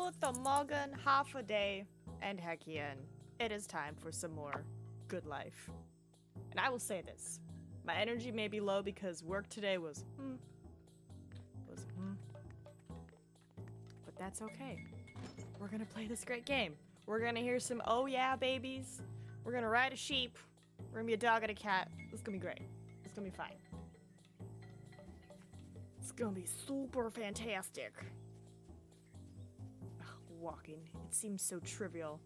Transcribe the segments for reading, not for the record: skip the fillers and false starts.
Guten Morgen, half a day, and Heckian. It is time for some more Good Life. And I will say this. My energy may be low because work today was but that's okay. We're gonna play this great game. We're gonna hear some oh yeah babies. We're gonna ride a sheep. We're gonna be a dog and a cat. It's gonna be great. It's gonna be fine. It's gonna be super fantastic. Ugh, walking. It seems so trivial.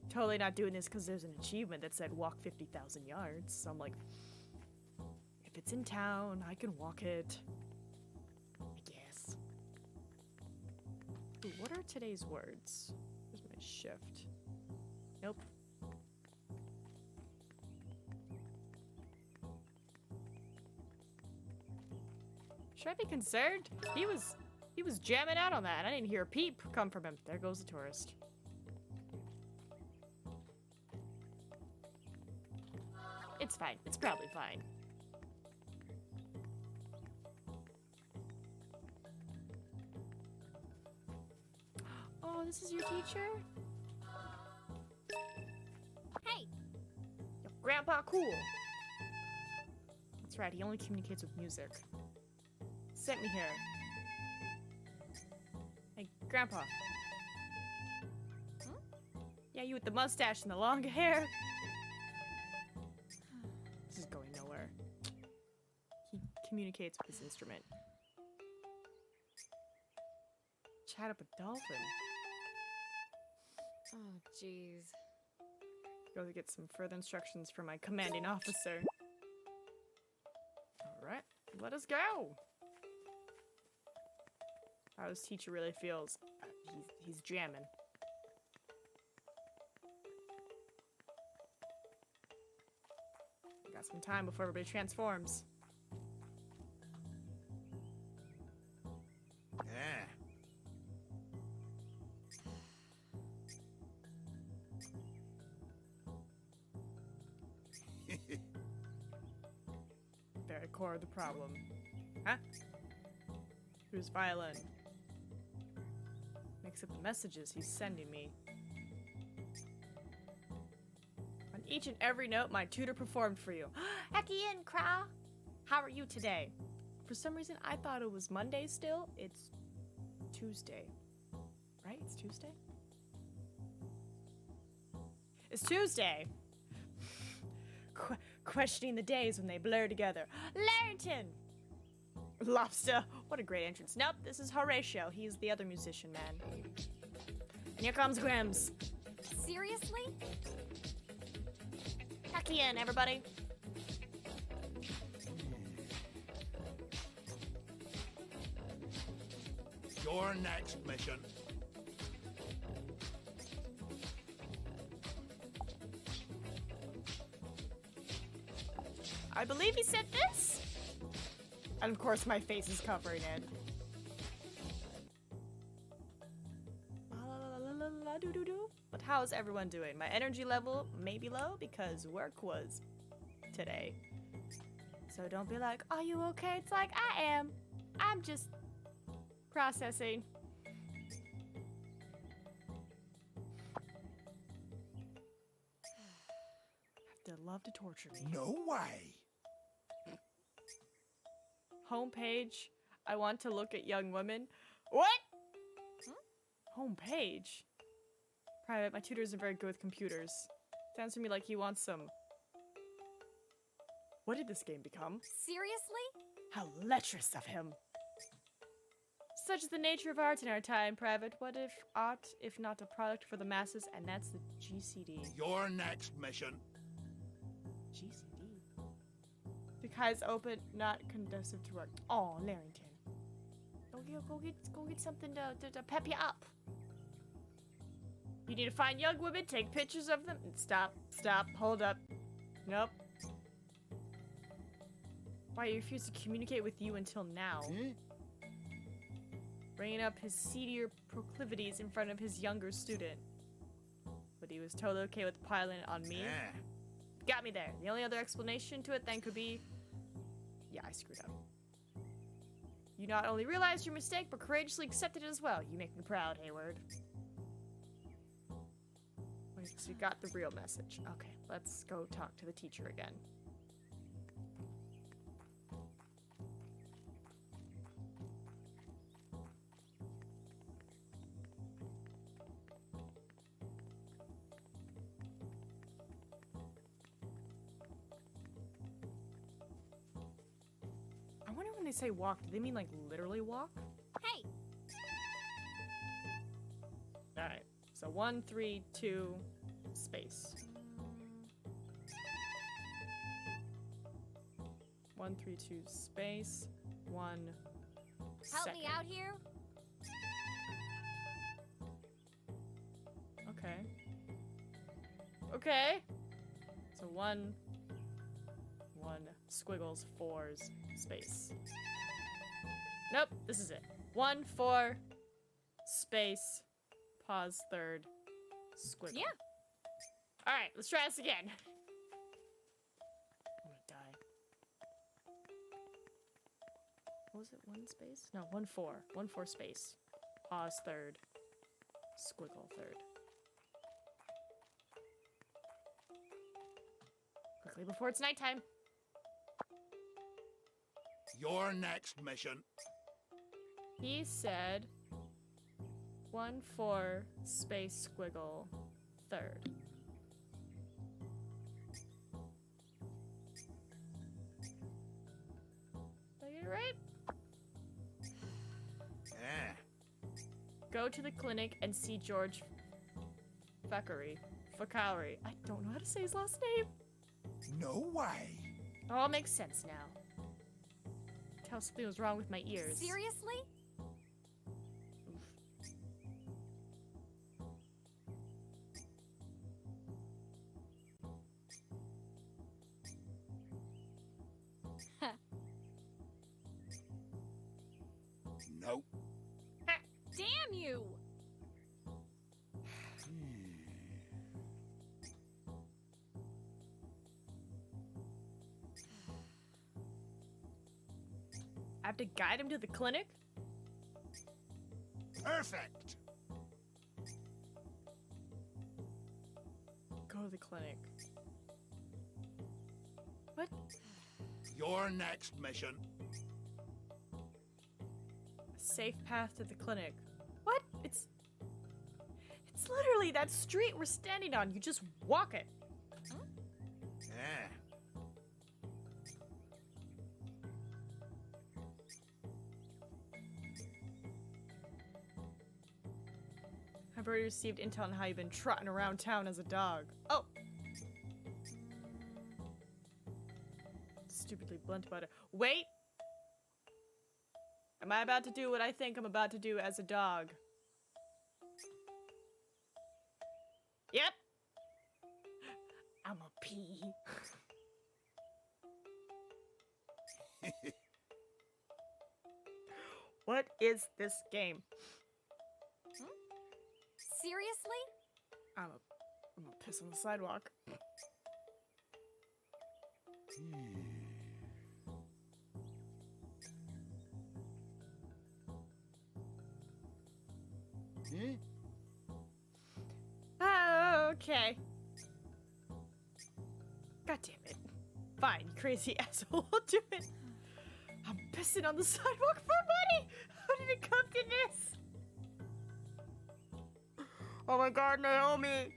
Totally not doing this because there's an achievement that said walk 50,000 yards. So I'm like, if it's in town, I can walk it. I guess. Ooh, what are today's words? Where's my shift? Nope. Should I be concerned? He was jamming out on that. I didn't hear a peep come from him. There goes the tourist. It's fine. It's probably fine. Oh, this is your teacher? Hey! Yo, Grandpa cool. That's right, he only communicates with music. Sent me here. Hey, Grandpa. Hmm? Yeah, you with the mustache and the long hair. This is going nowhere. He communicates with his instrument. Chat up a dolphin. Oh, jeez. Go to get some further instructions from my commanding officer. Alright, let us go! How his teacher really feels. He's jamming. Got some time before everybody transforms. Yeah. Very core of the problem. Huh? Who's violin? Mix up the messages he's sending me. On each and every note my tutor performed for you. Heckian, Kra! How are you today? For some reason I thought it was Monday still. It's Tuesday. Right? It's Tuesday? It's Tuesday! Questioning the days when they blur together. Larrington! Lobster. What a great entrance. Nope, this is Horatio. He's the other musician man. And here comes Grims. Seriously? Heckian, everybody. Your next mission. I believe he said this. And of course my face is covering it. But how's everyone doing? My energy level may be low because work was today. So don't be like, are you okay? It's like, I am. I'm just processing. They'd love to torture me. No way. Homepage. I want to look at young women. What? Homepage? Private, my tutor isn't very good with computers. Sounds to me like he wants some... What did this game become? Seriously? How lecherous of him. Such is the nature of art in our time, Private. What if art, if not a product for the masses, and that's the GCD. Your next mission. GCD? Because open, not conducive to work. Oh, Larrington. Go get something to pep you up. You need to find young women, take pictures of them. Stop, hold up. Nope. Why, he refused to communicate with you until now. Bringing up his seedier proclivities in front of his younger student. But he was totally okay with piling it on me. Yeah. Got me there. The only other explanation to it then could be... Yeah, I screwed up. You not only realized your mistake, but courageously accepted it as well. You make me proud, Hayward. Wait, so you got the real message. Okay, let's go talk to the teacher again. I wonder when they say walk, do they mean like literally walk? Hey, Alright, so 1, 3, 2, space. 1, 3, 2, space. 1 help second. me out here. Okay. Okay. So 1, squiggles, 4's, space. Nope, this is it. 1, 4, space, pause, 3rd, squiggle. Yeah. Alright, let's try this again. I'm gonna die. What was it? 1 space? No, 1, 4. 1, 4 space. Pause, 3rd, squiggle, 3rd. Quickly before it's nighttime. Your next mission. He said 1, 4 space squiggle 3rd. Did I get it right? Go to the clinic and see George Fackery. Facari. I don't know how to say his last name. No way. It all makes sense now. Tell something was wrong with my ears. Seriously? Nope. Damn you! I have to guide him to the clinic? Perfect. Go to the clinic. What? Your next mission. Safe path to the clinic. What? It's literally that street we're standing on. You just walk it. I've already received intel on how you've been trotting around town as a dog. Oh! Stupidly blunt about it. Wait! Am I about to do what I think I'm about to do as a dog? Yep! I'm a pee. What is this game? Seriously? I'm gonna piss on the sidewalk. Oh, okay. God damn it. Fine, you crazy asshole, I'll do it. I'm pissing on the sidewalk for money! How did it come to this? Oh my god, Naomi!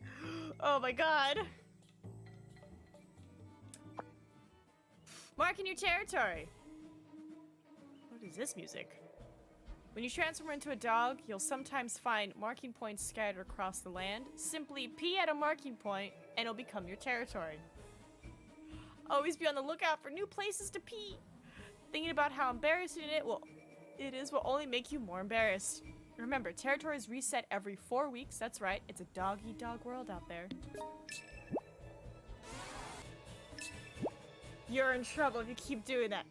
Oh my god! Marking your territory! What is this music? When you transform into a dog, you'll sometimes find marking points scattered across the land. Simply pee at a marking point, and it'll become your territory. Always be on the lookout for new places to pee. Thinking about how embarrassing it is will only make you more embarrassed. Remember, territories reset every 4 weeks. That's right, it's a dog-eat-dog world out there. You're in trouble if you keep doing that.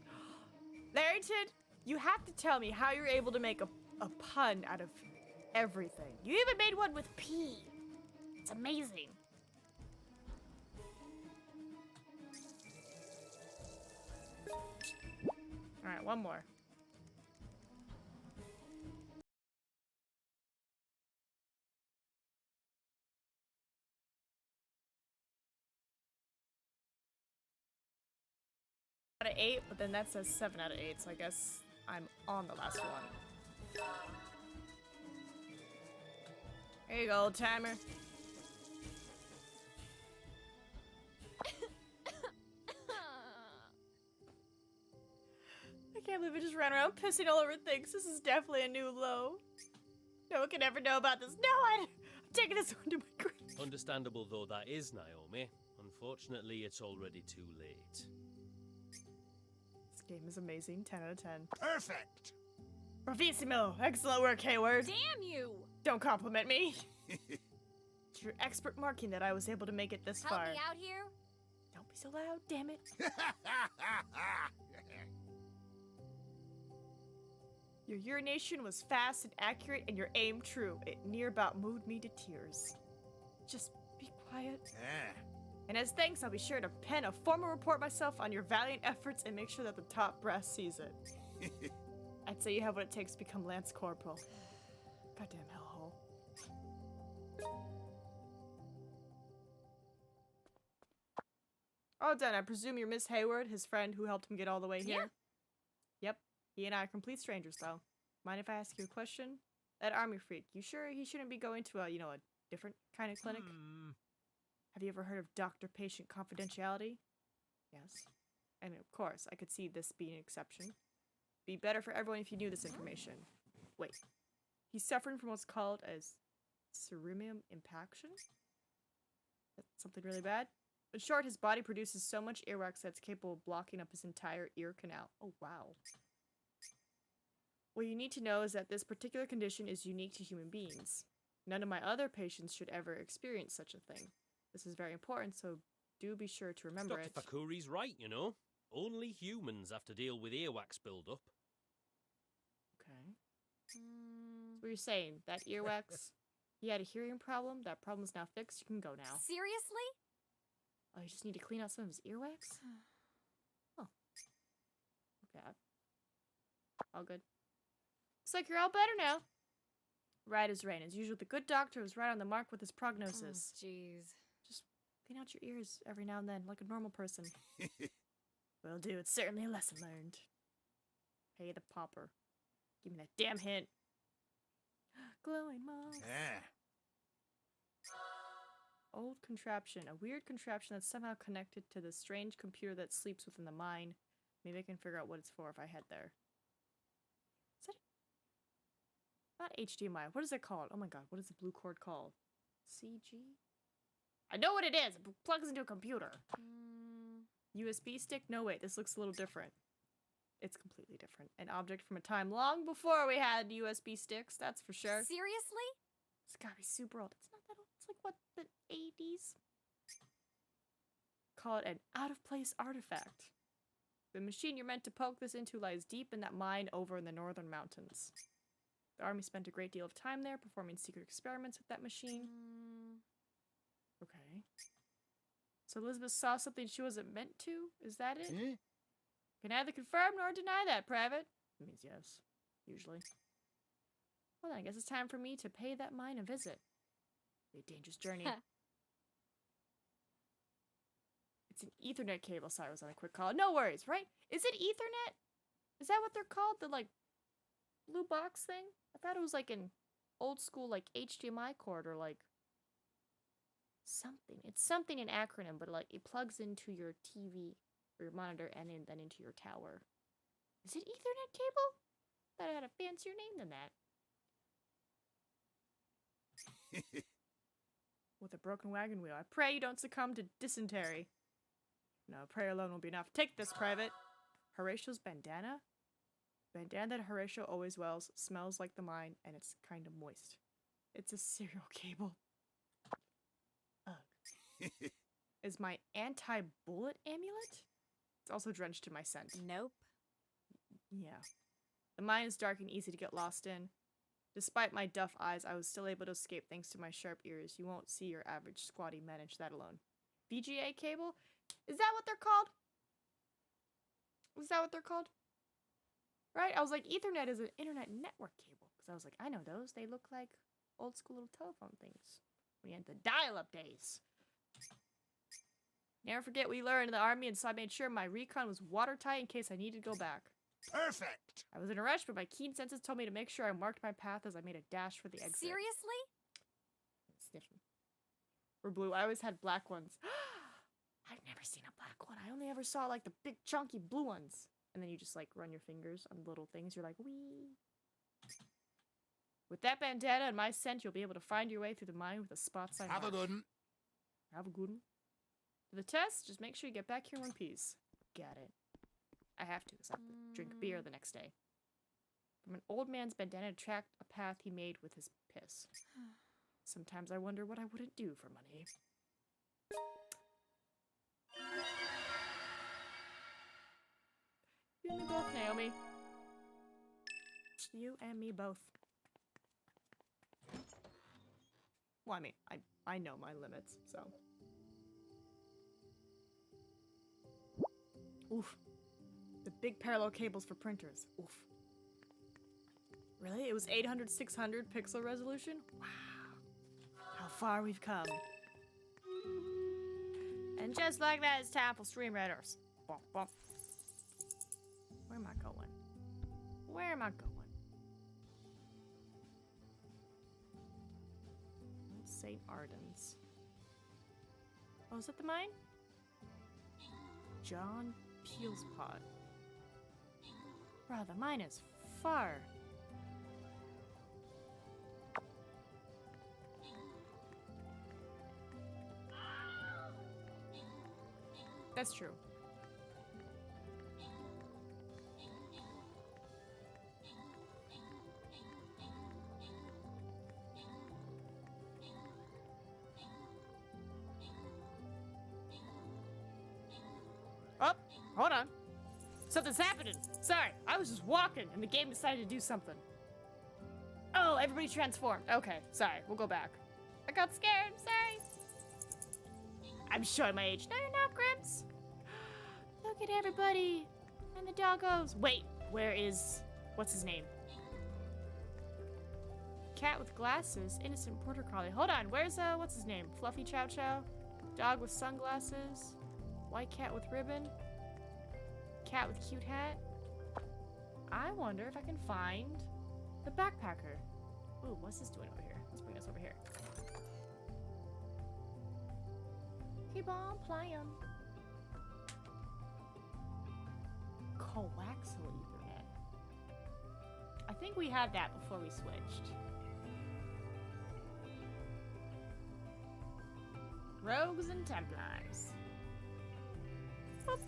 Larrington, you have to tell me how you're able to make a pun out of everything. You even made one with pee. It's amazing. Alright, one more. of 8, but then that says 7 out of 8, so I guess I'm on the last one. Here you go, old timer. I can't believe I just ran around pissing all over things. This is definitely a new low. No one can ever know about this. No one! I'm taking this one to my grave. Understandable though that is, Naomi. Unfortunately, it's already too late. This game is amazing. 10 out of 10. Perfect. Bravissimo! Excellent work, Hayward. Damn you! Don't compliment me. It's your expert marking that I was able to make it this Help far. me out here? Don't be so loud, damn it. Your urination was fast and accurate, and your aim true. It near about moved me to tears. Just be quiet. Yeah. And as thanks, I'll be sure to pen a formal report myself on your valiant efforts and make sure that the top brass sees it. I'd say you have what it takes to become Lance Corporal. Goddamn hellhole. All done. I presume you're Miss Hayward, his friend who helped him get all the way here? Yep. He and I are complete strangers, though. Mind if I ask you a question? That army freak, you sure he shouldn't be going to a, a different kind of clinic? Have you ever heard of doctor-patient confidentiality? Yes. And of course, I could see this being an exception. Be better for everyone if you knew this information. Wait. He's suffering from what's called as ceruleum impaction? That's something really bad? In short, his body produces so much earwax that it's capable of blocking up his entire ear canal. Oh, wow. What you need to know is that this particular condition is unique to human beings. None of my other patients should ever experience such a thing. This is very important, so do be sure to remember Dr. it. Fakuri's right, you know. Only humans have to deal with earwax buildup. Okay. So what you're saying, that earwax, he had a hearing problem, that problem is now fixed, you can go now. Seriously? Oh, you just need to clean out some of his earwax? Oh. Okay. All good. Looks like you're all better now. Right as rain. As usual, the good doctor was right on the mark with his prognosis. Jeez. Just clean out your ears every now and then, like a normal person. Will do. It's certainly a lesson learned. Hey, the pauper. Give me that damn hint. Glowing moss. Yeah. Old contraption. A weird contraption that's somehow connected to the strange computer that sleeps within the mine. Maybe I can figure out what it's for if I head there. Is that... Not HDMI. What is it called? Oh my god, what is the blue cord called? CG? I know what it is! It plugs into a computer. USB stick? No, wait, this looks a little different. It's completely different. An object from a time long before we had USB sticks, that's for sure. Seriously? It's gotta be super old. It's not that old. It's like, what, the 80s? Call it an out-of-place artifact. The machine you're meant to poke this into lies deep in that mine over in the northern mountains. The army spent a great deal of time there performing secret experiments with that machine. Okay. So Elizabeth saw something she wasn't meant to? Is that it? Eh? Can neither confirm nor deny that, Private. It means yes. Usually. Well then, I guess it's time for me to pay that mine a visit. Be a dangerous journey. It's an Ethernet cable. Sorry, I was on a quick call. No worries, right? Is it Ethernet? Is that what they're called? The, like, blue box thing? I thought it was like an old school, like, HDMI cord or, like, something. It's something in acronym, but, like, it plugs into your TV or your monitor and then into your tower. Is it Ethernet cable? Thought it had a fancier name than that. With a broken wagon wheel. I pray you don't succumb to dysentery. No, prayer alone will be enough. Take this, Private. Horatio's bandana? Bandana that Horatio always wears, smells like the mine, and it's kind of moist. It's a serial cable. Ugh. Is my anti-bullet amulet? It's also drenched in my scent. Nope. Yeah. The mine is dark and easy to get lost in. Despite my duff eyes, I was still able to escape thanks to my sharp ears. You won't see your average squatty manage that alone. VGA cable? Is that what they're called? Is that what they're called? Right? I was like, Ethernet is an internet network cable. Because I was like, I know those. They look like old school little telephone things. When you had the dial-up days. Never forget what we learned in the army, and so I made sure my recon was watertight in case I needed to go back. Perfect. I was in a rush, but my keen senses told me to make sure I marked my path as I made a dash for the exit. Seriously? Sniff 'em. Or blue. I always had black ones. I've never seen a black one. I only ever saw like the big chunky blue ones. And then you just like run your fingers on little things. You're like, wee. With that bandana and my scent, you'll be able to find your way through the mine with a spot sign. Have a good one. Have a good one. For the test, just make sure you get back here in one piece. Got it. I have to, because I have to drink beer the next day. From an old man's bandana to track a path he made with his piss. Sometimes I wonder what I wouldn't do for money. You and me both, Naomi. You and me both. Well, I mean, I know my limits, so. Oof. The big parallel cables for printers. Oof. Really? It was 800, 600 pixel resolution? Wow. How far we've come. And just like that, it's time for Stream Raiders. Bump, bump. Where am I going? Where am I going? St. Arden's. Oh, is that the mine? John Peel's pot. Bro, the mine is far. That's true. Oh, hold on. Something's happening. Sorry, I was just walking and the game decided to do something. Oh, everybody transformed. Okay, sorry, we'll go back. I got scared, sorry. I'm showing my age. No, you're not, Grimps. Look at everybody. And the doggos. Wait, where is... What's his name? Cat with glasses. Innocent border collie. Hold on, where's, what's his name? Fluffy Chow Chow? Dog with sunglasses? White cat with ribbon? Cat with cute hat? I wonder if I can find the backpacker. Ooh, what's this doing over here? Let's bring us over here. Keep on playing. Coaxial Ethernet. I think we had that before we switched. Rogues and Templars. Boop.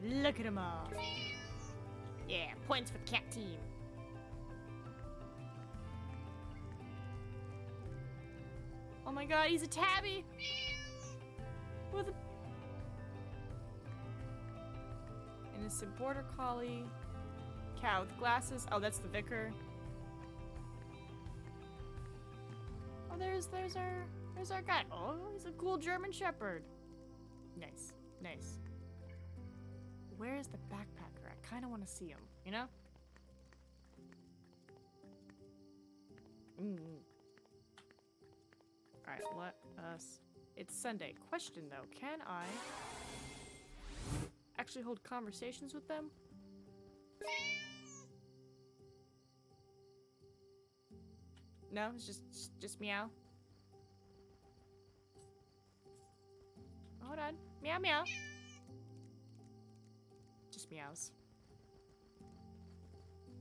Look at them all. Yeah, points for the cat team. Oh my god, he's a tabby! With a... Innocent border collie. Cat with glasses. Oh, that's the vicar. Oh, there's our guy. Oh, he's a cool German shepherd. Nice, nice. Where is the backpacker? I kind of want to see him, you know? Alright, let us... It's Sunday. Question, though. Can I actually hold conversations with them? No? It's just meow? Hold on. Meow, meow. Just meows.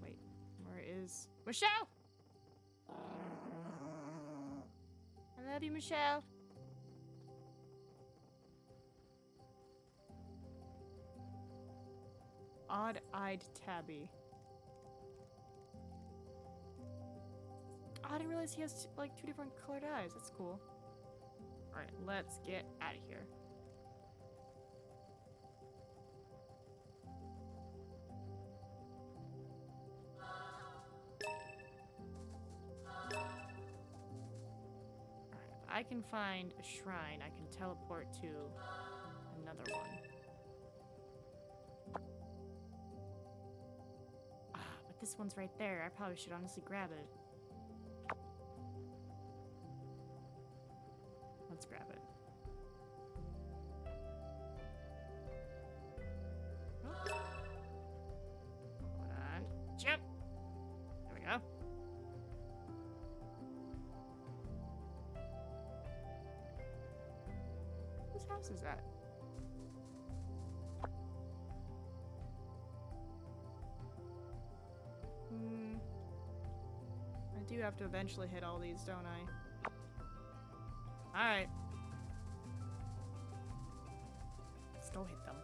Wait. Where is... Michelle! I love you, Michelle. Odd-eyed tabby. Oh, I didn't realize he has like 2 different colored eyes. That's cool. Alright, let's get out of here. I can find a shrine, I can teleport to another one. Ah, but this one's right there. I probably should honestly grab it. Let's grab it. Gotcha. There we go. Whose house is that? I do have to eventually hit all these, don't I? Alright. Let's go hit them.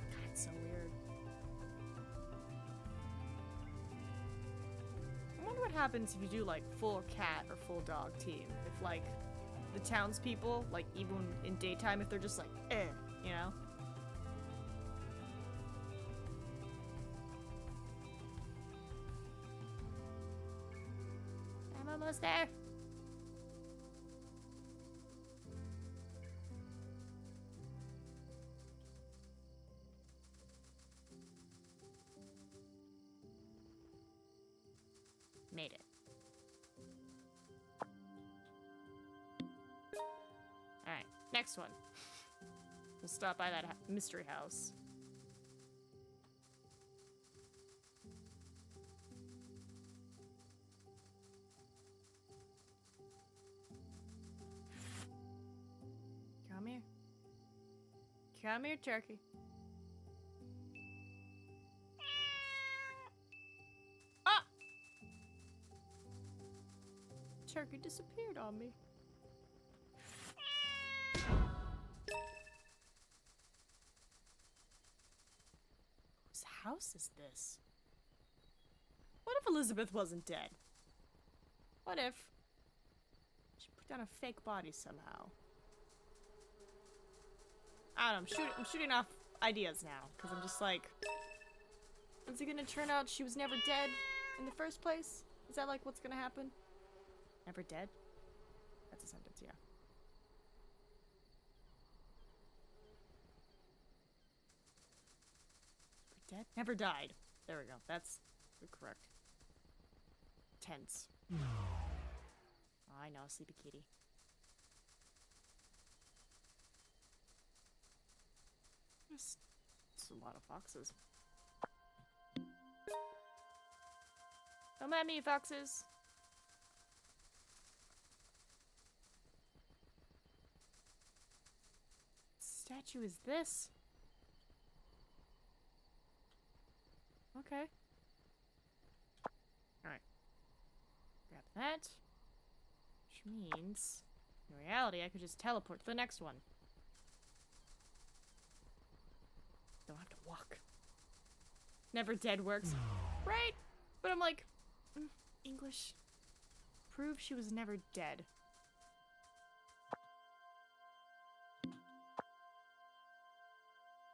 God, it's so weird. I wonder what happens if you do like full cat or full dog team. If like the townspeople, like even in daytime, if they're just like, you know? I'm almost there. Made it. Alright, next one. We'll stop by that mystery house. Come here. Come here, turkey. Ah! Turkey disappeared on me. Whose house is this? What if Elizabeth wasn't dead? What if she put down a fake body somehow? I don't know, I'm shooting off ideas now, because I'm just like, is it gonna turn out she was never dead in the first place? Is that like what's gonna happen? Never dead? That's a sentence, yeah. Never dead? Never died. There we go. That's the correct tense. Oh, I know, sleepy kitty. It's a lot of foxes. Don't mind me, foxes. What statue is this? Okay. Alright. Grab that. Which means, in reality, I could just teleport to the next one. Don't have to walk. Never dead works. Right? But I'm like, English. Prove she was never dead.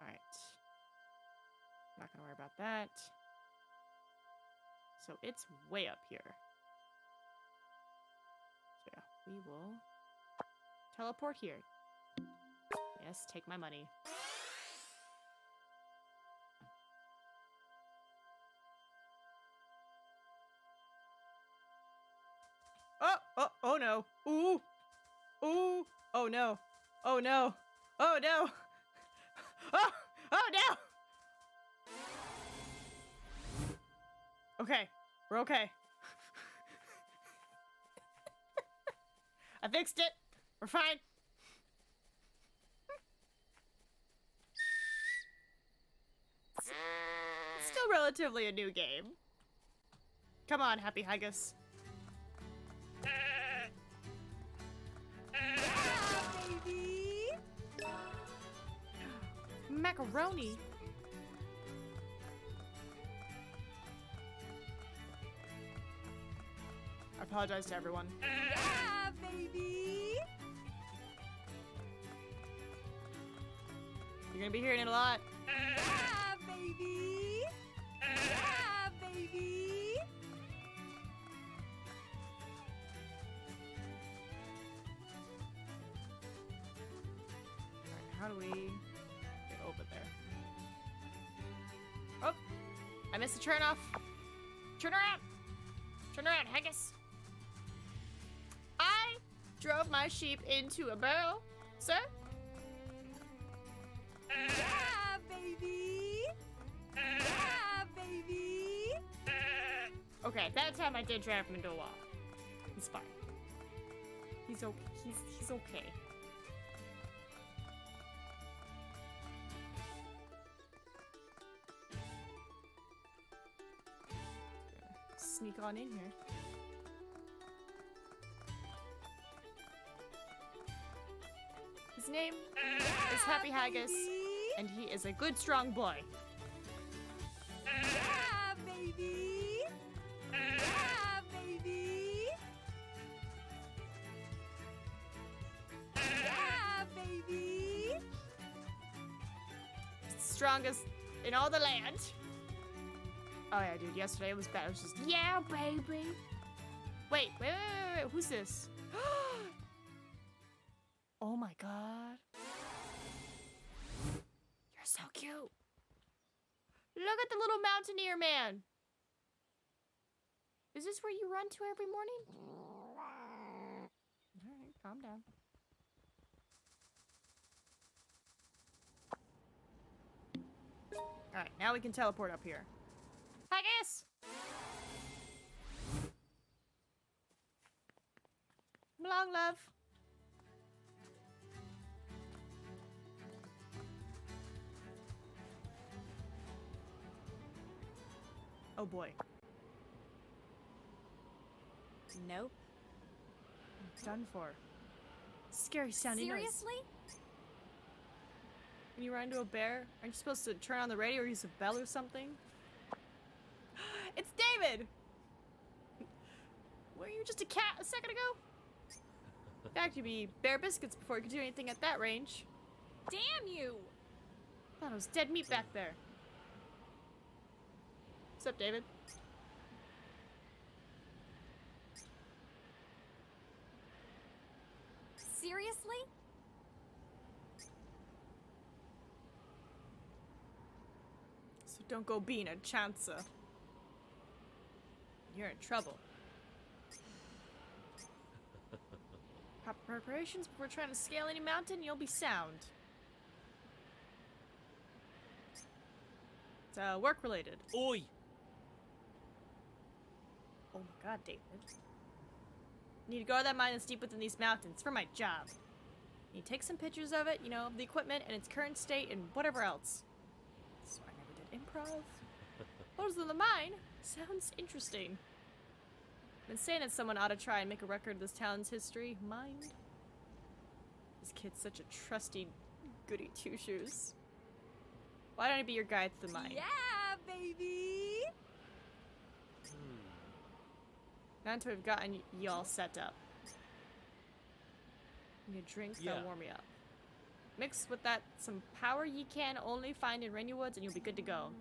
Alright. Not gonna worry about that. So it's way up here. So yeah, we will teleport here. Yes, take my money. Oh no. Ooh. Ooh. Oh no. Oh no. Oh no. Oh no. Okay. We're okay. I fixed it. We're fine. It's still relatively a new game. Come on, Happy Haggis. Baby! Macaroni. I apologize to everyone. Yeah, baby! You're gonna be hearing it a lot. Yeah, baby! Yeah, baby! Alright, how do we get over there? Oh! I missed the turn off. Turn around! Turn around, Haggis! I drove my sheep into a barrel, sir. Yeah, baby. Yeah, baby. Okay, that time I did drive him into a wall. He's fine. He's okay. He's okay. Sneak on in here. His name is Happy Haggis, and he is a good, strong boy. Yeah, baby. Yeah, baby. Yeah, baby. He's the strongest in all the land. Oh yeah, dude, yesterday it was bad. It was just, yeah, baby. Wait. Who's this? Oh my god. You're so cute. Look at the little mountaineer man. Is this where you run to every morning? Alright, calm down. Alright, now we can teleport up here. Haggis! Come along, love. Oh boy. Nope. Done for. Scary sounding noise. Seriously? When you run into a bear, aren't you supposed to turn on the radio or use a bell or something? It's David! Were you just a cat a second ago? In fact, you'd be bear biscuits before you could do anything at that range. Damn you! Thought it was dead meat back there. What's up, David? Seriously? So don't go being a chancer. You're in trouble. Proper preparations before trying to scale any mountain, you'll be sound. It's work related. Oi! Oh my god, David. Need to go to that mine that's deep within these mountains for my job. Need to take some pictures of it, you know, of the equipment and its current state and whatever else. So I never did improv. Photos of the mine sounds interesting. Been saying that someone ought to try and make a record of this town's history. Mind? This kid's such a trusty goody two-shoes. Why don't I be your guide to the mine? Yeah, baby. Not until we've gotten y'all set up. Need a drink that'll Yeah. warm me up. Mix with that some power ye can only find in Rainy Woods and you'll be good to go.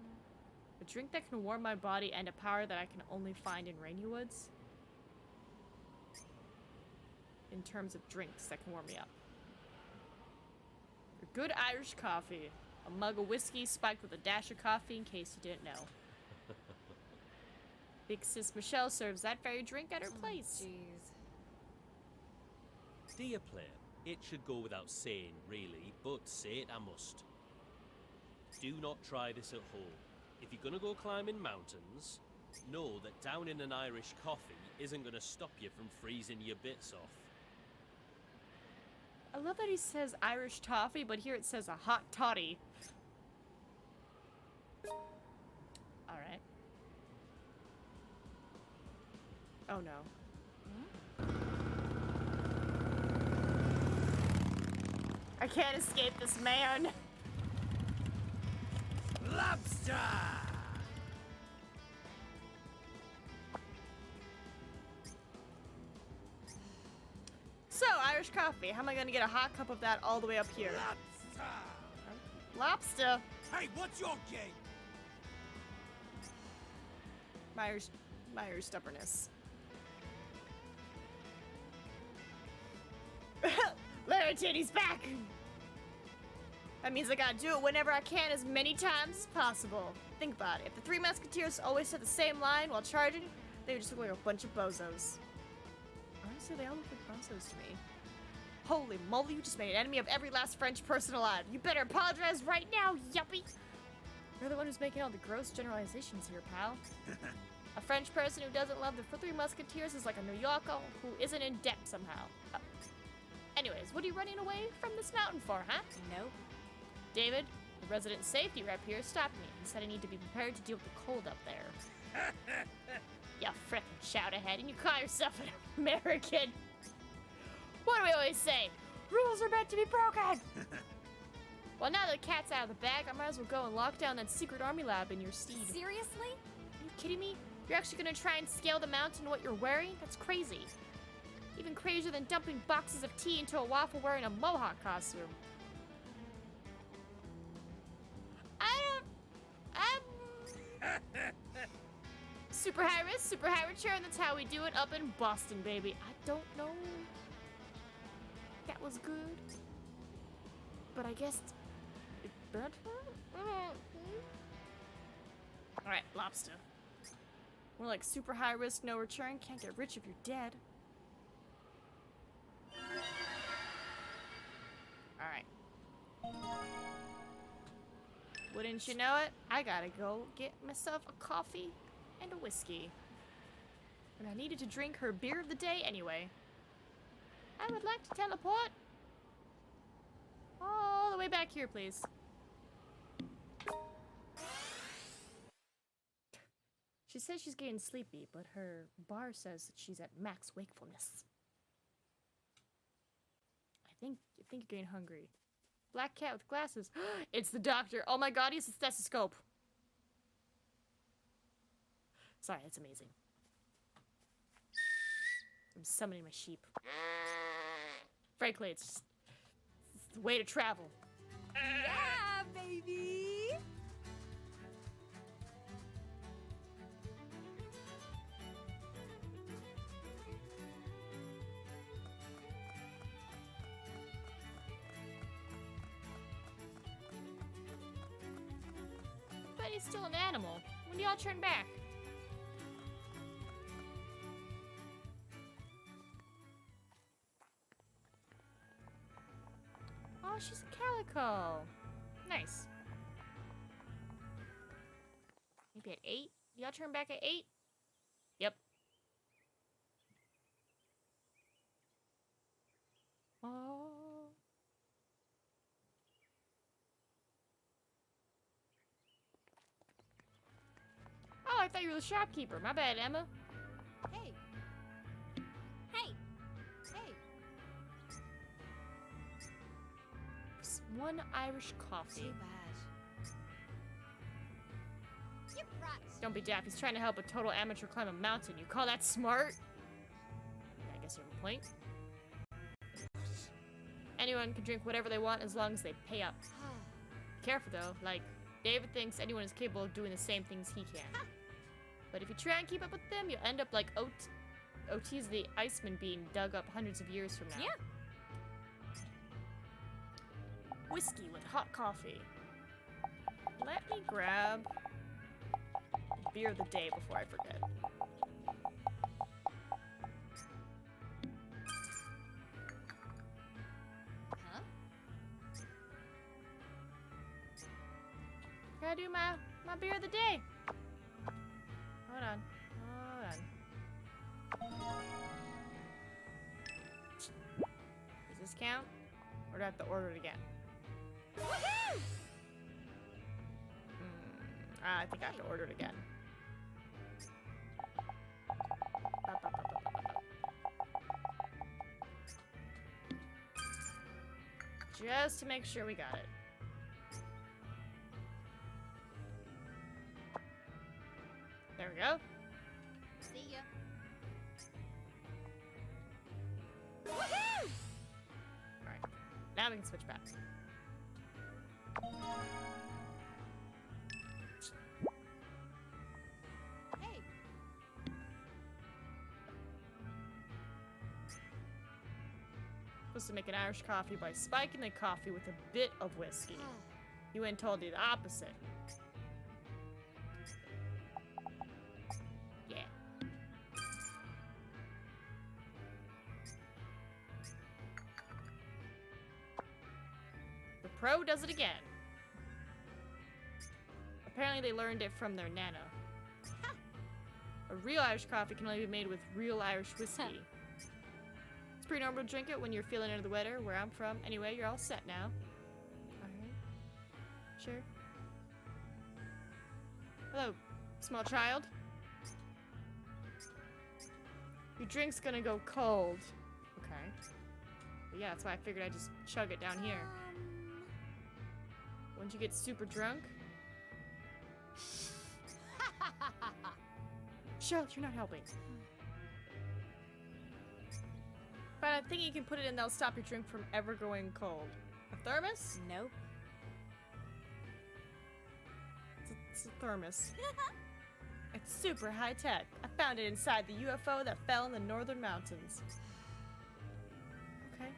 A drink that can warm my body and a power that I can only find in Rainy Woods? In terms of drinks that can warm me up. A good Irish coffee. A mug of whiskey spiked with a dash of coffee in case you didn't know. Big Sis Michelle serves that very drink at her place. Jeez. Dear player, it should go without saying, really, but say it I must. Do not try this at home. If you're gonna go climbing mountains, know that down in an Irish coffee isn't gonna stop you from freezing your bits off. I love that he says Irish toffee, but here it says a hot toddy. Alright. Oh no. I can't escape this man. Lobster! So, Irish coffee. How am I gonna get a hot cup of that all the way up here? Lobster! Lobster. Hey, what's your game? My Irish stubbornness. Larry Titty's back! That means I gotta do it whenever I can, as many times as possible. Think about it. If the Three Musketeers always said the same line while charging, they would just look like a bunch of bozos. Honestly, they all look like bozos to me. Holy moly, you just made an enemy of every last French person alive. You better apologize right now, yuppie. You're the one who's making all the gross generalizations here, pal. A French person who doesn't love the Three Musketeers is like a New Yorker who isn't in debt somehow. Anyways, what are you running away from this mountain for, huh? Nope. David, the resident safety rep here, stopped me and said I need to be prepared to deal with the cold up there. You frickin' shout ahead and you call yourself an American. What do we always say? Rules are meant to be broken! Well, now that the cat's out of the bag, I might as well go and lock down that secret army lab in your steed. Seriously? Are you kidding me? You're actually gonna try and scale the mountain in what you're wearing? That's crazy. Even crazier than dumping boxes of tea into a waffle wearing a mohawk costume. Super high risk, super high return. That's how we do it up in Boston, baby. I don't know. That was good. But I guess it's better. Alright, lobster. More like super high risk, no return. Can't get rich if you're dead. Alright. Wouldn't you know it? I gotta go get myself a coffee and a whiskey. And I needed to drink her beer of the day anyway. I would like to teleport all the way back here, please. She says she's getting sleepy, but her bar says that she's at max wakefulness. I think you're getting hungry. Black cat with glasses. It's the doctor. Oh my god, he's a stethoscope. Sorry, that's amazing. I'm summoning my sheep. Frankly, it's the way to travel. Yeah, baby! But he's still an animal. When do y'all turn back? Oh, she's a calico. Nice. Maybe at 8? Y'all turn back at 8? Yep. Oh. Oh, I thought you were the shopkeeper. My bad, Emma. Hey. Hey. Hey. One Irish coffee. Too bad. You right. Don't be daft. He's trying to help a total amateur climb a mountain. You call that smart? Yeah, I guess you have a point. Anyone can drink whatever they want as long as they pay up. Be careful though. Like, David thinks anyone is capable of doing the same things he can. But if you try and keep up with them, you'll end up like OT's the Iceman being dug up hundreds of years from now. Yeah. Whiskey with hot coffee. Let me grab beer of the day before I forget. Huh? Gotta do my beer of the day. Hold on. Does this count? Or do I have to order it again? Woohoo! I think I have to order it again. Just to make sure we got it. There we go. See ya. Woohoo! Alright. Now we can switch back. Hey. Supposed to make an Irish coffee by spiking the coffee with a bit of whiskey. You went and told you the opposite. Yeah. The pro does it again. Apparently they learned it from their nana. A real Irish coffee can only be made with real Irish whiskey. It's pretty normal to drink it when you're feeling under the weather, where I'm from. Anyway, you're all set now. Alright. Sure. Hello, small child. Your drink's gonna go cold. Okay. But yeah, that's why I figured I'd just chug it down here. Once you get super drunk. Charlotte, you're not helping. But I think you can put it in that'll stop your drink from ever going cold. A thermos? Nope. It's a thermos. It's super high tech. I found it inside the UFO that fell in the northern mountains. Okay.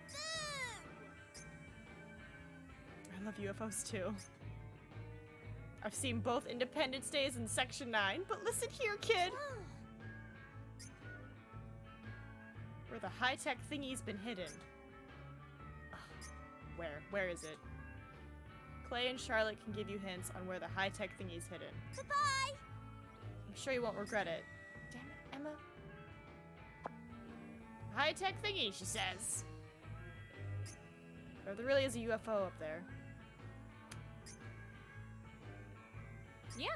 I love UFOs too. I've seen both Independence Days and Section 9, but listen here, kid! Where the high-tech thingy's been hidden. Ugh. Where? Where is it? Clay and Charlotte can give you hints on where the high-tech thingy's hidden. Goodbye! I'm sure you won't regret it. Damn it, Emma. High-tech thingy, she says. Or there really is a UFO up there. Yeah.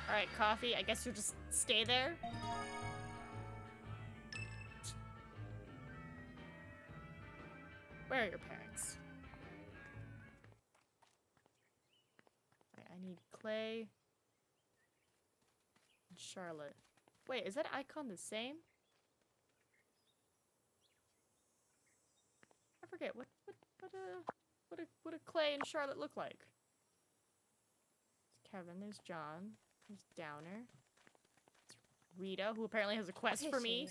Alright, coffee. I guess you'll just stay there. Where are your parents? Alright, I need Clay and Charlotte. Wait, is that icon the same? I forget. What do Clay and Charlotte look like? There's Kevin, there's John, there's Downer. It's Rita, who apparently has a quest for me.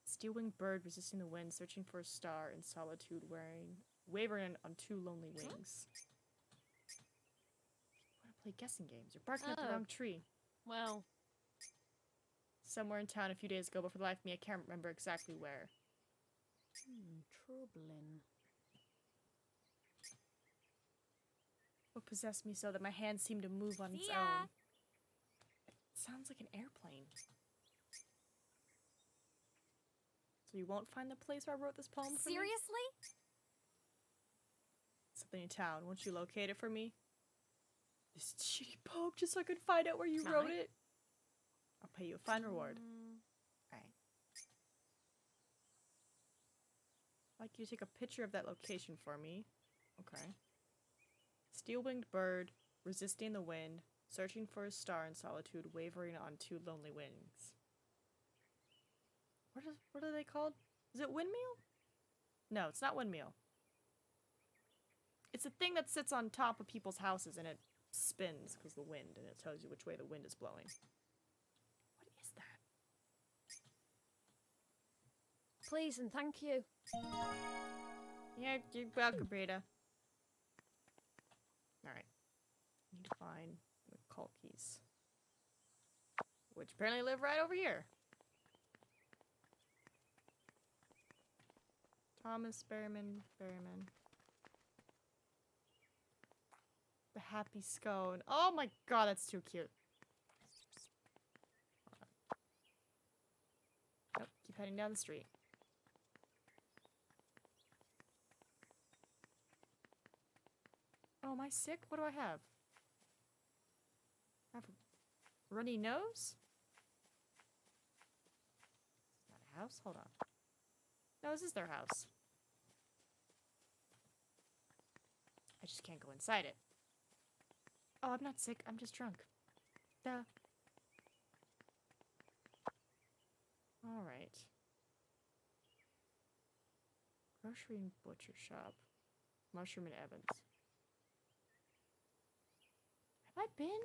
Steel-winged bird resisting the wind, searching for a star in solitude, wavering on two lonely wings. You want to play guessing games? You're barking at the wrong tree. Well. Somewhere in town a few days ago, but for the life of me, I can't remember exactly where. Troubling. What possessed me so that my hand seemed to move on its own? It sounds like an airplane. So you won't find the place where I wrote this poem for me? Seriously? Something in town. Won't you locate it for me? This shitty poem just so I could find out where you wrote it. I'll pay you a fine reward. Alright. I'd like you to take a picture of that location for me. Okay. Steel-winged bird, resisting the wind, searching for a star in solitude, wavering on two lonely wings. What are they called? Is it windmill? No, it's not windmill. It's a thing that sits on top of people's houses and it spins because of the wind, and it tells you which way the wind is blowing. What is that? Please and thank you. Yeah, you're welcome, Rita. Alright. Need to find the Culkies. Which apparently live right over here. Thomas Berryman. The Happy Scone. Oh my god, that's too cute. Nope, keep heading down the street. Oh, am I sick? What do I have? I have a runny nose? Is that a house? Hold on. No, this is their house. I just can't go inside it. Oh, I'm not sick. I'm just drunk. Duh. Alright. Grocery and butcher shop. Mushroom and Evans. Have I been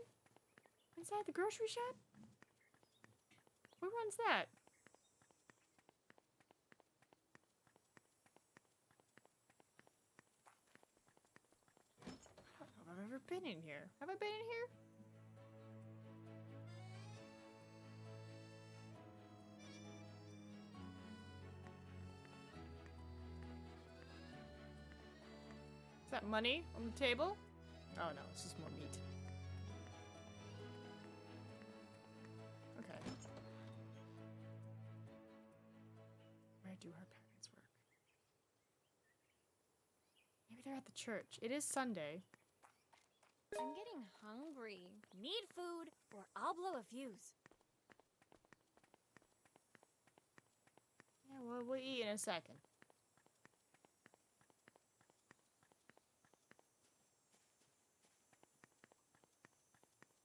inside the grocery shop? Who runs that? I don't know if I've ever been in here. Have I been in here? Is that money on the table? Oh no, it's just more meat. Okay. Where do her parents work? Maybe they're at the church. It is Sunday. I'm getting hungry. Need food, or I'll blow a fuse. Yeah, well, we'll eat in a second.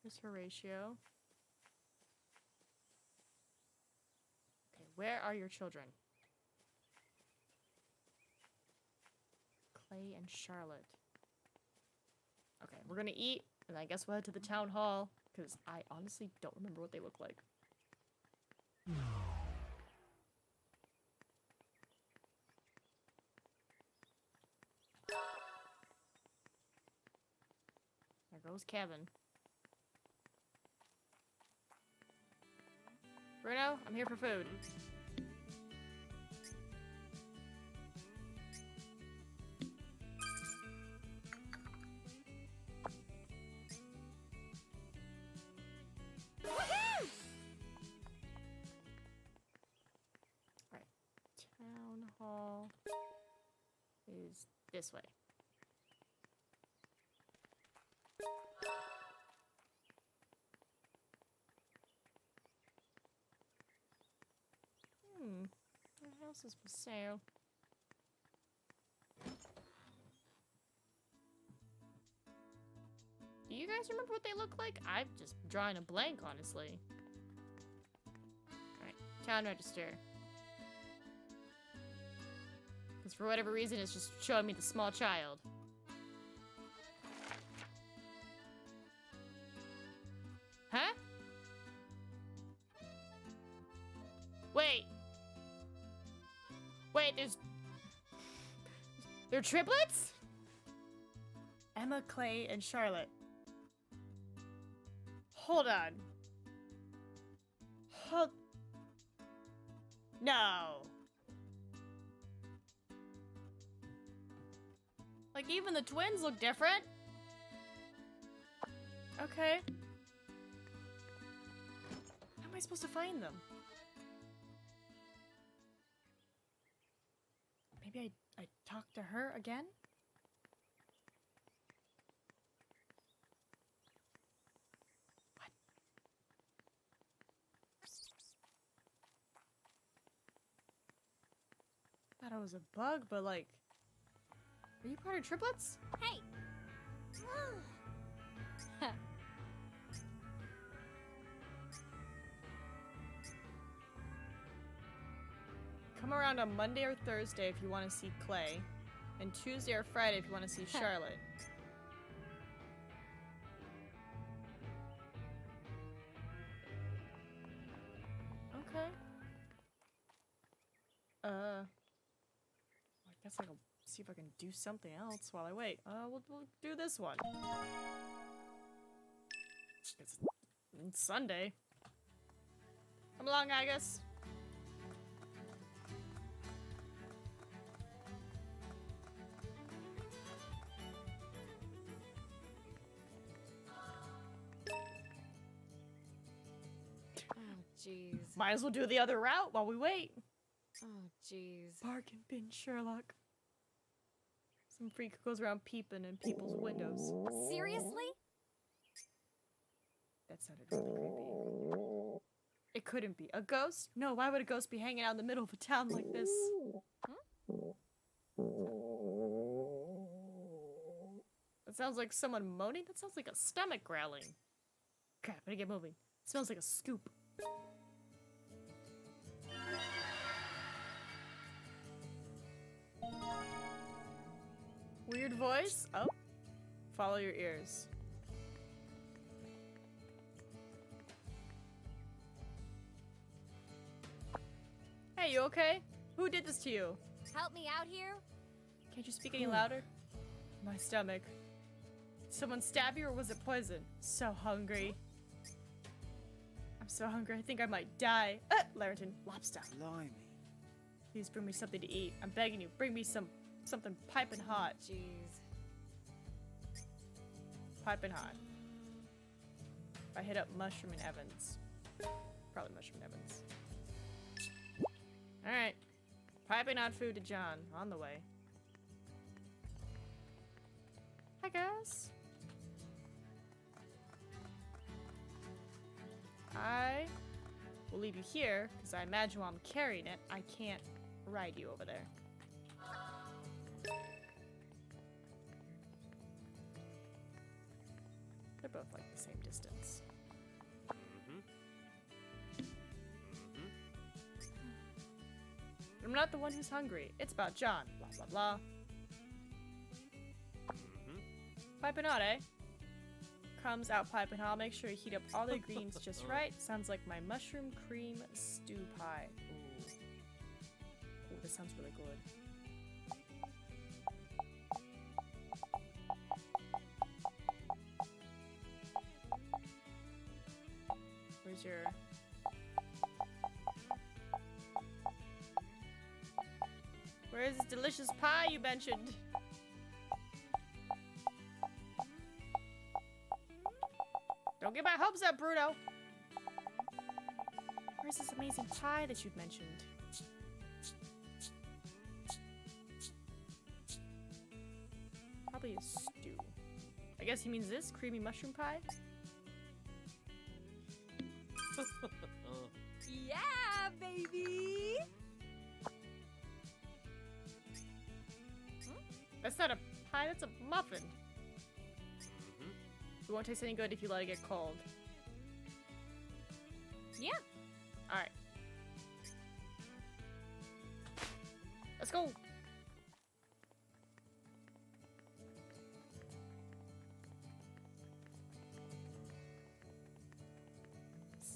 Here's Horatio. Okay, where are your children? Clay and Charlotte. Okay, we're gonna eat, and I guess we'll head to the town hall, because I honestly don't remember what they look like. There goes Kevin. Bruno, I'm here for food. Alright. Town hall is this way. What else is for sale? Do you guys remember what they look like? I'm just drawing a blank, honestly. Alright, town register. Because for whatever reason, it's just showing me the small child. Huh? Wait. Wait, they're triplets? Emma, Clay, and Charlotte. Hold on. No. Like, even the twins look different. Okay. How am I supposed to find them? Maybe I talk to her again? What? Thought it was a bug, but like... Are you part of triplets? Hey! Come around on Monday or Thursday if you want to see Clay, and Tuesday or Friday if you want to see Charlotte. Okay. I guess I'll see if I can do something else while I wait. We'll do this one. It's Sunday. Come along, Agus. Oh, jeez. Might as well do the other route while we wait. Oh, jeez. Bargain bin Sherlock. Some freak goes around peeping in people's windows. Seriously? That sounded really creepy. It couldn't be. A ghost? No, why would a ghost be hanging out in the middle of a town like this? That sounds like someone moaning? That sounds like a stomach growling. Crap, I gotta get moving. It smells like a scoop. Weird voice? Oh. Follow your ears. Hey, you okay? Who did this to you? Help me out here? Can't you speak any louder? My stomach. Someone stab you or was it poison? So hungry. I'm so hungry, I think I might die. Larrington, lobster. Blimey. Please bring me something to eat. I'm begging you, bring me something piping hot. Jeez. Piping hot. If I hit up Mushroom and Evans. Probably Mushroom and Evans. Alright. Piping hot food to John. On the way. Hi, guys. I will leave you here, because I imagine while I'm carrying it, I can't ride you over there. They're both like the same distance. I'm not the one who's hungry. It's about John. Blah, blah, blah. Piping hot, eh? Comes out piping hot. Make sure you heat up all the greens just right. Sounds like my mushroom cream stew pie. Ooh. Ooh, this sounds really good. Where's your... Where's this delicious pie you mentioned? Don't get my hopes up, Bruno! Where's this amazing pie that you'd mentioned? Probably a stew. I guess he means this creamy mushroom pie? Yeah, baby! That's not a pie, that's a muffin. It won't taste any good if you let it get cold. Yeah. Alright. Let's go!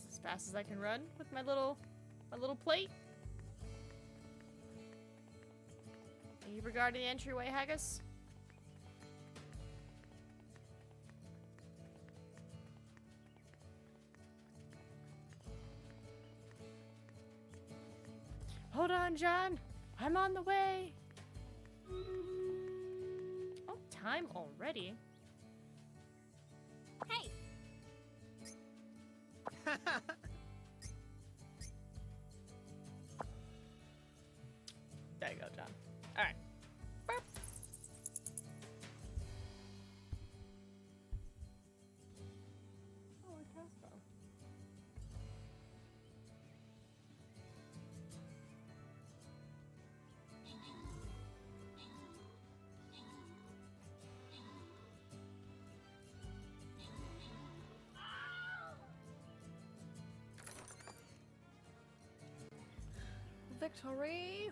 As fast as I can run with my little plate. Are you regarding the entryway, Haggis? Hold on, John. I'm on the way. Oh, time already. Hey! There you go, John. All right. Burp. Oh, a crossbow. Victory!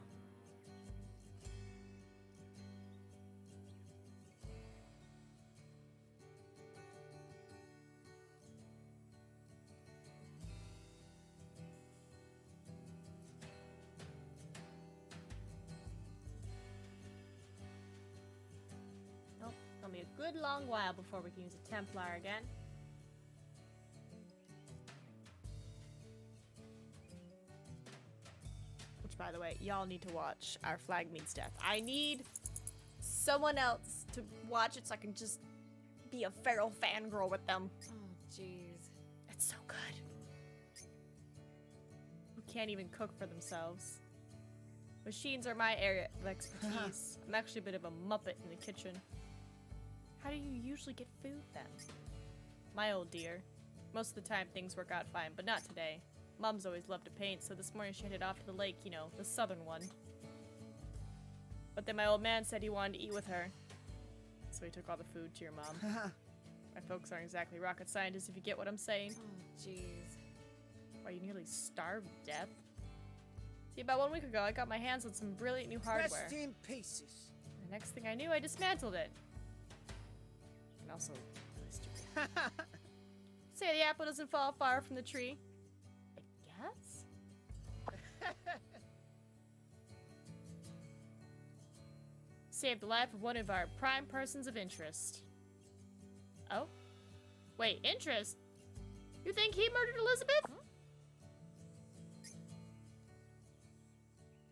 Nope, it'll be a good long while before we can use a Templar again. By the way, y'all need to watch Our Flag Means Death. I need someone else to watch it so I can just be a feral fangirl with them. Oh, jeez. It's so good. Who can't even cook for themselves. Machines are my area of expertise. I'm actually a bit of a muppet in the kitchen. How do you usually get food then? My old dear. Most of the time things work out fine, but not today. Mom's always loved to paint, so this morning she headed off to the lake, you know, the southern one. But then my old man said he wanted to eat with her. So he took all the food to your mom. My folks aren't exactly rocket scientists, if you get what I'm saying. Oh, jeez. Why, you nearly starved to death? See, about 1 week ago, I got my hands on some brilliant new hardware. Rest in pieces. The next thing I knew, I dismantled it. And also, really stupid. Say the apple doesn't fall far from the tree. I guess? saved the life of one of our prime persons of interest. Oh? Wait, interest? You think he murdered Elizabeth?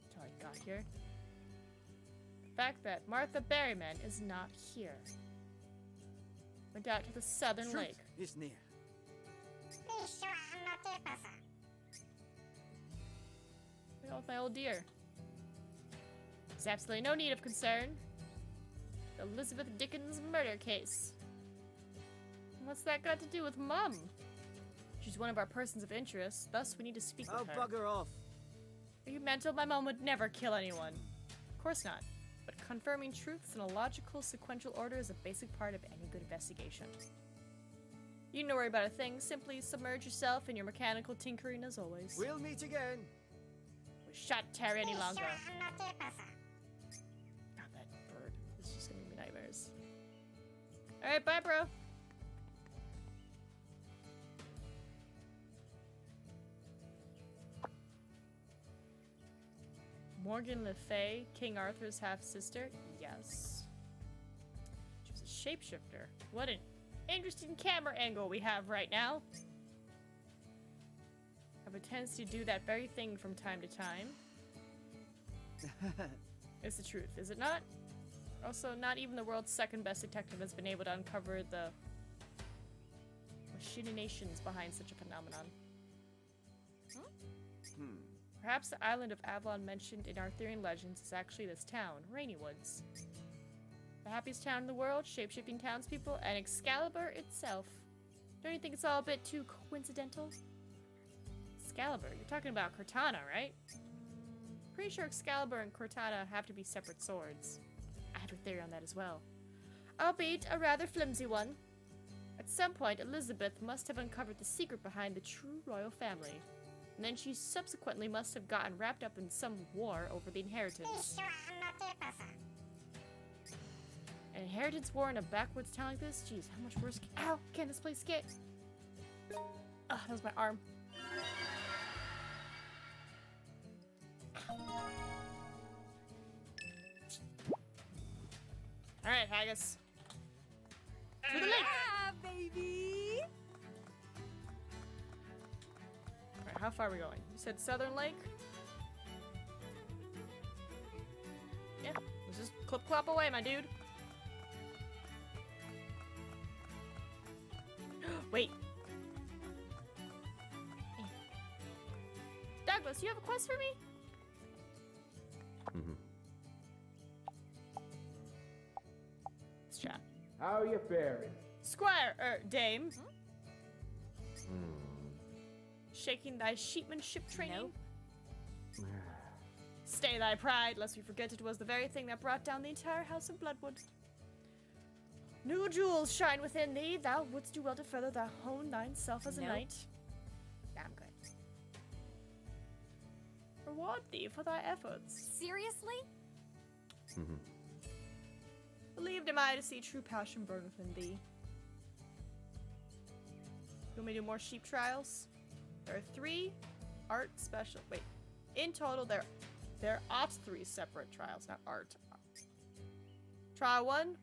That's how I got here. The fact that Martha Berryman is not here. Went out to the southern lake. Is near. With my old dear. There's absolutely no need of concern. The Elizabeth Dickens murder case. What's that got to do with Mum? She's one of our persons of interest, thus we need to speak with her. Bugger off. Are you mental? My mom would never kill anyone. Of course not. But confirming truths in a logical, sequential order is a basic part of any good investigation. You don't worry about a thing. Simply submerge yourself in your mechanical tinkering as always. We'll meet again. We shan't tarry any longer. God, that bird. It's just gonna give me nightmares. Alright, bye, bro. Morgan Le Fay, King Arthur's half-sister? Yes. She was a shapeshifter. What an interesting camera angle we have right now. Have a tendency to do that very thing from time to time. It's the truth, is it not? Also, not even the world's second best detective has been able to uncover the machinations behind such a phenomenon. Perhaps the island of Avalon mentioned in Arthurian legends is actually this town, Rainy Woods. The happiest town in the world, shape-shifting townspeople, and Excalibur itself. Don't you think it's all a bit too coincidental? Excalibur, you're talking about Cortana, right? Pretty sure Excalibur and Cortana have to be separate swords. I have a theory on that as well. Albeit a rather flimsy one. At some point, Elizabeth must have uncovered the secret behind the true royal family. And then she subsequently must have gotten wrapped up in some war over the inheritance. An inheritance war in a backwoods town like this? Jeez, how much worse ow! Can this place get? Ah, that was my arm. Alright, Haggis. To the lake! Yeah, baby! Alright, how far are we going? You said Southern Lake? Yeah, let's just clip-clop away, my dude. Wait. Douglas, you have a quest for me? Let's chat. How you faring? Squire, dame. Shaking thy sheepmanship training? Nope. Stay thy pride, lest we forget it was the very thing that brought down the entire house of Bloodwood. New jewels shine within thee. Thou wouldst do well to further thy hone thine self as a Nope. knight. Damn good. Reward thee for thy efforts. Seriously? Believed am I to see true passion burn within thee. You want me to do more sheep trials? There are 3 art special. Wait. In total, there ought 3 separate trials, not art. Trial 1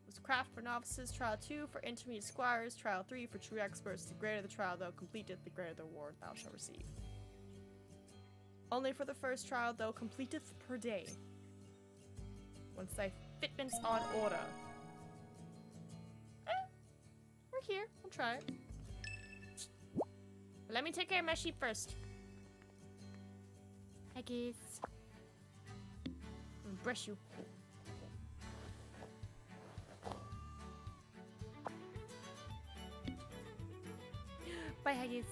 was craft for novices. Trial 2 for intermediate squires. Trial 3 for true experts. The greater the trial thou completeth, the greater the reward thou shalt receive. Only for the first trial thou completeth per day. Once thy fitment's on order. We're here. We'll try it. But let me take care of my sheep first. Hi, guys. I'm gonna brush you. Bye, Haggis.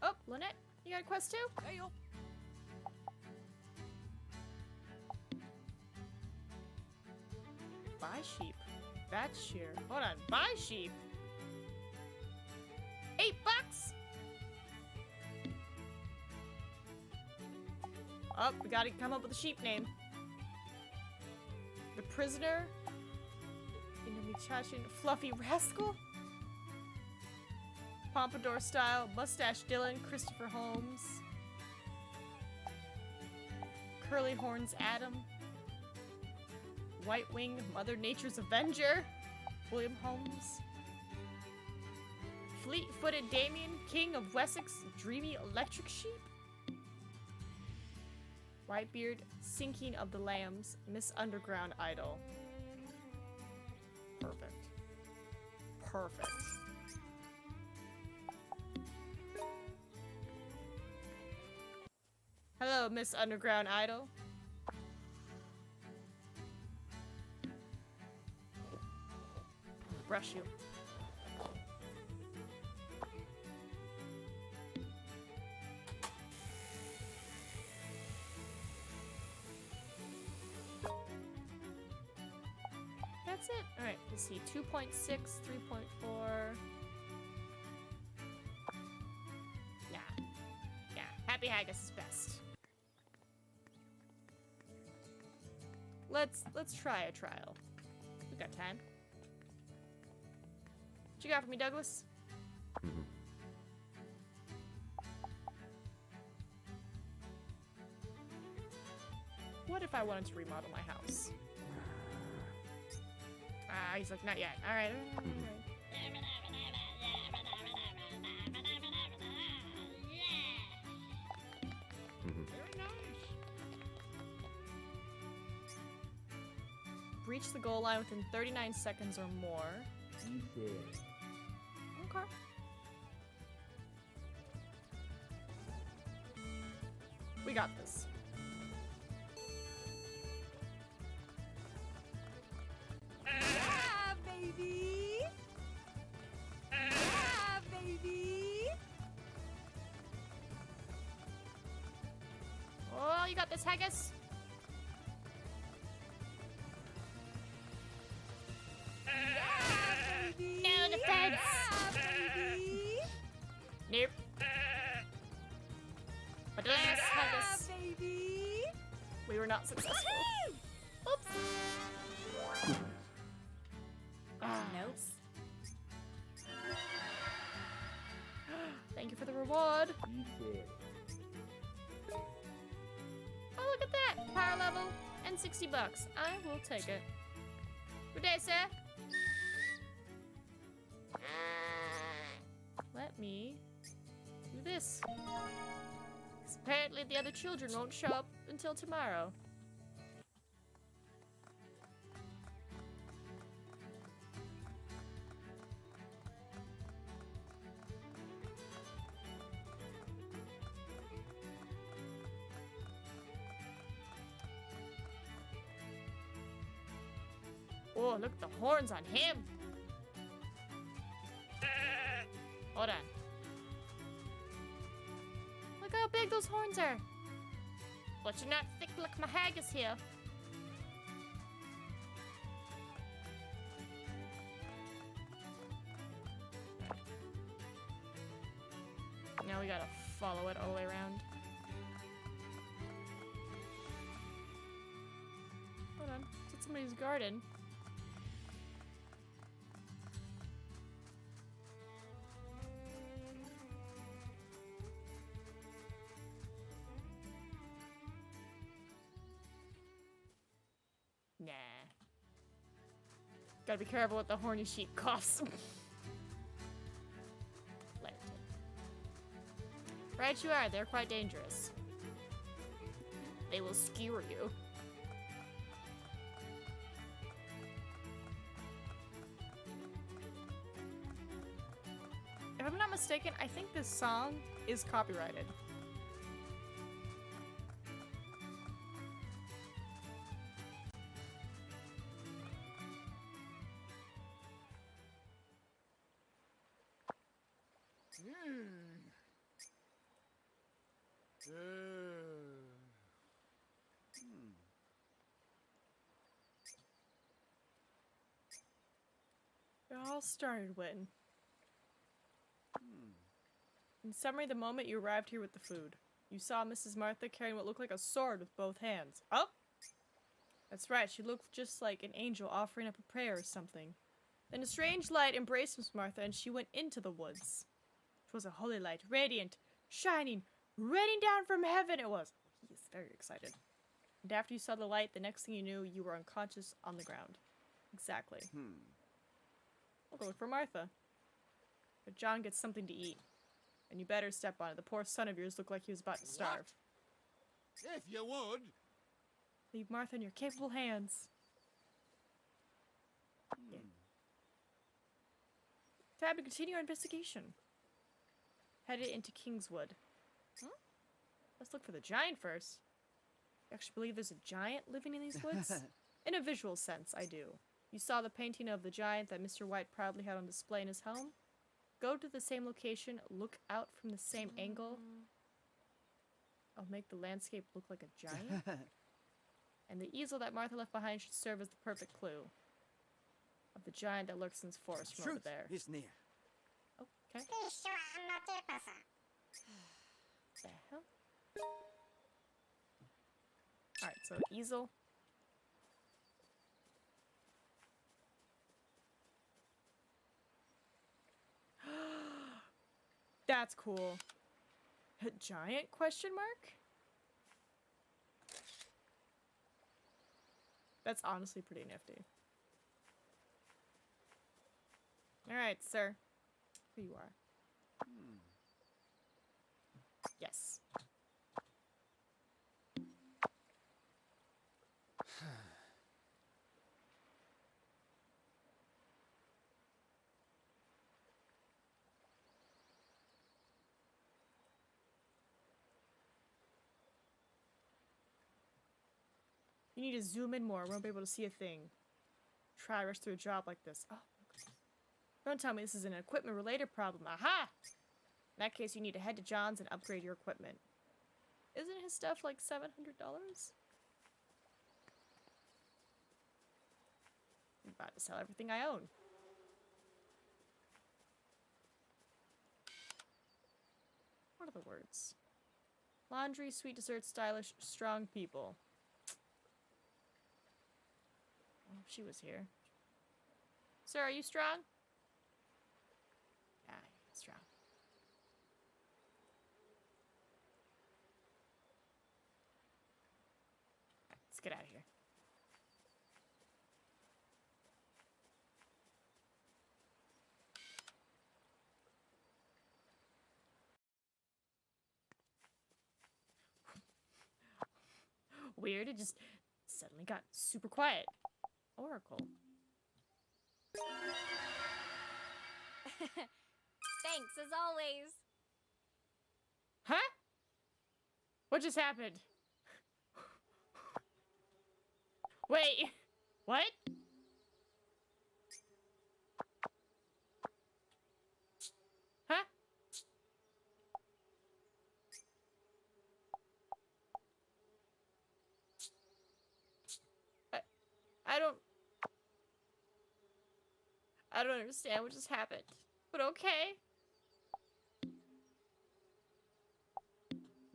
Oh, Lynette, you got a quest too? Hey, yo. Buy sheep. That's sheer. Hold on. Buy sheep. $8? Oh, we gotta come up with a sheep name. The prisoner. Fluffy Rascal. Pompadour style. Mustache Dylan. Christopher Holmes. Curly Horns Adam. White Wing, Mother Nature's Avenger. William Holmes. Fleet-footed Damien, King of Wessex, Dreamy Electric Sheep. Whitebeard, Sinking of the Lambs, Miss Underground Idol. Perfect. Perfect. Hello, Miss Underground Idol. Brush you. That's it. Alright, let's see. 2.6, 3.4. Nah. Yeah, Happy Haggis is best. Let's try a trial. We got time. What you got for me, Douglas? What if I wanted to remodel my house? Ah, he's like, not yet. Alright, alright. Very nice. Reach the goal line within 39 seconds or more. Okay. We got this. Yeah, baby! Yeah, baby! Oh, you got this, Haggis. No defense. Nope. But alas, Haggis, Baby! we were not successful. Oops. Ah, Nope. thank you for the reward. Oh, look at that! Power level and 60 bucks. I will take it. Good day, sir. Let me do this. 'Cause apparently the other children won't show up until tomorrow. Oh, look at the horns on him. Hold on. Look how big those horns are. But you're not thick like my haggis here. Now we gotta follow it all the way around. Hold on. Is it somebody's garden? Nah. Gotta be careful with the horny sheep coughs. Let it take. Right you are, they're quite dangerous. They will skewer you. If I'm not mistaken, I think this song is copyrighted. It all started when... In summary, the moment you arrived here with the food, you saw Mrs. Martha carrying what looked like a sword with both hands. Oh! That's right, she looked just like an angel offering up a prayer or something. Then a strange light embraced Miss Martha and she went into the woods. It was a holy light, radiant, shining, raining down from heaven it was. He is very excited. And after you saw the light, the next thing you knew, you were unconscious on the ground. Exactly. We'll go look for Martha. But John gets something to eat. And you better step on it. The poor son of yours looked like he was about to starve. If you would. Leave Martha in your capable hands. Yeah. Tab to continue our investigation. Headed into Kingswood. Huh? Let's look for the giant first. You actually believe there's a giant living in these woods? In a visual sense, I do. You saw the painting of the giant that Mr. White proudly had on display in his home? Go to the same location, look out from the same angle. I'll make the landscape look like a giant. And the easel that Martha left behind should serve as the perfect clue of the giant that lurks in this forest from over there. Is near. Okay. The hell? Alright, so easel. That's cool. A giant question mark? That's honestly pretty nifty. Alright, sir. Here you are. Yes. You need to zoom in more. We won't be able to see a thing. Try to rush through a job like this. Oh, okay. Don't tell me this is an equipment-related problem. Aha! In that case, you need to head to John's and upgrade your equipment. Isn't his stuff like $700? I'm about to sell everything I own. What are the words? Laundry, sweet dessert, stylish, strong people. Oh, she was here. Sir, are you strong? Yeah, strong. Right, let's get out of here. Weird, it just suddenly got super quiet. Oracle. Thanks, as always. Huh? What just happened? Wait. What? Huh? I don't understand what just happened. But okay.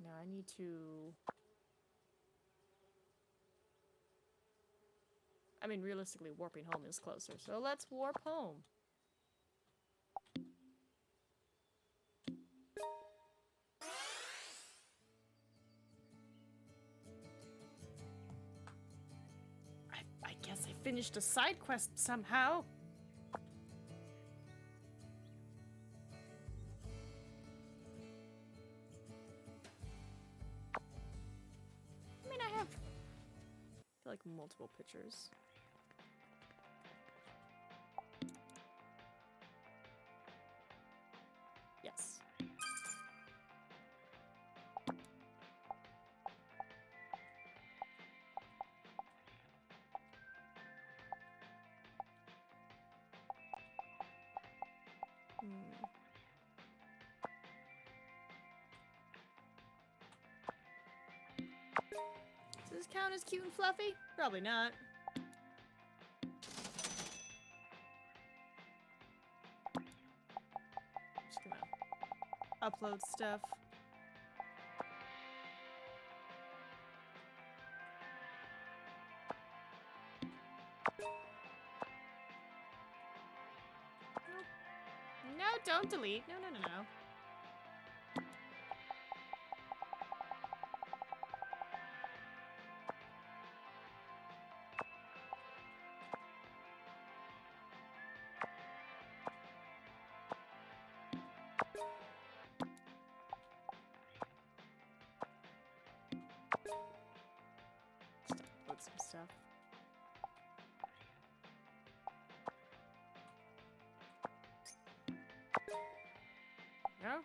Now I need to... I mean, realistically, warping home is closer. So let's warp home. I guess I finished a side quest somehow. I mean, I have like multiple pictures. Yes. Does this count as cute and fluffy? Probably not. Just gonna upload stuff. Nope. No, don't delete. No, no, no, no. stuff. No?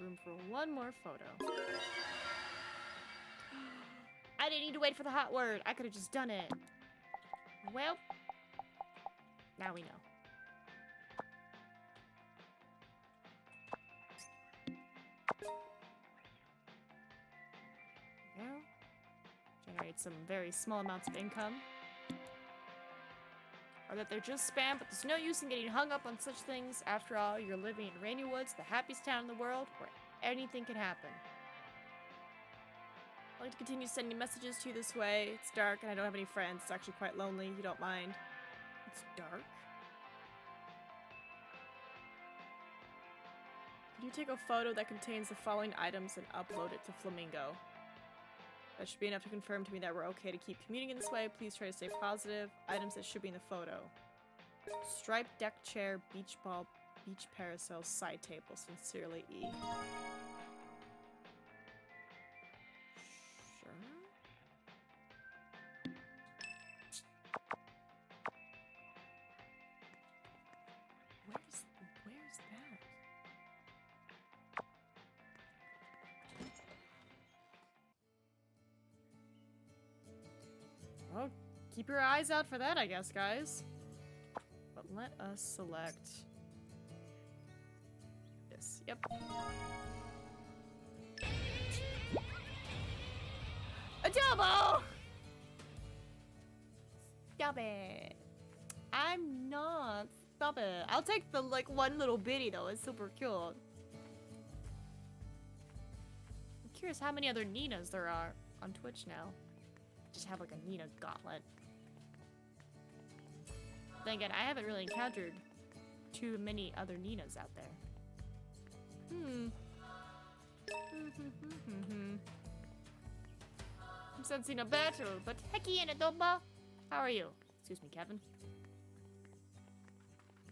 Room for one more photo. I didn't need to wait for the hot word. I could have just done it. Well, now we know. Well, generate some very small amounts of income. Or that they're just spam, but there's no use in getting hung up on such things. After all, you're living in Rainy Woods, the happiest town in the world, where anything can happen. I'd like to continue sending messages to you this way. It's dark and I don't have any friends. It's actually quite lonely. You don't mind. It's dark? Could you take a photo that contains the following items and upload it to Flamingo? That should be enough to confirm to me that we're okay to keep communicating this way. Please try to stay positive. Items that should be in the photo. Striped deck chair, beach ball, beach parasol, side table. Sincerely, E. Sure. Where's that? Well, keep your eyes out for that, I guess, guys. But let us select this. Yep. Adobo! Stop it. I'm not. Stop it. I'll take the, like, one little bitty, though. It's super cute. I'm curious how many other Ninas there are on Twitch now. Just have like a Nina gauntlet. Then again, I haven't really encountered too many other Ninas out there. I'm sensing a battle, but hecky and adobo. How are you? Excuse me, Kevin.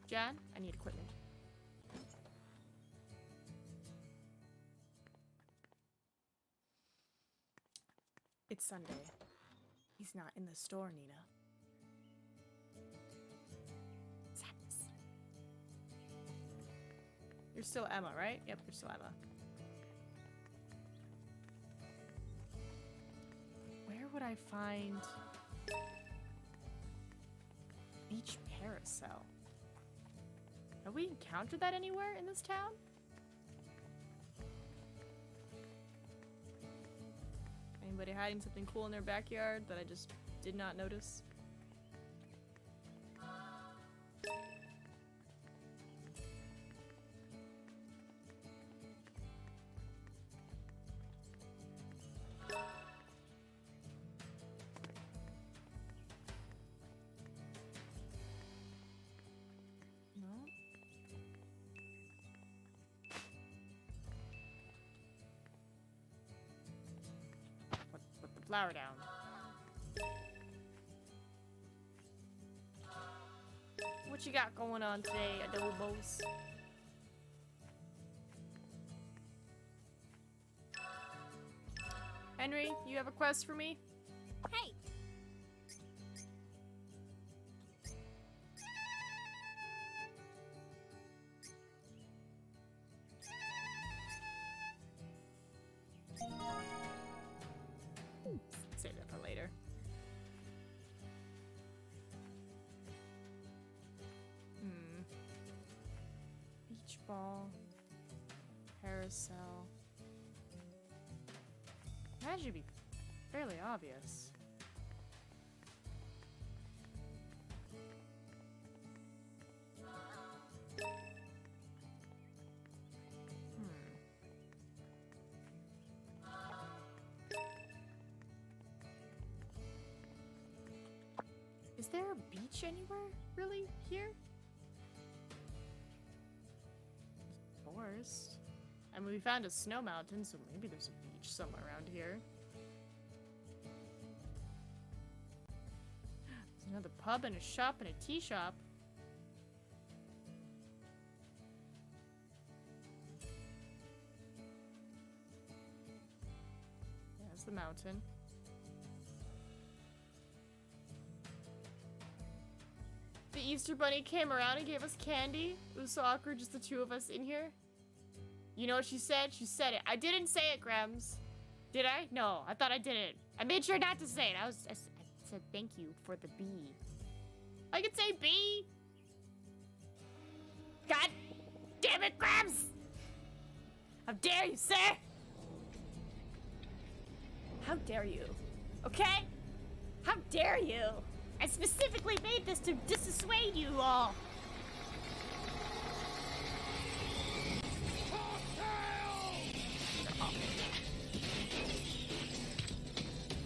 John, I need equipment. It's Sunday. He's not in the store, Nina. Sadness. You're still Emma, right? Yep, you're still Emma. Where would I find beach parasol? Have we encountered that anywhere in this town? Anybody hiding something cool in their backyard that I just did not notice? No? Put the flower down. What you got going on today, adobos? Henry, you have a quest for me? Hey! Save that for later. Beach ball. Parasol. That should be fairly obvious. Is there a beach anywhere, really, here? Forest. I mean, we found a snow mountain, so maybe there's a beach somewhere around here. There's another pub and a shop and a tea shop. mountain. The Easter Bunny came around and gave us candy. It was so awkward, just the two of us in here. You know what she said? She said it. I didn't say it, Grems. Did I? No, I thought I didn't. I made sure not to say it. I said thank you for the bee. I could say bee. God damn it, Grems! How dare you, sir? How dare you? Okay? How dare you? I specifically made this to dissuade you all.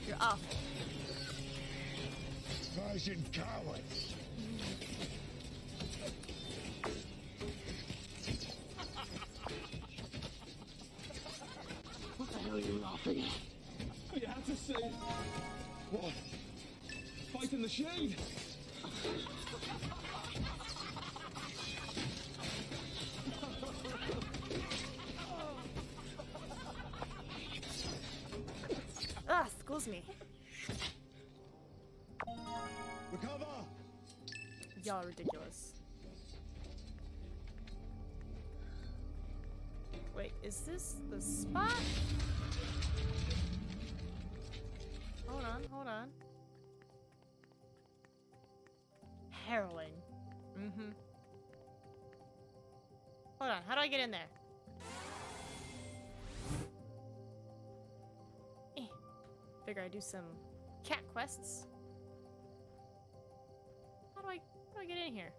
You're awful. Persian cowards. What the hell are you laughing at? You had to say... What? Fight in the shade? Ah, excuse me. Recover! Y'all are ridiculous. Wait, is this the spot? Hold on, hold on. Heroin. Mm-hmm. Hold on, how do I get in there? Figure I do some cat quests. How do I get in here?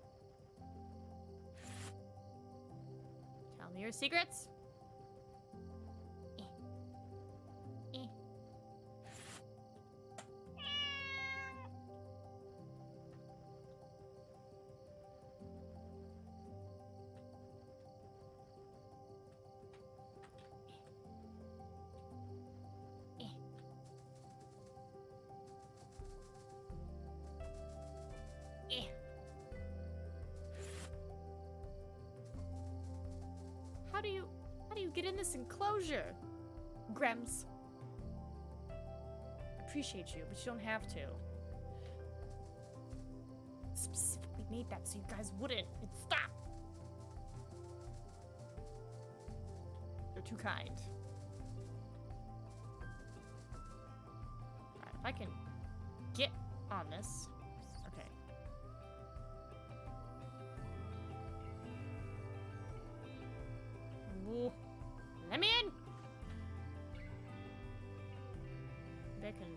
Tell me your secrets. How do you get in this enclosure? Grems. Appreciate you, but you don't have to. Specifically made that so you guys wouldn't. And stop! You're too kind. Alright, if I can get on this. Okay. Ooh. Let me in! They can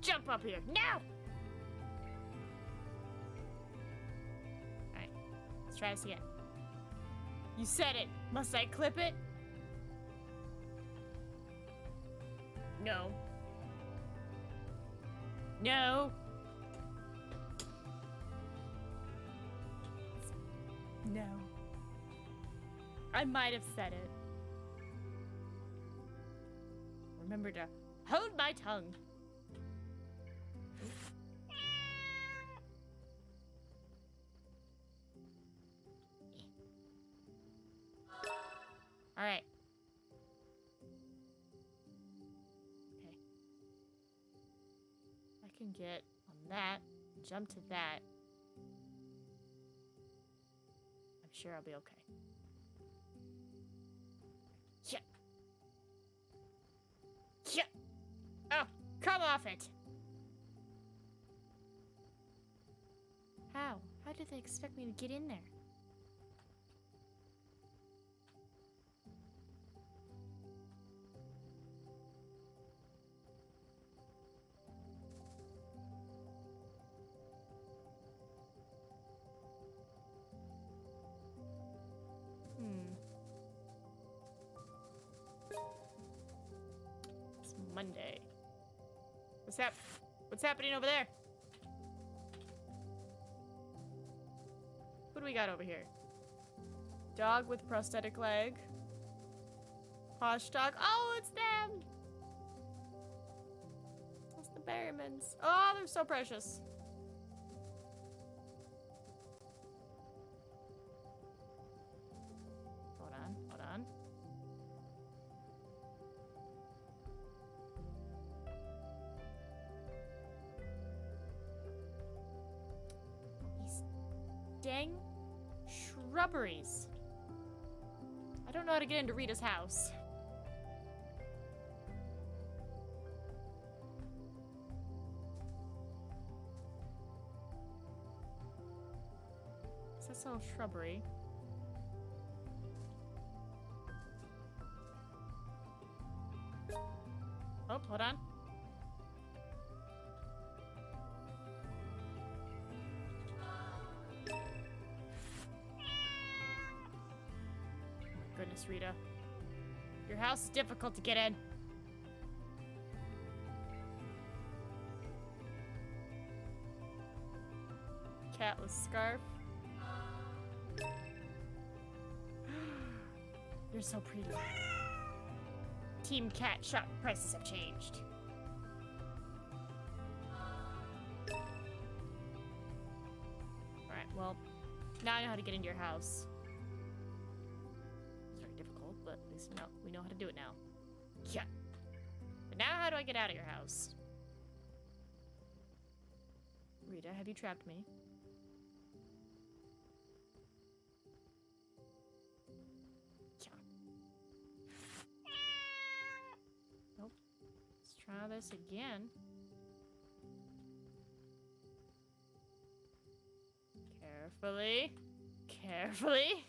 jump up here. Now! Alright. Let's try this again. You said it. Must I clip it? No. No. No. I might have said it. Remember to hold my tongue. All right. Okay. I can get on that, jump to that. I'm sure I'll be okay. Yeah. Yeah. Oh, come off it. How? How did they expect me to get in there? It's Monday. What's happening over there? What do we got over here? Dog with prosthetic leg. Posh dog. Oh, it's them! It's the Berrymans. Oh, they're so precious. Hold on, hold on. dang shrubberies. I don't know how to get into Rita's house. That's all shrubbery. Oh, hold on. Goodness, Rita. Your house is difficult to get in. Catless scarf. You're so pretty. Team Cat shop prices have changed. Alright, well, now I know how to get into your house. It's very difficult, but at least we know how to do it now. Yeah. But now how do I get out of your house? Rita, have you trapped me? Nope. Let's try this again. Carefully. Carefully.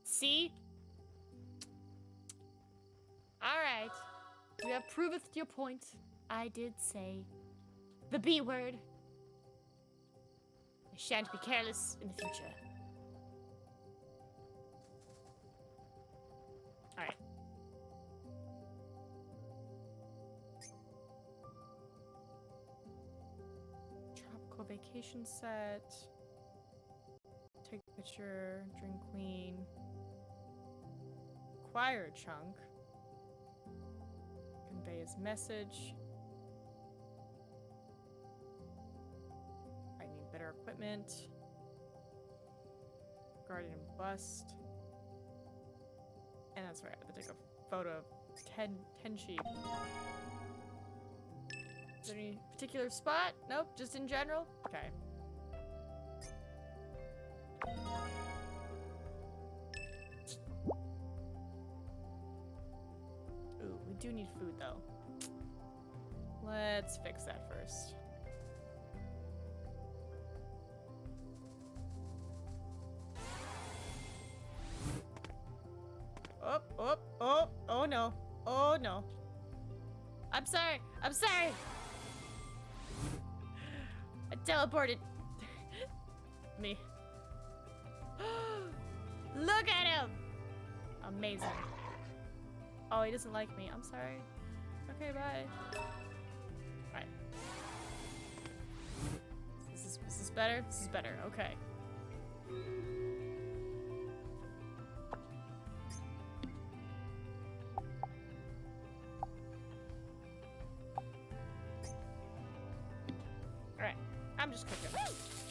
See? Alright. You have proveth your point. I did say the B word. I shan't be careless in the future. Alright. Tropical vacation set. Take a picture. Drink queen. Acquire a chunk. Convey his message. I need better equipment. Guardian bust. And that's right, I have to take a photo of Tenchi. Is there any particular spot? Nope, just in general? Okay. Ooh, we do need food though. Let's fix that first. Oh no. Oh no. I'm sorry. I'm sorry. I teleported. Me. Look at him. Amazing. Oh, he doesn't like me. I'm sorry. Okay, bye. Alright. Is this better? This is better. Okay. Alright. I'm just cooking.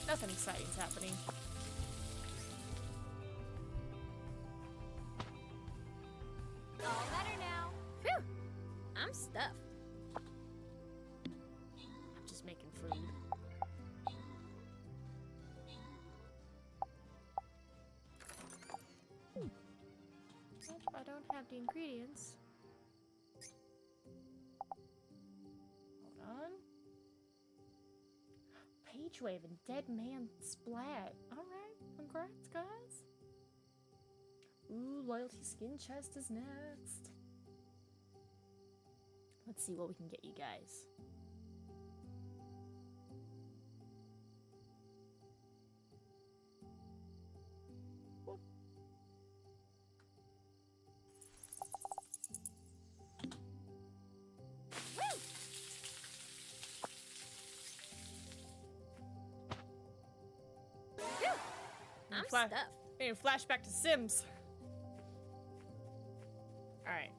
Nothing exciting's happening. All better now. Phew! I'm stuffed. I'm just making food. Nope, I don't have the ingredients. Hold on. Page wave and dead man splat. Alright, congrats, guys. Ooh, loyalty skin chest is next. Let's see what we can get you guys. Whoop. I'm Fla- stuffed. Hey, flashback to Sims. Alright.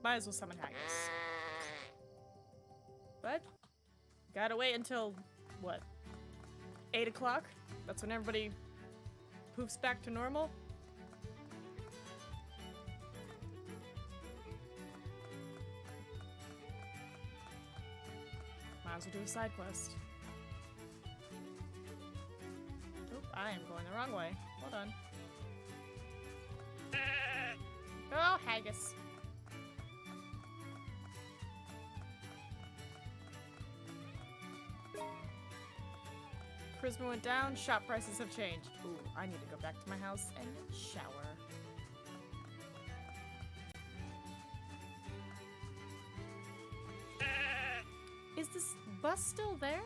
Might as well summon Haggis. But, gotta wait until, what, 8 o'clock? That's when everybody poofs back to normal? Might as well do a side quest. Oop, I am going the wrong way. Hold on. Oh, haggis. Charisma went down, shop prices have changed. Ooh, I need to go back to my house and shower. Is this bus still there?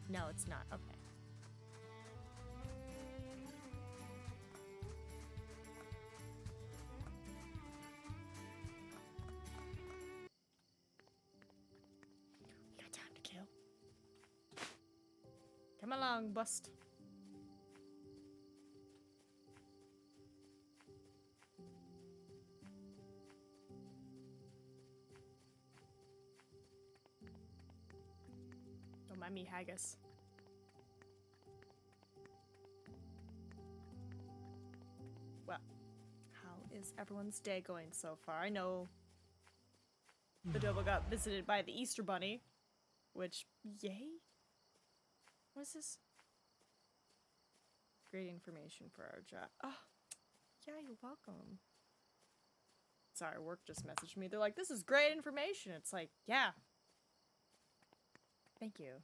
No, it's not. Okay. We got time to kill. Come along, bust. Don't mind me, haggis. Well, how is everyone's day going so far? I know Adobo got visited by the Easter Bunny, which, yay? What is this? Great information for our job. Oh, yeah, you're welcome. Sorry, work just messaged me. They're like, this is great information. It's like, yeah. Thank you.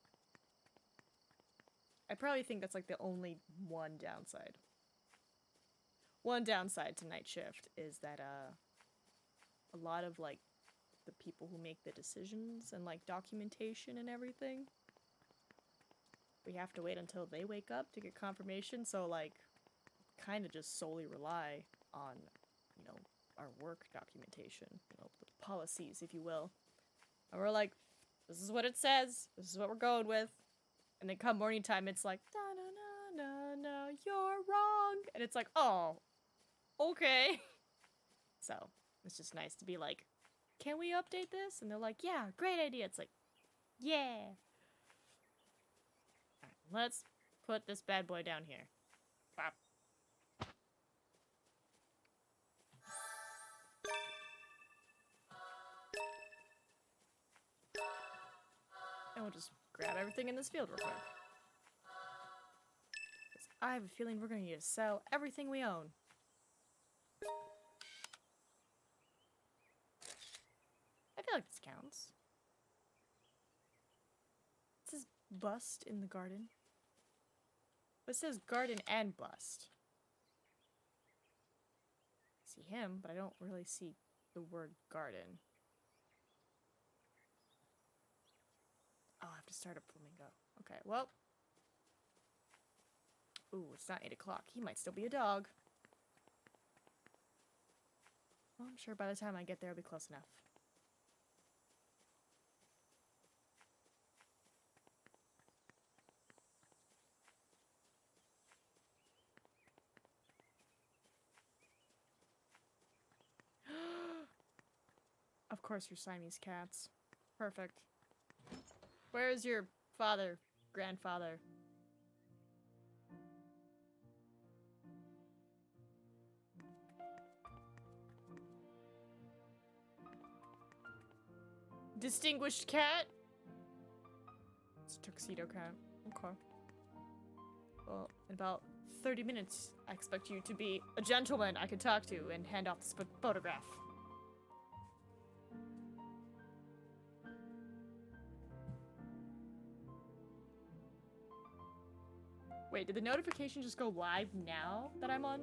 I probably think that's like the only one downside. One downside to night shift is that a lot of like the people who make the decisions and like documentation and everything, we have to wait until they wake up to get confirmation, so like kind of just solely rely on, you know, our work documentation, you know, the policies, if you will. And we're like, this is what it says, this is what we're going with. And then come morning time, it's like, no, you're wrong. And it's like, oh, okay. So, it's just nice to be like, can we update this? And they're like, yeah, great idea. It's like, yeah. Alright, let's put this bad boy down here. Bop. And we'll just grab everything in this field real quick. 'Cause I have a feeling we're gonna need to sell everything we own. I feel like this counts. It says bust in the garden. But it says garden and bust. I see him, but I don't really see the word garden. Oh, I have to start a flamingo. Okay, well. Ooh, it's not 8 o'clock. He might still be a dog. Well, I'm sure by the time I get there, I'll be close enough. Of course, you're Siamese cats. Perfect. Where is your father, grandfather? Distinguished cat? It's a tuxedo cat. Okay. Well, in about 30 minutes, I expect you to be a gentleman I can talk to and hand off this photograph. Wait, did the notification just go live now that I'm on?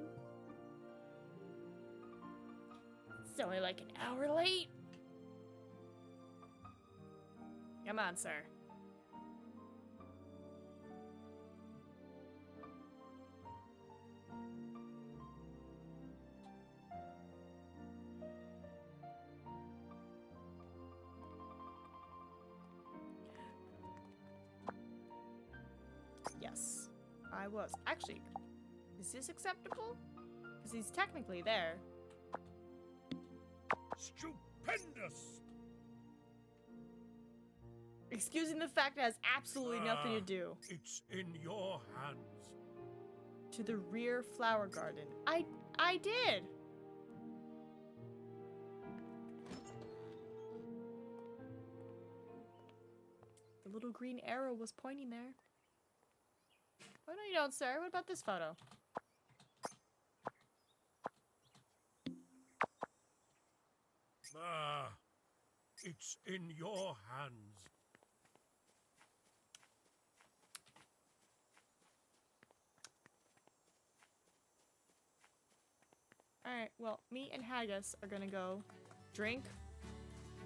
It's only like an hour late. Come on, sir. Yes, I was. Actually, is this acceptable? Because he's technically there. Stupendous! Excusing the fact it has absolutely nothing to do. It's in your hands. To the rear flower garden. I did! The little green arrow was pointing there. Oh, no, you don't, sir. What about this photo? Ah, it's in your hands. Alright, well, me and Haggis are gonna go drink,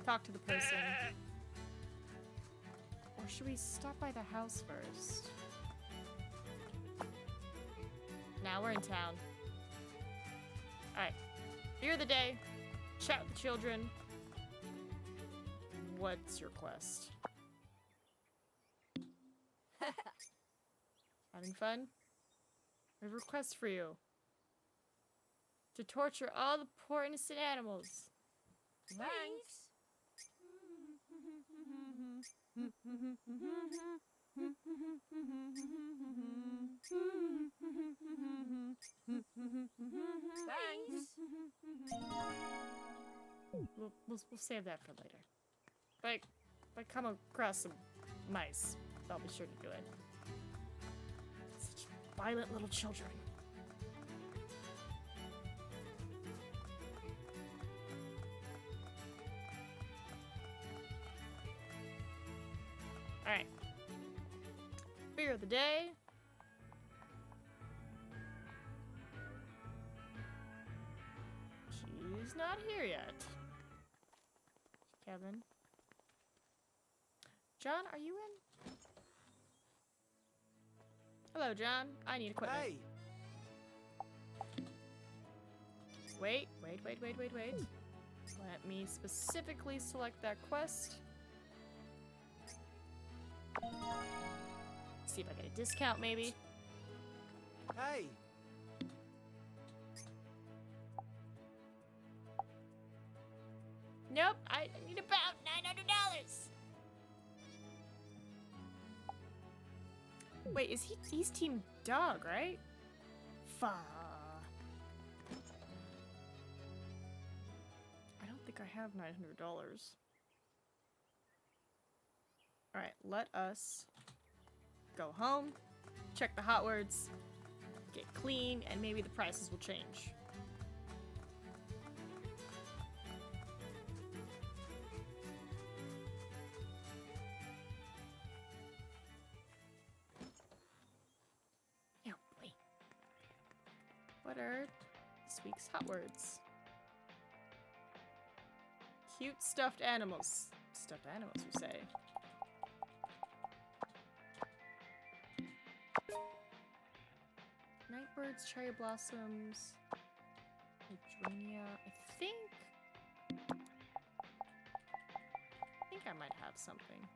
talk to the person. Or should we stop by the house first? Now we're in town. Alright. Beer of the day. Chat with the children. What's your quest? Having fun? I have a request for you. To torture all the poor innocent animals. Thanks. Thanks. We'll save that for later. If I come across some mice, I'll be sure to do it. Such violent little children. Alright. Beer of the day. She's not here yet. Kevin. John, are you in? Hello, John. I need equipment. Hey! Wait. Let me specifically select that quest. See if I get a discount, maybe. Hey! Nope, I need about $900. Wait, he's Team Dog, right? Fuck. I don't think I have $900. Alright, let us go home, check the hot words, get clean, and maybe the prices will change. What are this week's hot words? Cute stuffed animals. Stuffed animals, you say? Nightbirds, cherry blossoms, hydronia. I think I might have something.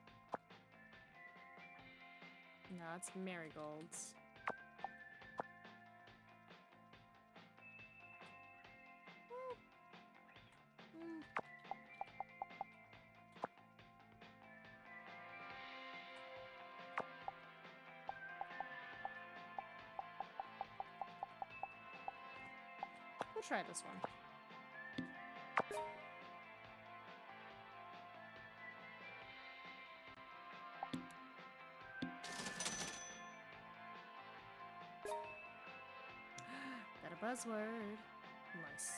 No, it's marigolds. We'll try this one. Got a buzzword. Nice.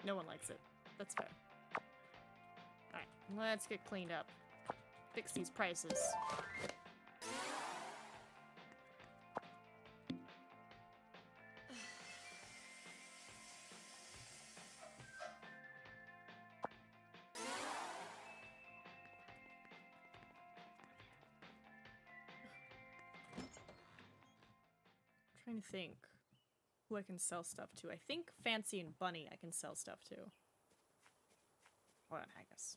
No one likes it. That's fair. Alright, let's get cleaned up. Fix these prices. Trying to think who I can sell stuff to. I think Fancy and Bunny I can sell stuff to. Hold on, Haggis.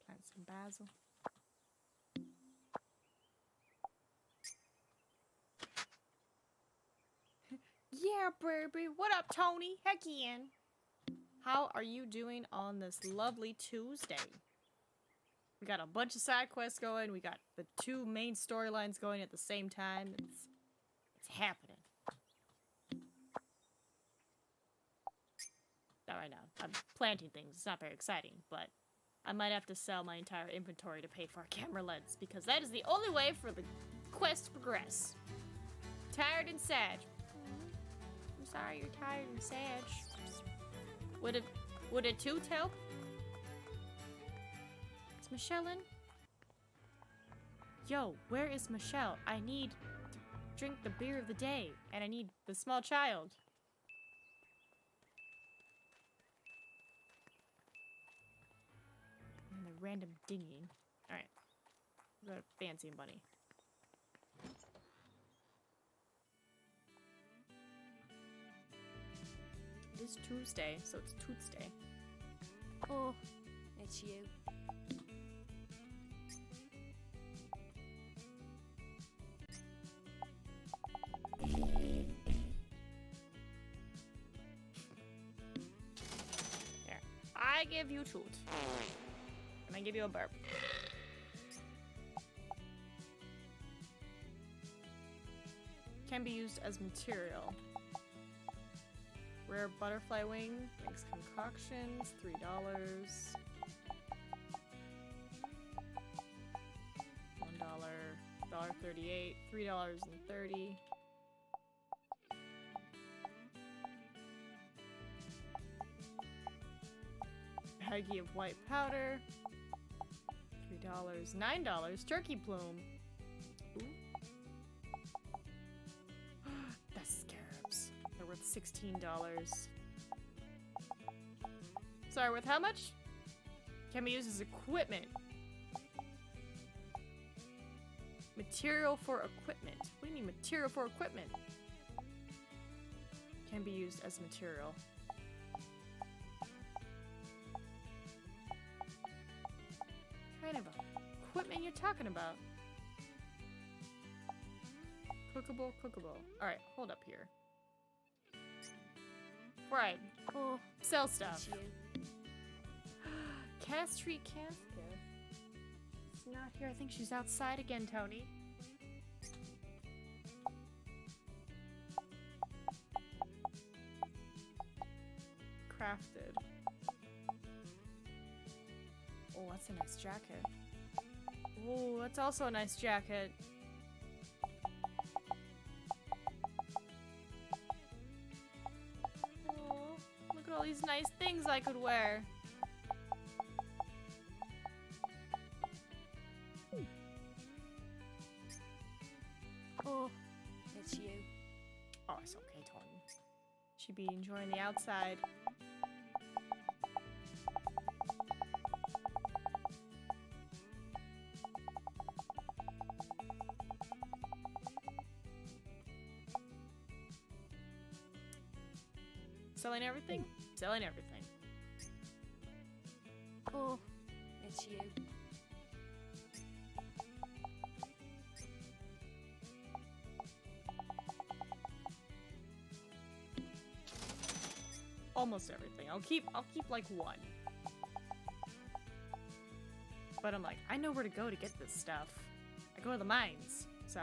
Plant some basil. Yeah, up, baby? What up, Tony? Heck in. How are you doing on this lovely Tuesday? We got a bunch of side quests going. We got the 2 main storylines going at the same time. It's happening. Not right now. I'm planting things. It's not very exciting, but I might have to sell my entire inventory to pay for a camera lens because that is the only way for the quest to progress. Tired and sad. I'm sorry you're tired and sad. Would a toot help? Is Michelle in? Yo, where is Michelle? I need to drink the beer of the day, and I need the small child. And the random dinging. Alright. The fancy bunny. It is Tuesday, so it's Tuesday. Oh, it's you. There. I give you toot. And I give you a burp. Can be used as material. Rare butterfly wing makes concoctions, $3. $1, $1.38, $3.30. Baggie of white powder, $3, $9. Turkey plume. Ooh. The scarabs. They're worth $16. Sorry, worth how much? Can be used as equipment. Material for equipment. What do you mean material for equipment? Can be used as material. What kind of equipment you're talking about? Cookable, cookable. Alright, hold up here. Right. Oh, Sell stuff. it's you. Castry Casca. She's not here. I think she's outside again, Tony. Crafted. Oh, that's a nice jacket. Oh, that's also a nice jacket. Oh, look at all these nice things I could wear. Oh, it's you. Oh, it's okay, Tony. She'd be enjoying the outside. Selling everything? Selling everything. Oh, it's you. Almost everything. I'll keep like one. But I'm like, I know where to go to get this stuff. I go to the mines, so.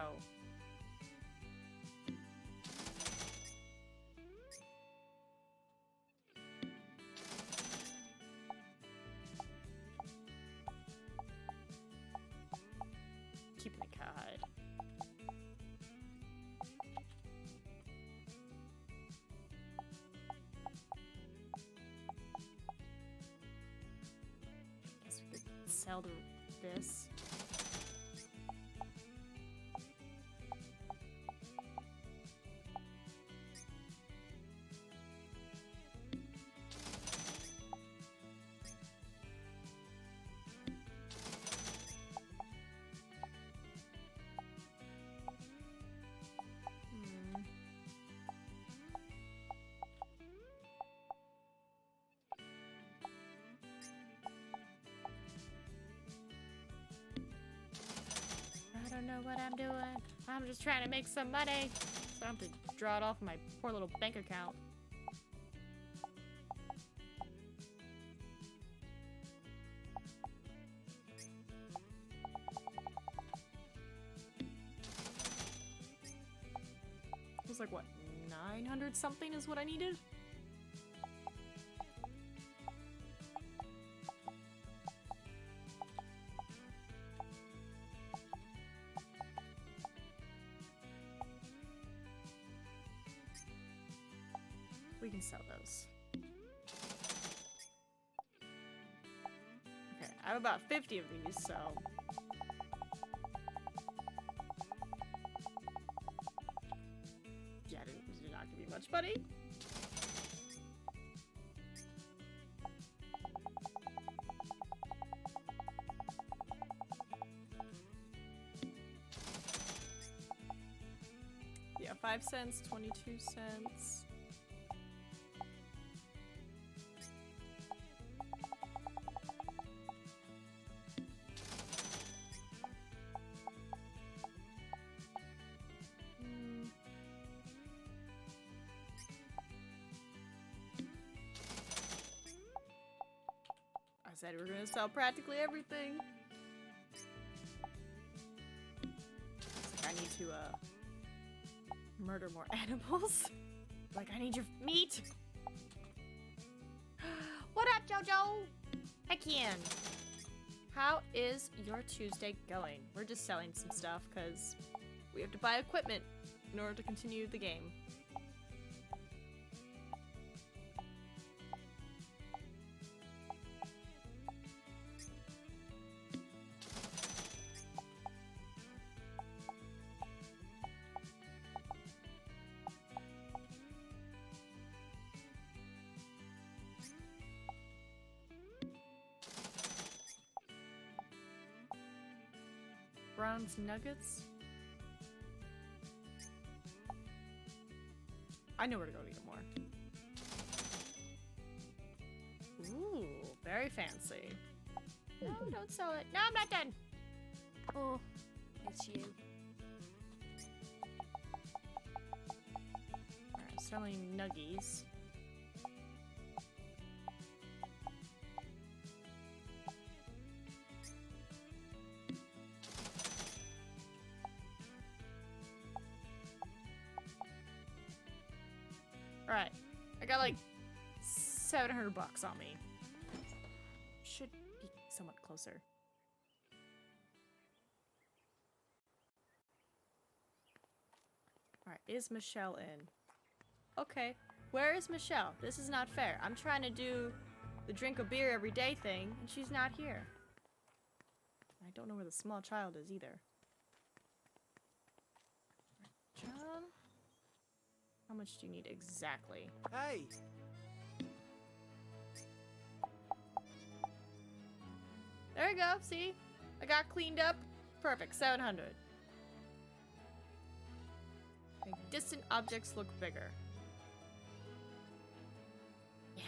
Keeping the cowhide. Guess we could sell this. I don't know what I'm doing. I'm just trying to make some money So I have to draw it off my poor little bank account. It was like, what, 900 something is what I needed? We can sell those. Okay, I have about 50 of these, so... Yeah, this did not give me much money. Yeah, 5 cents, 22 cents. I said we're gonna sell practically everything. It's like I need to murder more animals. Like I need your meat. What up, Jojo? I can. How is your Tuesday going? We're just selling some stuff because we have to buy equipment in order to continue the game. Bronze nuggets? I know where to go to get more. Ooh, very fancy. No, don't sell it. No, I'm not done. Oh, it's you. Alright, selling nuggies. Alright, I got like 700 bucks on me. Should be somewhat closer. Alright, is Michelle in? Okay, where is Michelle? This is not fair. I'm trying to do the drink a beer every day thing, and she's not here. I don't know where the small child is either. John? How much do you need exactly? Hey! There we go, see? I got cleaned up. Perfect, 700. Make distant objects look bigger. Yeah.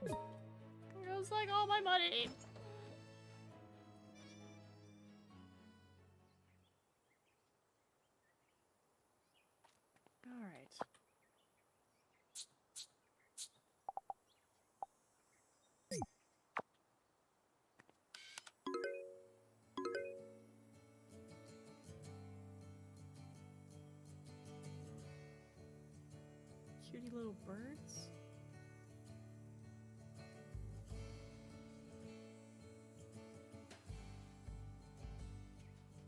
It was like all my money. All right. Cutie little birds.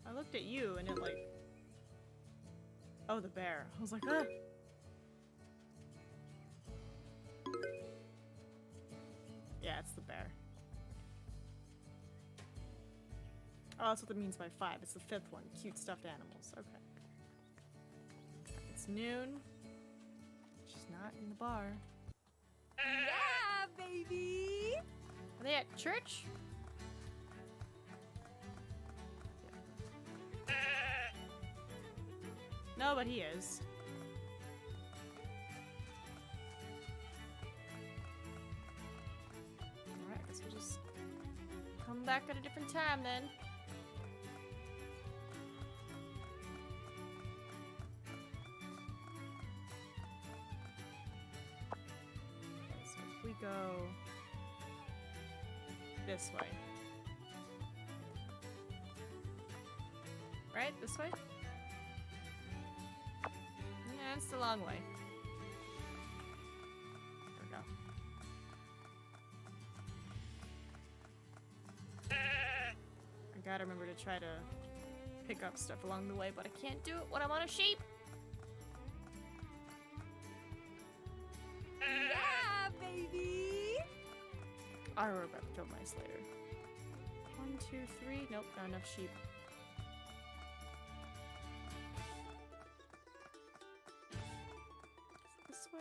I looked at you and it like... Oh, the bear. I was like, ah! Yeah, it's the bear. Oh, that's what it means by 5. It's the 5th one. Cute stuffed animals. Okay. It's noon. She's not in the bar. Yeah, baby! Are they at church? No, but he is. Alright, I guess we'll just come back at a different time then. go this way. Right? This way? Yeah, it's the long way. There we go. I gotta remember to try to pick up stuff along the way, but I can't do it when I'm on a sheep. Yeah, baby! I'll worry about the field mice later. 1, 2, 3. Nope, not enough sheep. This way?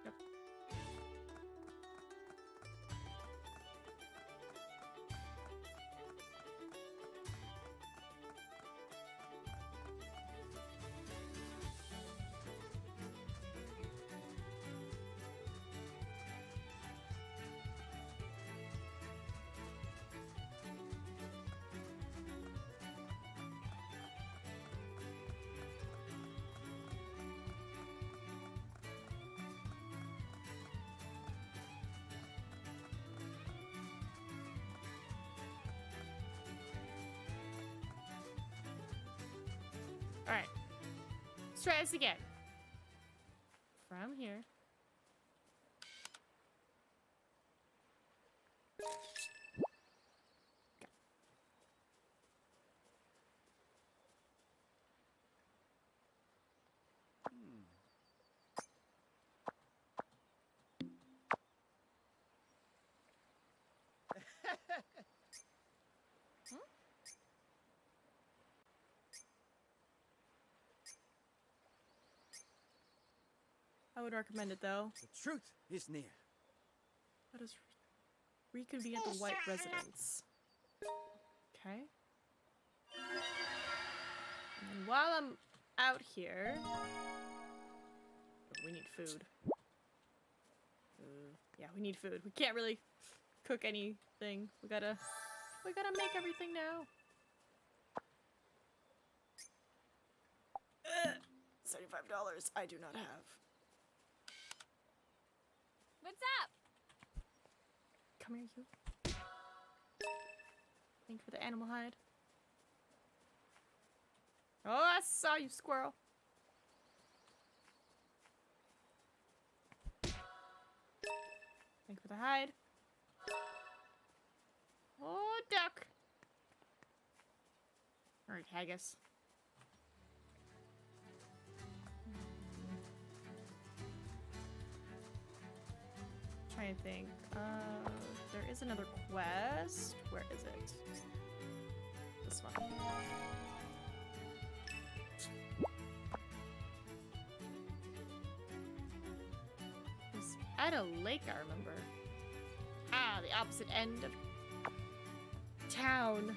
Yep. Alright. Let's try this again. From here. I would recommend it though. The truth is near. Let us reconvene at the White Residence. Okay. And then while I'm out here, we need food. Yeah, we need food. We can't really cook anything. We gotta make everything now. $75 I do not have. What's up? Come here, you. Thank you for the animal hide. Oh, I saw you, squirrel. Thank you for the hide. Oh, duck. Alright, haggis. Trying to think. There is another quest. Where is it? This one. It's at a lake, I remember. Ah, the opposite end of town.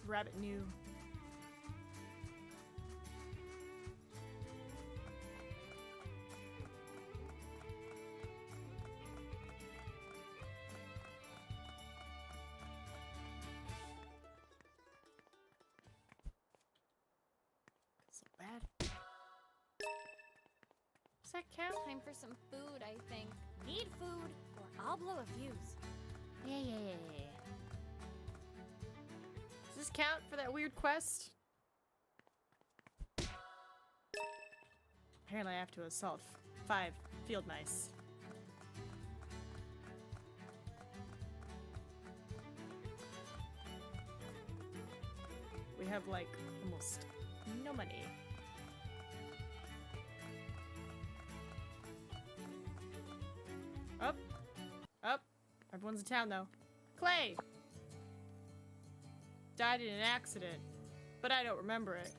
Rabbit knew. So bad. Does that count? Time for some food, I think. Need food, or I'll blow a fuse. Yeah. Does this count for that weird quest? Apparently I have to assault 5 field mice. We have like almost no money. Up. Everyone's in town though. Clay! Died in an accident, but I don't remember it.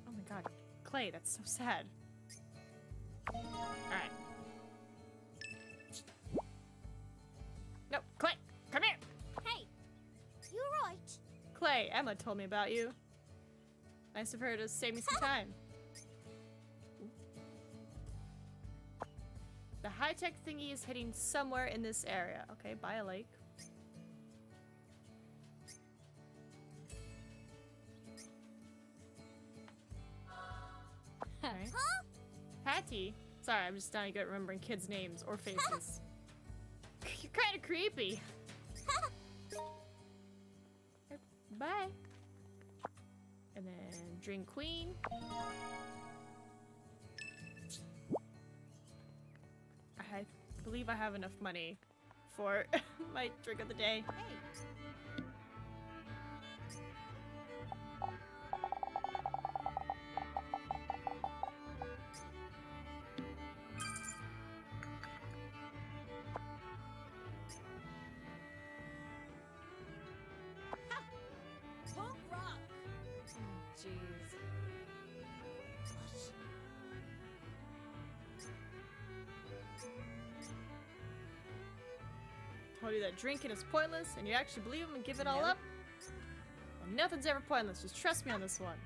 Oh my god, Clay, that's so sad. Alright. Emma told me about you. Nice of her to save me some time. The high-tech thingy is hitting somewhere in this area. Okay, by a lake. Okay. Patty? Sorry, I'm just not good at remembering kids' names or faces. You're kind of creepy. Bye. And then drink queen. I believe I have enough money for my drink of the day. Hey. Punk rock. Jeez. Told you that drinking is pointless, and you actually believe him and give it all Nope. up? Well, nothing's ever pointless. Just trust me on this one.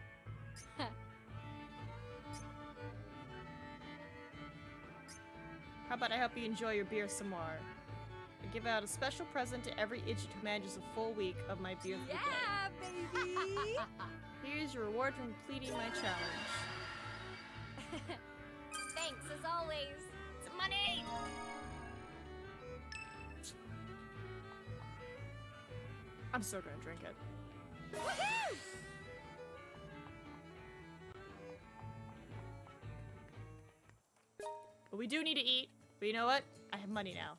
How about I help you enjoy your beer some more? I give out a special present to every idiot who manages a full week of my beer for the day. Yeah, baby. Here's your reward for completing my challenge. Thanks as always. Some money! I'm still gonna drink it. Woohoo! But we do need to eat. But you know what? I have money now.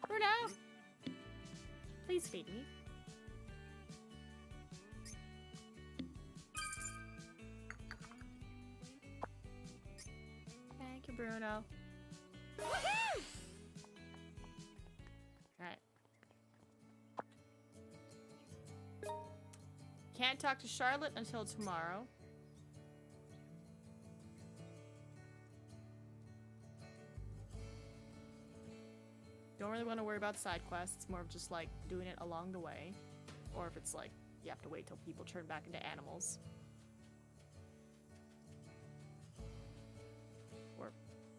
For now. Please feed me. Thank you, Bruno. Woohoo! Alright. Can't talk to Charlotte until tomorrow. Don't really want to worry about side quests. It's more of just like doing it along the way. Or if it's like you have to wait till people turn back into animals. Or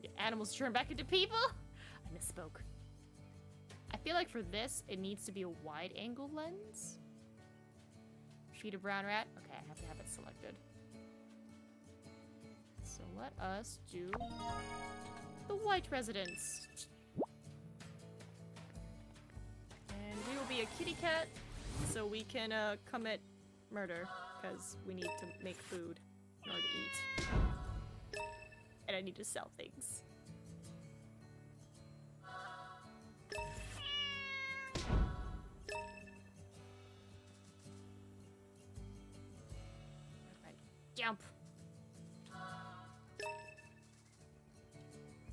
yeah, animals turn back into people? I misspoke. I feel like for this, it needs to be a wide angle lens. Feed a brown rat. Okay, I have to have it selected. So let us do the white residence. And we will be a kitty cat, so we can commit murder, because we need to make food in order to eat. And I need to sell things. Alright, jump!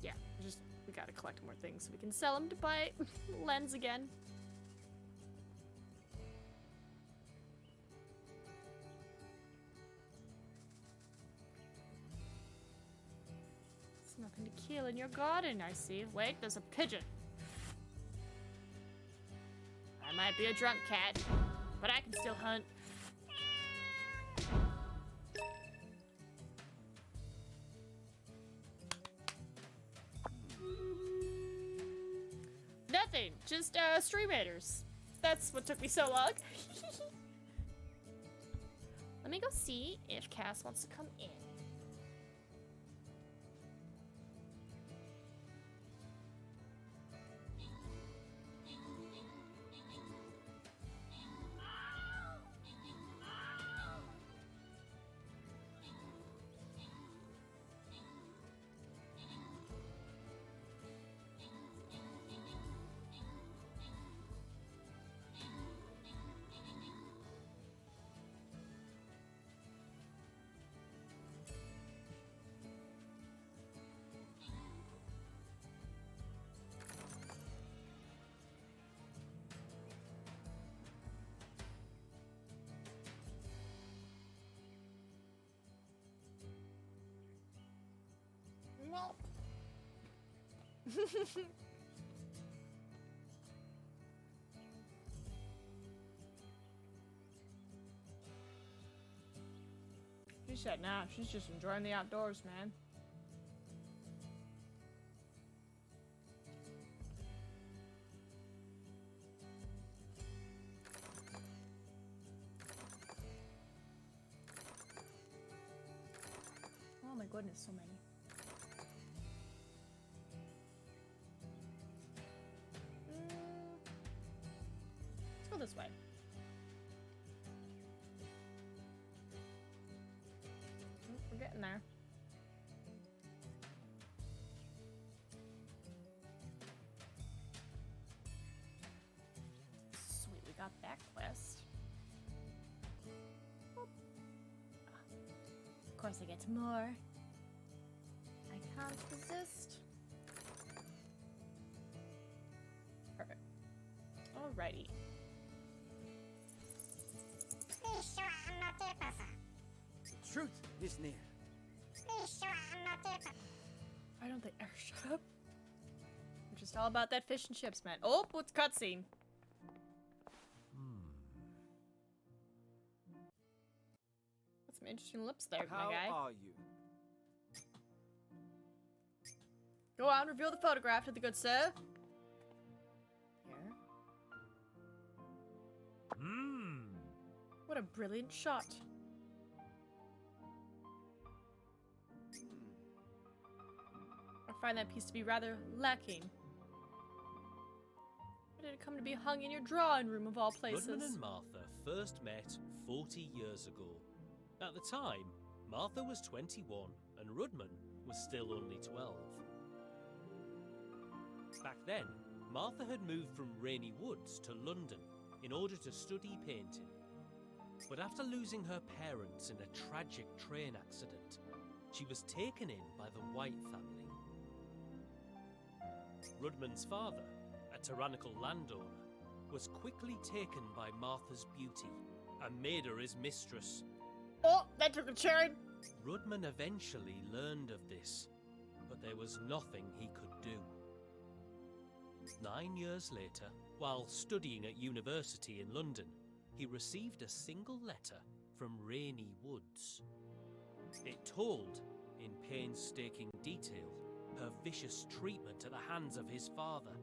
Yeah, we gotta collect more things so we can sell them to buy lens again. There's nothing to kill in your garden, I see. Wait, there's a pigeon. I might be a drunk cat, but I can still hunt. Nothing, just stream haters. That's what took me so long. Let me go see if Cass wants to come in. said, nah, she's just enjoying the outdoors, man. Oh my goodness, so many. Let's go this way. Oh, we're getting there. Sweet, we got that quest. Boop. Of course I get more. I can't resist. Perfect. Alrighty. The truth is near. Why don't they ever shut up? We're just all about that fish and chips, man. Oh, what's cutscene? Got some interesting lips there, How my guy. are you? Go on, reveal the photograph to the good sir. Here. What a brilliant shot. I find that piece to be rather lacking. Why did it come to be hung in your drawing room of all places? Rudman and Martha first met 40 years ago. At the time, Martha was 21 and Rudman was still only 12. Back then, Martha had moved from Rainy Woods to London in order to study painting. But after losing her parents in a tragic train accident, she was taken in by the White family. Rudman's father, a tyrannical landowner, was quickly taken by Martha's beauty and made her his mistress. Oh, that took a turn. Rudman eventually learned of this, but there was nothing he could do. 9 years later, while studying at university in London, he received a single letter from Rainy Woods. It told, in painstaking detail, her vicious treatment at the hands of his father,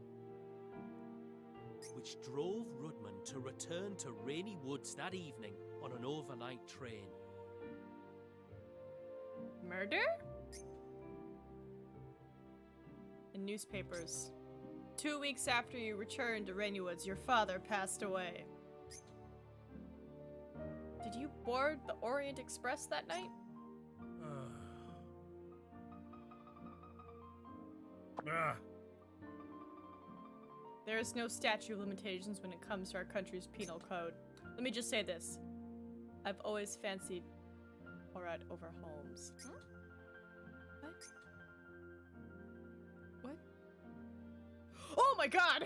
which drove Rudman to return to Rainy Woods that evening on an overnight train. Murder? In newspapers. 2 weeks after you returned to Rainy Woods, your father passed away. Did you board the Orient Express that night? There is no statute of limitations when it comes to our country's penal code. Let me just say this. I've always fancied Horad over Holmes. Huh? What? What? Oh my god!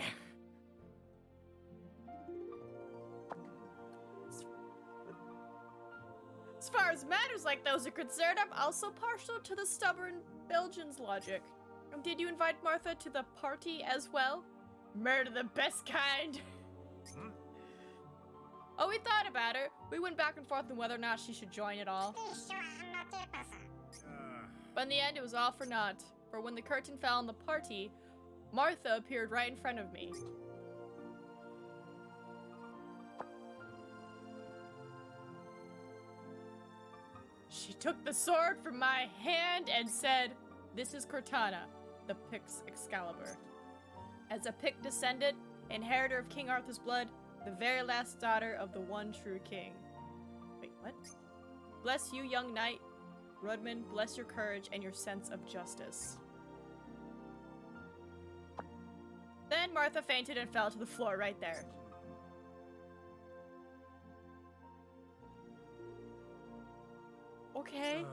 As far as matters like those are concerned, I'm also partial to the stubborn Belgian's logic. Did you invite Martha to the party as well? Murder the best kind. Oh, we thought about her. We went back and forth on whether or not she should join at all. But in the end, it was all for naught. For when the curtain fell on the party, Martha appeared right in front of me. She took the sword from my hand and said, "This is Cortana, the Pict's Excalibur. As a Pict descendant, inheritor of King Arthur's blood, the very last daughter of the one true king." Wait, what? Bless you, young knight. Rudman, bless your courage and your sense of justice. Then Martha fainted and fell to the floor right there. Okay.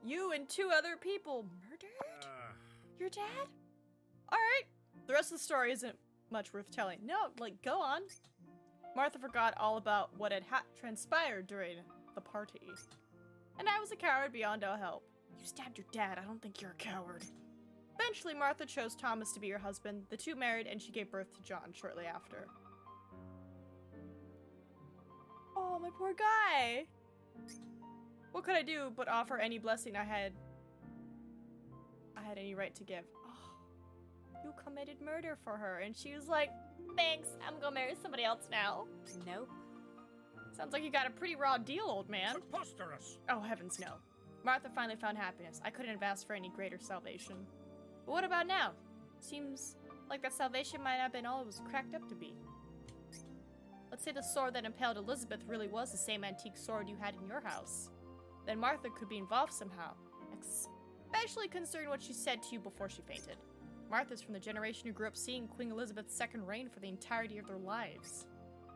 You and 2 other people murdered? Your dad? Alright. The rest of the story isn't much worth telling. No, like, go on. Martha forgot all about what had transpired during the party. And I was a coward beyond all help. You stabbed your dad. I don't think you're a coward. Eventually, Martha chose Thomas to be her husband. The two married, and she gave birth to John shortly after. Oh, my poor guy. What could I do but offer any blessing I had any right to give? Oh, you committed murder for her, and she was like, thanks, I'm gonna marry somebody else now. Nope. Sounds like you got a pretty raw deal, old man. Preposterous! Oh, heavens no. Martha finally found happiness. I couldn't have asked for any greater salvation. But what about now? Seems like that salvation might not have been all it was cracked up to be. Let's say the sword that impaled Elizabeth really was the same antique sword you had in your house. Then Martha could be involved somehow, especially considering what she said to you before she fainted. Martha's from the generation who grew up seeing Queen Elizabeth's second reign for the entirety of their lives.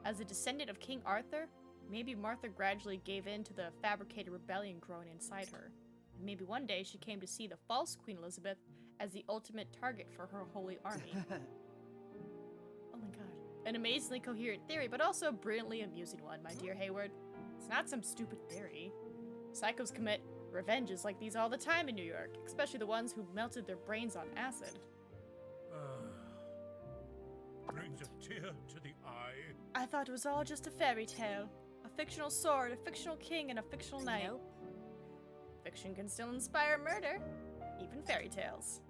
As a descendant of King Arthur, maybe Martha gradually gave in to the fabricated rebellion growing inside her. And maybe one day she came to see the false Queen Elizabeth as the ultimate target for her holy army. Oh my god. An amazingly coherent theory, but also a brilliantly amusing one, my dear Hayward. It's not some stupid theory. Psychos commit revenges like these all the time in New York, especially the ones who melted their brains on acid. Brings a tear to the eye. I thought it was all just a fairy tale. A fictional sword, a fictional king, and a fictional knight. Nope. Fiction can still inspire murder, even fairy tales.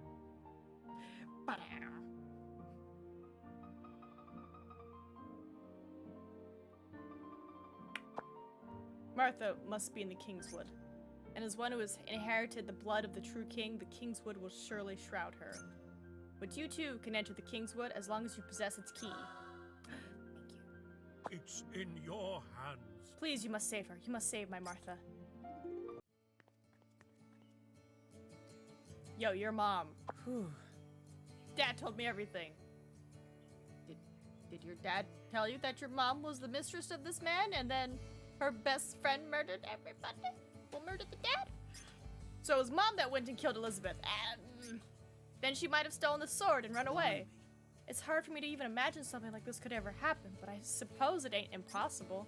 Martha must be in the Kingswood, and as one who has inherited the blood of the true king, the Kingswood will surely shroud her. But you too can enter the Kingswood as long as you possess its key. Thank you. It's in your hands. Please, you must save her. You must save my Martha. Yo, your mom. Whew. Dad told me everything. Did your dad tell you that your mom was the mistress of this man and then her best friend murdered everybody? Well, murdered the dad? So it was mom that went and killed Elizabeth. And then she might have stolen the sword and run away. It's hard for me to even imagine something like this could ever happen, but I suppose it ain't impossible.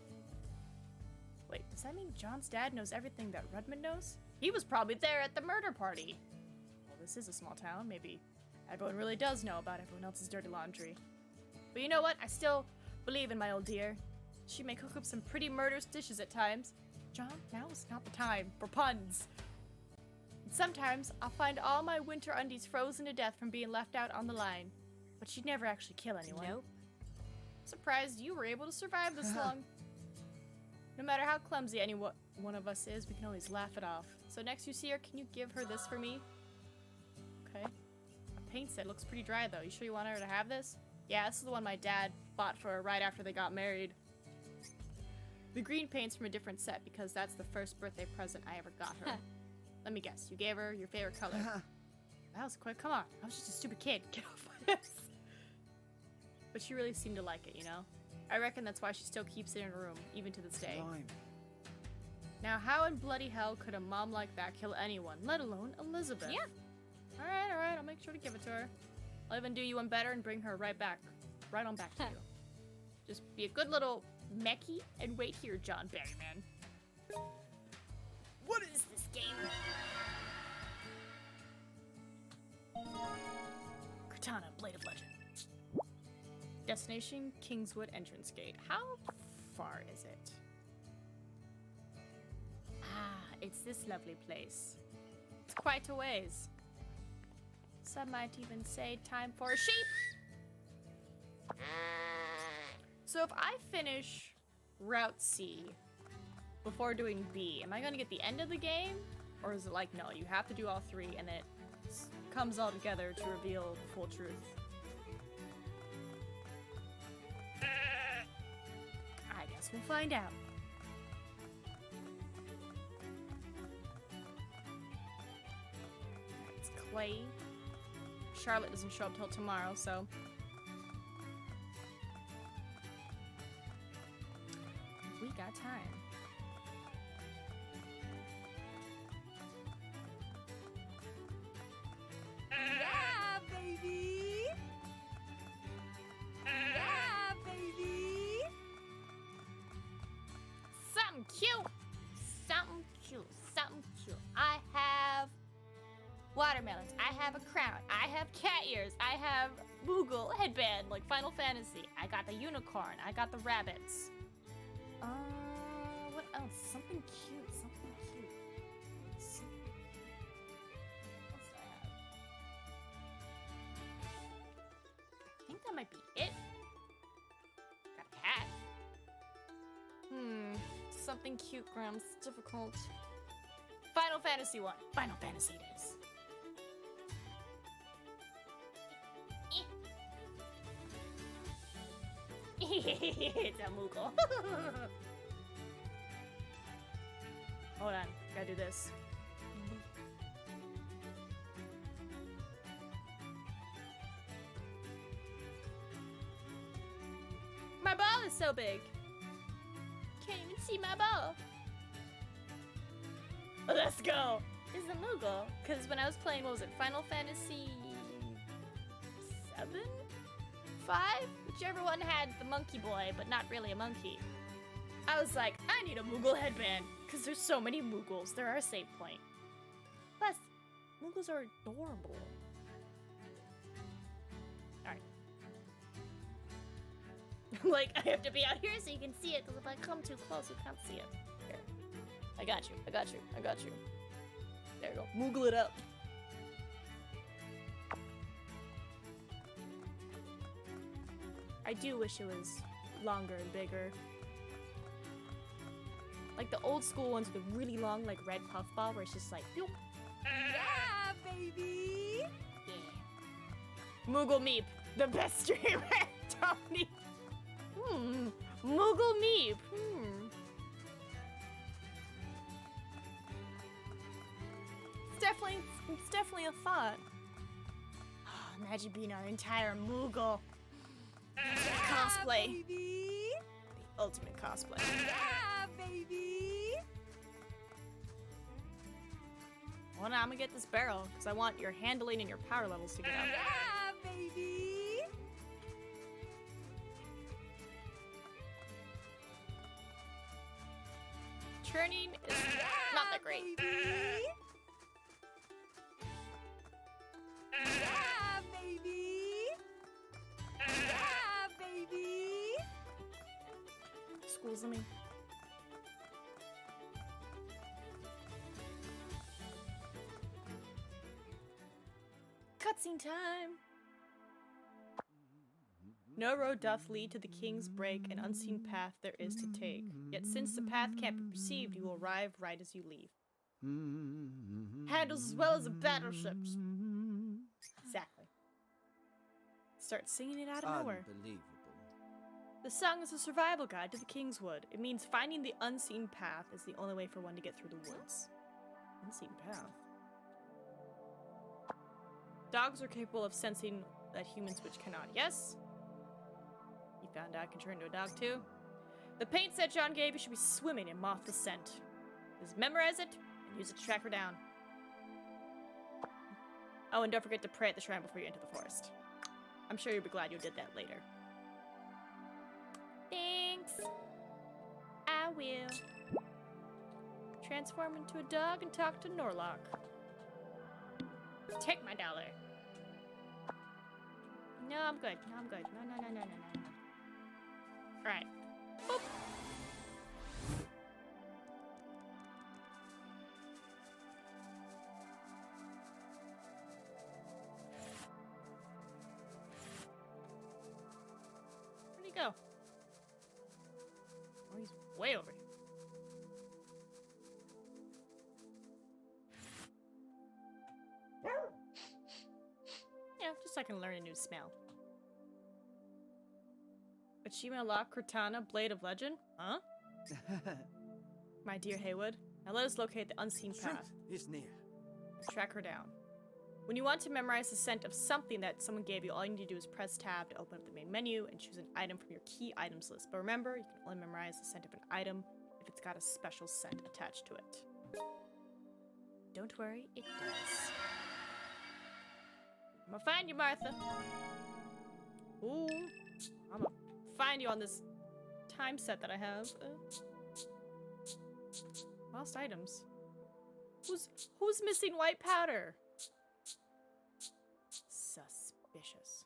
Wait, does that mean John's dad knows everything that Redmond knows? He was probably there at the murder party. Well, this is a small town. Maybe everyone really does know about everyone else's dirty laundry. But you know what? I still believe in my old dear. She may cook up some pretty murderous dishes at times. John, now is not the time for puns. And sometimes I'll find all my winter undies frozen to death from being left out on the line. But she'd never actually kill anyone. Nope. Surprised you were able to survive this long. No matter how clumsy any one of us is, we can always laugh it off. So next you see her, can you give her this for me? Okay. A paint set looks pretty dry though. You sure you want her to have this? Yeah, this is the one my dad bought for her right after they got married. The green paint's from a different set because that's the first birthday present I ever got her. Let me guess, you gave her your favorite color. That was quick. Come on. I was just a stupid kid. Get off my ass. But she really seemed to like it, you know? I reckon that's why she still keeps it in her room, even to this day. Blimey. Now, how in bloody hell could a mom like that kill anyone, let alone Elizabeth? Yeah. Alright, I'll make sure to give it to her. I'll even do you one better and bring her right on back to you. Just be a good little mechie and wait here, John Barryman. What is this game? Katana, Blade of Legend. Destination, Kingswood Entrance Gate. How far is it? Ah, it's this lovely place. It's quite a ways. Some might even say time for a sheep. So if I finish Route C before doing B, am I going to get the end of the game? Or is it like, no, you have to do all three and then it comes all together to reveal the full truth? I guess we'll find out. It's Clay. Charlotte doesn't show up till tomorrow, so... we got time. Yeah, baby. Yeah, baby. Something cute. Something cute. Something cute. I have watermelons. I have a crown. I have cat ears. I have Moogle headband like Final Fantasy. I got the unicorn. I got the rabbits. What Oh, something cute. Something cute. What else do I have? I think that might be it. Got a cat. Something cute, Grams. It's difficult. Final Fantasy 1. Final Fantasy it is. It's a Moogle. Hold on, gotta do this. My ball is so big. Can't even see my ball. Let's go. It's a Moogle. Because when I was playing, what was it? Final Fantasy 7? 5? Whichever one had the monkey boy, but not really a monkey. I was like, I need a Moogle headband. Because there's so many Moogles. They're our save point. Plus, Moogles are adorable. Alright. Like, I have to be out here so you can see it. Because if I come too close, you can't see it. Here. I got you. I got you. I got you. There you go. Moogle it up. I do wish it was longer and bigger. Like the old school ones with the really long, like, red puffball where it's just like, boop. Yeah, baby. Yeah. Moogle Meep, the best streamer. Tony. Moogle Meep. It's definitely a thought. Oh, imagine being an entire Moogle. Cosplay. Baby. The ultimate cosplay. Yeah, baby. Well, now I'm gonna get this barrel because I want your handling and your power levels to get up. Yeah, baby. Turning is not that great. Baby. Yeah, baby. Yeah, baby. Schools me. Cutscene time. No road doth lead to the king's break, an unseen path there is to take. Yet since the path can't be perceived, you will arrive right as you leave. Handles as well as a battleship. Exactly. Start singing it out of nowhere. Unbelievable. The song is a survival guide to the Kingswood. It means finding the unseen path is the only way for one to get through the woods. Unseen path. Dogs are capable of sensing that humans which cannot. Yes? You found out I can turn into a dog too? The paint set John gave you should be swimming in Moth's scent. Just memorize it and use it to track her down. Oh, and don't forget to pray at the shrine before you enter the forest. I'm sure you'll be glad you did that later. Thanks. I will. Transform into a dog and talk to Norlock. Take my dollar. No, I'm good. No, I'm good. No. Alright. Boop. Where'd he go? Oh, he's way over here. Yeah, just so I can learn a new smell. Achima Lock Cortana, Blade of Legend? Huh? My dear Haywood, now let us locate the unseen Truth path. is near. Track her down. When you want to memorize the scent of something that someone gave you, all you need to do is press tab to open up the main menu and choose an item from your key items list. But remember, you can only memorize the scent of an item if it's got a special scent attached to it. Don't worry, it does. I'm gonna find you, Martha. Ooh, I'm gonna find you on this time set that I have. Lost items. Who's missing white powder? Suspicious.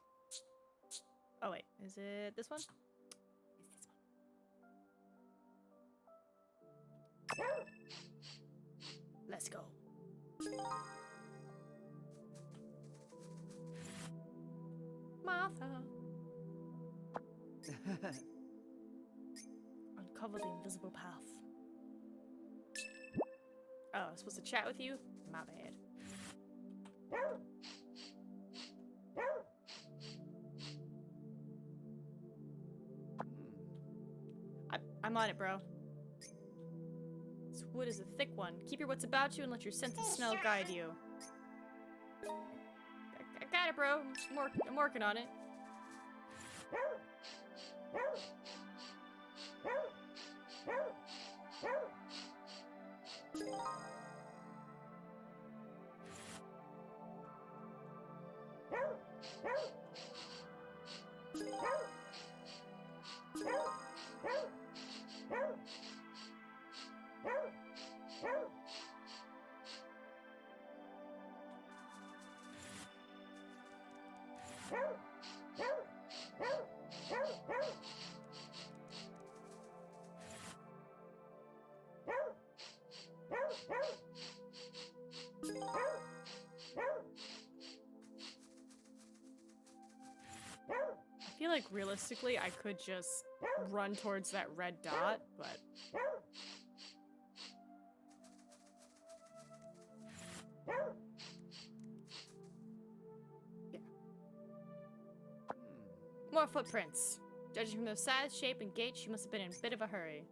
Oh wait, is it this one? It's this one. Let's go. Martha. Uncover the invisible path. Oh, I was supposed to chat with you? My bad. I'm on it, bro. This wood is a thick one. Keep your wits about you and let your sense of smell guide you. I got it, bro. I'm working on it. I feel like realistically I could just run towards that red dot, but yeah. More footprints. Judging from their size, shape, and gait, she must have been in a bit of a hurry.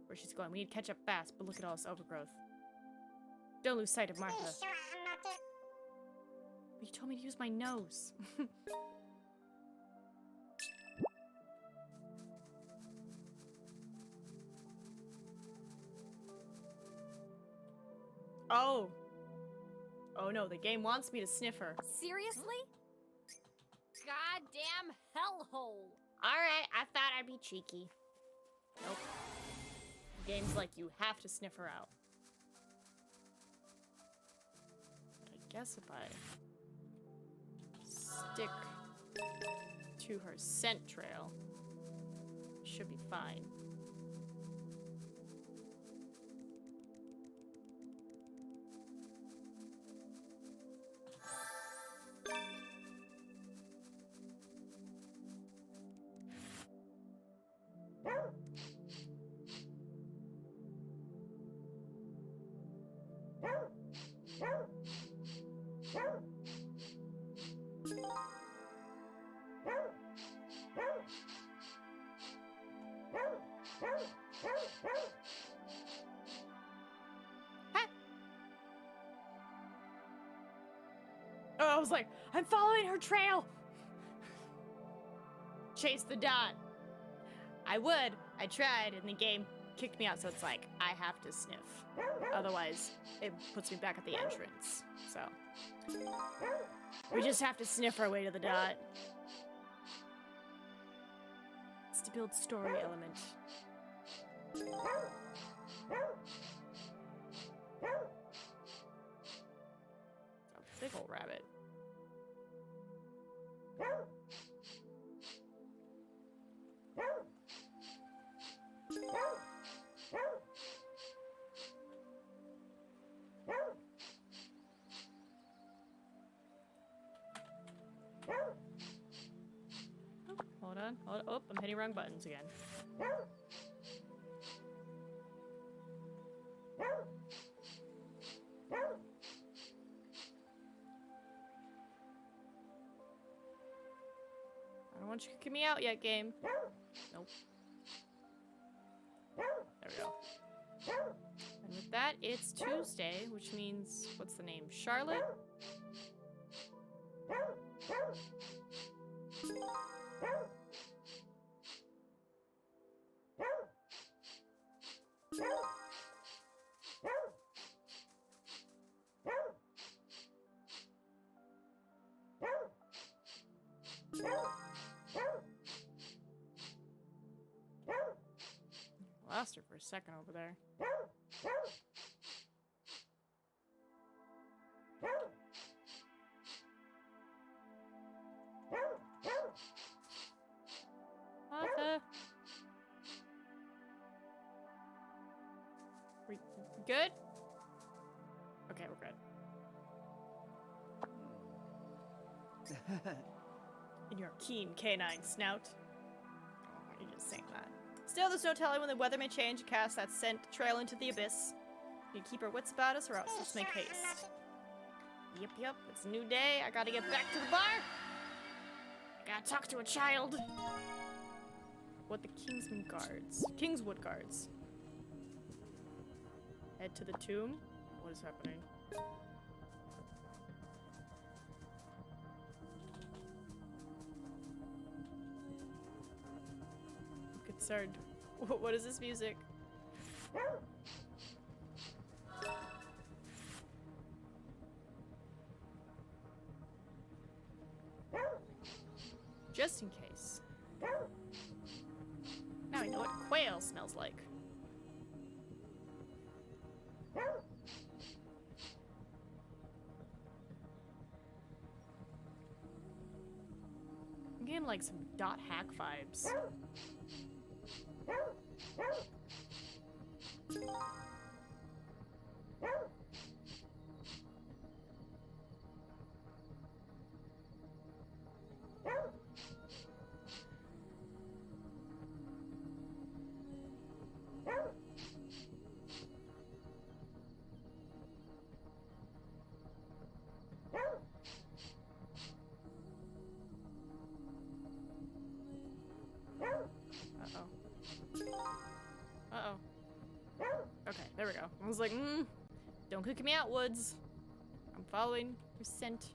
Where she's going, we need to catch up fast, but look at all this overgrowth. Don't lose sight of Martha. But you told me to use my nose. Oh. Oh no, the game wants me to sniff her. Seriously? Goddamn hellhole. Alright, I thought I'd be cheeky. Nope. The game's like, you have to sniff her out. I guess if I stick to her scent trail, should be fine. Oh, I was like, I'm following her trail! Chase the dot. I would. I tried, and the game kicked me out, so it's like, I have to sniff. Otherwise, it puts me back at the entrance. So, we just have to sniff our way to the dot. It's to build story element. A big ol' rabbit. Hold on. Oh, I'm hitting wrong buttons again. I don't want you kicking me out yet, game. Nope. There we go. And with that, it's Tuesday, which means, what's the name? Charlotte? Lost her for a second over there. Martha! Good? Okay, we're good. In your keen canine snout. Oh, you just saying that. Still, there's no telling when the weather may change and cast that scent trail into the abyss. We keep our wits about us or else let's make haste. Yep, it's a new day. I gotta get back to the bar. I gotta talk to a child. What the Kingswood guards. Head to the tomb. What is happening? I'm concerned. What is this music? Just in case. Now I know what quail smells like. I'm getting like some dot hack vibes. Okay, there we go. I was like, don't kick me out, Woods. I'm following your scent.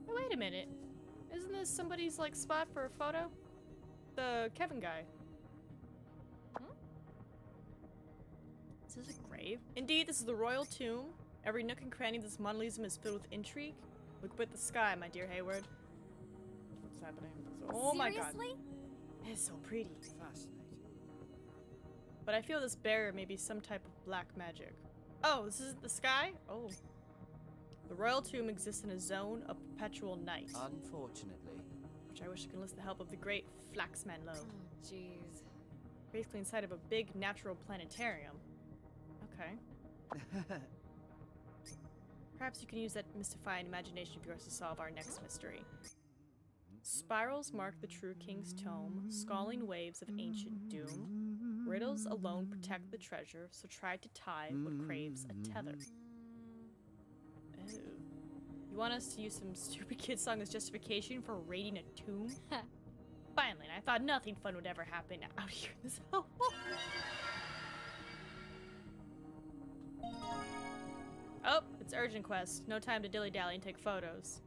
Wait a minute. Isn't this somebody's, like, spot for a photo? The Kevin guy. Is this a grave? Indeed, this is the royal tomb. Every nook and cranny of this mausoleum is filled with intrigue. Look up at the sky, my dear Hayward. What's happening? Oh my god. Seriously? It's so pretty. Fascinating. But I feel this barrier may be some type of black magic. Oh, this isn't the sky? Oh. The royal tomb exists in a zone of perpetual night. Unfortunately. Which I wish I could enlist the help of the great Flaxman Low. Oh, jeez. Basically inside of a big natural planetarium. Okay. Perhaps you can use that mystifying imagination of yours to solve our next mystery. Spirals mark the true king's tome, scalding waves of ancient doom. Riddles alone protect the treasure, so try to tie what craves a tether. Oh. You want us to use some stupid kid song as justification for raiding a tomb? Finally, I thought nothing fun would ever happen out here in this hole. Oh, it's urgent quest. No time to dilly-dally and take photos.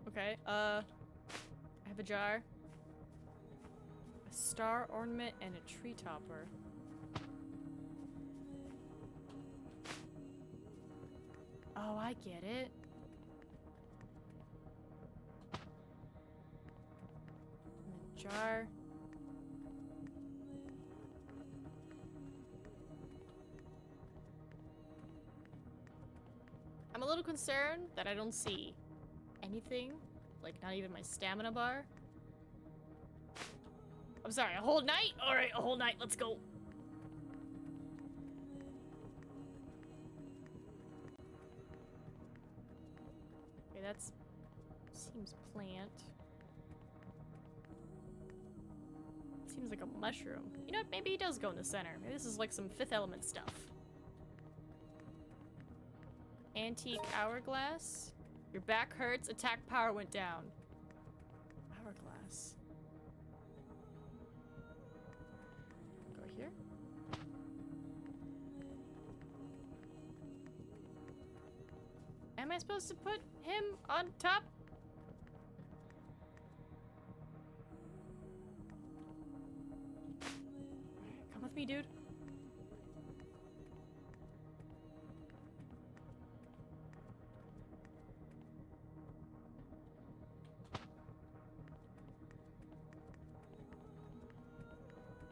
Okay, I have a jar. A star ornament and a tree topper. Oh, I get it. And a jar. I'm a little concerned that I don't see anything, like not even my stamina bar. I'm sorry, a whole night? Alright, a whole night, let's go. Okay, that's... seems plant. Seems like a mushroom. You know what, maybe he does go in the center. Maybe this is like some Fifth Element stuff. Antique hourglass. Your back hurts, attack power went down. Hourglass. Go here. Am I supposed to put him on top? Come with me, dude.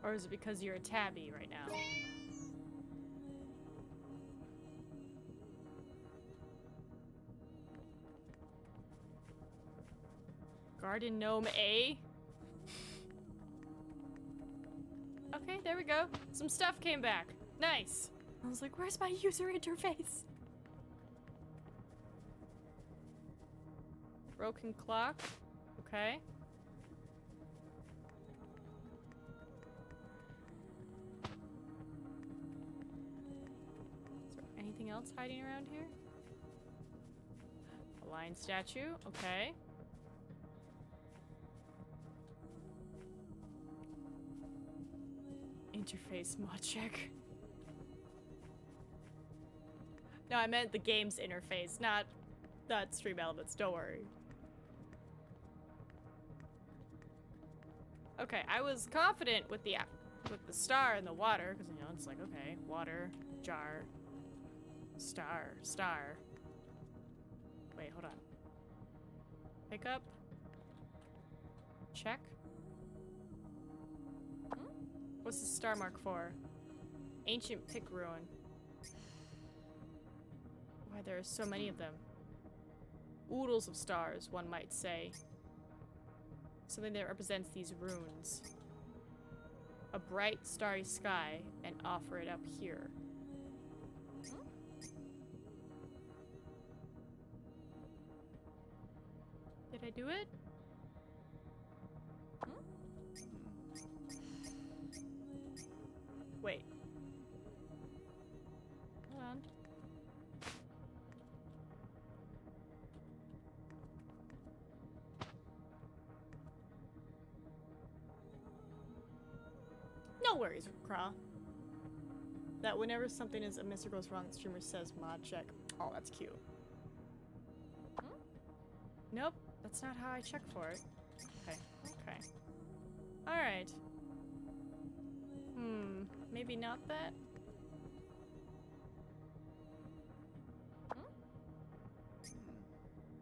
Or is it because you're a tabby right now? Garden Gnome A? Okay, there we go. Some stuff came back. Nice. I was like, where's my user interface? Broken clock. Okay. Is there anything else hiding around here? A lion statue. Okay. Interface mod check. No, I meant the game's interface, not stream elements. Don't worry. Okay, I was confident with the star in the water because you know it's like okay, water, jar, star. Wait, hold on. Pick up. Check. What's the star mark for? Ancient pick ruin. Why there are so many of them? Oodles of stars, one might say. Something that represents these runes. A bright starry sky, and offer it up here. Did I do it? Wait. Hold on. No worries, Craw. That whenever something is amiss or goes wrong, the streamer says mod check. Oh, that's cute. Nope, that's not how I check for it. Okay, okay. Alright. Maybe not that?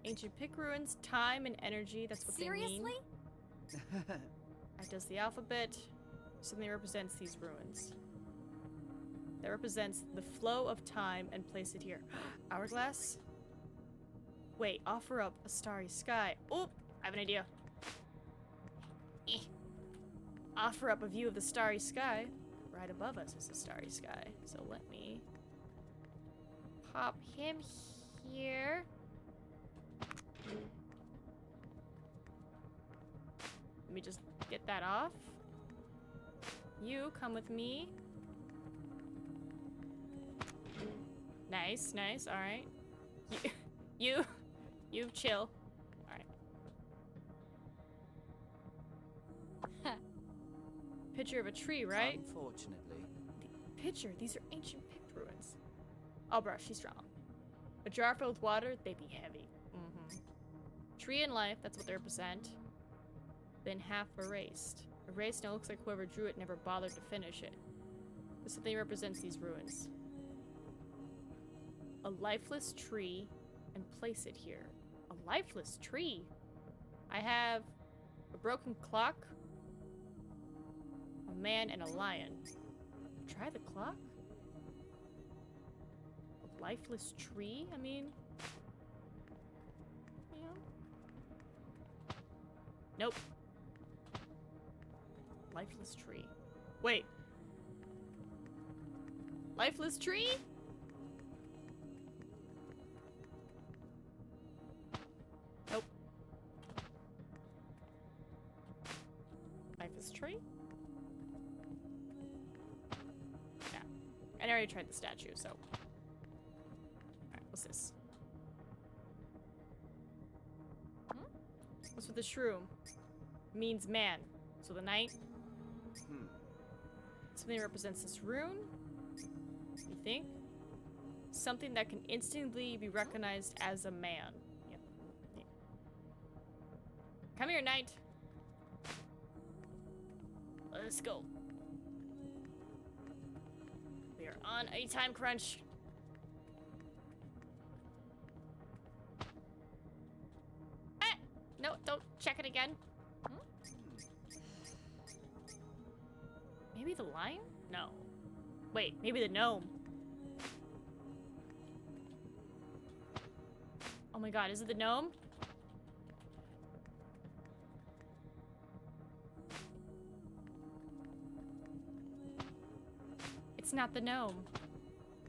Ancient pick ruins, time and energy, that's what they mean. Seriously? I does the alphabet. Something represents these ruins. That represents the flow of time and place it here. Hourglass? Wait, offer up a starry sky. Oh, I have an idea. Offer up a view of the starry sky. Right above us is the starry sky. So let me pop him here. Let me just get that off. You come with me. Nice, nice, alright. You chill. Alright. Picture of a tree, right? Unfortunately. Picture, these are ancient picked ruins. Oh, bro, she's strong. A jar filled with water, they be heavy. Tree and life, that's what they represent. Then half erased. Erased now looks like whoever drew it never bothered to finish it. This something represents these ruins. A lifeless tree, and place it here. A lifeless tree? I have a broken clock, a man, and a lion. Try the clock? A lifeless tree? I mean... yeah. Nope. Lifeless tree. Wait. Lifeless tree? Nope. Lifeless tree? Yeah. I already tried the statue, so. Alright, what's this? What's with the shroom? Means man. So the knight. Something that represents this rune. You think? Something that can instantly be recognized as a man. Yep. Yeah. Come here, knight. Let's go. We are on a time crunch. Ah! No, don't check it again. Maybe the lion? No. Wait, maybe the gnome. Oh my god, is it the gnome? It's not the gnome.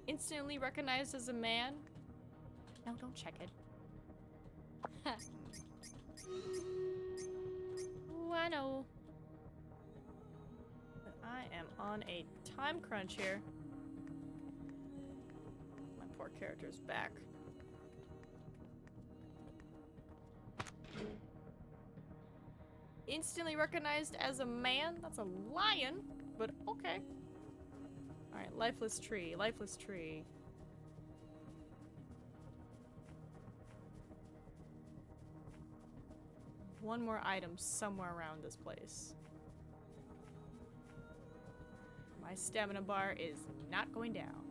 Instantly recognized as a man? No, don't check it. Ooh, I know. But I am on a time crunch here. My poor character's back. Instantly recognized as a man? That's a lion, but okay. Alright, lifeless tree, lifeless tree. One more item somewhere around this place. My stamina bar is not going down.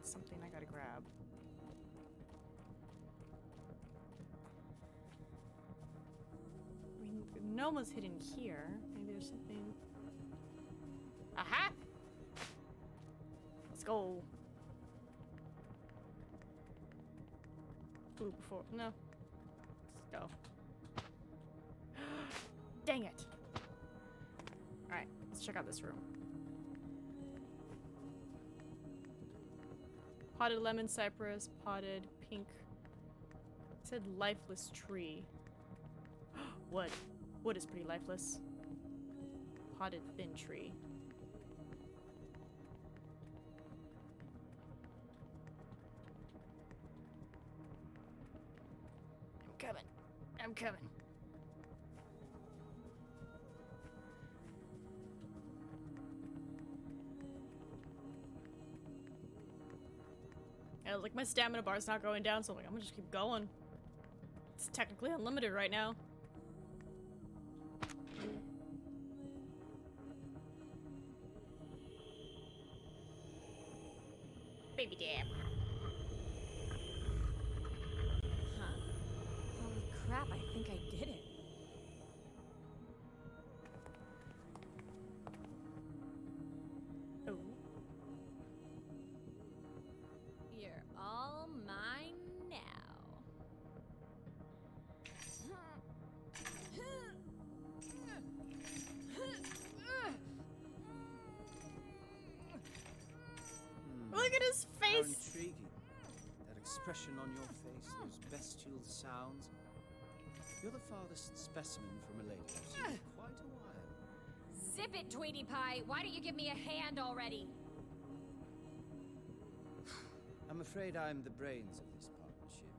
Something I gotta grab. I mean, the gnome was hidden here. Maybe there's something. Aha! Let's go. Ooh, before. No. Let's go. Dang it. Alright, let's check out this room. Potted lemon cypress, potted pink. It said lifeless tree. Wood. Wood is pretty lifeless. Potted thin tree. I'm coming. I'm coming. Yeah, like my stamina bar's not going down, so I'm like, I'm gonna just keep going. It's technically unlimited right now. Baby dam. Huh. Holy crap, I think I did it. Oh. You're all mine now. Look at his How face! intriguing. That expression on your face, those bestial sounds. You're the farthest specimen from a lady I've seen in quite a while. Zip it, Tweety Pie. Why don't you give me a hand already? I'm afraid I'm the brains of this partnership.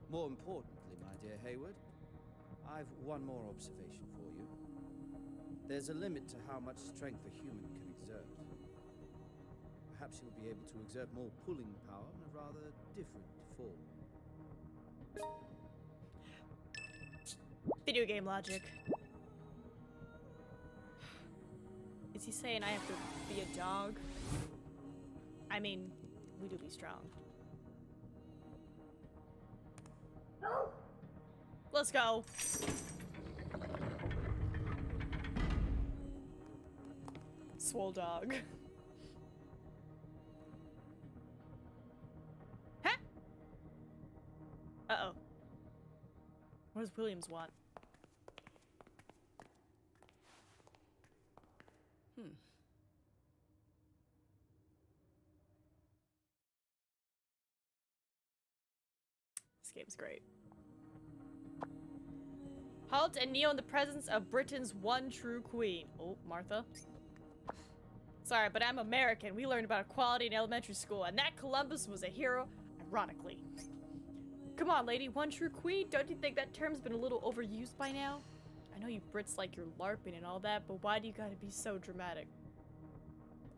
More importantly, my dear Hayward, I've one more observation for you. There's a limit to how much strength a human can exert. Perhaps you'll be able to exert more pulling power in a rather different form. Video game logic. Is he saying I have to be a dog? I mean, we do be strong. Let's go. Swole dog. Huh? Uh-oh. What does Williams want? This game's great. Halt and kneel in the presence of Britain's one true queen. Oh, Martha. Sorry, but I'm American. We learned about equality in elementary school, and that Columbus was a hero, ironically. Come on, lady, one true queen? Don't you think that term's been a little overused by now? I know you Brits like your LARPing and all that, but why do you gotta be so dramatic?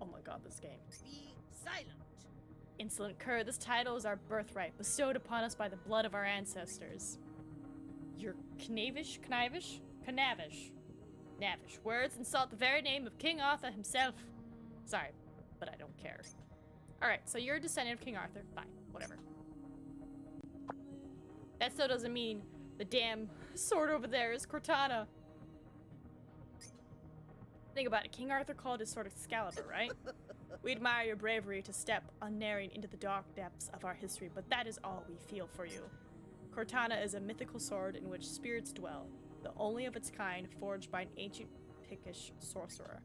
Oh my god, this game. Be silent. Insolent cur, this title is our birthright, bestowed upon us by the blood of our ancestors. Your knavish? Canavish. Navish. Words insult the very name of King Arthur himself. Sorry, but I don't care. Alright, so you're a descendant of King Arthur. Fine, whatever. That still doesn't mean the damn sword over there is Cortana. Think about it. King Arthur called his sword Excalibur, right? We admire your bravery to step unerring into the dark depths of our history, but that is all we feel for you. Cortana is a mythical sword in which spirits dwell, the only of its kind forged by an ancient Pictish sorcerer.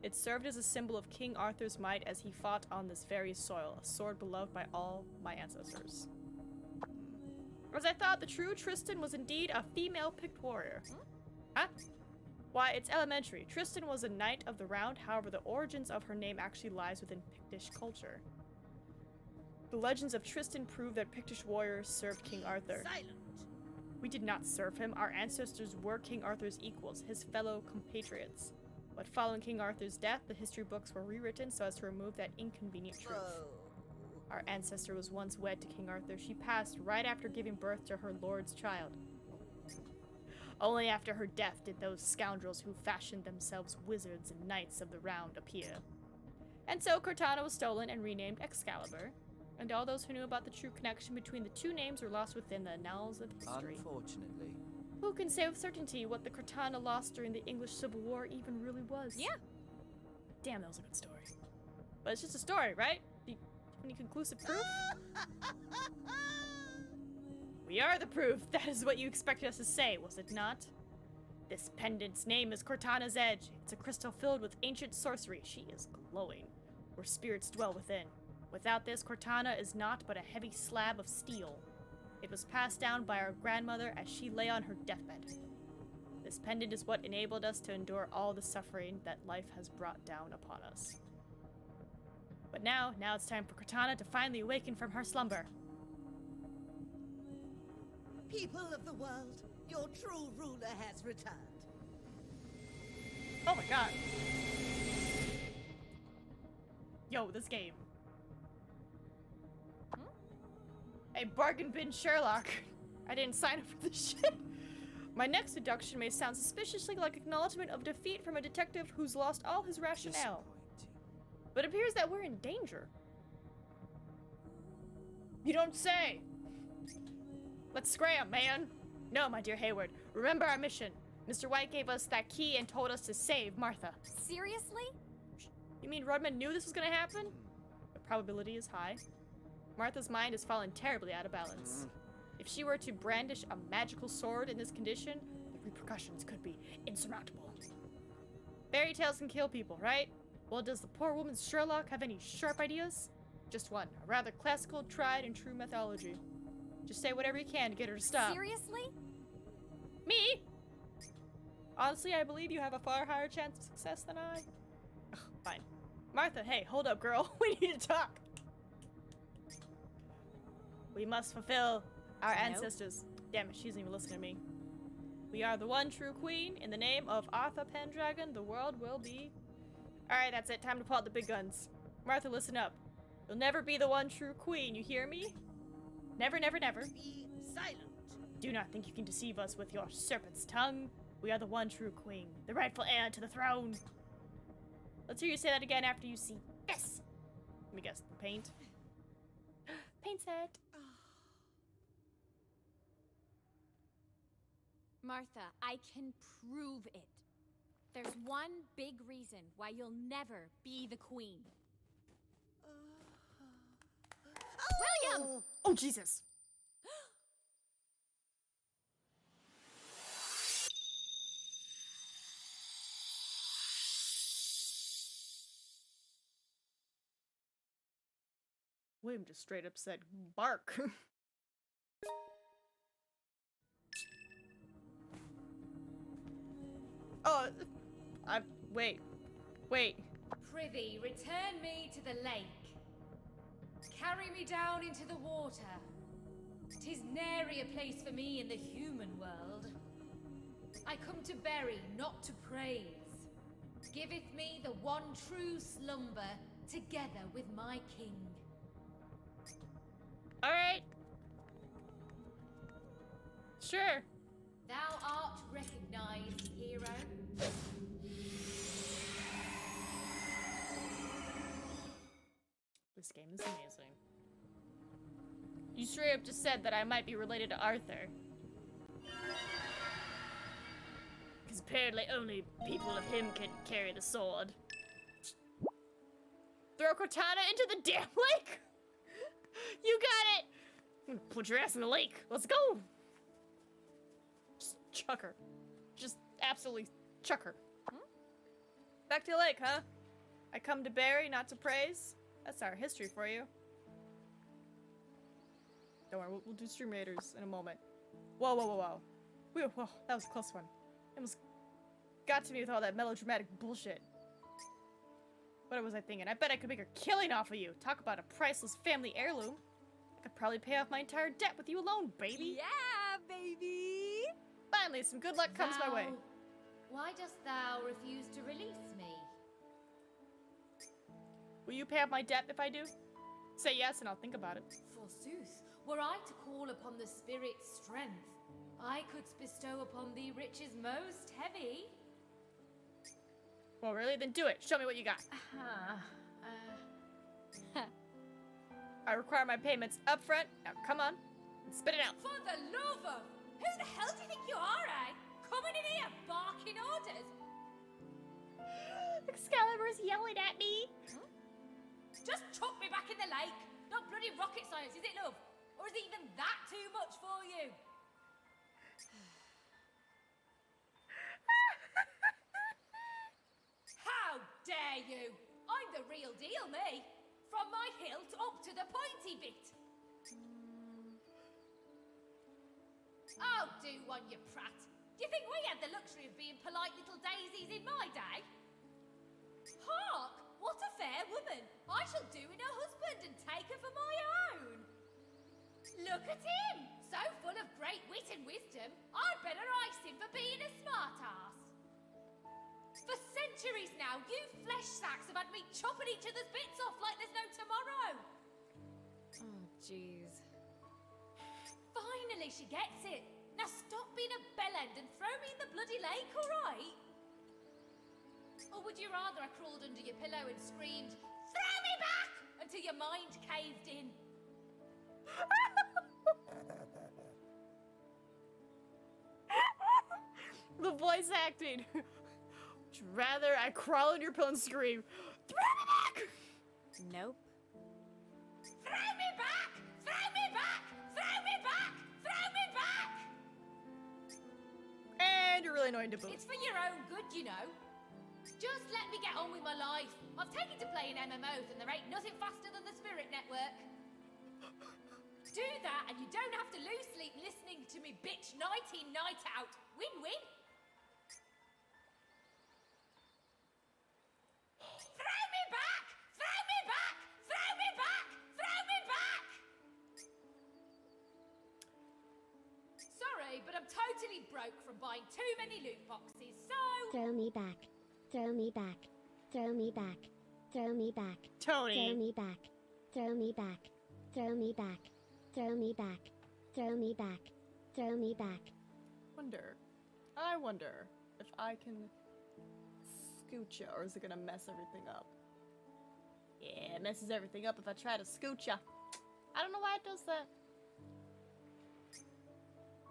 It served as a symbol of King Arthur's might as he fought on this very soil, a sword beloved by all my ancestors. As I thought, the true Tristan was indeed a female picked warrior. Huh? Why, it's elementary. Tristan was a knight of the round, however, the origins of her name actually lies within Pictish culture. The legends of Tristan prove that Pictish warriors served King Arthur. Silent. We did not serve him. Our ancestors were King Arthur's equals, his fellow compatriots. But following King Arthur's death, the history books were rewritten so as to remove that inconvenient truth. Our ancestor was once wed to King Arthur. She passed right after giving birth to her lord's child. Only after her death did those scoundrels who fashioned themselves wizards and knights of the round appear. And so Cortana was stolen and renamed Excalibur, and all those who knew about the true connection between the two names were lost within the annals of history. Unfortunately. Who can say with certainty what the Cortana lost during the English Civil War even really was? Yeah. Damn, that was a good story. But it's just a story, right? Do you have any conclusive proof? We are the proof. That is what you expected us to say, was it not? This pendant's name is Cortana's Edge. It's a crystal filled with ancient sorcery. She is glowing, where spirits dwell within. Without this, Cortana is naught but a heavy slab of steel. It was passed down by our grandmother as she lay on her deathbed. This pendant is what enabled us to endure all the suffering that life has brought down upon us. But now it's time for Cortana to finally awaken from her slumber. People of the world, your true ruler has returned. Oh my god. Yo, this game. Hey, bargain bin Sherlock. I didn't sign up for this shit. My next deduction may sound suspiciously like acknowledgement of defeat from a detective who's lost all his rationale. But it appears that we're in danger. You don't say. Let's scram, man. No, my dear Hayward. Remember our mission. Mr. White gave us that key and told us to save Martha. Seriously? You mean Rodman knew this was gonna happen? The probability is high. Martha's mind has fallen terribly out of balance. If she were to brandish a magical sword in this condition, the repercussions could be insurmountable. Fairy tales can kill people, right? Well, does the poor woman's Sherlock have any sharp ideas? Just one, a rather classical, tried and true methodology. Just say whatever you can to get her to stop. Seriously? Me? Honestly, I believe you have a far higher chance of success than I. Ugh, fine. Martha, hey, hold up, girl. We need to talk. We must fulfill our ancestors. Damn it, she doesn't even listen to me. We are the one true queen. In the name of Arthur Pendragon, the world will be... Alright, that's it. Time to pull out the big guns. Martha, listen up. You'll never be the one true queen, you hear me? Never, never, never. Be silent. Do not think you can deceive us with your serpent's tongue. We are the one true queen, the rightful heir to the throne. Let's hear you say that again after you see this. Let me guess, the paint. Paint set. Martha, I can prove it. There's one big reason why you'll never be the queen. William! Oh, Jesus. William just straight up said, bark. Oh, wait. Prithee, return me to the lake. Carry me down into the water. 'Tis nary a place for me in the human world. I come to bury, not to praise. Giveth me the one true slumber, together with my king. Alright. Sure. Thou art recognized, hero. This game is amazing. You straight up just said that I might be related to Arthur. Because apparently only people of him can carry the sword. Throw Cortana into the damn lake! You got it! I'm gonna put your ass in the lake. Let's go! Just chuck her. Just absolutely chuck her. Back to the lake, huh? I come to bury, not to praise. That's our history for you. Don't worry, we'll do Stream Raiders in a moment. Whoa, whoa, whoa, whoa. Whoa, that was a close one. It almost got to me with all that melodramatic bullshit. What was I thinking? I bet I could make a killing off of you. Talk about a priceless family heirloom. I could probably pay off my entire debt with you alone, baby. Yeah, baby! Finally, some good luck comes my way. Why dost thou refuse to release me? Will you pay off my debt if I do? Say yes and I'll think about it. Forsooth, were I to call upon the spirit's strength, I could bestow upon thee riches most heavy. Well, really? Then do it. Show me what you got. I require my payments up front. Now, come on. Spit it out. For the love of... Who the hell do you think you are, eh? Coming in here barking orders? Excalibur's yelling at me. Huh? Just chuck me back in the lake. Not bloody rocket science, is it, love? Or is even that too much for you? How dare you? I'm the real deal, me. From my hilt up to the pointy bit. Oh, do one, you prat. Do you think we had the luxury of being polite little daisies in my day? Hark! What a fair woman! I shall do in her husband and take her for my own. Look at him! So full of great wit and wisdom, I'd better ice him for being a smart-ass. For centuries now, you flesh sacks have had me chopping each other's bits off like there's no tomorrow. Oh, jeez. Finally, she gets it. Now stop being a bellend and throw me in the bloody lake, all right? Or would you rather I crawled under your pillow and screamed, "Throw me back!" until your mind caved in? The voice acting. Would you rather I crawl under your pillow and scream, "Throw me back!" Nope. Throw me back! Throw me back! Throw me back! Throw me back! And you're really annoying to boot. It's for your own good, you know. Just let me get on with my life. I've taken to playing MMOs and there ain't nothing faster than the Spirit Network. Do that and you don't have to lose sleep listening to me bitch night in, night out. Win-win. Throw me back! Throw me back! Throw me back! Throw me back! Sorry, but I'm totally broke from buying too many loot boxes, so... Throw me back. Throw me back. Throw me back. Throw me back. Tony. Throw me back. Throw me back. Throw me back. Throw me back. Throw me back. Throw me back. I wonder if I can scoot ya, or is it gonna mess everything up? Yeah, it messes everything up if I try to scoot ya. I don't know why it does that.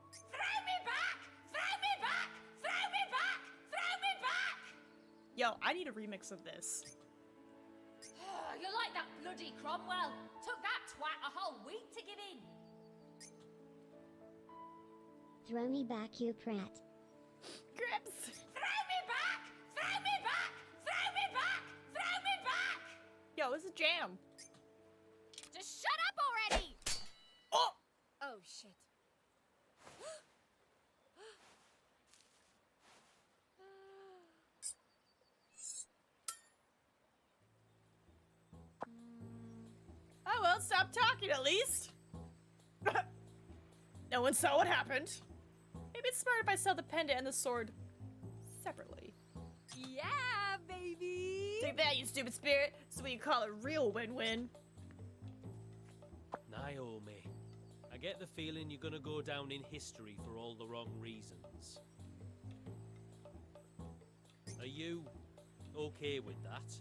Throw me back! Throw me back! Throw me back! Throw me back! Yo, I need a remix of this. You're like that bloody Cromwell. Took that twat a whole week to give in. Throw me back, you prat. Grips! Throw me back! Throw me back! Throw me back! Throw me back! Yo, it's a jam. Just shut up already! Oh! Oh, shit. Oh well, stop talking at least. No one saw what happened. Maybe it's smart if I sell the pendant and the sword separately. Yeah, baby! Take that, you stupid spirit. That's what you call a real win-win. Naomi, I get the feeling you're gonna go down in history for all the wrong reasons. Are you okay with that?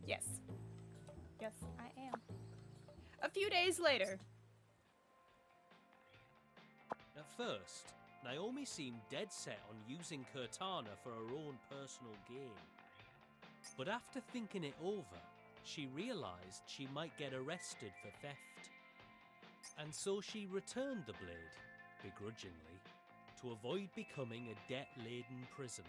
Yes. Yes, I am. A few days later. At first, Naomi seemed dead set on using Cortana for her own personal gain. But after thinking it over, she realised she might get arrested for theft. And so she returned the blade, begrudgingly, to avoid becoming a debt-laden prisoner.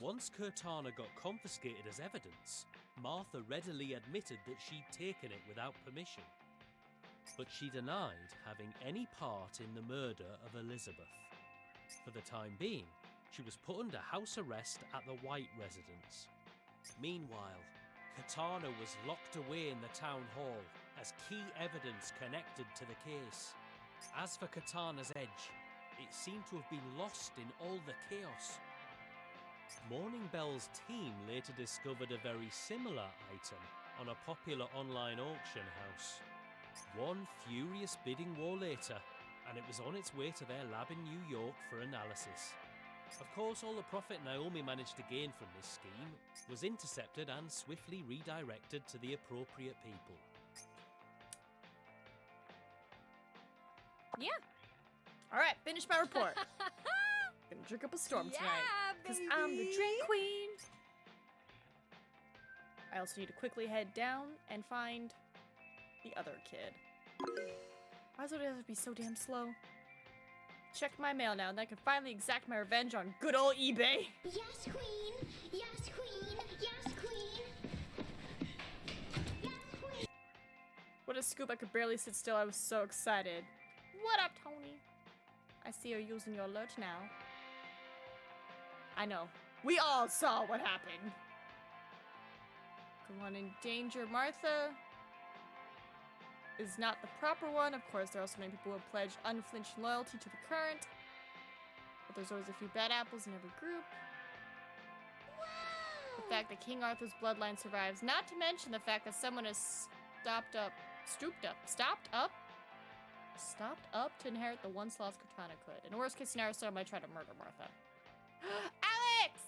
Once Cortana got confiscated as evidence, Martha readily admitted that she'd taken it without permission. But she denied having any part in the murder of Elizabeth. For the time being, she was put under house arrest at the White residence. Meanwhile, Cortana was locked away in the town hall as key evidence connected to the case. As for Cortana's edge, it seemed to have been lost in all the chaos. Morning Bell's team later discovered a very similar item on a popular online auction house. One furious bidding war later, and it was on its way to their lab in New York for analysis. Of course, all the profit Naomi managed to gain from this scheme was intercepted and swiftly redirected to the appropriate people. Yeah. All right, finish my report. Gonna drink up a storm tonight, because I'm the drink queen. I also need to quickly head down and find the other kid. Why does it have to be so damn slow? Check my mail now, and I can finally exact my revenge on good old eBay. Yes, queen. Yes, queen. Yes, queen. Yes, queen. What a scoop, I could barely sit still, I was so excited. What up, Tony? I see you're using your alert now. I know. We all saw what happened. Come on, endanger Martha is not the proper one. Of course, there are also many people who have pledged unflinching loyalty to the current. But there's always a few bad apples in every group. The fact that King Arthur's bloodline survives, not to mention the fact that someone has stopped up to inherit the once lost Cortana could. In a worst case scenario, someone might try to murder Martha. Alex!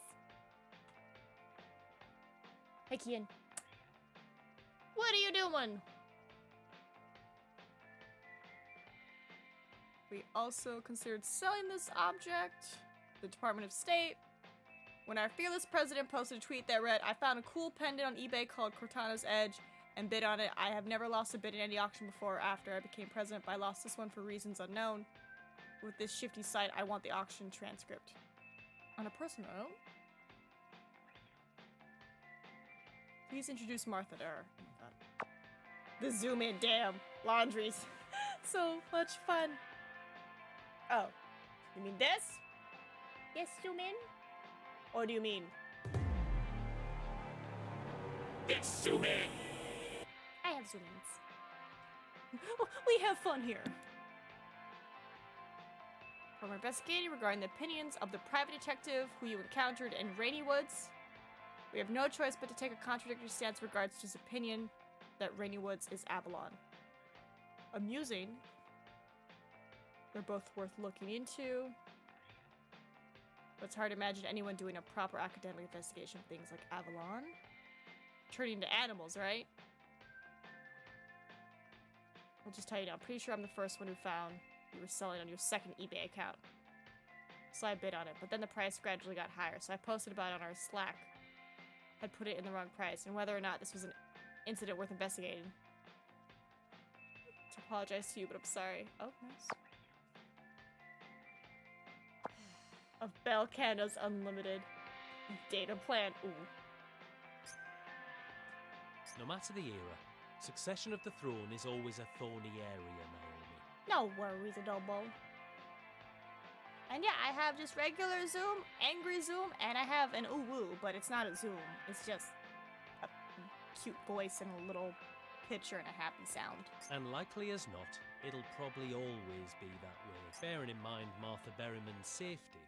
Hey, Kian. What are you doing? We also considered selling this object. The Department of State. When our fearless president posted a tweet that read, "I found a cool pendant on eBay called Cortana's Edge and bid on it. I have never lost a bid in any auction before or after I became president, but I lost this one for reasons unknown. With this shifty site, I want the auction transcript." On a personal note, please introduce Martha to her. Oh my god. The zoom in, damn. Laundries. So much fun. Oh, you mean this? Yes, zoom in? Or do you mean? It's zoom in. I have zoom ins. We have fun here. We're investigating regarding the opinions of the private detective who you encountered in Rainy Woods. We have no choice but to take a contradictory stance in regards to his opinion that Rainy Woods is Avalon. Amusing. They're both worth looking into. But it's hard to imagine anyone doing a proper academic investigation of things like Avalon. Turning into animals, right? I'll just tell you now, I'm pretty sure I'm the first one who found you were selling on your second eBay account. So I bid on it, but then the price gradually got higher, so I posted about it on our Slack. I'd put it in the wrong price, and whether or not this was an incident worth investigating. To apologize to you, but I'm sorry. Oh, nice. Of Bell Canada's unlimited data plan. Ooh. No matter the era, succession of the throne is always a thorny area, Naomi. No worries, Adobo. And yeah, I have just regular Zoom, angry Zoom, and I have an ooh-woo, but it's not a Zoom. It's just a cute voice and a little picture and a happy sound. And likely as not, it'll probably always be that way. Bearing in mind Martha Berryman's safety,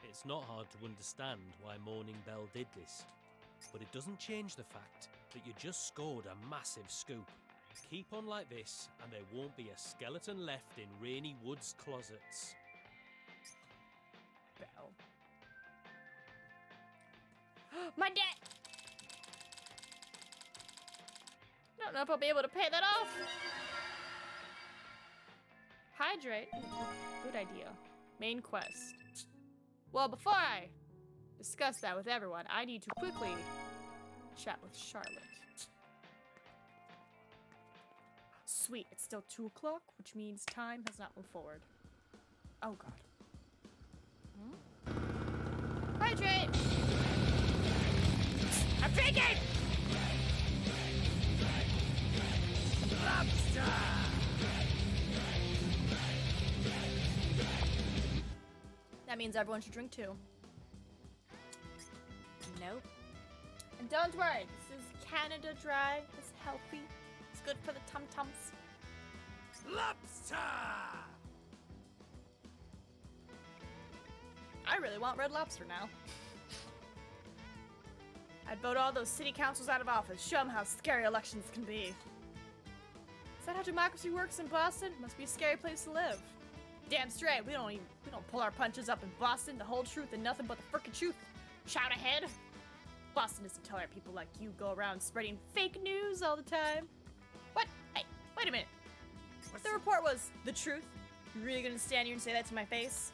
it's not hard to understand why Morning Bell did this. But it doesn't change the fact that you just scored a massive scoop. Keep on like this, and there won't be a skeleton left in Rainy Woods closets. Bell. My debt! Don't know if I'll be able to pay that off. Hydrate. Good idea. Main quest. Well, before I discuss that with everyone, I need to quickly chat with Charlotte. Sweet, it's still 2 o'clock, which means time has not moved forward. Oh god. Hydrate! I'm drinking! Lobster! That means everyone should drink too. Nope. And don't worry, this is Canada Dry. It's healthy. It's good for the tum-tums. Lobster! I really want Red Lobster now. I'd vote all those city councils out of office. Show them how scary elections can be. Is that how democracy works in Boston? Must be a scary place to live. Damn straight, we don't pull our punches up in Boston. The whole truth and nothing but the frickin' truth. Shout ahead. Boston doesn't tolerate people like you go around spreading fake news all the time. What? Hey, wait a minute. The report was the truth. You really gonna stand here and say that to my face?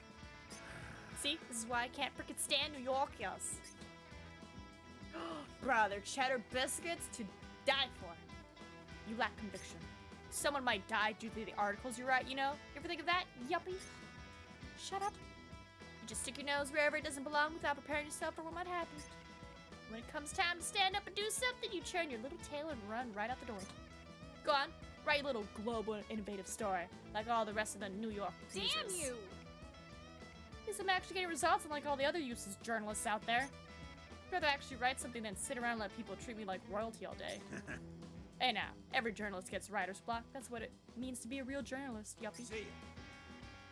See, this is why I can't frickin' stand New Yorkers. Bruh, they're cheddar biscuits to die for. You lack conviction. Someone might die due to the articles you write, you know? You ever think of that, yuppie? Shut up. You just stick your nose wherever it doesn't belong without preparing yourself for what might happen. When it comes time to stand up and do something, you turn your little tail and run right out the door. Go on, write your little global and innovative story, like all the rest of the New York users. Damn you! At least I'm actually getting results unlike all the other useless journalists out there. I'd rather actually write something than sit around and let people treat me like royalty all day. Hey now, every journalist gets writer's block. That's what it means to be a real journalist, yuppie. See ya.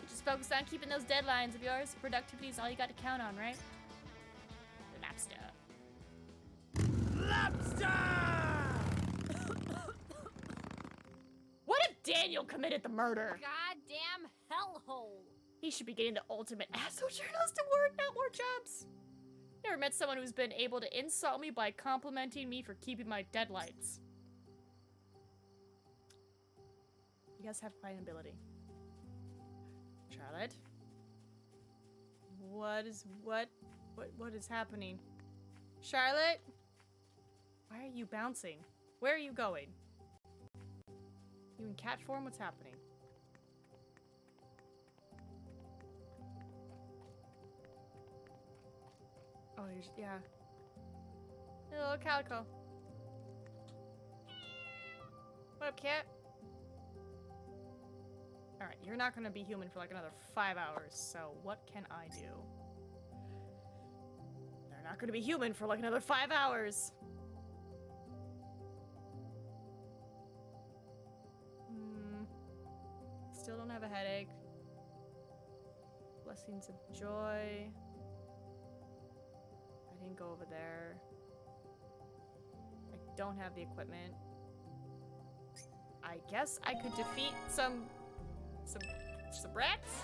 You just focus on keeping those deadlines of yours. Productivity is all you got to count on, right? Lobster. Lobster! What if Daniel committed the murder? Goddamn hellhole! He should be getting the ultimate asshole journalist award, not more jobs. Never met someone who's been able to insult me by complimenting me for keeping my deadlines. You guys have quite an ability. Charlotte? What is happening? Charlotte? Why are you bouncing? Where are you going? You in cat form? What's happening? Oh, yeah. Hey, little calico. What up, cat? Alright, you're not gonna be human for like another 5 hours, so what can I do? They're not gonna be human for like another 5 hours. Still don't have a headache. Blessings of joy. I didn't go over there. I don't have the equipment. I guess I could defeat some rats?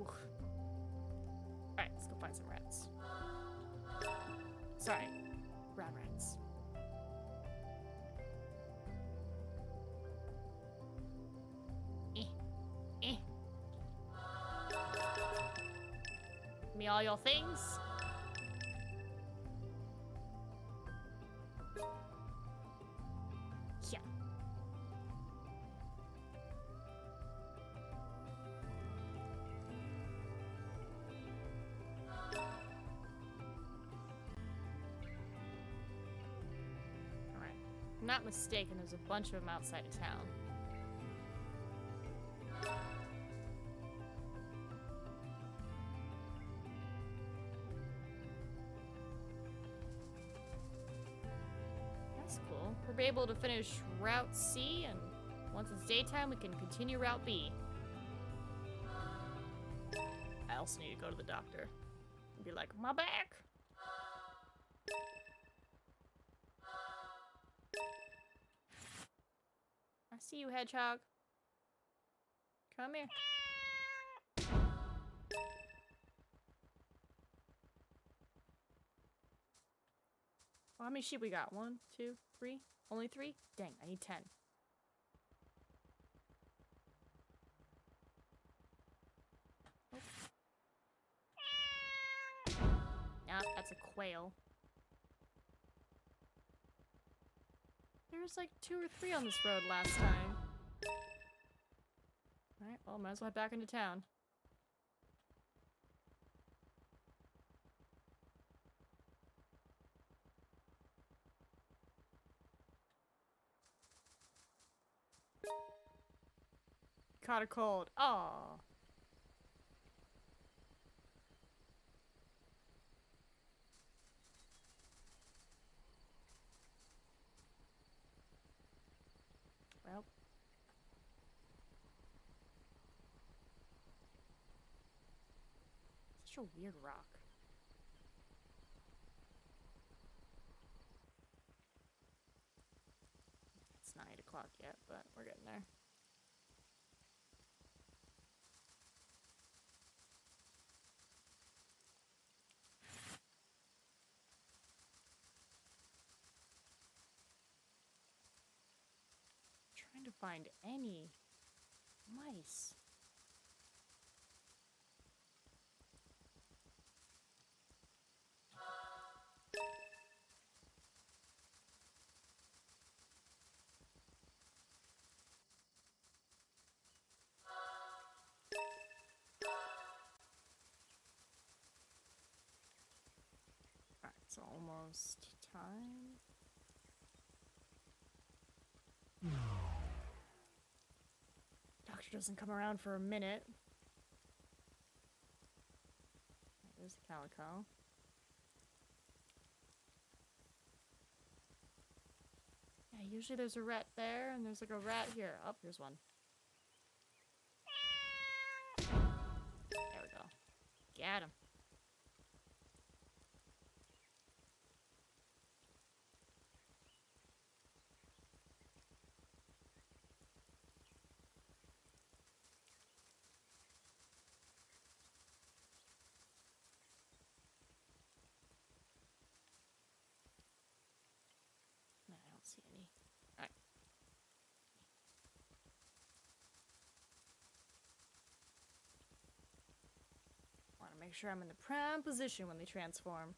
Oof. Alright, let's go find some rats. Sorry, brown rats. Give me all your things. Yeah. Alright. If I'm not mistaken, there's a bunch of them outside of town. That's cool. We'll be able to finish Route C, and once it's daytime, we can continue Route B. I also need to go to the doctor and be like, my back. I see you, hedgehog. Come here. Well, how many sheep we got? 1, 2, 3? Only 3? Dang, I need 10. That's a quail. There was like 2 or 3 on this road last time. Alright, well, might as well head back into town. Caught a cold. Aww. Well. Such a weird rock. It's not 8 o'clock yet, but we're getting there. Trying to find any mice. Alright, it's almost time. Doctor doesn't come around for a minute. There's the calico. Yeah, usually there's a rat there, and there's like a rat here. Oh, here's one. There we go. Get him. No, I don't see any. Alright. Want to make sure I'm in the prime position when they transform.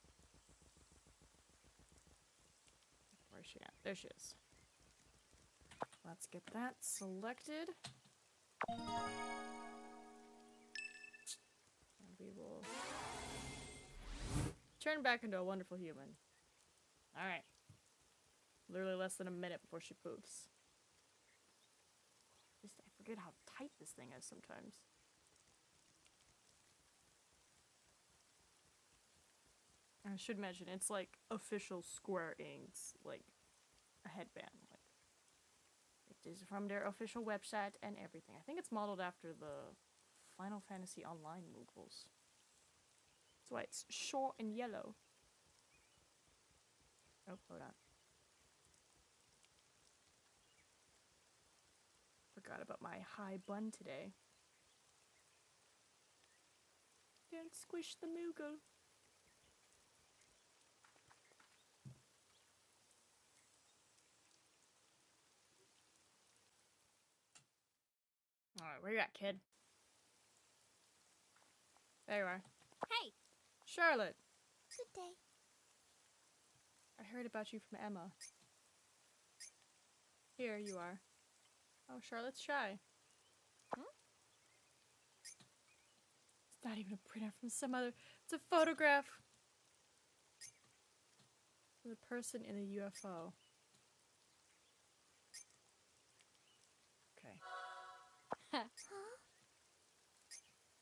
Where's she at? There she is. Let's get that selected. And we will turn back into a wonderful human. Alright. Literally less than a minute before she poofs. Just, I forget how tight this thing is sometimes. I should mention, it's like official Square Enix, like a headband. Like, it is from their official website and everything. I think it's modeled after the Final Fantasy Online moogles. That's why it's short and yellow. Oh, hold on. Forgot about my high bun today. Don't squish the moogle. Alright, where you at, kid? There you are. Hey! Charlotte! Good day. I heard about you from Emma. Here you are. Oh, Charlotte's shy. Hmm? It's not even a printout from some other... It's a photograph! Of the person in the UFO. Okay.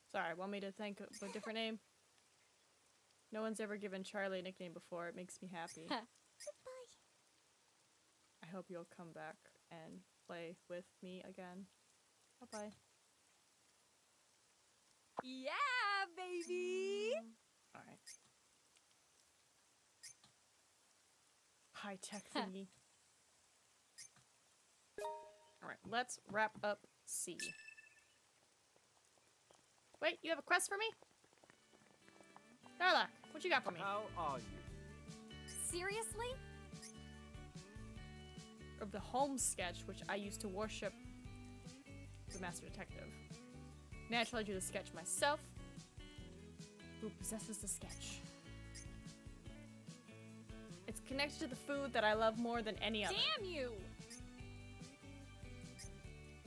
Sorry, want me to think of a different name? No one's ever given Charlie a nickname before. It makes me happy. Goodbye. I hope you'll come back and play with me again. Bye-bye. Yeah, baby! Alright. High-tech thingy. Alright, let's wrap up C. Wait, you have a quest for me? Darla, what you got for me? How are you? Seriously? Of the home sketch, which I used to worship the Master Detective. Naturally, I do the sketch myself. Who possesses the sketch? connected to the food that I love more than any other. Damn you!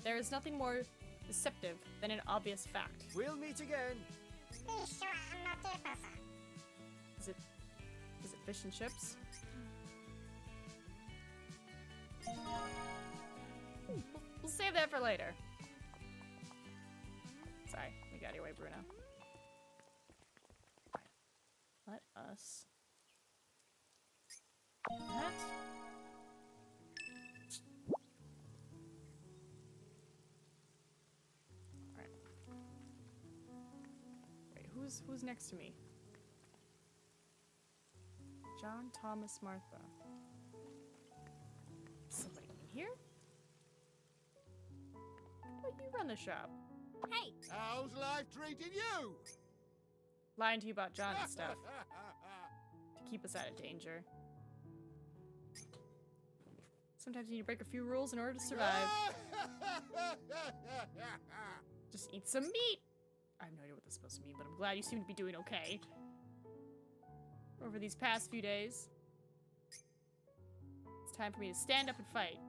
There is nothing more deceptive than an obvious fact. We'll meet again. Is it fish and chips? We'll save that for later. Sorry, we got your way, Bruno. Let us. That. Alright. Wait, who's next to me? John, Thomas, Martha. Somebody in here? Oh, you run the shop. Hey! How's life treating you? Lying to you about John and stuff. To keep us out of danger. Sometimes you need to break a few rules in order to survive. Just eat some meat! I have no idea what that's supposed to mean, but I'm glad you seem to be doing okay. Over these past few days. It's time for me to stand up and fight.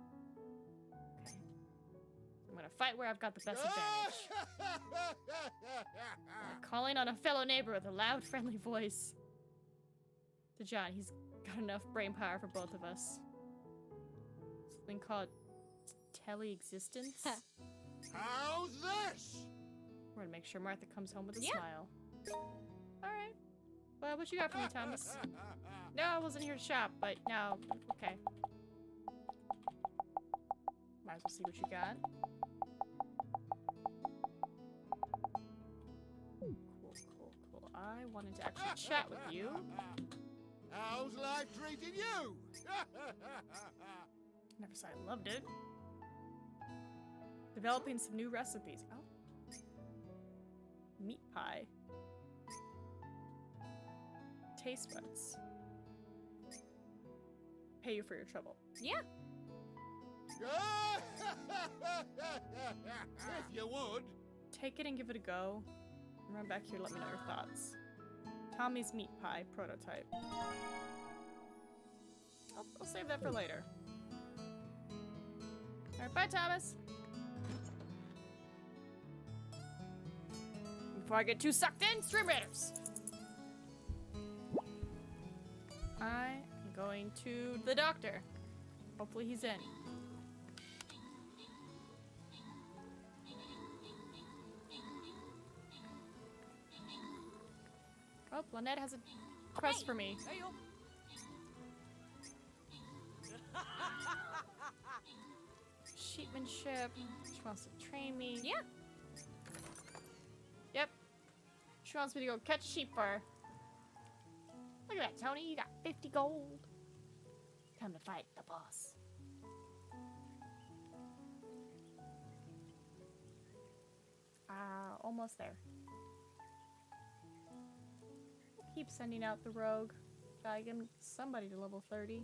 Okay. I'm gonna fight where I've got the best advantage. Calling on a fellow neighbor with a loud, friendly voice. To John, he's got enough brain power for both of us. Something called tele-existence. How's this? We're gonna make sure Martha comes home with a smile. Alright. Well, what you got for me, Thomas? No, I wasn't here to shop, but now, okay. Might as well see what you got. Cool. I wanted to actually chat with you. How's life treating you? Never said I loved it. Developing some new recipes. Oh. Meat pie. Taste buds. Pay you for your trouble. Yeah. If you would. Take it and give it a go. And run back here, let me know your thoughts. Tommy's meat pie prototype. I'll save that for later. Alright, bye, Thomas. Before I get too sucked in, Stream Raiders. I am going to the doctor. Hopefully he's in. Oh, Lynette has a quest for me. Hey, yo. Sheepmanship. She wants to train me. Yeah. Yep. She wants me to go catch sheep for her. Look at that, Tony. You got 50 gold. Time to fight the boss. Almost there. Keep sending out the rogue. Gotta get somebody to level 30.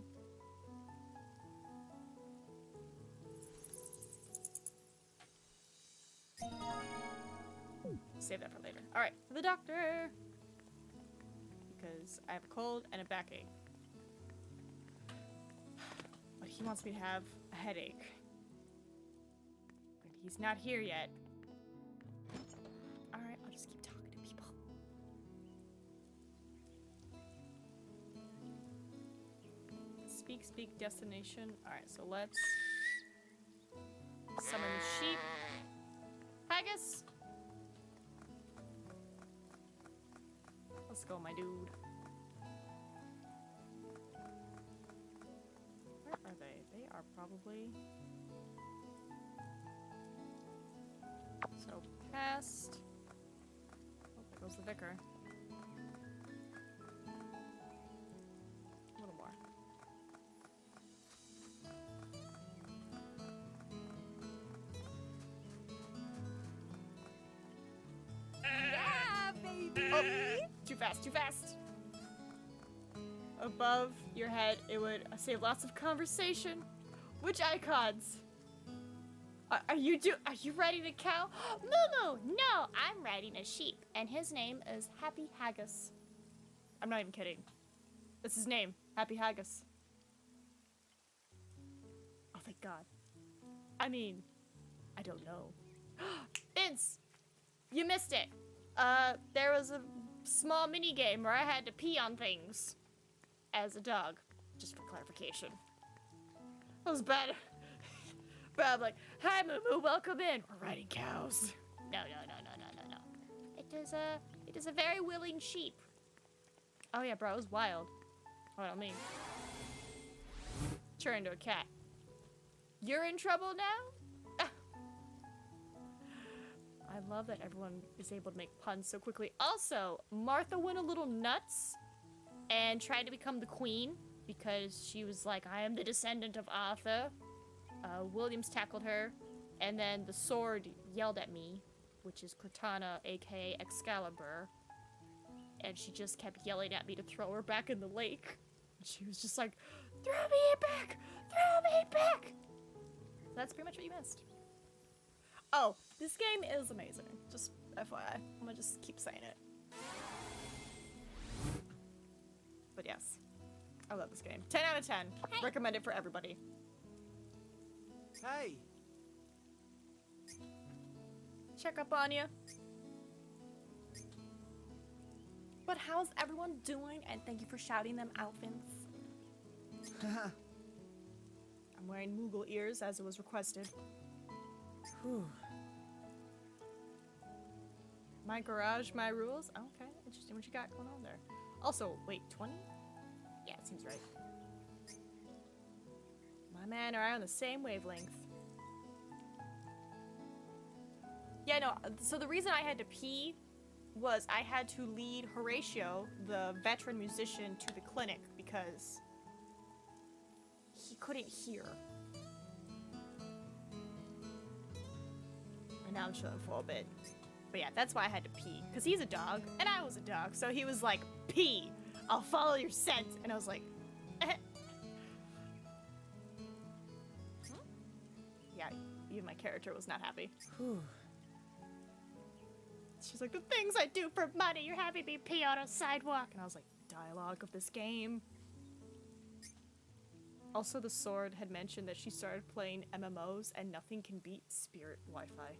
Save that for later. Alright, for the doctor! Because I have a cold and a backache. But he wants me to have a headache. And he's not here yet. Alright, I'll just keep talking to people. Speak, destination. Alright, so let's summon the sheep. Haggis! Let's go, my dude. Where are they? They are probably... So, past... Oh, there goes the vicar. A little more. Yeah, baby! Oh, too fast. Above your head, it would save lots of conversation. Which icons? Are you riding a cow? Moo! No, I'm riding a sheep, and his name is Happy Haggis. I'm not even kidding. That's his name, Happy Haggis. God. I mean, I don't know. Vince! You missed it. There was a small mini game where I had to pee on things as a dog, just for clarification. That was bad. But I'm like, hi Moo, welcome in. We're riding cows. No. It is a very willing sheep. Oh yeah, bro, it was wild. What I mean. Turn into a cat. You're in trouble now? I love that everyone is able to make puns so quickly. Also, Martha went a little nuts and tried to become the queen because she was like, I am the descendant of Arthur. Williams tackled her, and then the sword yelled at me, which is Cortana, aka Excalibur, and she just kept yelling at me to throw her back in the lake. And she was just like, throw me back! Throw me back! That's pretty much what you missed. Oh, this game is amazing. Just FYI. I'm gonna just keep saying it. But yes, I love this game. 10 out of 10. Hey. Recommend it for everybody. Hey! Check up on you. But how's everyone doing? And thank you for shouting them out, Vince. I'm wearing Moogle ears as it was requested. Whew. My garage, my rules. Okay, interesting what you got going on there. Also, wait, 20? Yeah, it seems right. My man and I are on the same wavelength. Yeah, no, so the reason I had to pee was I had to lead Horatio, the veteran musician, to the clinic because he couldn't hear. And now I'm chilling for a bit. But yeah, that's why I had to pee. Because he's a dog, and I was a dog. So he was like, pee, I'll follow your scent. And I was like, Yeah, even my character was not happy. Whew. She's like, the things I do for money, you're having me pee on a sidewalk. And I was like, dialogue of this game. Also, the sword had mentioned that she started playing MMOs and nothing can beat Spirit Wi-Fi.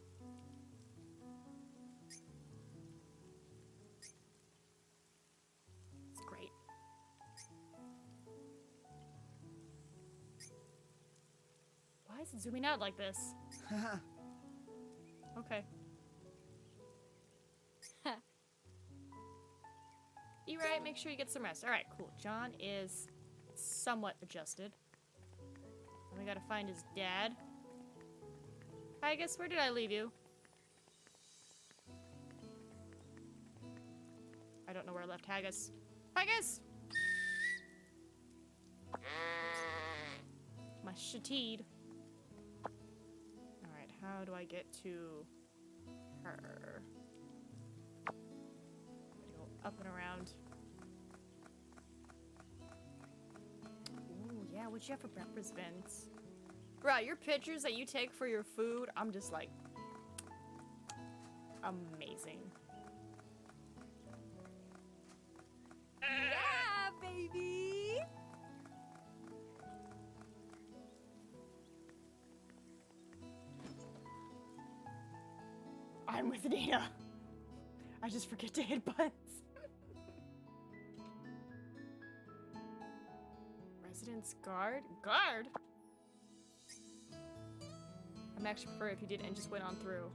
It's great. Why is it zooming out like this? Okay. Eat right, make sure you get some rest. Alright, cool. John is somewhat adjusted. And we gotta find his dad. I guess, where did I leave you? I don't know where I left Haggis. Haggis! My shatteed. Alright, how do I get to her? Go up and around. Ooh, yeah, what'd you have for breakfast, Vince? Bro, your pictures that you take for your food, I'm just like, amazing. Yeah, baby! I'm with Nina. I just forget to hit buttons. Residence guard? Guard? I'm actually prefer if you did and just went on through.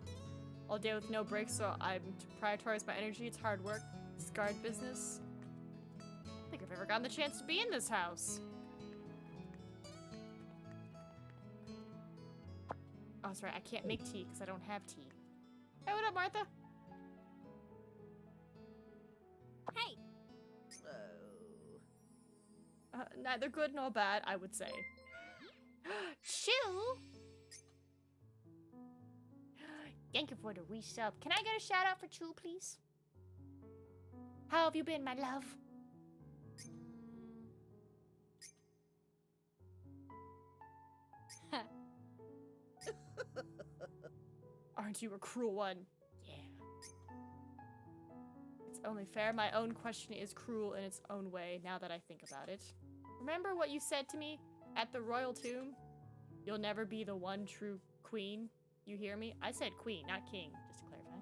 All day with no breaks, so I'm to prioritize my energy. It's hard work. This guard business. I don't think I've ever gotten the chance to be in this house. Oh, that's right. I can't make tea because I don't have tea. Hey, what up, Martha? Hey! Neither good nor bad, I would say. Chill! Thank you for the resub. Can I get a shout out for Chu, please? How have you been, my love? Aren't you a cruel one? Yeah. It's only fair. My own question is cruel in its own way, now that I think about it. Remember what you said to me at the royal tomb? You'll never be the one true queen. You hear me? I said queen, not king, just to clarify.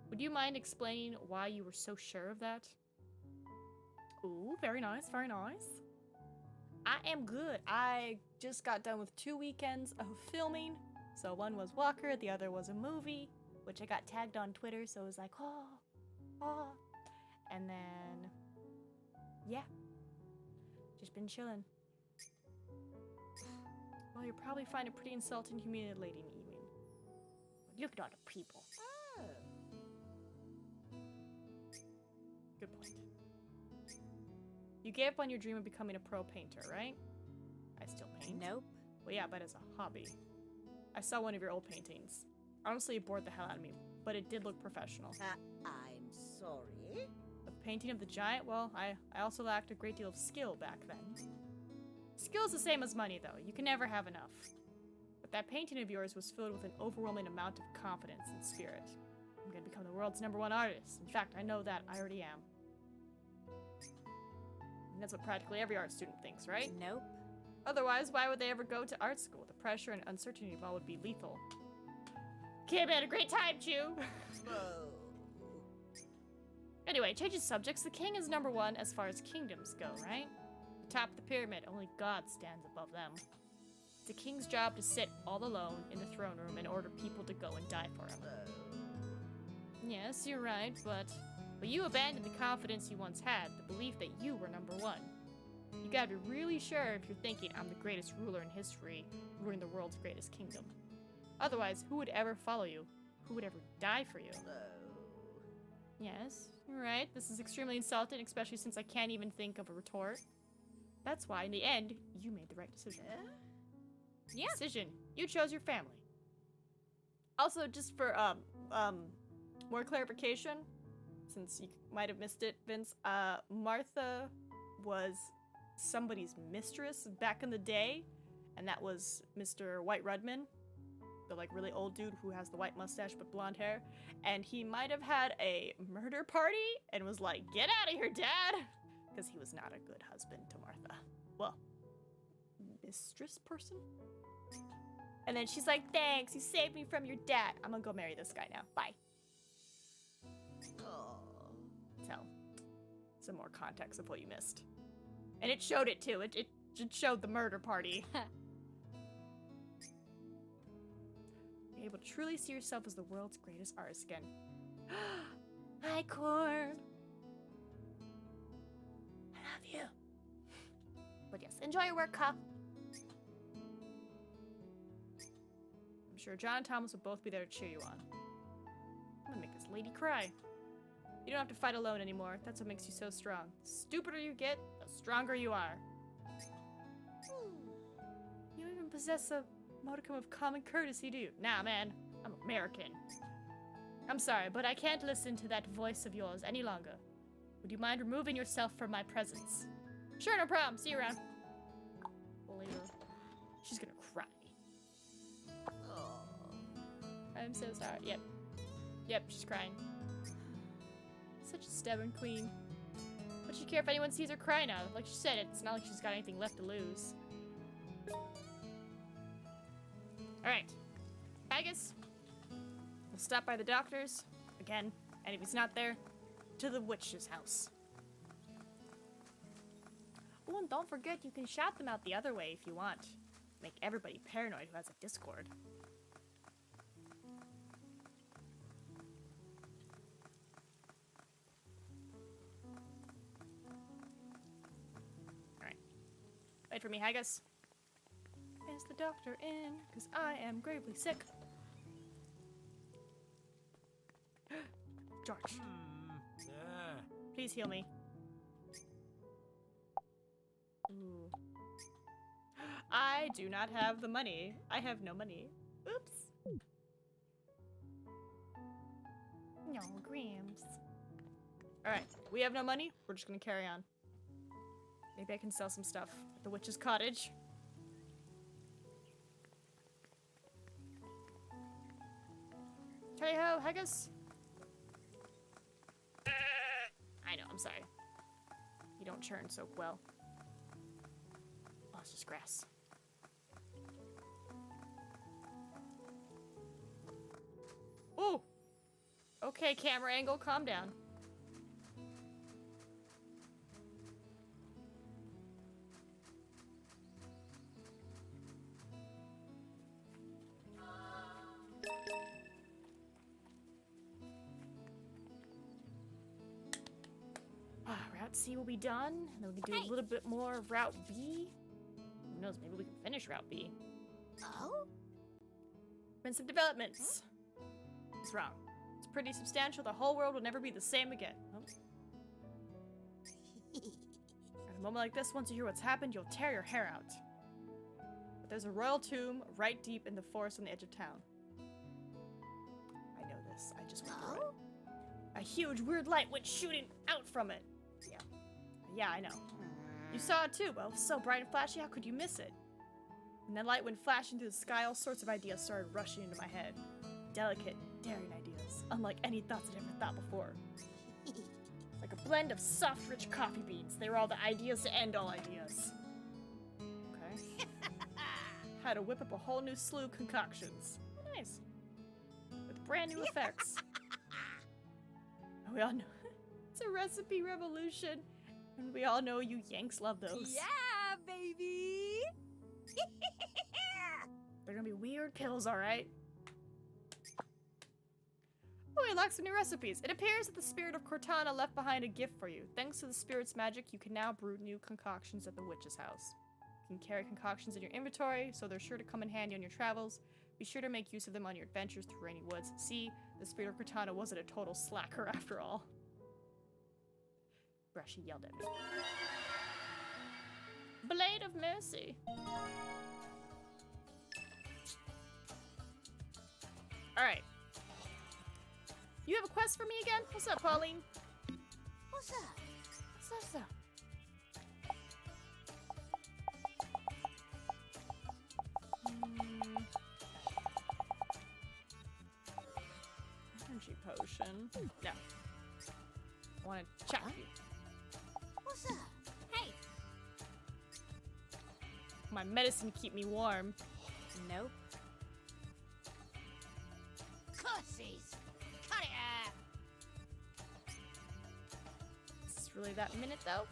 Would you mind explaining why you were so sure of that? Ooh, very nice, very nice. I am good. I just got done with 2 weekends of filming. So one was Walker, the other was a movie, which I got tagged on Twitter, so it was like, oh. And then, yeah. Just been chilling. Well, you'll probably find it pretty insulting humiliating even. Look at all the people. Oh. Good point. You gave up on your dream of becoming a pro painter, right? I still paint. Nope. Well, yeah, but as a hobby. I saw one of your old paintings. Honestly, it bored the hell out of me, but it did look professional. I'm sorry. The painting of the giant, well, I also lacked a great deal of skill back then. Skill's the same as money, though. You can never have enough. But that painting of yours was filled with an overwhelming amount of confidence and spirit. I'm gonna become the world's #1 artist. In fact, I know that I already am. And that's what practically every art student thinks, right? Nope. Otherwise, why would they ever go to art school? The pressure and uncertainty involved would be lethal. Kim had a great time, Chew! Oh. Anyway, changing subjects, the king is #1 as far as kingdoms go, right? The top of the pyramid, only God stands above them. It's a king's job to sit all alone in the throne room and order people to go and die for him. Yes, you're right, but you abandoned the confidence you once had, the belief that you were #1. You gotta be really sure if you're thinking I'm the greatest ruler in history, ruling the world's greatest kingdom. Otherwise, who would ever follow you? Who would ever die for you? Yes, you're right. This is extremely insulting, especially since I can't even think of a retort. That's why, in the end, you made the right decision. Yeah. Decision. You chose your family. Also, just for more clarification, since you might have missed it, Vince, Martha was somebody's mistress back in the day, and that was Mr. White Rudman, the like really old dude who has the white mustache but blonde hair, and he might have had a murder party and was like, "Get out of here, Dad," because he was not a good husband to Martha. Well, mistress person. And then she's like, "Thanks, you saved me from your dad. I'm gonna go marry this guy now. Bye." So, some more context of what you missed. And it showed it too. It showed the murder party. You're able to truly see yourself as the world's greatest artist again. Hi, Corn. I love you. But yes, enjoy your work, huh? I'm sure John and Thomas will both be there to cheer you on. I'm gonna make this lady cry. You don't have to fight alone anymore. That's what makes you so strong. The stupider you get, the stronger you are. You don't even possess a modicum of common courtesy, do you? Nah, man. I'm American. I'm sorry, but I can't listen to that voice of yours any longer. Would you mind removing yourself from my presence? Sure, no problem. See you around. Later. She's gonna cry. I'm so sorry. Yep, she's crying. Such a stubborn queen. What should care if anyone sees her cry now? Like she said, it's not like she's got anything left to lose. Alright. Haggis. We'll stop by the doctor's. Again. And if he's not there, to the witch's house. Oh, and don't forget you can shout them out the other way if you want. Make everybody paranoid who has a Discord. Wait for me, Haggis. Is the doctor in? Because I am gravely sick. George. Please heal me. Ooh. I do not have the money. I have no money. Oops. No, Grams. Alright, we have no money. We're just gonna carry on. Maybe I can sell some stuff at the witch's cottage. Hey-ho, Haggis. I know, I'm sorry. You don't churn so well. Oh, it's just grass. Okay, camera angle, calm down. Route C will be done, and then we can do a little bit more of Route B. Who knows, maybe we can finish Route B. Oh? Been some developments. It's wrong. It's pretty substantial. The whole world will never be the same again. Oh. At a moment like this, once you hear what's happened, you'll tear your hair out. But there's a royal tomb right deep in the forest on the edge of town. I know this. I just went through it. A huge, weird light went shooting out from it. Yeah, I know. You saw it too. Well, it was so bright and flashy, how could you miss it? When that light went flashing through the sky, all sorts of ideas started rushing into my head. Delicate, daring ideas, unlike any thoughts I'd ever thought before. Like a blend of soft, rich coffee beans. They were all the ideas to end all ideas. Okay. Had to whip up a whole new slew of concoctions. Nice. With brand new effects. We all know it's a recipe revolution. And we all know you Yanks love those. Yeah, baby! They're gonna be weird pills, alright? Oh, we unlocked some new recipes. It appears that the spirit of Cortana left behind a gift for you. Thanks to the spirit's magic, you can now brew new concoctions at the witch's house. You can carry concoctions in your inventory, so they're sure to come in handy on your travels. Be sure to make use of them on your adventures through rainy woods. See, the spirit of Cortana wasn't a total slacker after all. She yelled at me. Blade of Mercy. Alright. You have a quest for me again? What's up, Pauline? What's up? What's up? Energy potion. No. I want to check you. What's up? Hey! My medicine keep me warm. Nope. Cussies! Cut it out! Is this really that minute, though?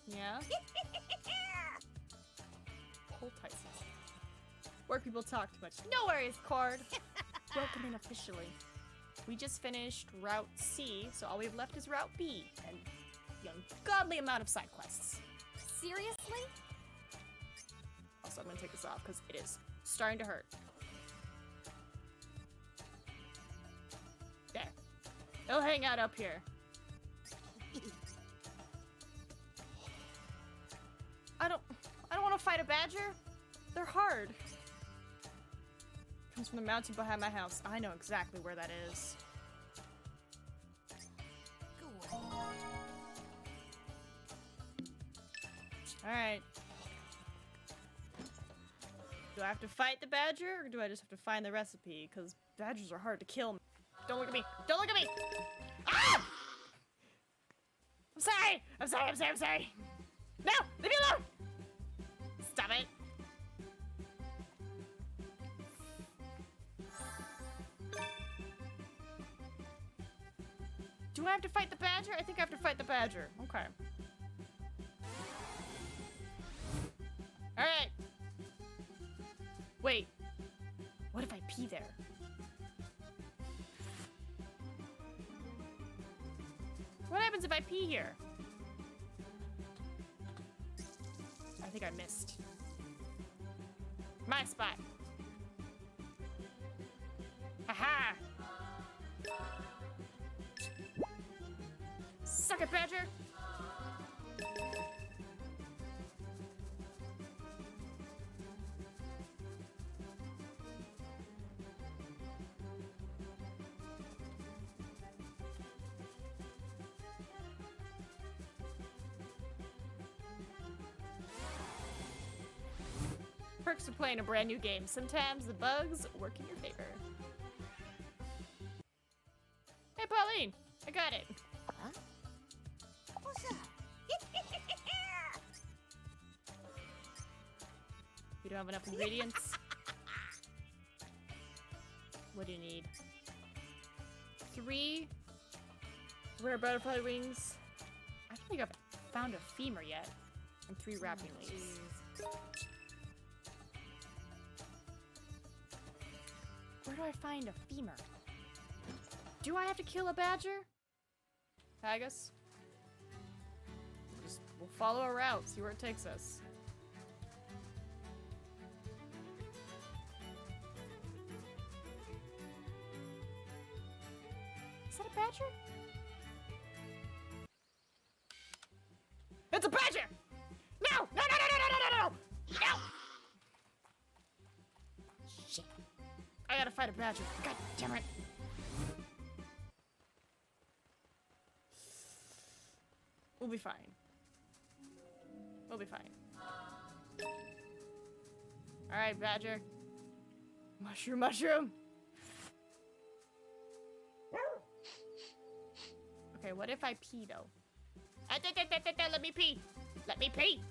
Yeah? Hold tight. Work people talk too much. No worries, Cord. Welcome in officially. We just finished Route C, so all we have left is Route B, and the ungodly amount of side quests. Seriously? Also, I'm gonna take this off because it is starting to hurt. There. They'll hang out up here. I don't want to fight a badger. They're hard. Comes from the mountain behind my house. I know exactly where that is. Go on. Alright. Do I have to fight the badger, or do I just have to find the recipe? Because badgers are hard to kill. Don't look at me! Don't look at me! Ah! I'm sorry! I'm sorry, I'm sorry, I'm sorry! No! Leave me alone! Stop it! Do I have to fight the badger? I think I have to fight the badger. Okay. Alright. Wait. What if I pee there? What happens if I pee here? I think I missed. My spot. Haha! Suck it, badger! Perks of playing a brand new game. Sometimes the bugs work in your favor. Hey, Pauline! I got it. Huh? What's up? You don't have enough ingredients? What do you need? 3 rare butterfly wings. I don't think I've found a femur yet. And 3 wrapping leaves. Where do I find a femur? Do I have to kill a badger? Haggis? We'll follow a route, see where it takes us. Is that a badger? It's a badger! No! No, no, no, no, no, no, no, no! No! Shit. I gotta fight a badger. God damn it. We'll be fine. We'll be fine. Alright, badger. Mushroom, mushroom! Okay, what if I pee, though? Let me pee! Let me pee!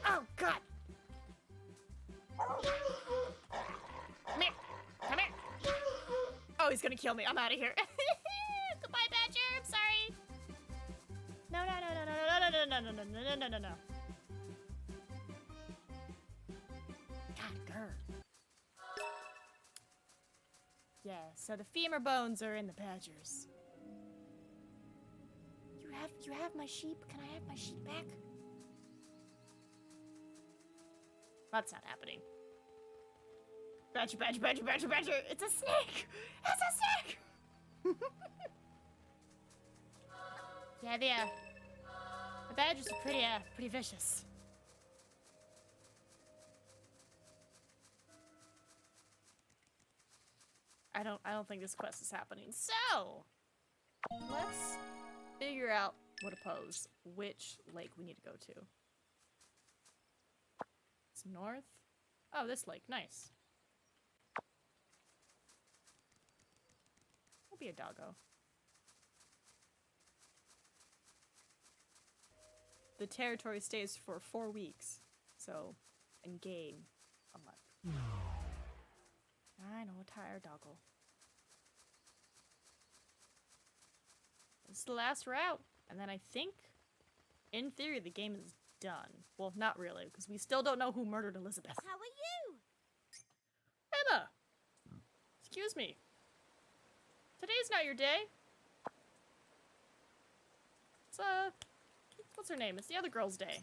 Oh, God! Come here! Come here! Oh, he's gonna kill me. I'm out of here. Goodbye, badger! I'm sorry! No, no, no, no, no, no, no, no, no, no, no, no, no, no. God, grr. Yeah, so the femur bones are in the badgers. You have my sheep? Can I have my sheep back? That's not happening. Badger, badger, badger, badger, badger! It's a snake! It's a snake! Yeah, the badgers are pretty vicious. I don't think this quest is happening. So, let's figure out what to pose. Which lake we need to go to. It's north. Oh, this lake. Nice. We'll be a doggo. The territory stays for 4 weeks. So, and game a month. I know, tired doggo. This is the last route. And then I think, in theory, the game is done. Well, not really, because we still don't know who murdered Elizabeth. How are you? Emma! Excuse me. Today's not your day. It's, what's her name? It's the other girl's day.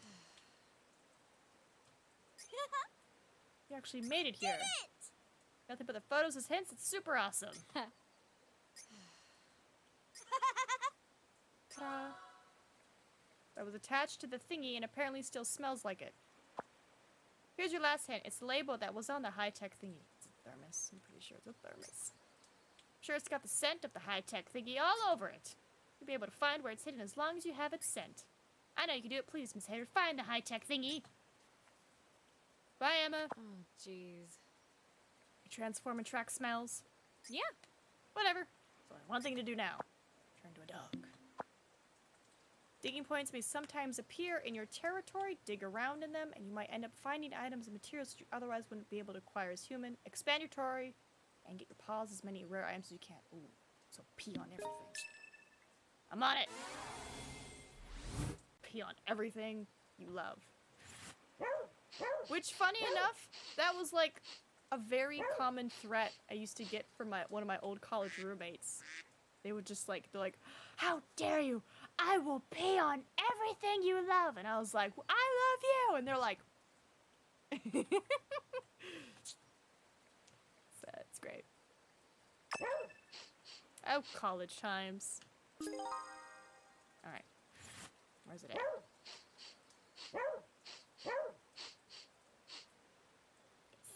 You actually made it here. Nothing but the photos as hints. It's super awesome. Ta-da. That was attached to the thingy and apparently still smells like it. Here's your last hint. It's the label that was on the high-tech thingy. It's a thermos. I'm pretty sure it's a thermos. Sure, it's got the scent of the high-tech thingy all over it. You'll be able to find where it's hidden as long as you have its scent. I know you can do it. Please, Miss Hayward, find the high-tech thingy. Bye, Emma. Oh, jeez. You transform and track smells. Yeah. Whatever. There's only one thing to do now. Turn into a dog. Digging points may sometimes appear in your territory. Dig around in them, and you might end up finding items and materials that you otherwise wouldn't be able to acquire as human. Expand your territory, and get your paws as many rare items as you can. Ooh, so pee on everything. I'm on it! Pee on everything you love. Which, funny enough, that was like a very common threat I used to get from one of my old college roommates. They would just like, they're like, how dare you! I will pee on everything you love! And I was like, I love you! And they're like, so it's great. Oh, college times. Alright. Where's it at?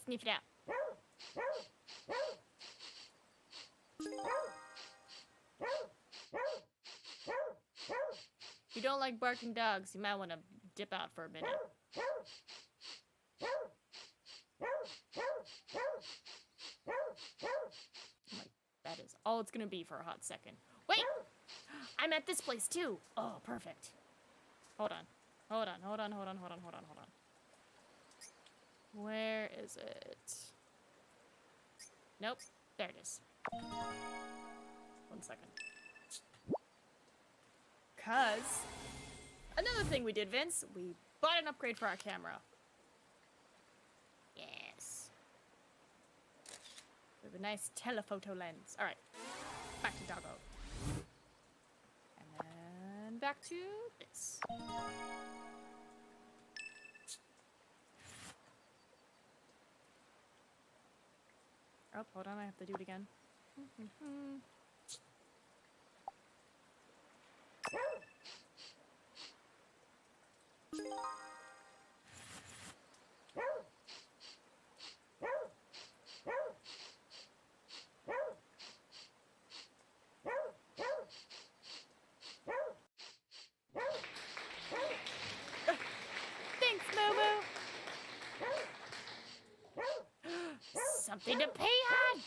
Sniff it out. If you don't like barking dogs, you might want to dip out for a minute. Like, that is all it's gonna be for a hot second. Wait! I'm at this place too! Oh, perfect. Hold on. Hold on, hold on, hold on, hold on, hold on, hold on. Where is it? Nope. There it is. 1 second. Cause another thing we did, Vince, we bought an upgrade for our camera. Yes. We have a nice telephoto lens. Alright. Back to Doggo. And then back to this. Oh, hold on, I have to do it again. Thanks, Momo. Something to pee on.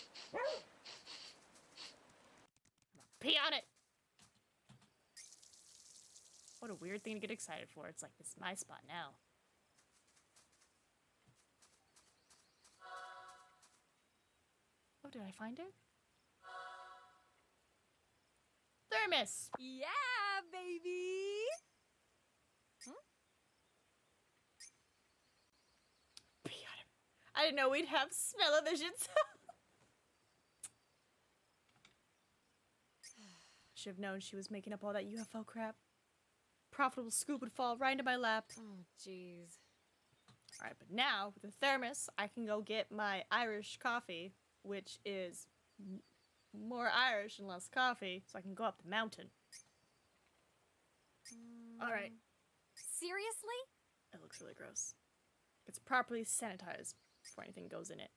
Pee on it. What a weird thing to get excited for. It's like, this is my spot now. Oh, did I find it? Thermos! Yeah, baby! Pee on it. I didn't know we'd have smell-o-visions. Should have known she was making up all that UFO crap. Profitable scoop would fall right into my lap. Oh, jeez. Alright, but now, with the thermos, I can go get my Irish coffee, which is more Irish and less coffee, so I can go up the mountain. Alright. Seriously? It looks really gross. It's properly sanitized before anything goes in it.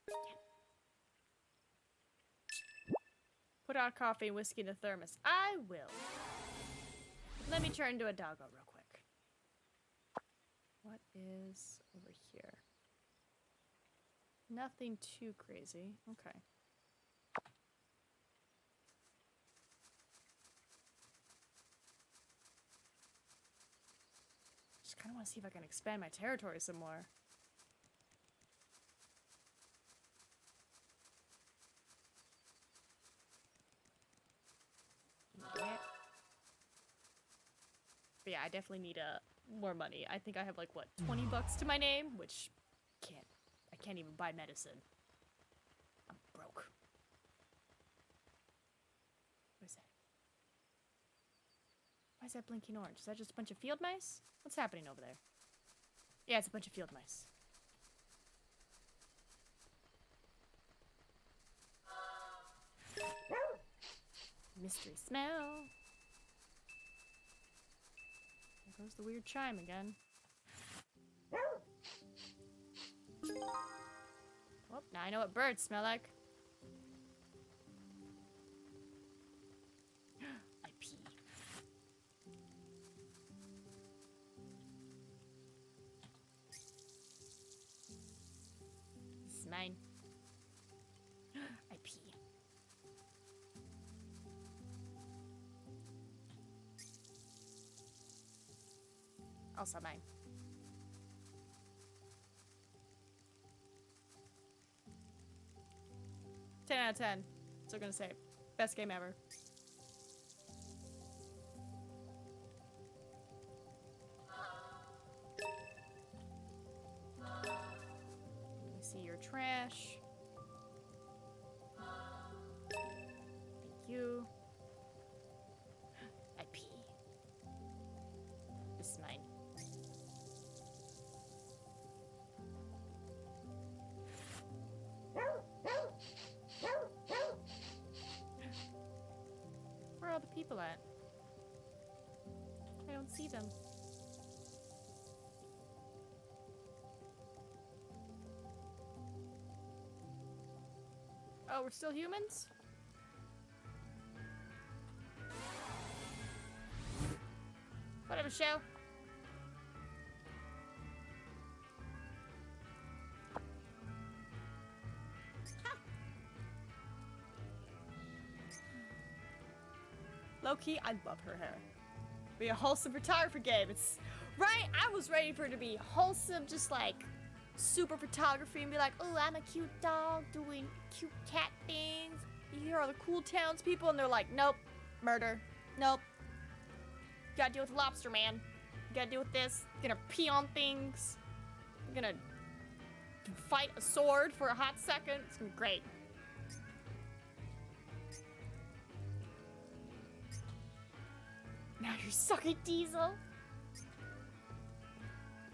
Put out coffee and whiskey in a thermos. I will. Let me turn into a doggo real quick. What is over here? Nothing too crazy. Okay. Just kind of want to see if I can expand my territory some more. Yeah. But yeah, I definitely need more money. I think I have like, what, 20 bucks to my name, which I can't even buy medicine. I'm broke. What is that? Why is that blinking orange? Is that just a bunch of field mice? What's happening over there? Yeah, it's a bunch of field mice. Mystery smell. There goes the weird chime again. Oh, now I know what birds smell like. I pee. This is mine. I pee. Also mine. Ten out of 10. Still gonna say, best game ever. Let me see your trash. Thank you. I pee. This is mine. Where are all the people at? I don't see them. Oh, we're still humans? Whatever, show. Low-key, I love her hair. Be a wholesome photographer game. It's right. I was ready for it to be wholesome, just like super photography and be like, oh, I'm a cute dog doing cute cat things. Here are the cool townspeople, and they're like, nope, murder, nope. Gotta deal with lobster man. Gotta deal with this. Gonna pee on things. Gonna fight a sword for a hot second. It's gonna be great. Now you're sucking Diesel.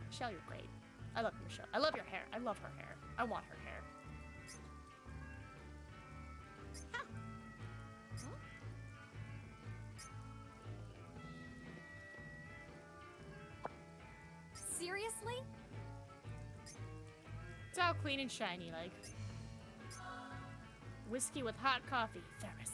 Michelle, you're great. I love you, Michelle. I love your hair. I love her hair. I want her hair. Seriously? It's all clean and shiny, like. Whiskey with hot coffee. Thermos.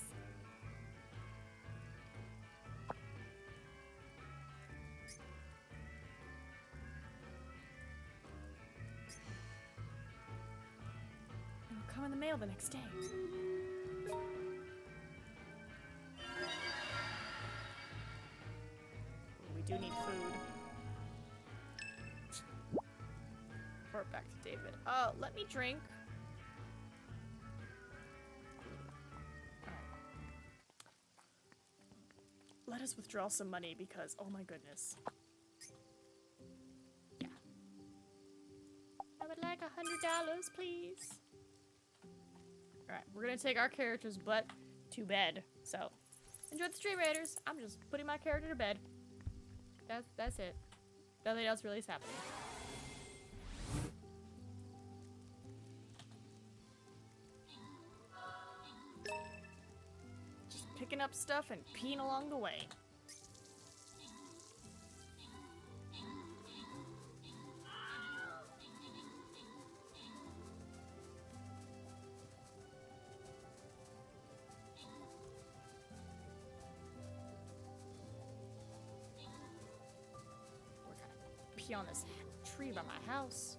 It'll come in the mail the next day. We do need food. Report back to David. Let me drink. Alright. Let us withdraw some money because, oh my goodness. Yeah. I would like $100, please. Alright, we're gonna take our character's butt to bed. So, enjoy the stream, Raiders. I'm just putting my character to bed. That's it. Nothing else really is happening. Just picking up stuff and peeing along the way. On this tree by my house.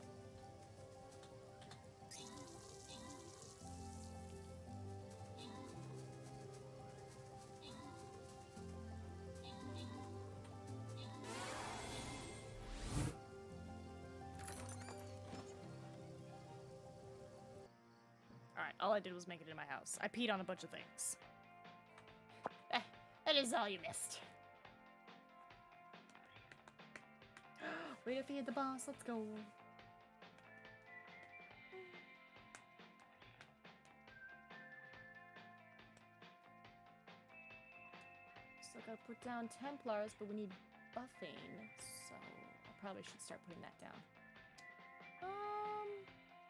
Alright, all I did was make it in my house. I peed on a bunch of things. That is all you missed. Way to feed the boss, let's go. Still gotta put down Templars, but we need buffing, so I probably should start putting that down.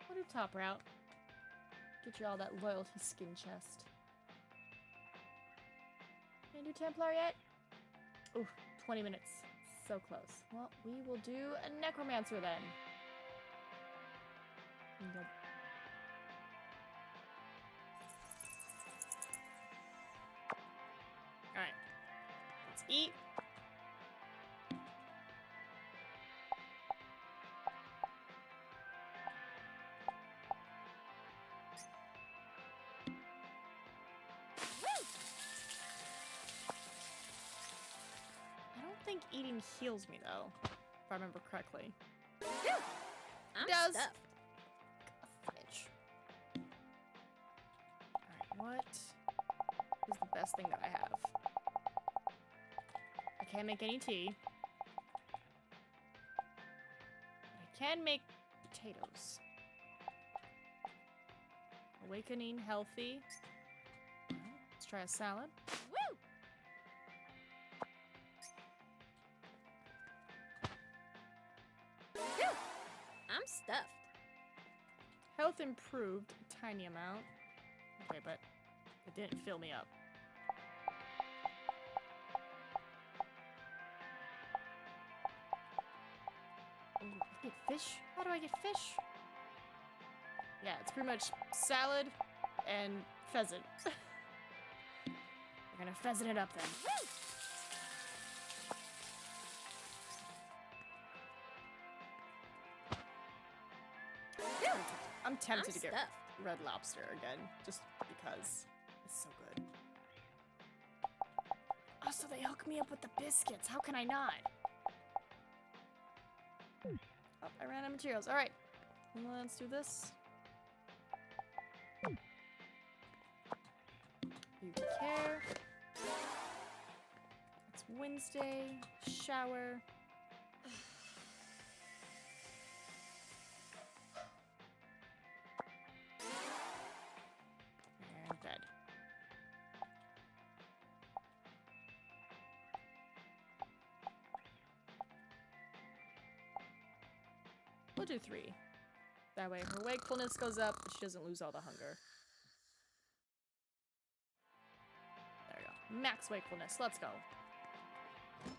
We'll do top route. Get you all that loyalty skin chest. Can I do Templar yet? Ooh, 20 minutes. So close. Well, we will do a Necromancer then. Yep. Alright. Let's eat. I think eating heals me though, if I remember correctly. I'm does. stuffed. Bitch. Alright, what is the best thing that I have? I can't make any tea. I can make potatoes. Awakening, healthy. Let's try a salad. Woo! I'm stuffed. Health improved a tiny amount. Okay, but it didn't fill me up. Ooh, I get fish? How do I get fish? Yeah, it's pretty much salad and pheasant. We're gonna pheasant it up then. I'm tempted to get Red Lobster again, just because it's so good. Also, they hook me up with the biscuits. How can I not? Oh, I ran out of materials. All right, Let's do this. Beauty care. It's Wednesday. Shower. And bed. We'll do 3. That way her wakefulness goes up, but she doesn't lose all the hunger. There we go. Max wakefulness. Let's go. Okay,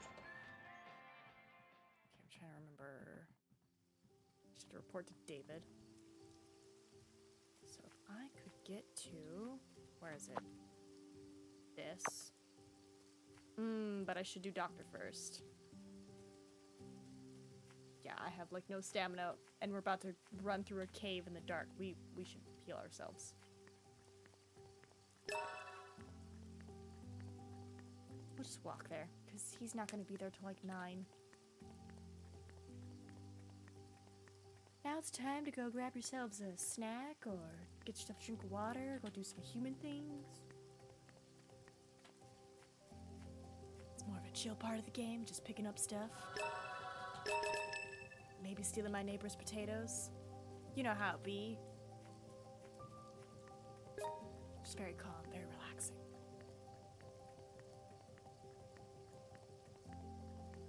I'm trying to remember. I should report to David. So if I could get to... Where is it? This. But I should do doctor first. Yeah, I have like no stamina, and we're about to run through a cave in the dark. We should heal ourselves. We'll just walk there, because he's not going to be there till like 9. Now it's time to go grab yourselves a snack, or get yourself a drink of water, go do some human things. It's more of a chill part of the game, just picking up stuff. Maybe stealing my neighbor's potatoes. You know how it be. Just very calm, very relaxing.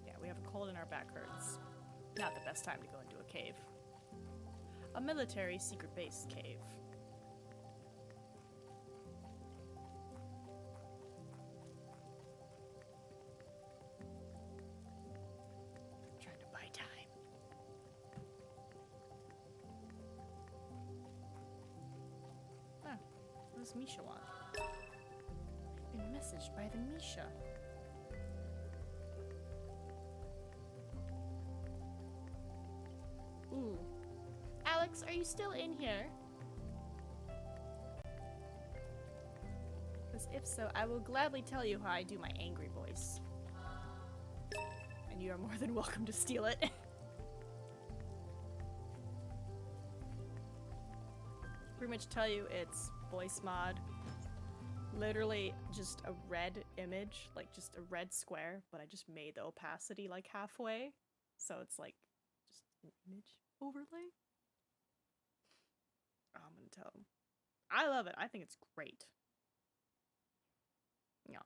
Yeah, we have a cold and our back hurts. Not the best time to go into a cave. A military secret base cave. Trying to buy time. What does Misha want? Been messaged by the Misha. Ooh. Alex, are you still in here? Because if so, I will gladly tell you how I do my angry voice. And you are more than welcome to steal it. Pretty much tell you it's voice mod. Literally just a red image, like just a red square, but I just made the opacity like halfway. So it's like just an image overlay. Oh, I'm gonna tell him. I love it. I think it's great. Aw.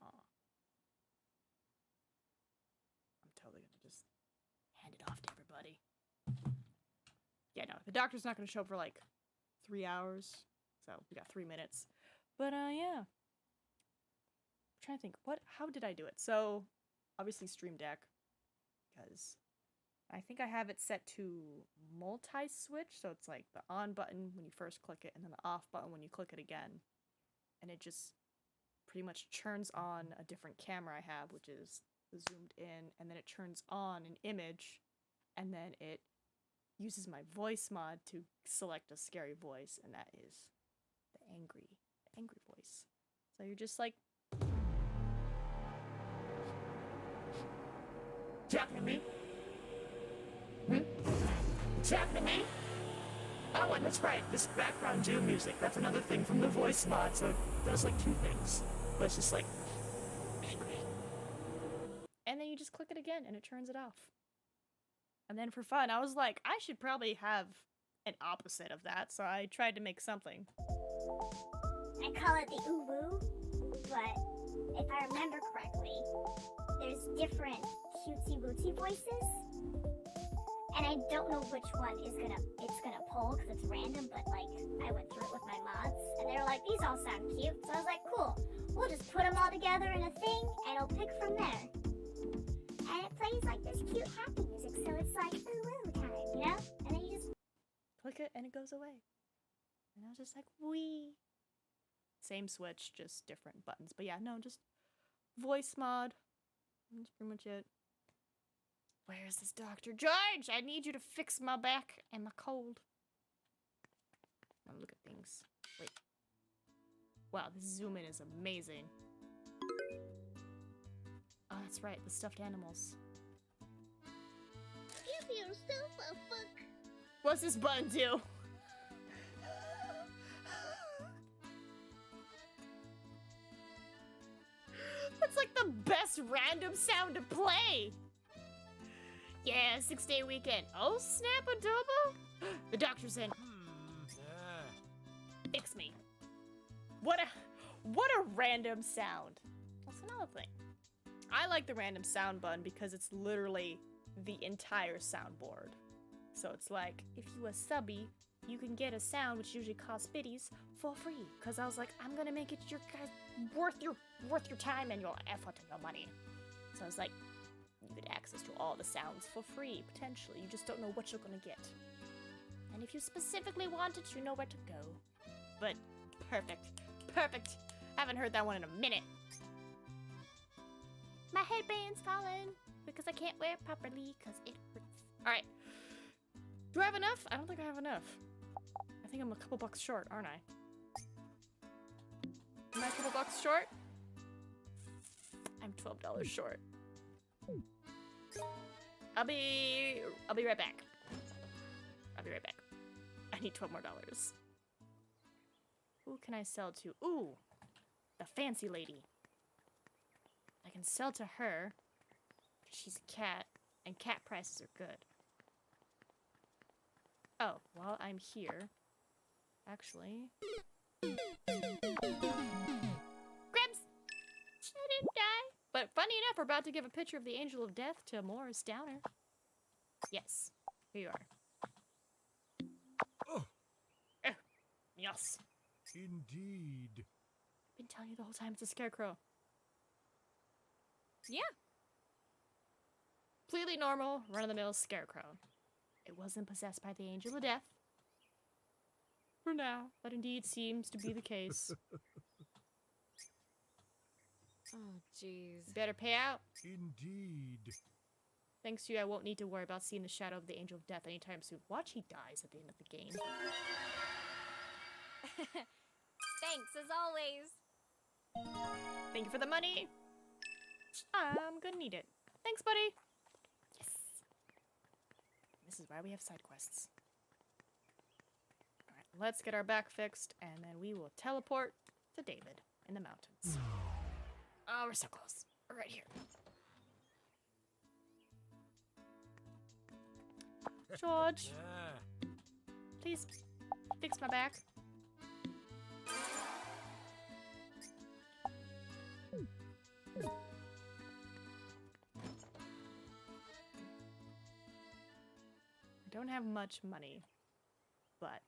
I'm totally gonna just hand it off to everybody. Yeah, no, the doctor's not gonna show up for like 3 hours. So we got 3 minutes. But yeah. I'm trying to think, how did I do it? So obviously Stream Deck, because I think I have it set to multi-switch, so it's like the on button when you first click it and then the off button when you click it again. And it just pretty much turns on a different camera I have, which is zoomed in, and then it turns on an image, and then it uses my voice mod to select a scary voice, and that is the angry voice. So you're just like, talking to me? Talking to me? Oh, and that's right, this background Doom music, that's another thing from the voice mod, so it does like 2 things. But it's just like, angry. and then you just click it again and it turns it off. And then for fun, I was like, I should probably have an opposite of that, so I tried to make something. I call it the uwu, but if I remember correctly, there's different cutesy-wootsy voices, and I don't know which one it's gonna pull because it's random, but like I went through it with my mods, and they were like, these all sound cute, so I was like, cool, we'll just put them all together in a thing, and it'll pick from there. And it plays like this cute happy music, so it's like ooh time, you know? And then you just Click it and it goes away. And I was just like, wee. Same switch, just different buttons. But yeah, no, just voice mod. That's pretty much it. Where's this Dr. George? I need you to fix my back and my cold. Oh, look at things. Wait. Wow, this zoom in is amazing. Oh, that's right, the stuffed animals. give yourself a fuck. What's this button do? That's like the best random sound to play. Yeah, 6-day weekend. Oh, snap adobo? The doctor's in. Fix me. What a random sound. That's another thing. I like the random sound button because it's literally the entire soundboard. So it's like, if you a subby, you can get a sound which usually costs biddies for free. Cause I was like, I'm gonna make it your guys worth your time and your effort and your money. So I was like, you get access to all the sounds for free, potentially. You just don't know what you're gonna get. And if you specifically want it, you know where to go. But perfect. Perfect. Haven't heard that one in a minute. My headband's falling because I can't wear it properly because it hurts. Alright. Do I have enough? I don't think I have enough. I think I'm a couple bucks short, aren't I? Am I a couple bucks short? I'm $12 short. I'll be right back. I'll be right back. I need $12 more. Who can I sell to? Ooh, the fancy lady. I can sell to her. She's a cat, and cat prices are good. Oh, while I'm here, actually. Grimms! I didn't die. But funny enough, we're about to give a picture of the Angel of Death to Morris Downer. Yes, here you are. Oh. Yes. Indeed. I've been telling you the whole time it's a scarecrow. Yeah. Completely normal, run-of-the-mill scarecrow. It wasn't possessed by the Angel of Death. For now, that indeed seems to be the case. Oh, jeez. Better pay out. Indeed. Thanks to you, I won't need to worry about seeing the shadow of the Angel of Death anytime soon. Watch, he dies at the end of the game. Thanks, as always. Thank you for the money. I'm gonna need it. Thanks, buddy. Yes. This is why we have side quests. Alright, let's get our back fixed, and then we will teleport to David in the mountains. Oh, we're so close. We're right here. George, please fix my back. I don't have much money, but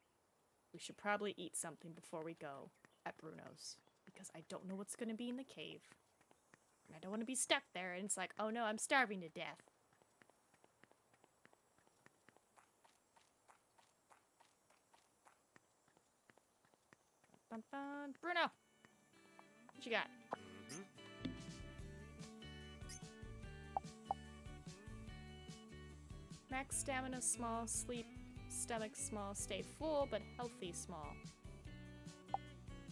we should probably eat something before we go at Bruno's, because I don't know what's going to be in the cave. And I don't want to be stuck there, and it's like, oh no, I'm starving to death. Bum, bum. Bruno! What you got? Max stamina small, sleep, stomach small, stay full, but healthy small.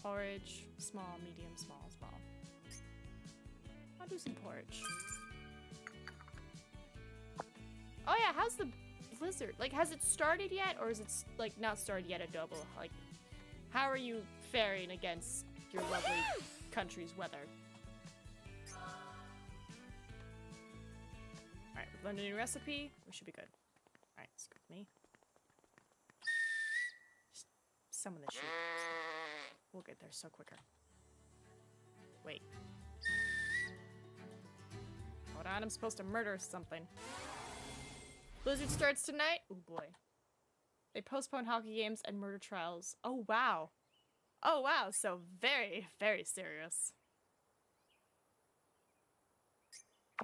Porridge, small, medium, small, small. I'll do some porridge. Oh yeah, how's the blizzard? Like, has it started yet, or is it, like, not started yet at Adobo? Like, how are you faring against your lovely country's weather? Alright, we've learned a new recipe. We should be good. Alright, let's go with me. Just summon the sheep. We'll get there so quicker. Wait. Hold on, I'm supposed to murder something. Blizzard starts tonight? Oh boy. They postpone hockey games and murder trials. Oh wow. Oh wow, so very, very serious.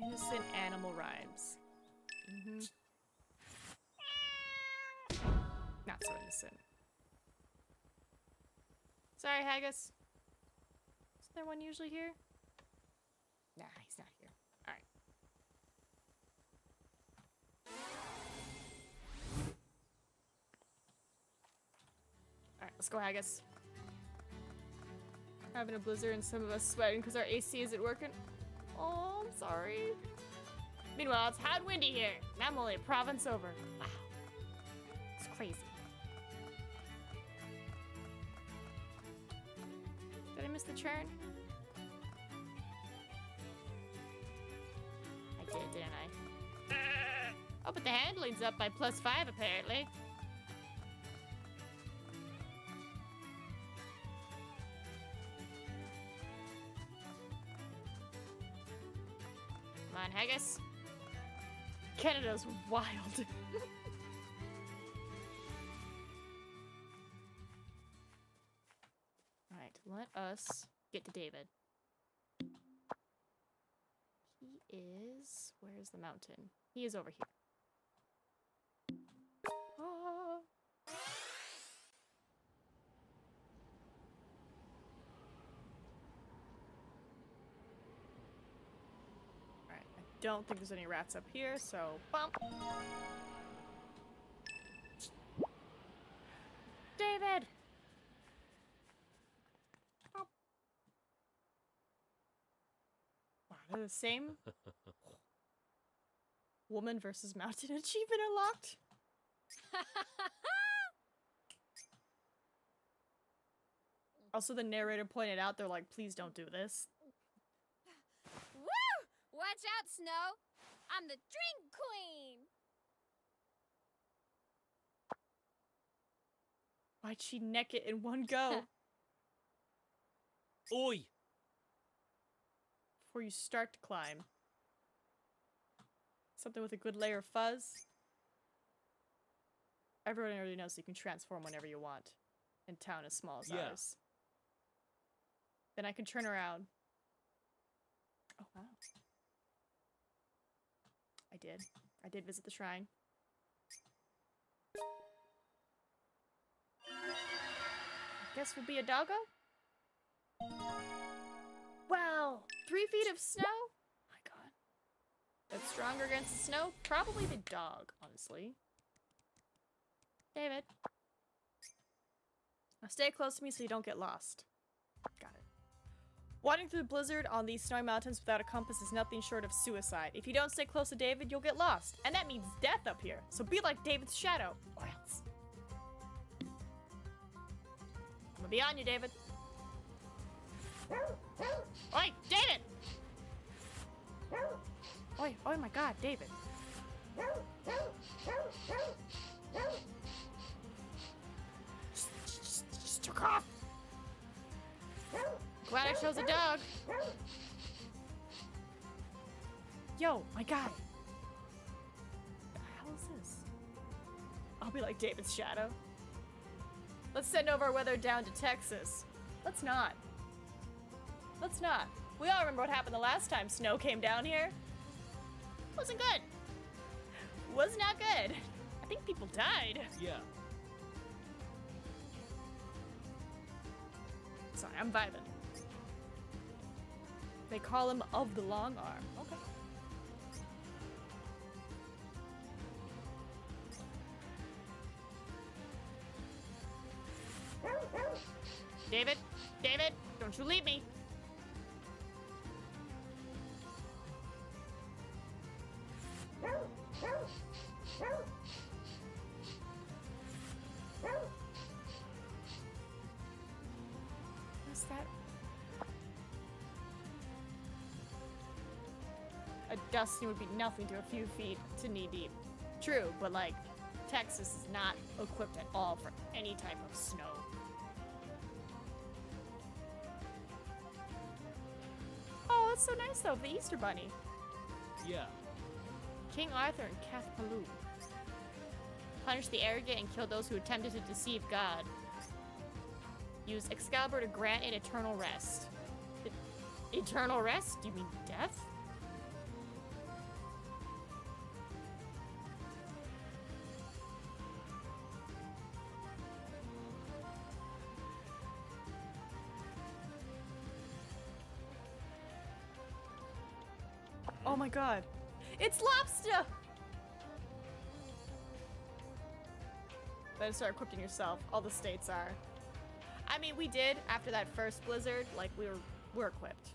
Innocent animal rhymes. Not so innocent. Sorry, Haggis. Is there one usually here? Nah, he's not here. Alright. Alright, let's go, Haggis. Having a blizzard and some of us sweating because our AC isn't working. Oh, I'm sorry. Meanwhile, it's hot and windy here, and I'm only a province over. Wow. It's crazy. crazy. Did I miss the churn? I did, didn't I? Oh, but the handling's up by +5 apparently. Come on, Haggis. Canada's wild. Alright, let us get to David. He is... Where's the mountain? He is over here. Ah. Alright, I don't think there's any rats up here, so bump. David! Oh. Wow, they're the same? Woman versus mountain achievement unlocked? Also, the narrator pointed out, they're like, please don't do this. Woo! Watch out, Snow! I'm the drink queen! Why'd she neck it in one go? Oi! Before you start to climb. Something with a good layer of fuzz. Everyone already knows you can transform whenever you want. In town as small as ours. Then I can turn around. Oh, wow. I did. I did visit the shrine. I guess we'll be a doggo? Wow! 3 feet of snow? My god. That's stronger against the snow? Probably the dog, honestly. David. Now stay close to me so you don't get lost. Got it. Wandering through the blizzard on these snowy mountains without a compass is nothing short of suicide. If you don't stay close to David, you'll get lost. And that means death up here. So be like David's shadow, or else. I'm gonna be on you, David. Oi, David! Oi, oh my god, David. Just took off. Glad I chose a dog. Yo, my guy. What the hell is this? I'll be like David's shadow. Let's send over weather down to Texas. Let's not. Let's not. We all remember what happened the last time snow came down here. Wasn't good. Was not good. I think people died. Yeah. Sorry, I'm vibing. They call him of the long arm. Okay. David, David, don't you leave me. What's that? A dusting would be nothing to a few feet to knee deep. True, but like, Texas is not equipped at all for any type of snow. Oh, that's so nice though, the Easter Bunny. Yeah. King Arthur and Cathpaloo. Punish the arrogant and kill those who attempted to deceive God. Use Excalibur to grant an eternal rest. Eternal rest? Do you mean death? Oh my god. It's lobster! Better start equipping yourself. All the states are. I mean, we did after that first blizzard. Like, we're equipped.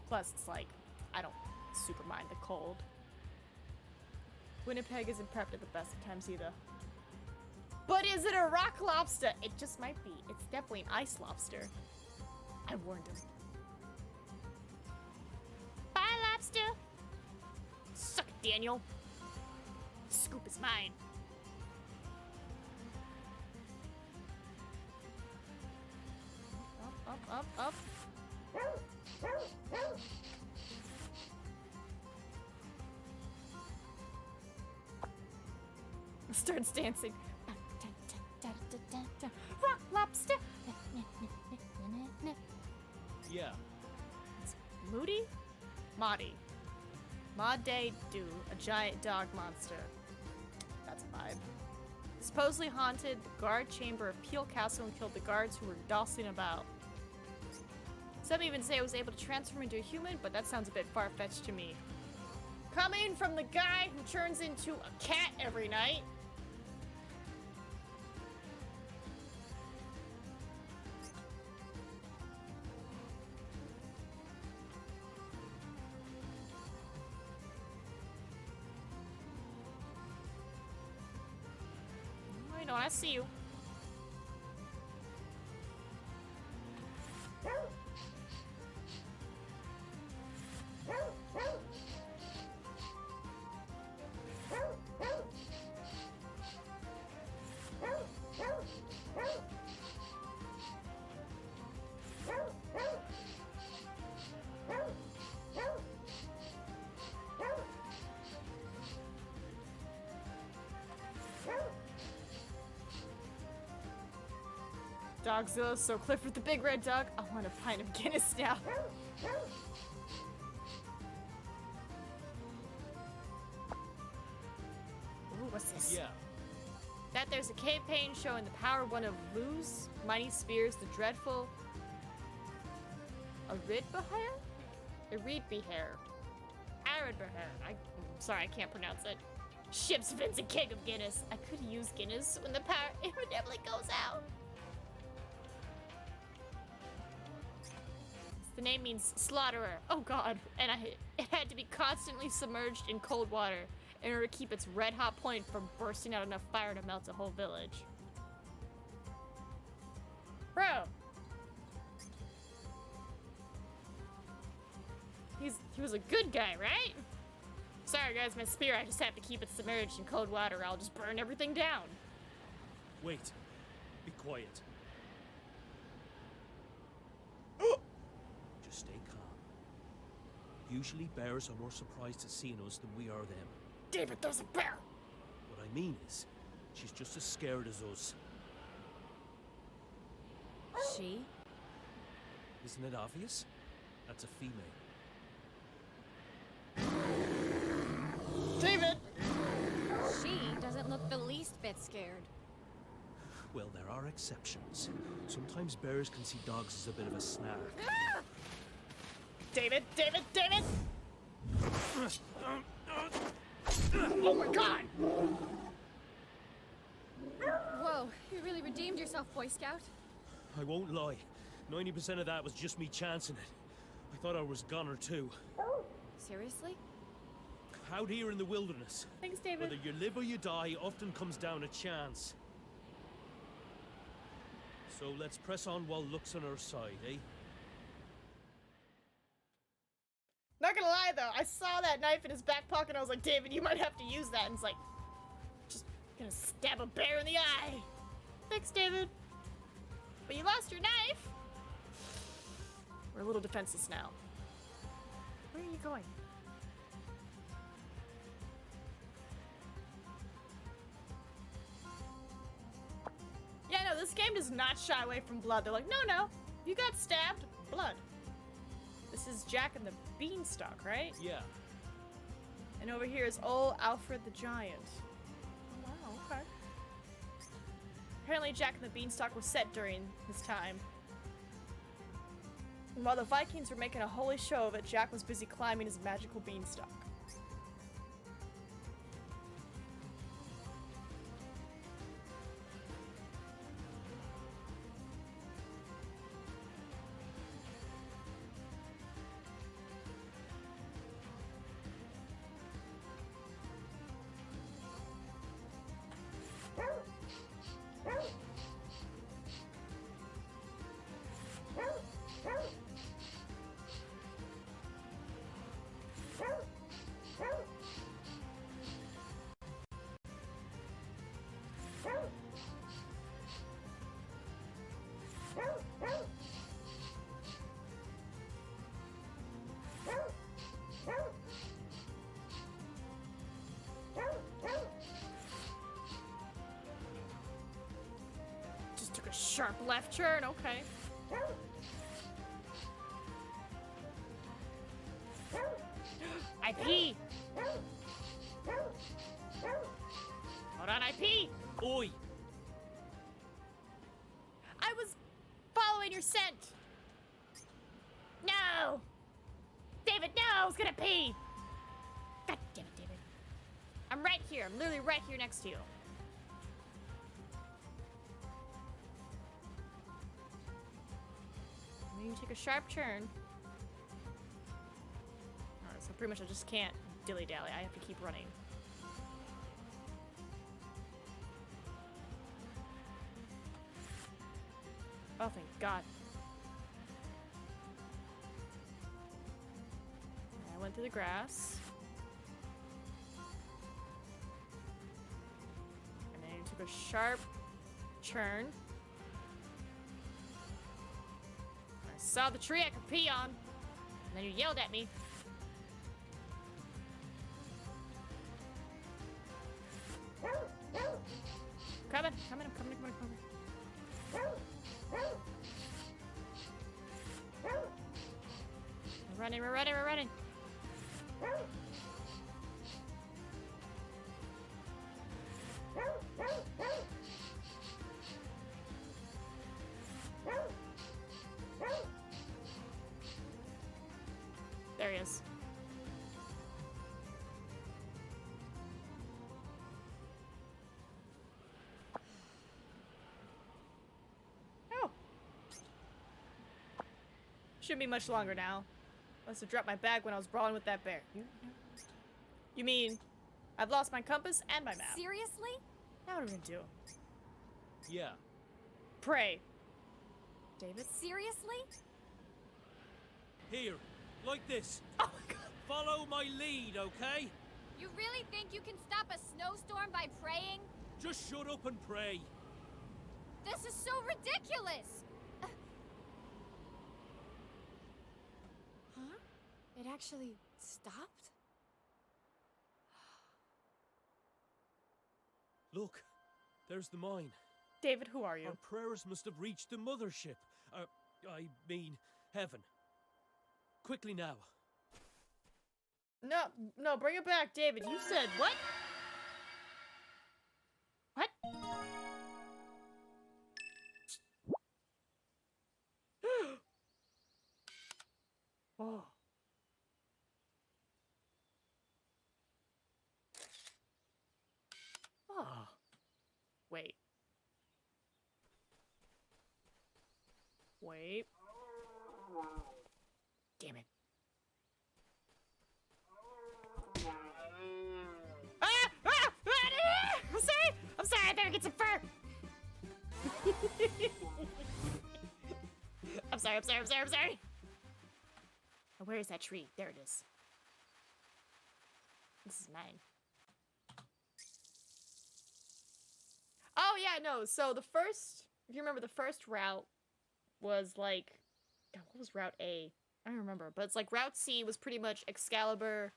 Plus, it's like, I don't super mind the cold. Winnipeg isn't prepped at the best of times either. But is it a rock lobster? It just might be. It's definitely an ice lobster. I warned him. Bye, lobster. Suck it, Daniel. Scoop is mine. Up. Starts dancing. Rock lobster. Yeah. It's Moody? Maudie. Maudie Do, a giant dog monster. That's a vibe. Supposedly haunted the guard chamber of Peel Castle and killed the guards who were dossing about. Some even say it was able to transform into a human, but that sounds a bit far-fetched to me. Coming from the guy who turns into a cat every night. I know, I see you. Dogzilla, so Clifford the big red dog. I want a pint of Guinness now. Ooh, what's this? Yeah. That there's a campaign showing the power of one of Lou's mighty spears, the dreadful Aridbehair? I'm sorry, I can't pronounce it. Ships Vincent King of Guinness. I could use Guinness when the power inevitably goes out. The name means slaughterer. Oh god. And it had to be constantly submerged in cold water in order to keep its red hot point from bursting out enough fire to melt a whole village. Bro. He was a good guy, right? Sorry guys, my spear, I just have to keep it submerged in cold water or I'll just burn everything down. Wait. Be quiet. Just stay calm. Usually bears are more surprised at seeing us than we are them. David, there's a bear! What I mean is, she's just as scared as us. She? Isn't it obvious? That's a female. David! She doesn't look the least bit scared. Well, there are exceptions. Sometimes bears can see dogs as a bit of a snark. David! Oh my god! Whoa, you really redeemed yourself, Boy Scout. I won't lie. 90% of that was just me chancing it. I thought I was goner too. Seriously? Out here in the wilderness. Thanks, David. Whether you live or you die often comes down to chance. So let's press on while luck's on our side, eh? Not gonna lie though, I saw that knife in his back pocket and I was like, David, you might have to use that. And it's like, just gonna stab a bear in the eye. Thanks, David. But you lost your knife. We're a little defenseless now. Where are you going? Yeah, no, this game does not shy away from blood. They're like, no, you got stabbed, blood. This is Jack and the Beanstalk, right? Yeah. And over here is old Alfred the Giant. Oh, wow, okay. Apparently Jack and the Beanstalk was set during this time. And while the Vikings were making a holy show of it, Jack was busy climbing his magical beanstalk. Sharp left turn, okay. I pee! Hold on, I pee! Oi! I was following your scent! No! David, no! I was gonna pee! God damn it, David. I'm right here. I'm literally right here next to you. And then you take a sharp turn. Alright, so pretty much I just can't dilly-dally. I have to keep running. Oh, thank God. I went through the grass. And then you took a sharp turn. I saw the tree I could pee on. And then you yelled at me. Coming, I'm coming. We're running. There he is. Oh. Shouldn't be much longer now. Must have dropped my bag when I was brawling with that bear. You mean I've lost my compass and my map? Seriously? Now what are we gonna do? Yeah. Pray. David? Seriously? Here, like this. Oh my God. Follow my lead, okay? You really think you can stop a snowstorm by praying? Just shut up and pray. This is so ridiculous! Huh? It actually stopped? Look, there's the mine. David, who are you? Our prayers must have reached the mothership. I mean, heaven. Quickly now. No, bring it back, David. You said what? What? Oh. Oh. Wait. Damn it. I'm sorry, I better get some fur. I'm sorry. Oh, where is that tree? There it is. This is mine. Oh yeah, no, so if you remember, the first route was like, God, what was Route A? I don't remember, but it's like Route C was pretty much Excalibur,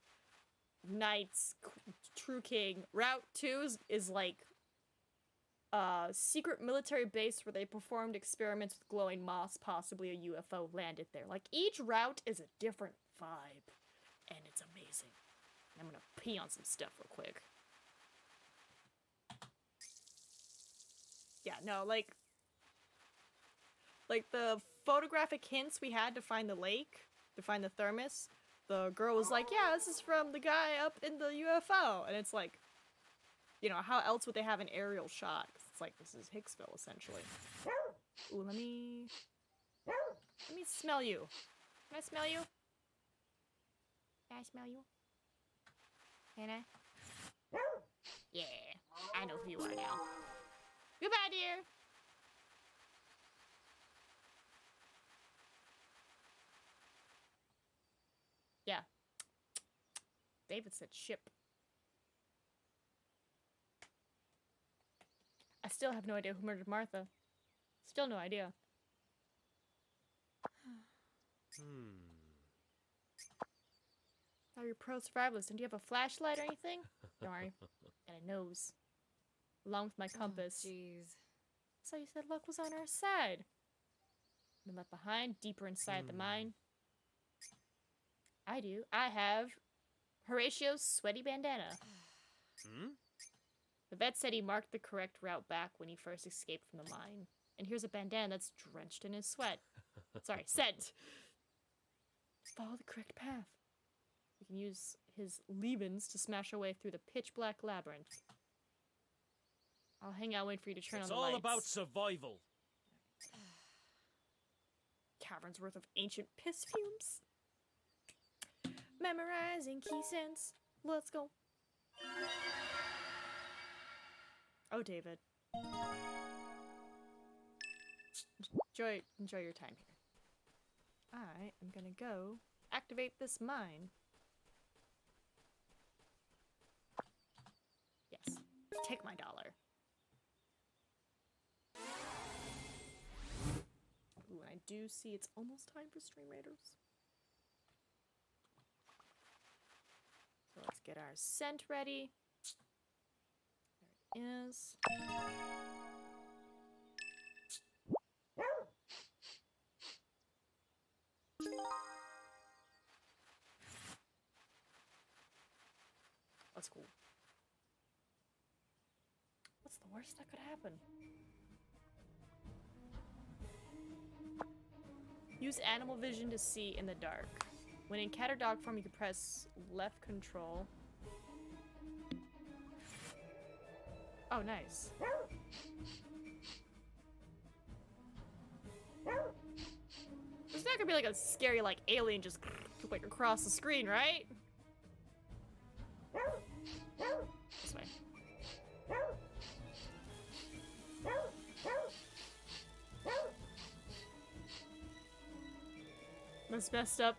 Knights, True King. Route 2 is like a secret military base where they performed experiments with glowing moths, possibly a UFO landed there. Like, each route is a different vibe, and it's amazing. I'm gonna pee on some stuff real quick. Yeah, no, like the photographic hints we had to find the lake, to find the thermos, the girl was like, yeah, this is from the guy up in the UFO. And it's like, you know, how else would they have an aerial shot? 'Cause it's like, this is Hicksville, essentially. Ooh, let me smell you. Can I smell you? Can I smell you? Can I? Yeah, I know who you are now. Goodbye, dear. Yeah. David said ship. I still have no idea who murdered Martha. Still no idea. Oh, you're pro survivalist. And do you have a flashlight or anything? Don't worry. And a nose. Along with my compass. Jeez. So you said luck was on our side. Been left behind, deeper inside the mine. I do. I have Horatio's sweaty bandana. The vet said he marked the correct route back when he first escaped from the mine. And here's a bandana that's drenched in his sweat. Sorry, scent. Follow the correct path. We can use his leavings to smash our way through the pitch-black labyrinth. I'll hang out, wait for you to turn on the lights. It's all about survival. Cavern's worth of ancient piss fumes. Memorizing key sense. Let's go. Oh, David. Enjoy your time here. I am gonna go activate this mine. Yes. Take my dollar. Ooh, and I do see it's almost time for Stream Raiders. So let's get our scent ready. There it is. That's cool. What's the worst that could happen? Use animal vision to see in the dark. When in cat or dog form, you can press left control. Oh, nice. There's not gonna be like a scary like alien just like across the screen, right? This way. That's messed up,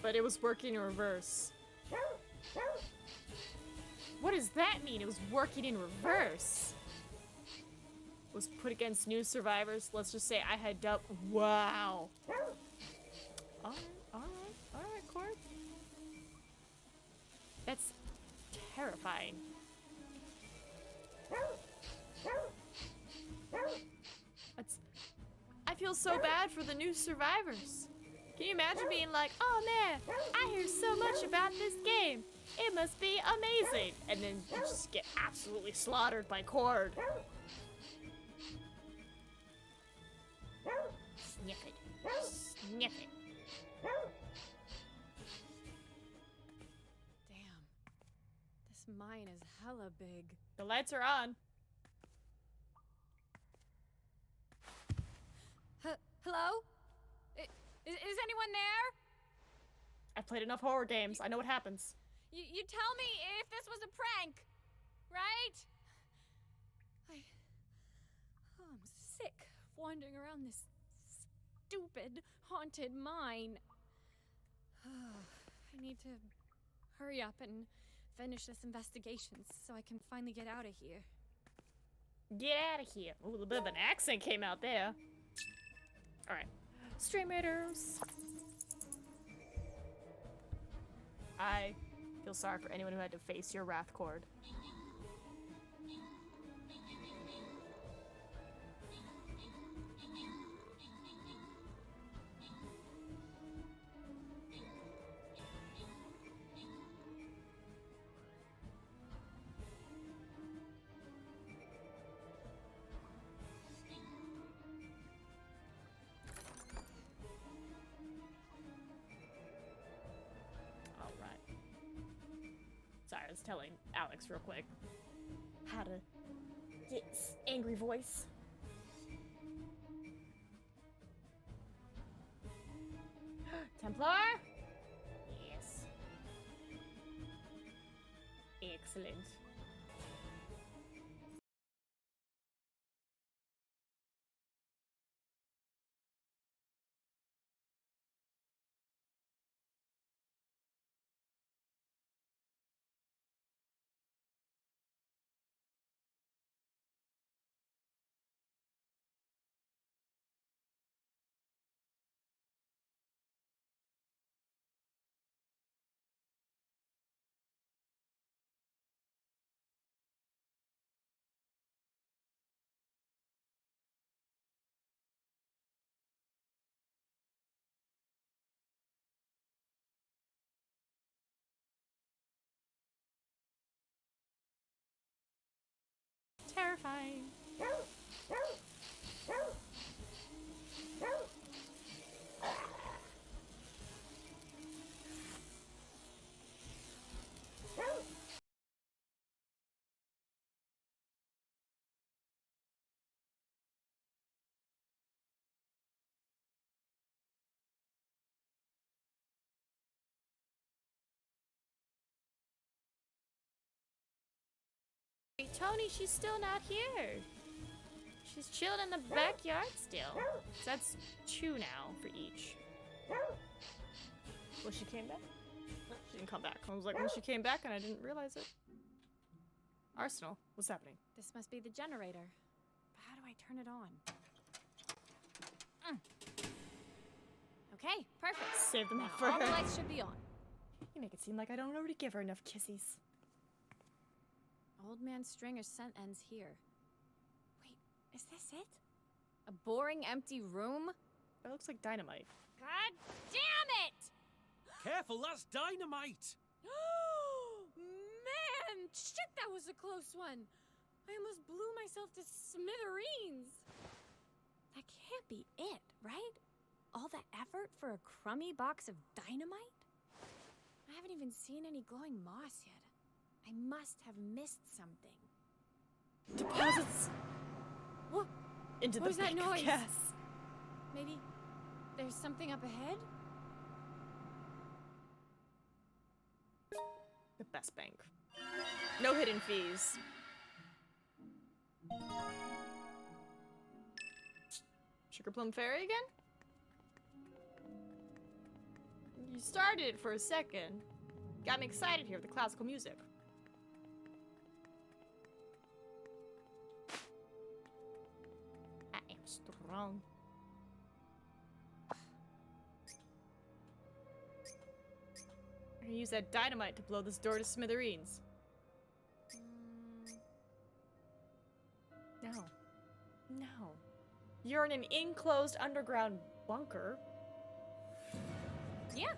but it was working in reverse. What does that mean? It was working in reverse. Was put against new survivors. Let's just say I had dub. Wow. Alright, Cord. That's terrifying. I feel so bad for the new survivors. Can you imagine being like, oh man, I hear so much about this game. It must be amazing. And then you just get absolutely slaughtered by Cord. Sniff it. Sniff it. Damn. This mine is hella big. The lights are on. Hello? Is anyone there? I've played enough horror games. I know what happens. You tell me if this was a prank, right? I'm sick of wandering around this stupid haunted mine. I need to hurry up and finish this investigation so I can finally get out of here. Get out of here. Ooh, a little bit of an accent came out there. Alright. Stream Raiders. I feel sorry for anyone who had to face your wrath, Cord. Sorry, I was telling Alex real quick how to get angry voice. Templar? Yes. Excellent. fine. Hey, Tony, she's still not here. She's chilling in the backyard still. So that's 2 now for each. Well, she came back? No, she didn't come back. I was like, well, she came back and I didn't realize it. Arsenal, what's happening? This must be the generator. But how do I turn it on? Okay, perfect. Save them Now up for all the her. lights should be on. You make it seem like I don't already give her enough kissies. Old man Stringer's scent ends here. Wait, is this it? A boring, empty room? That looks like dynamite. God damn it! Careful, that's dynamite! Man! Shit, that was a close one! I almost blew myself to smithereens! That can't be it, right? All that effort for a crummy box of dynamite? I haven't even seen any glowing moss yet. I must have missed something. Deposits! What? Into What the was that bank of noise? gas. Maybe there's something up ahead? The best bank. No hidden fees. Sugar Plum Fairy again? You started it for a second. Got me excited here with the classical music. I am strong. I'm gonna use that dynamite to blow this door to smithereens. No. No. You're in an enclosed underground bunker. Yeah.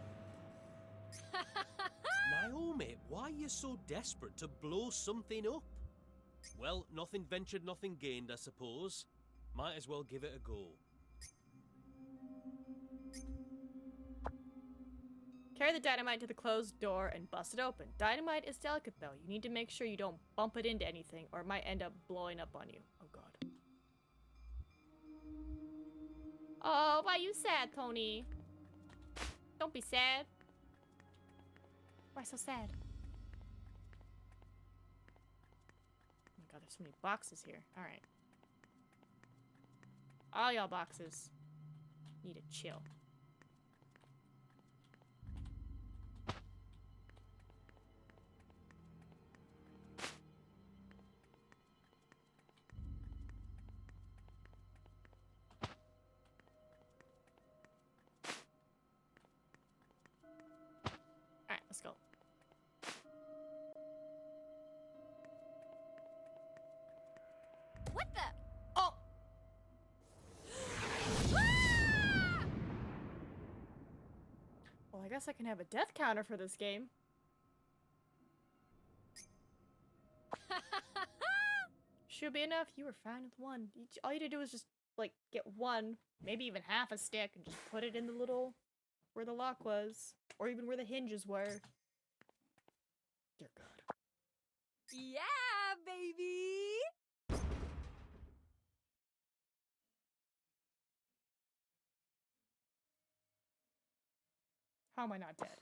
Naomi, why are you so desperate to blow something up? Well, nothing ventured, nothing gained, I suppose. Might as well give it a go. Carry the dynamite to the closed door and bust it open. Dynamite is delicate though. You need to make sure you don't bump it into anything or it might end up blowing up on you. Oh god. Oh, why you sad, Tony? Don't be sad. Why so sad? Oh my god, there's so many boxes here. Alright. All y'all boxes need to chill. Alright, let's go. What the? Oh! Well, I guess I can have a death counter for this game. Should be enough. You were fine with 1. All you had to do was just, like, get 1, maybe even half a stick, and just put it in the little, where the lock was, or even where the hinges were. Dear God. Yeah, baby! How am I not dead?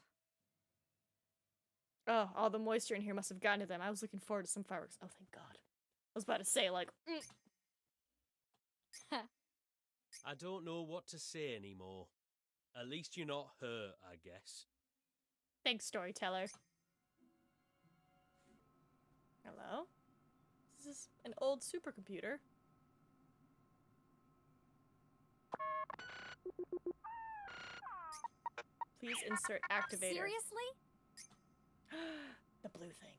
Oh, all the moisture in here must have gotten to them. I was looking forward to some fireworks. Oh, thank God. I was about to say, like, I don't know what to say anymore. At least you're not hurt, I guess. Thanks, storyteller. Hello? This is an old supercomputer. Please insert activator. Seriously? The blue thing.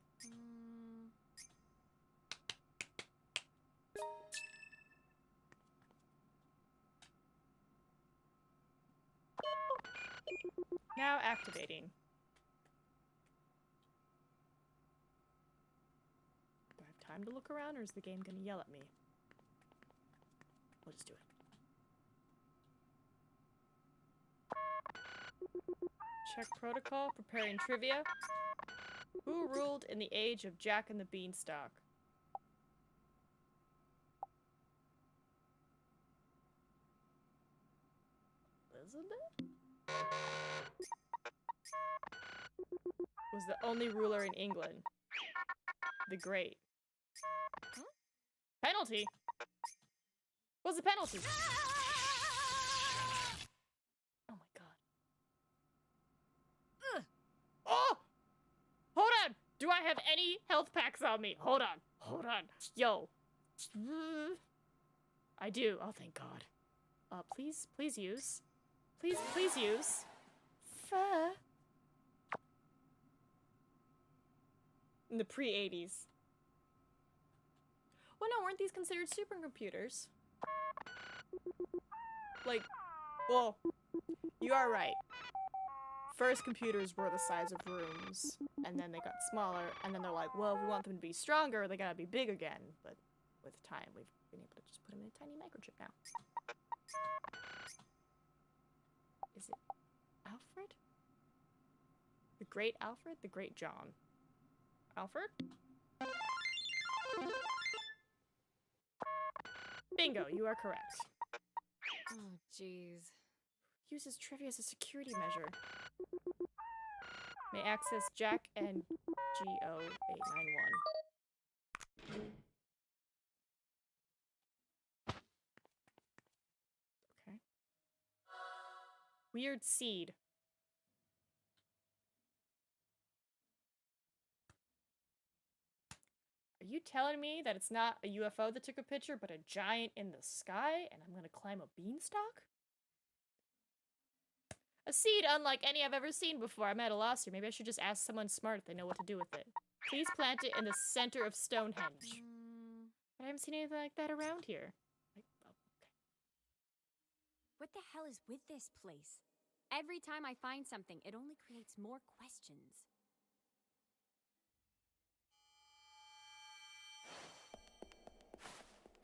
Now activating. Do I have time to look around, or is the game gonna yell at me? We'll just do it. Check protocol, preparing trivia. Who ruled in the age of Jack and the Beanstalk? Elizabeth? Was the only ruler in England. The Great. Huh? Penalty? What's the penalty? Oh my god. Ugh. Oh! Hold on! Do I have any health packs on me? Hold on. Hold on. Yo. I do. Oh, thank god. Please use. Please use. Fuh. In the pre-80s. Well, no, weren't these considered supercomputers? Like, well, you are right. First computers were the size of rooms, and then they got smaller, and then they're like, well, if we want them to be stronger, they gotta be big again. But with time, we've been able to just put them in a tiny microchip now. Is it Alfred? The Great Alfred? The Great John? Alfred? Bingo, you are correct. Oh, jeez. Uses trivia as a security measure. May access Jack and GO891. Okay. Weird seed. Are you telling me that it's not a UFO that took a picture, but a giant in the sky, and I'm gonna climb a beanstalk? A seed unlike any I've ever seen before. I'm at a loss here. Maybe I should just ask someone smart if they know what to do with it. Please plant it in the center of Stonehenge. But I haven't seen anything like that around here. Okay. What the hell is with this place? Every time I find something, it only creates more questions.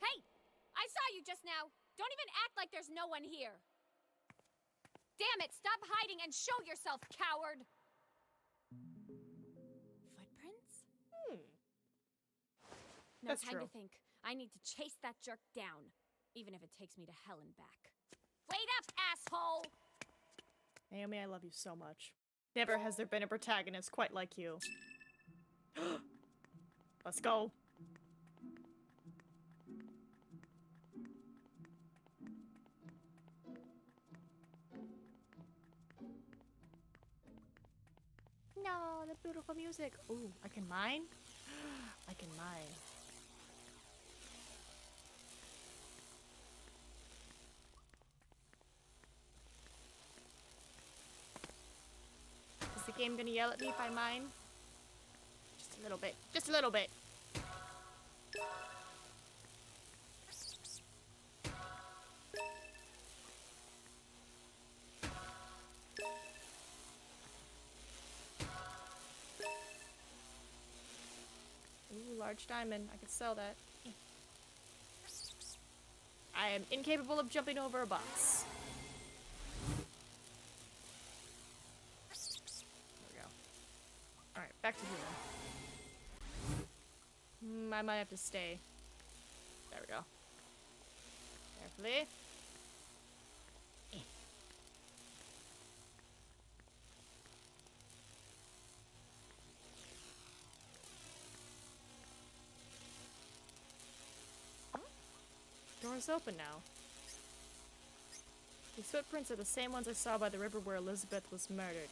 Hey! I saw you just now! Don't even act like there's no one here! Damn it! Stop hiding and show yourself, coward! Footprints? No That's time true. to think. I need to chase that jerk down, even if it takes me to hell and back. Wait up, asshole! Naomi, I love you so much. Never has there been a protagonist quite like you. Let's go. No, the beautiful music. Ooh, I can mine? I can mine. Is the game gonna yell at me if I mine? Just a little bit. Just a little bit. Ooh, large diamond. I could sell that. I am incapable of jumping over a box. There we go. Alright, back to human. I might have to stay. There we go. Carefully. Door's open now. These footprints are the same ones I saw by the river where Elizabeth was murdered.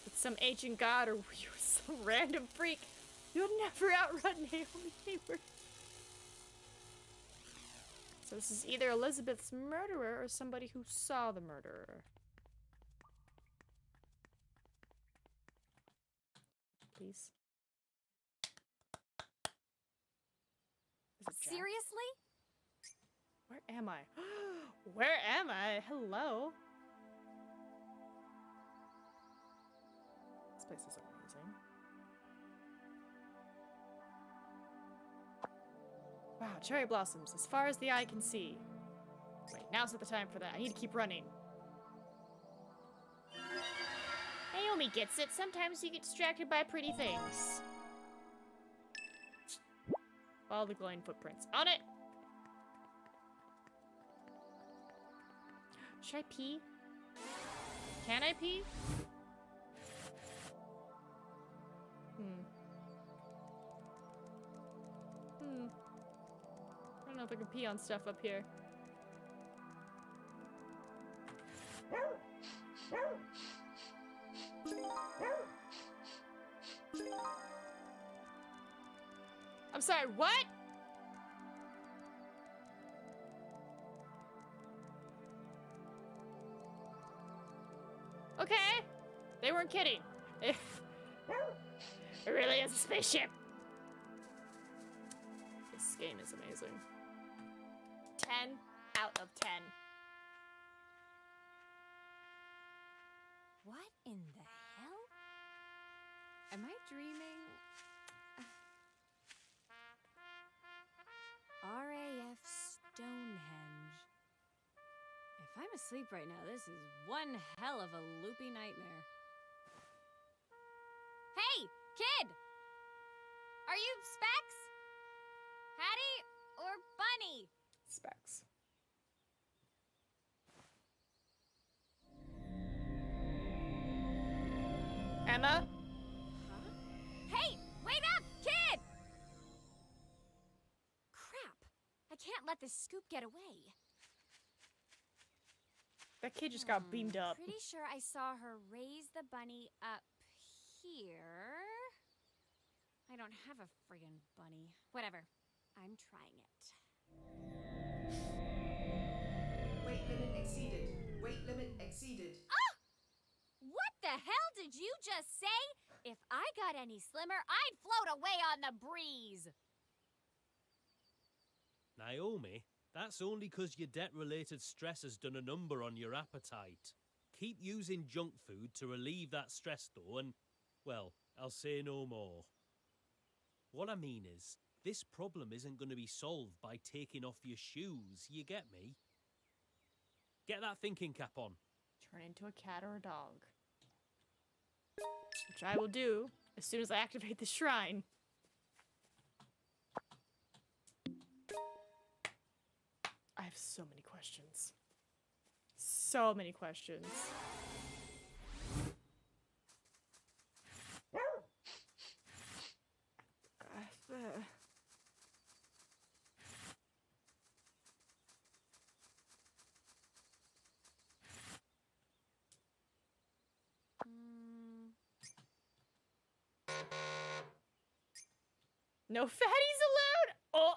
It's some ancient god, or you're some random freak. You'll never outrun Naomi Hayward. So this is either Elizabeth's murderer or somebody who saw the murderer. Please. Is it Jack? Seriously? Where am I? Where am I? Hello? This place is amazing. Wow, cherry blossoms, as far as the eye can see. Wait, now's not the time for that. I need to keep running. Naomi gets it. Sometimes you get distracted by pretty things. Follow the glowing footprints. On it! Should I pee? Can I pee? I don't know if I can pee on stuff up here. I'm sorry, what? Okay. They weren't kidding. It really is a spaceship. This game is amazing. 10 out of 10. What in the hell? Am I dreaming? RAF Stonehenge. If I'm asleep right now, this is one hell of a loopy nightmare. Hey, kid! Are you Specs? Hattie or Bunny? Specs. Emma? Huh? Hey, wait up, kid! Crap. I can't let this scoop get away. That kid just got beamed up. Pretty sure I saw her raise the bunny up here. I don't have a friggin' bunny. Whatever. I'm trying it. Weight limit exceeded. Weight limit exceeded. Ah! What the hell did you just say? If I got any slimmer, I'd float away on the breeze. Naomi, that's only 'cause your debt-related stress has done a number on your appetite. Keep using junk food to relieve that stress though, and, well, I'll say no more. What I mean is, this problem isn't going to be solved by taking off your shoes, you get me? Get that thinking cap on. Turn into a cat or a dog. Which I will do as soon as I activate the shrine. I have so many questions. So many questions. No fatties allowed? Oh!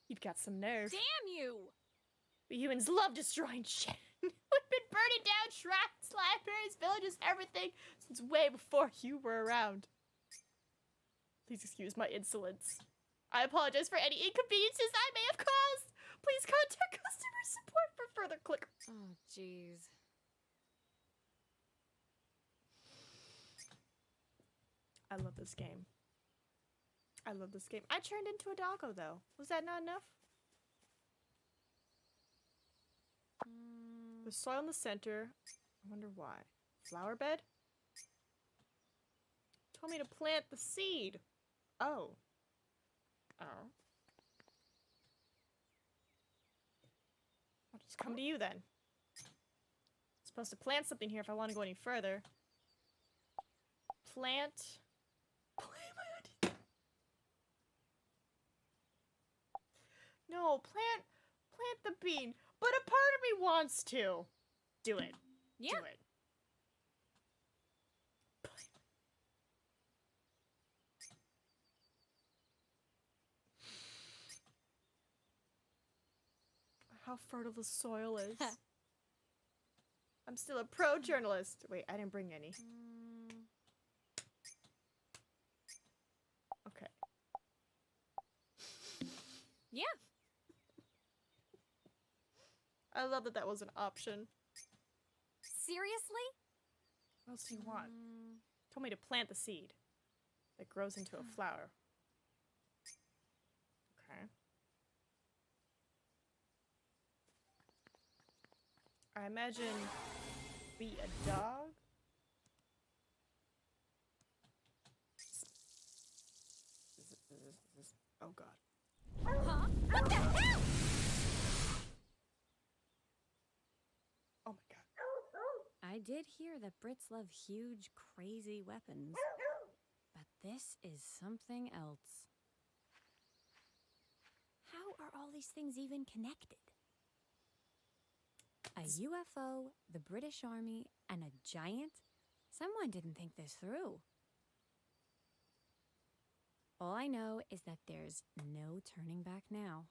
You've got some nerve. Damn you! We humans love destroying shit. We've been burning down shrines, libraries, villages, everything since way before you were around. Please excuse my insolence. I apologize for any inconveniences I may have caused. Please contact customer support for further click. Oh, jeez. I love this game. I love this game. I turned into a doggo, though. Was that not enough? The soil in the center. I wonder why. Flower bed? Told me to plant the seed. Oh. Oh. I'll just come to you then. I'm supposed to plant something here if I want to go any further. Plant. No, plant the bean. But a part of me wants to. Do it. Yeah. Do it. How fertile the soil is. I'm still a pro journalist. Wait, I didn't bring any. Okay. Yeah. I love that that was an option. Seriously? What else do you want? Told me to plant the seed that grows into a flower. I imagine be a dog. Oh god. Huh? What the hell? Oh my god. I did hear that Brits love huge, crazy weapons. But this is something else. How are all these things even connected? A UFO, the British Army, and a giant? Someone didn't think this through. All I know is that there's no turning back now.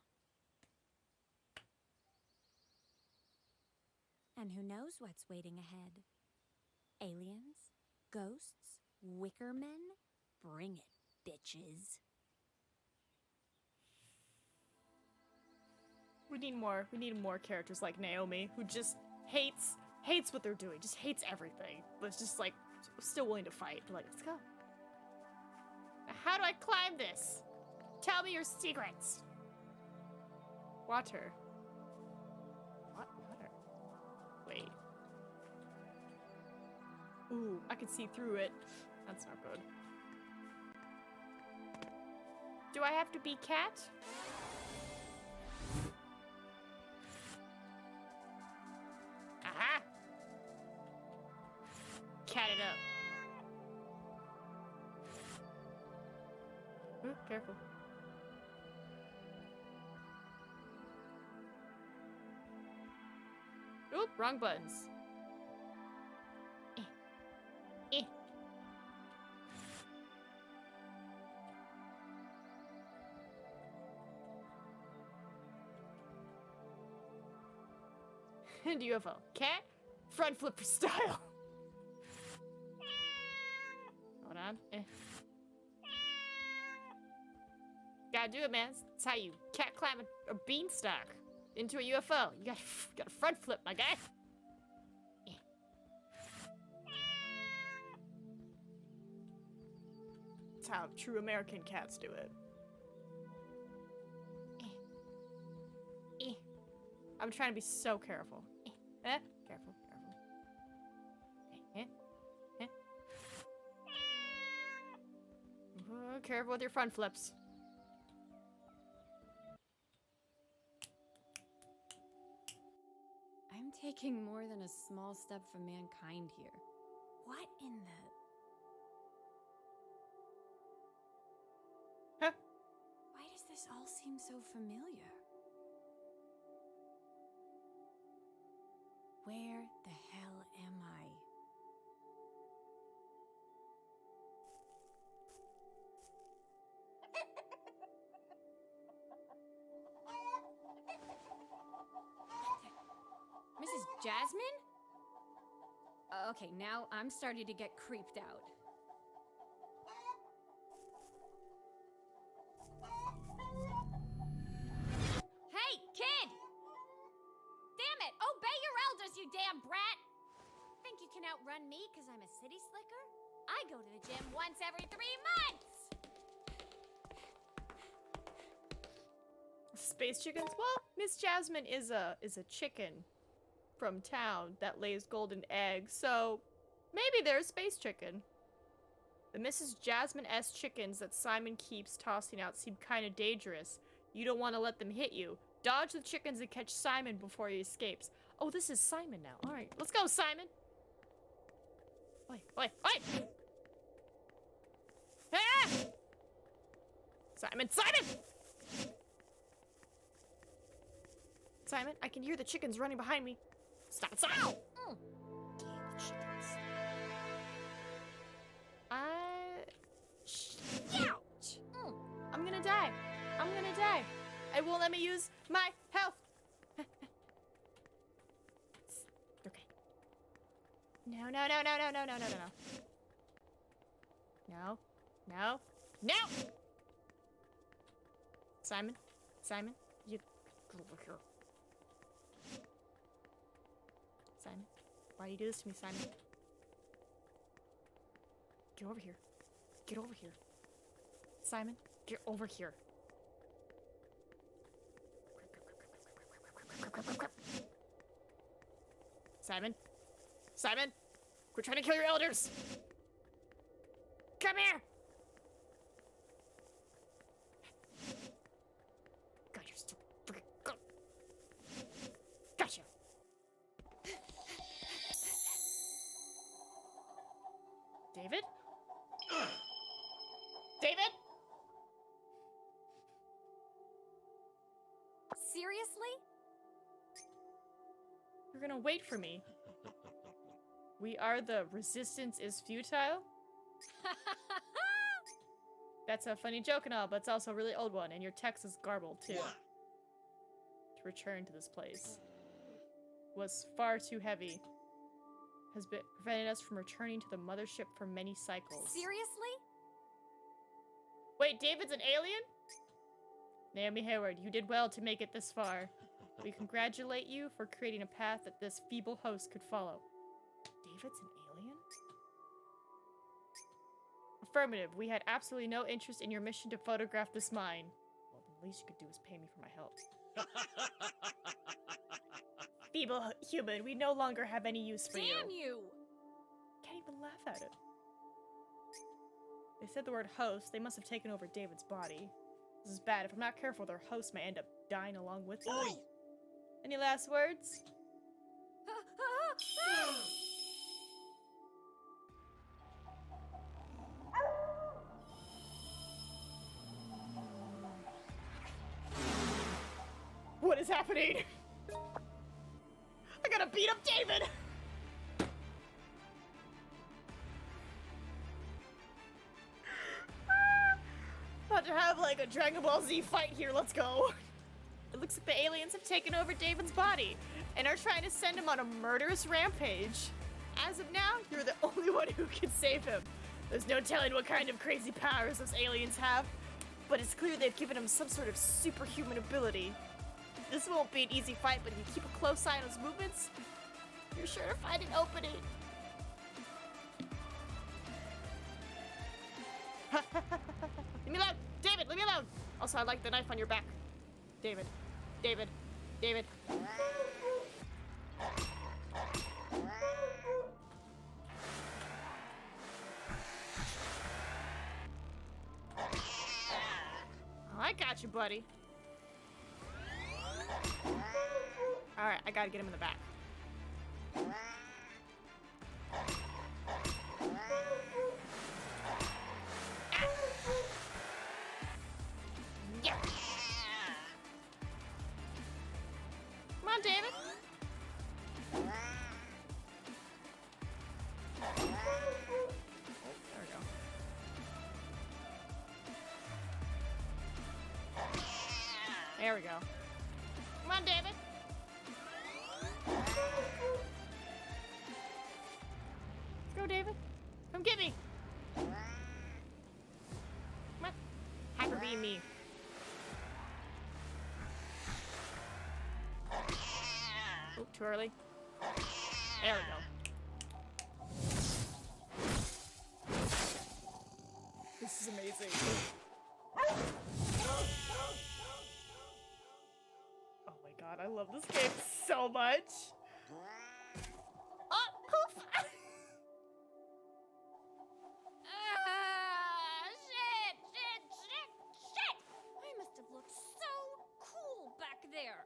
And who knows what's waiting ahead? Aliens? Ghosts? Wicker men? Bring it, bitches. We need more characters like Naomi, who just hates what they're doing, just hates everything, but it's just like still willing to fight. Like, let's go. How do I climb this? Tell me your secrets. Water. What? Water. Wait. Ooh, I can see through it. That's not good. Do I have to be cat? Aha! Cat it up. Ooh, careful. Oop, wrong buttons. Eh. And UFO. Cat? Front flipper style. Hold on. Gotta do it, man. That's how you cat climb a beanstalk into a UFO. You gotta front flip, my guy. That's how true American cats do it. I'm trying to be so careful. Careful, careful. Careful with your front flips. I'm taking more than a small step for mankind here. What in the... Huh? Why does this all seem so familiar? Where the hell am I? Mrs. Jasmine? Okay, now I'm starting to get creeped out. Hey, kid! Damn it! Obey your elders, you damn brat! Think you can outrun me because I'm a city slicker? I go to the gym once every 3 months! Space chickens? Well, Miss Jasmine is a chicken from town that lays golden eggs, so maybe they're a space chicken. The Mrs. Jasmine S. chickens that Simon keeps tossing out seem kind of dangerous. You don't want to let them hit you. Dodge the chickens and catch Simon before he escapes. Oh, this is Simon now. All right, let's go, Simon. Oi, oi, oi! Ah! Simon, Simon! Simon, I can hear the chickens running behind me. Stop it, stop! Damn chickens. Ouch! I'm gonna die. I'm gonna die. It won't let me use my health. Okay. No, no, no, no, no, no, no, no, no, no. No, no, no! Simon, Simon, you go over here. Simon, why do you do this to me, Simon? Get over here. Get over here. Simon, get over here. Simon? Simon? We're trying to kill your elders! Come here! God, you're still freaking go. Gotcha! David? David? Seriously? You're gonna wait for me. We are the resistance is futile? That's a funny joke and all, but it's also a really old one, and your text is garbled too. To return to this place was far too heavy. Has been prevented us from returning to the mothership for many cycles. Seriously? Wait, David's an alien? Naomi Hayward, you did well to make it this far. We congratulate you for creating a path that this feeble host could follow. David's an alien? Affirmative. We had absolutely no interest in your mission to photograph this mine. Well, the least you could do is pay me for my help. Feeble human, we no longer have any use for you. Damn you! Can't even laugh at it. They said the word host. They must have taken over David's body. This is bad. If I'm not careful, their host may end up dying along with them. Any last words? What is happening? I gotta beat up David! About to have like a Dragon Ball Z fight here, let's go. It looks like the aliens have taken over David's body and are trying to send him on a murderous rampage. As of now, you're the only one who can save him. There's no telling what kind of crazy powers those aliens have, but it's clear they've given him some sort of superhuman ability. This won't be an easy fight, but if you keep a close eye on his movements, you're sure to find an opening. Leave me alone! David, leave me alone! Also, I like the knife on your back. David. David. David. Oh, I got you, buddy. Alright, I gotta get him in the back. Yeah. Come on, David. There we go. There we go. Come on, David. Let's go, David. Come get me. Come on. Hyper beam me. Oh, too early. There we go. This is amazing. Oh my god, I love this game so much. Oh, poof! Shit! I must have looked so cool back there.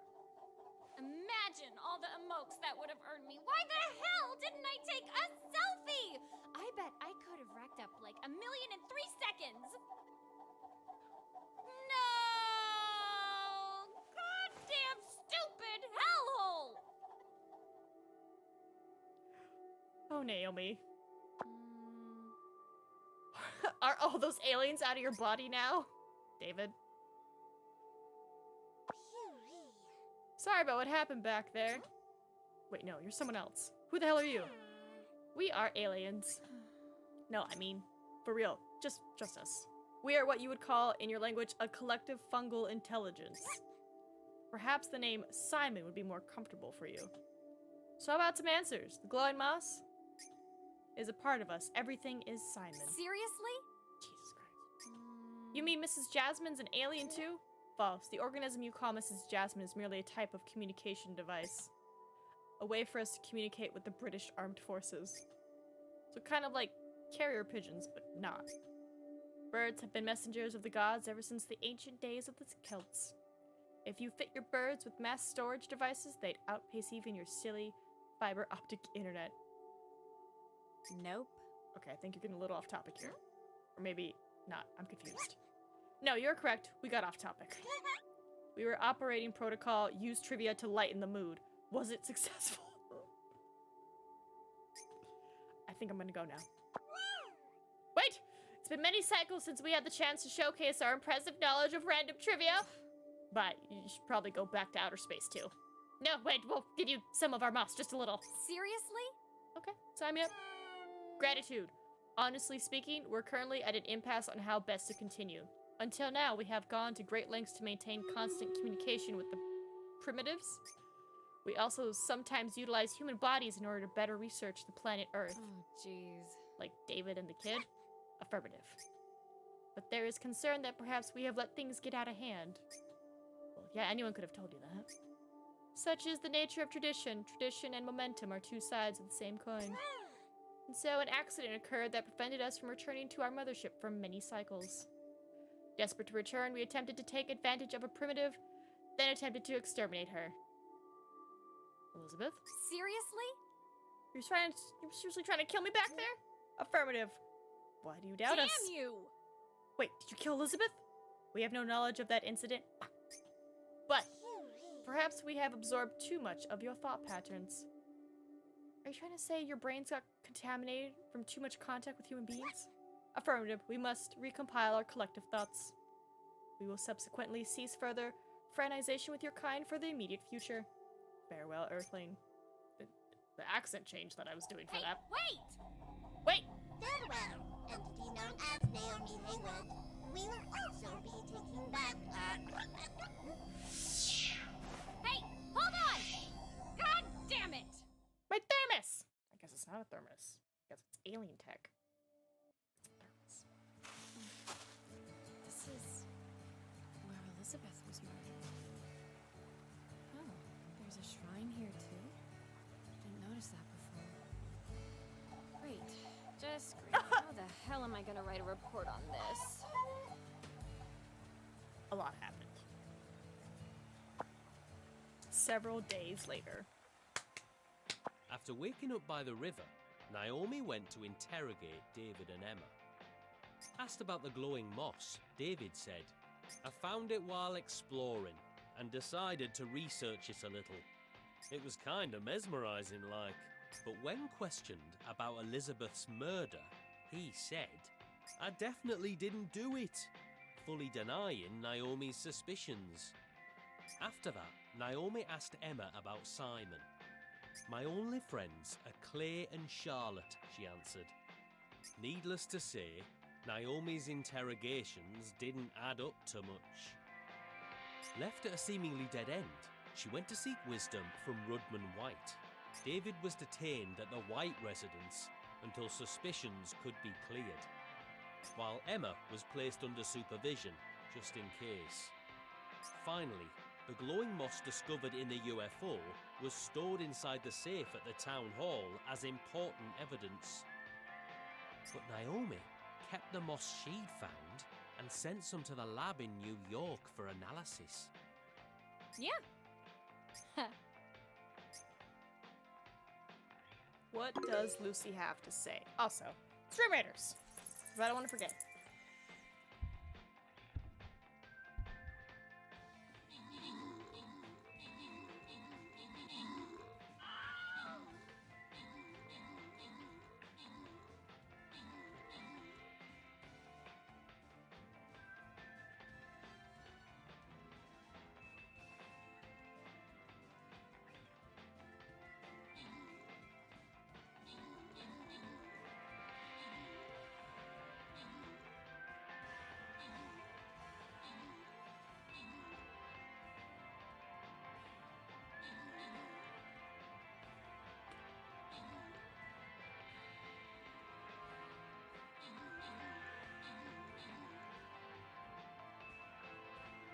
Imagine all the emotes that would have earned me. Why the hell didn't I take a selfie? I bet I could have racked up like 1,000,000 in 3 seconds. No! Goddamn stupid hellhole! Oh, Naomi. Are all those aliens out of your body now? David? Sorry about what happened back there. Wait, no, you're someone else. Who the hell are you? We are aliens. No, I mean, for real, just us. We are what you would call, in your language, a collective fungal intelligence. Perhaps the name Simon would be more comfortable for you. So how about some answers? The glowing moss is a part of us. Everything is Simon. Seriously? Jesus Christ. You mean Mrs. Jasmine's an alien too? False. The organism you call Mrs. Jasmine is merely a type of communication device. a way for us to communicate with the British Armed Forces. So kind of like carrier pigeons, but not. Birds have been messengers of the gods ever since the ancient days of the Celts. If you fit your birds with mass storage devices, they'd outpace even your silly fiber optic internet. Nope. Okay, I think you're getting a little off topic here. Or maybe not. I'm confused. No, you're correct. We got off topic. We were operating protocol, use trivia to lighten the mood. Was it successful? I think I'm gonna go now. Wait! It's been many cycles since we had the chance to showcase our impressive knowledge of random trivia. But you should probably go back to outer space too. No, wait, we'll give you some of our moss, just a little. Seriously? Okay, sign me up. Gratitude. Honestly speaking, we're currently at an impasse on how best to continue. Until now, we have gone to great lengths to maintain constant communication with the primitives. We also sometimes utilize human bodies in order to better research the planet Earth. Oh, jeez. Like David and the kid? Affirmative. But there is concern that perhaps we have let things get out of hand. Well, yeah, anyone could have told you that. Such is the nature of tradition. Tradition and momentum are two sides of the same coin. And so an accident occurred that prevented us from returning to our mothership for many cycles. Desperate to return, we attempted to take advantage of a primitive, then attempted to exterminate her. Elizabeth? Seriously? You're seriously trying to kill me back there? Affirmative. Why do you doubt us? Damn you! Wait, did you kill Elizabeth? We have no knowledge of that incident. But perhaps we have absorbed too much of your thought patterns. Are you trying to say your brains got contaminated from too much contact with human beings? Affirmative. We must recompile our collective thoughts. We will subsequently cease further fraternization with your kind for the immediate future. Farewell, Earthling. The accent change that I was doing for that. Wait! Wait! Farewell, entity known as Naomi Haywood. We will also be taking back Hey, hold on! God damn it! My thermos! I guess it's not a thermos. I guess it's alien tech. It's a thermos. This is where Elizabeth was murdered. Oh, there's a shrine here too? Didn't notice that before. Great. Just great. How the hell am I gonna write a report on this? A lot happened. Several days later. After waking up by the river, Naomi went to interrogate David and Emma. Asked about the glowing moss, David said, "I found it while exploring and decided to research it a little. It was kinda mesmerizing like, but when questioned about Elizabeth's murder, he said, I definitely didn't do it, fully denying Naomi's suspicions. After that, Naomi asked Emma about Simon. My only friends are Clay and Charlotte, she answered. Needless to say, Naomi's interrogations didn't add up to much. Left at a seemingly dead end, she went to seek wisdom from Rudman White. David was detained at the White residence until suspicions could be cleared, while Emma was placed under supervision, just in case. Finally, the glowing moss discovered in the UFO was stored inside the safe at the town hall as important evidence. But Naomi kept the moss she'd found and sent some to the lab in New York for analysis. Yeah. What does Lucy have to say? Also, Stream Raiders. But I don't want to forget.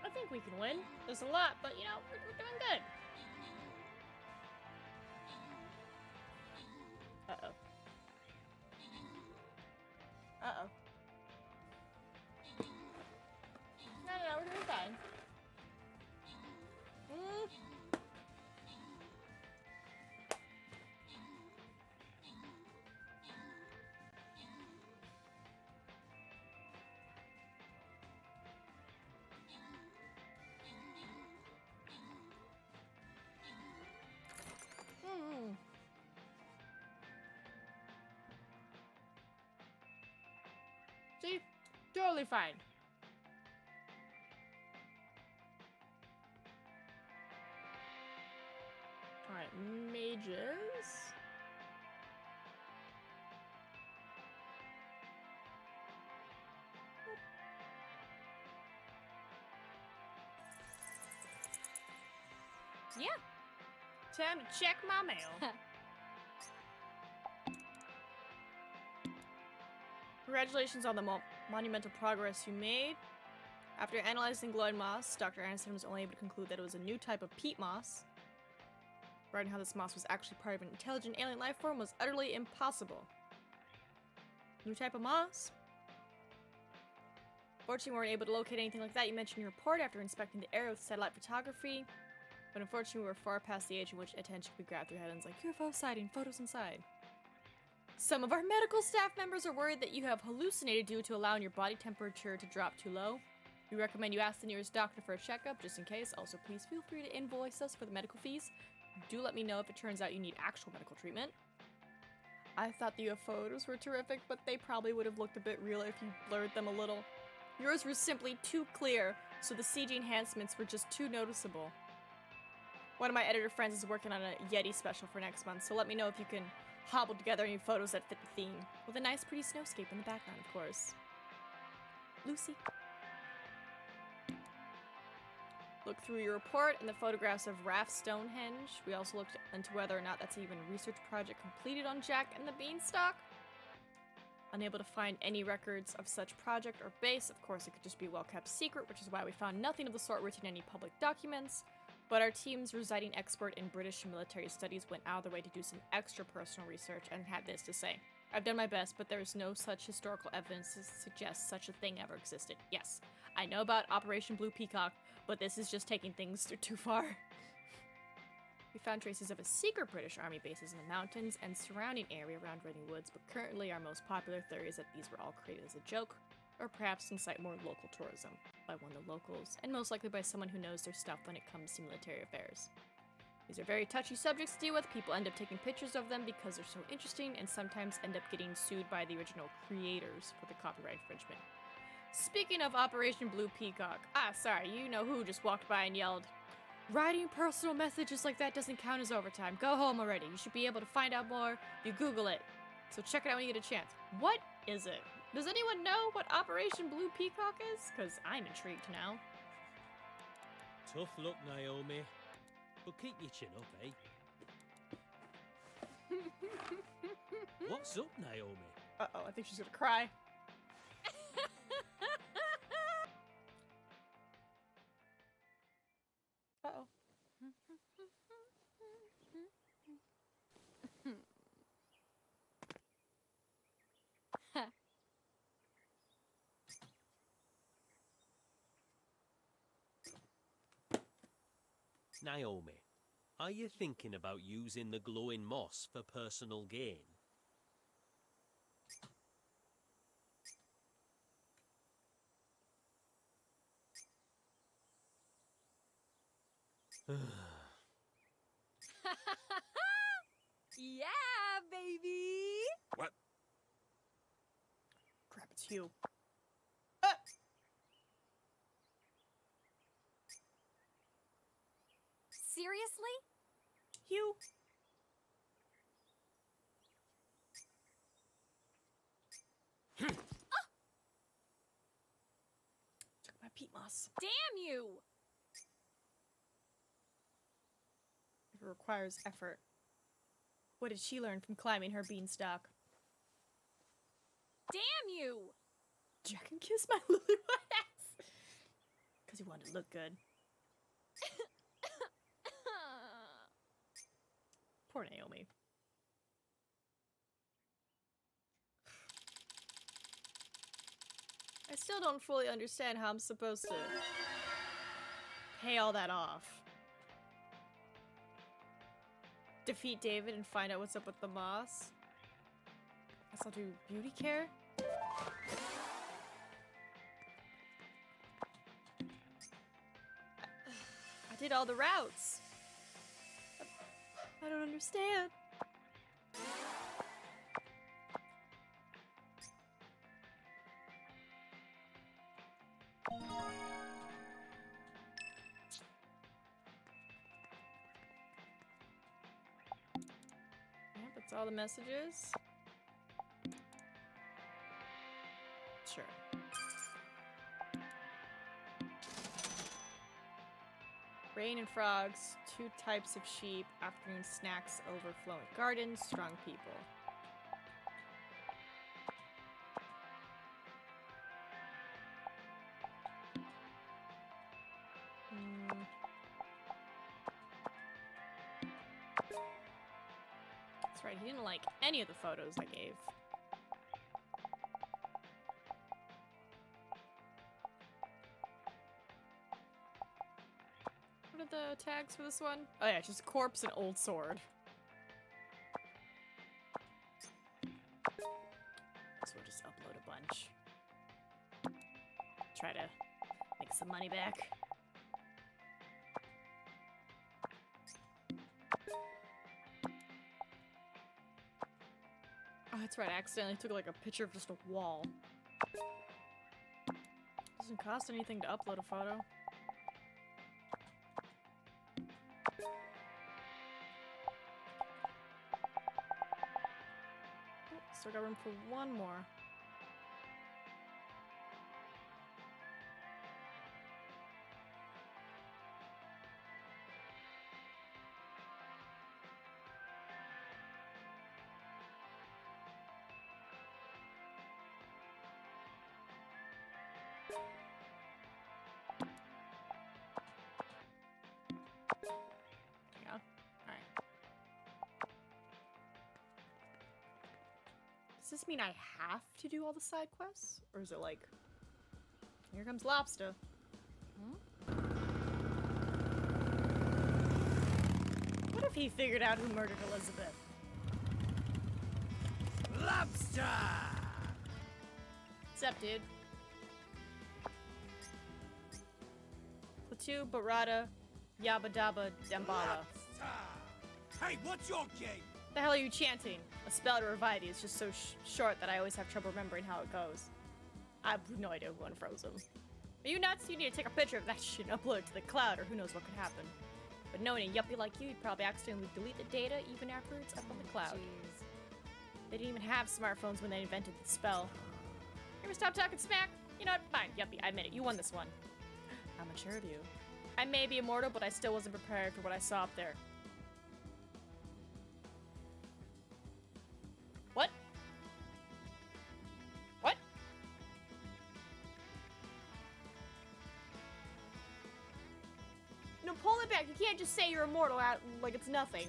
I think we can win. There's a lot, but you know, we're doing good. See? Totally fine. Alright, mages. Yeah. Time to check my mail. Congratulations on the monumental progress you made. After analyzing glowing moss, Dr. Anderson was only able to conclude that it was a new type of peat moss. Writing how this moss was actually part of an intelligent alien life form was utterly impossible. New type of moss? Fortunately, we weren't able to locate anything like that you mentioned in your report after inspecting the area with satellite photography. But unfortunately, we were far past the age in which attention could be grabbed through headlines like UFO sighting, photos inside. Some of our medical staff members are worried that you have hallucinated due to allowing your body temperature to drop too low. We recommend you ask the nearest doctor for a checkup just in case. Also, please feel free to invoice us for the medical fees. Do let me know if it turns out you need actual medical treatment. I thought the UFO photos were terrific, but they probably would have looked a bit real if you blurred them a little. Yours were simply too clear, so the CG enhancements were just too noticeable. One of my editor friends is working on a Yeti special for next month, so let me know if you can hobble together any photos that fit the theme, with a nice pretty snowscape in the background, of course. Lucy. Looked through your report and the photographs of Raft Stonehenge. We also looked into whether or not that's even a research project completed on Jack and the Beanstalk. Unable to find any records of such project or base. Of course, it could just be a well-kept secret, which is why we found nothing of the sort written in any public documents. But our team's residing expert in British military studies went out of their way to do some extra personal research and had this to say. I've done my best, but there is no such historical evidence to suggest such a thing ever existed. Yes, I know about Operation Blue Peacock, but this is just taking things too far. We found traces of a secret British army bases in the mountains and surrounding area around Reading Woods, but currently our most popular theory is that these were all created as a joke, or perhaps to incite more local tourism, by one of the locals, and most likely by someone who knows their stuff when it comes to military affairs. These are very touchy subjects to deal with. People end up taking pictures of them because they're so interesting, and sometimes end up getting sued by the original creators for the copyright infringement. Speaking of Operation Blue Peacock, sorry, you know who just walked by and yelled, "Writing personal messages like that doesn't count as overtime. Go home already. You should be able to find out more if you Google it. So check it out when you get a chance." What is it? Does anyone know what Operation Blue Peacock is? Because I'm intrigued now. Tough luck, Naomi. But keep your chin up, eh? What's up, Naomi? Uh-oh, I think she's gonna cry. Uh-oh. Naomi, are you thinking about using the glowing moss for personal gain? Yeah, baby! What? Crap, it's Hugh. Seriously? Hugh. Took my peat moss. Damn you! It requires effort. What did she learn from climbing her beanstalk? Damn you! Jack and kiss my lily white ass. Because he wanted to look good. Poor Naomi. I still don't fully understand how I'm supposed to pay all that off. Defeat David and find out what's up with the moss. Guess I'll do beauty care. I did all the routes. I don't understand. That's all the messages? Sure. Rain and frogs, 2 types of sheep, afternoon snacks, overflowing gardens, strong people. That's right, he didn't like any of the photos I gave. What are the tags for this one? Oh yeah, just corpse and old sword. So we'll just upload a bunch. Try to make some money back. Oh, that's right, I accidentally took like a picture of just a wall. Doesn't cost anything to upload a photo. Oh, still got room for one more. Yeah. Alright. Does this mean I have to do all the side quests? Or is it like, here comes Lobster? Hmm? What if he figured out who murdered Elizabeth? Lobster! What's up, dude? Platu, Barada, Yabba Dabba, Dambala. Hey, what's your game? The hell are you chanting? A spell to revive you is just so short that I always have trouble remembering how it goes. I have no idea who unfroze him. Are you nuts? You need to take a picture of that shit and upload it to the cloud, or who knows what could happen. But knowing a yuppie like you, you'd probably accidentally delete the data even after it's up on the cloud. Jeez. They didn't even have smartphones when they invented the spell. Ever stop talking smack? You know what? Fine, yuppie, I admit it. You won this one. How mature of you. I may be immortal, but I still wasn't prepared for what I saw up there. What? What? No, pull it back. You can't just say you're immortal out like it's nothing.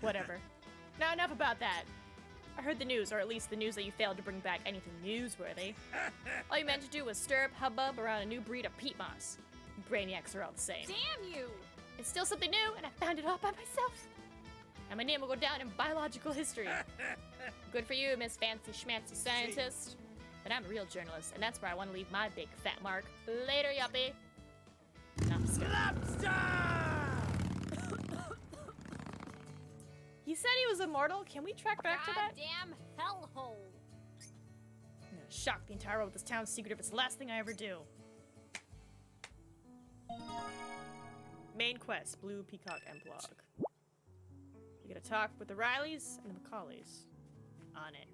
Whatever. Now enough about that. I heard the news, or at least the news that you failed to bring back anything newsworthy. All you meant to do was stir up hubbub around a new breed of peat moss. You brainiacs are all the same. Damn you! It's still something new, and I found it all by myself. And my name will go down in biological history. Good for you, Miss Fancy Schmancy Scientist. But I'm a real journalist, and that's where I want to leave my big fat mark. Later, yuppie. No, I'm just kidding. Lobster! He said he was immortal. Can we track back to that? Goddamn hellhole! I'm gonna shock the entire world with this town's secret if it's the last thing I ever do. Main quest, Blue Peacock and Blog. We gotta talk with the Rileys and the Macaulays. On it.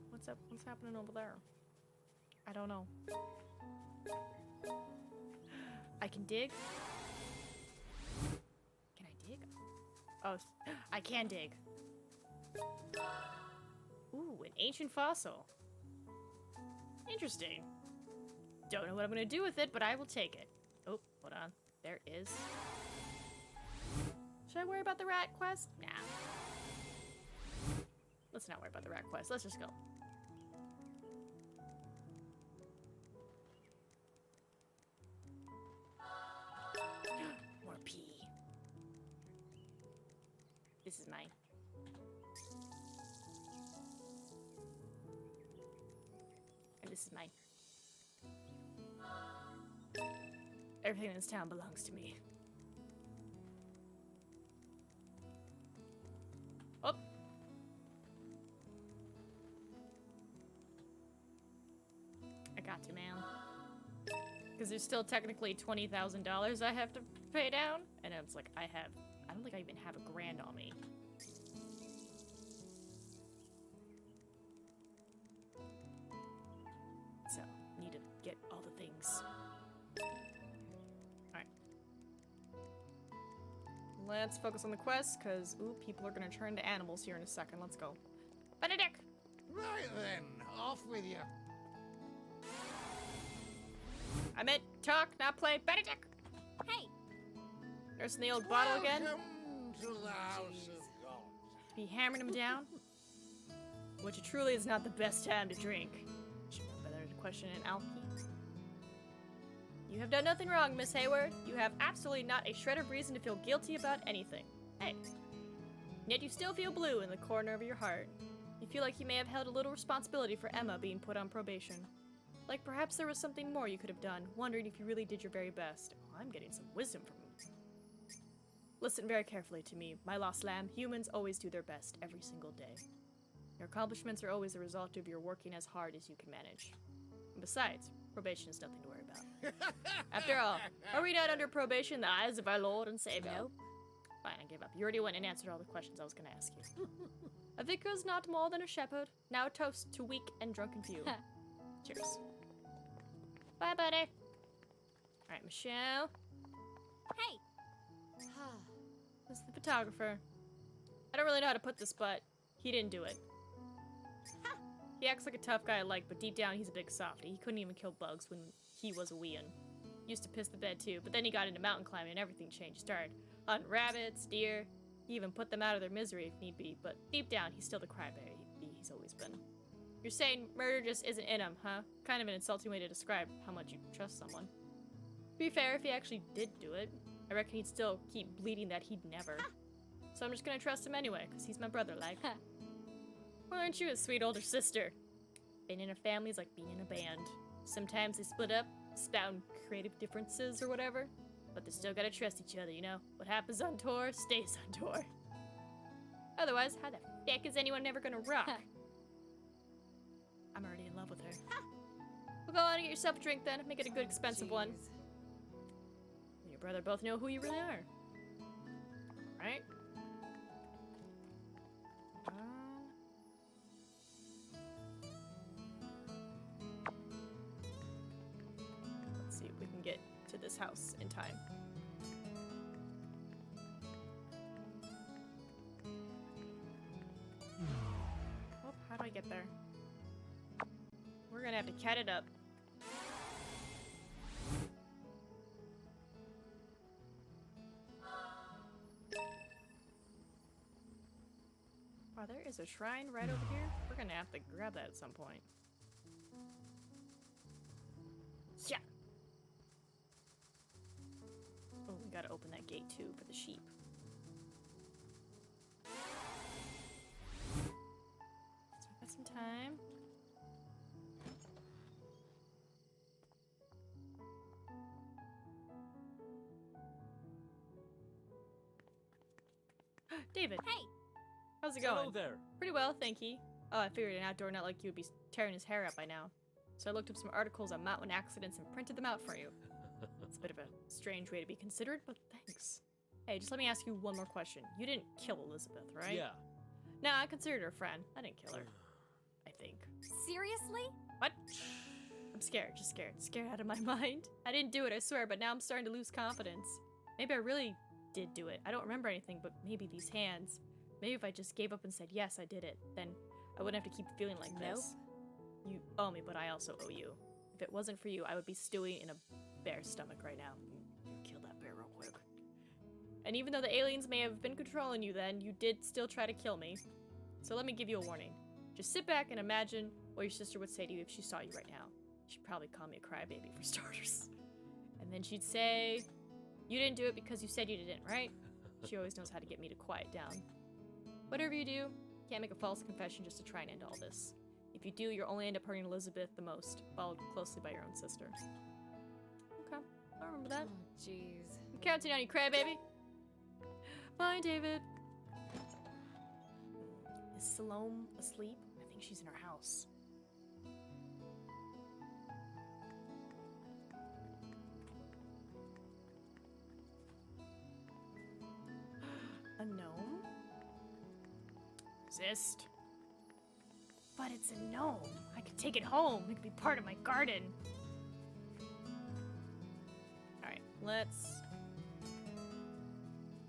What's up? What's happening over there? I don't know. I can dig? Can I dig? Oh, I can dig. Ooh, an ancient fossil. Interesting. Don't know what I'm gonna do with it, but I will take it. Oh, hold on. There is. Should I worry about the rat quest? Nah. Let's not worry about the rat quest. Let's just go. More pee. This is mine. And this is mine. Everything in this town belongs to me. Oh! I got you, man. Because there's still technically $20,000 I have to pay down. And it's like, I don't think I even have $1,000 on me. So, need to get all the things. Alright. Let's focus on the quest, because, ooh, people are gonna turn into animals here in a second. Let's go. Benedict! Right then, off with you. I meant talk, not play. Benedict! Hey! Nursing the old bottle again? Welcome to the house of God. Be hammering him down? Which truly is not the best time to drink. Should know better to question an alky. You have done nothing wrong, Miss Hayward. You have absolutely not a shred of reason to feel guilty about anything. Hey. Yet you still feel blue in the corner of your heart. You feel like you may have held a little responsibility for Emma being put on probation. Like perhaps there was something more you could have done, wondering if you really did your very best. Oh, I'm getting some wisdom from him. Listen very carefully to me, my lost lamb. Humans always do their best every single day. Your accomplishments are always the result of your working as hard as you can manage. And besides, probation is nothing to worry about. After all, are we not under probation in the eyes of our Lord and Savior? Nope. Fine, I give up. You already went and answered all the questions I was going to ask you. A vicar is not more than a shepherd. Now a toast to weak and drunken few. Cheers. Bye, buddy. Alright, Michelle. Hey! This is the photographer. I don't really know how to put this, but he didn't do it. He acts like a tough guy I like, but deep down he's a big softie. He couldn't even kill bugs when he was a weein'. Used to piss the bed too, but then he got into mountain climbing and everything changed. Started hunting rabbits, deer. He even put them out of their misery if need be, but deep down he's still the crybaby he's always been. You're saying murder just isn't in him, huh? Kind of an insulting way to describe how much you trust someone. To be fair, if he actually did do it, I reckon he'd still keep bleeding that he'd never. So I'm just gonna trust him anyway, because he's my brother, like. Why aren't you a sweet older sister? Being in a family is like being in a band. Sometimes they split up, spouting creative differences or whatever, but they still gotta trust each other, you know? What happens on tour stays on tour. Otherwise, how the heck is anyone ever gonna rock? I'm already in love with her. Well, go on and get yourself a drink then. Make it a good expensive one. You and your brother both know who you really are. Right? Let's see if we can get to this house in time. Oh, how do I get there? We're gonna have to cat it up. Wow, there is a shrine right over here. We're gonna have to grab that at some point. Yeah. Oh, we gotta open that gate too for the sheep. So we've got some time. David. Hey. How's it going? Hello there. Pretty well, thank you. Oh, I figured an outdoor nut like you would be tearing his hair out by now. So I looked up some articles on mountain accidents and printed them out for you. It's a bit of a strange way to be considered, but thanks. Hey, just let me ask you one more question. You didn't kill Elizabeth, right? Yeah. No, I considered her a friend. I didn't kill her. I think. Seriously? What? I'm scared, just scared. Scared out of my mind. I didn't do it, I swear, but now I'm starting to lose confidence. Maybe I really did do it. I don't remember anything, but maybe these hands. Maybe if I just gave up and said, yes, I did it, then I wouldn't have to keep feeling like this. You owe me, but I also owe you. If it wasn't for you, I would be stewing in a bear's stomach right now. Kill that bear real quick. And even though the aliens may have been controlling you then, you did still try to kill me. So let me give you a warning. Just sit back and imagine what your sister would say to you if she saw you right now. She'd probably call me a crybaby for starters. And then she'd say, you didn't do it because you said you didn't, right? She always knows how to get me to quiet down. Whatever you do, can't make a false confession just to try and end all this. If you do, you'll only end up hurting Elizabeth the most, followed closely by your own sister. Okay, I remember that. Oh, jeez. I'm counting on you, crybaby. Bye, David. Is Salome asleep? I think she's in her house. exist. But it's a gnome. I could take it home. It could be part of my garden. Alright, let's...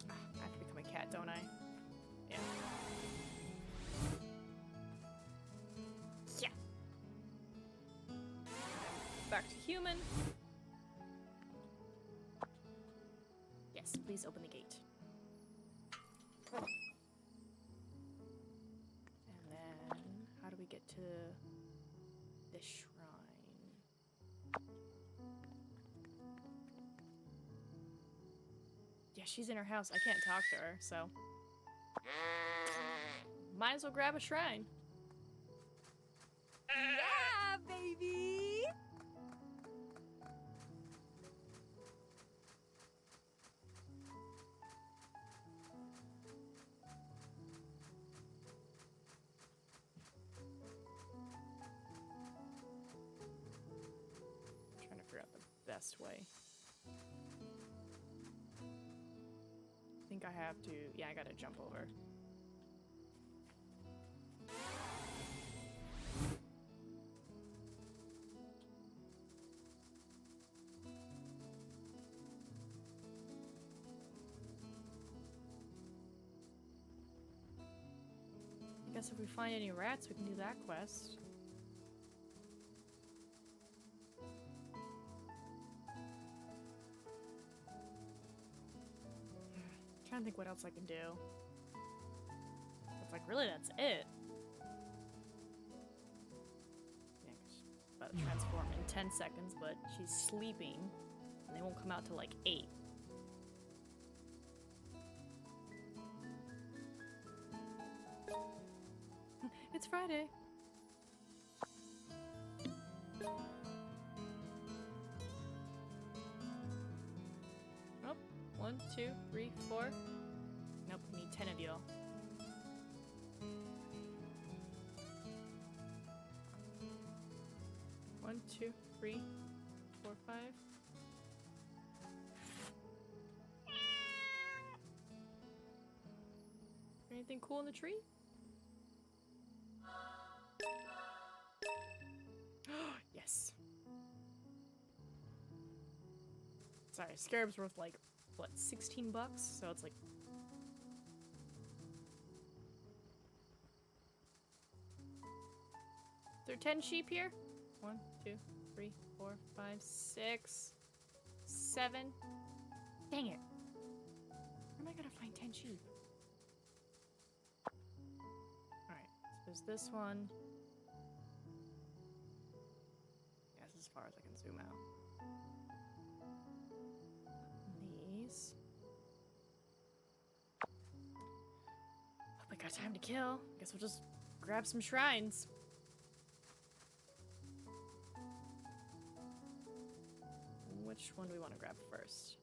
I have to become a cat, don't I? Yeah. Yeah. Back to human. Yes, please open the gate. And then, how do we get to this shrine? Yeah, she's in her house. I can't talk to her, so... Might as well grab a shrine. Yeah, baby! I'm trying to figure out the best way. I think I have to... Yeah, I gotta jump over. I guess if we find any rats, we can do that quest. I'm trying to think what else I can do. It's like, really, that's it. Yeah, 'cause she's about to transform in 10 seconds, but she's sleeping, and they won't come out till like 8. It's Friday. Oh, 1, 2, 3, 4. Nope, we need 10 of you. One, 2, 3, 4, 5. Anything cool in the tree? Yes. Sorry, scarab's worth like, what, 16 bucks? So it's like... Is there 10 sheep here? 1, 2, 3, 4, 5, 6, 7. Dang it. Where am I gonna find 10 sheep? Alright, so there's this one. Yeah, this is as far as I can zoom out. These. Hope we got time to kill. Guess we'll just grab some shrines. Which one do we want to grab first?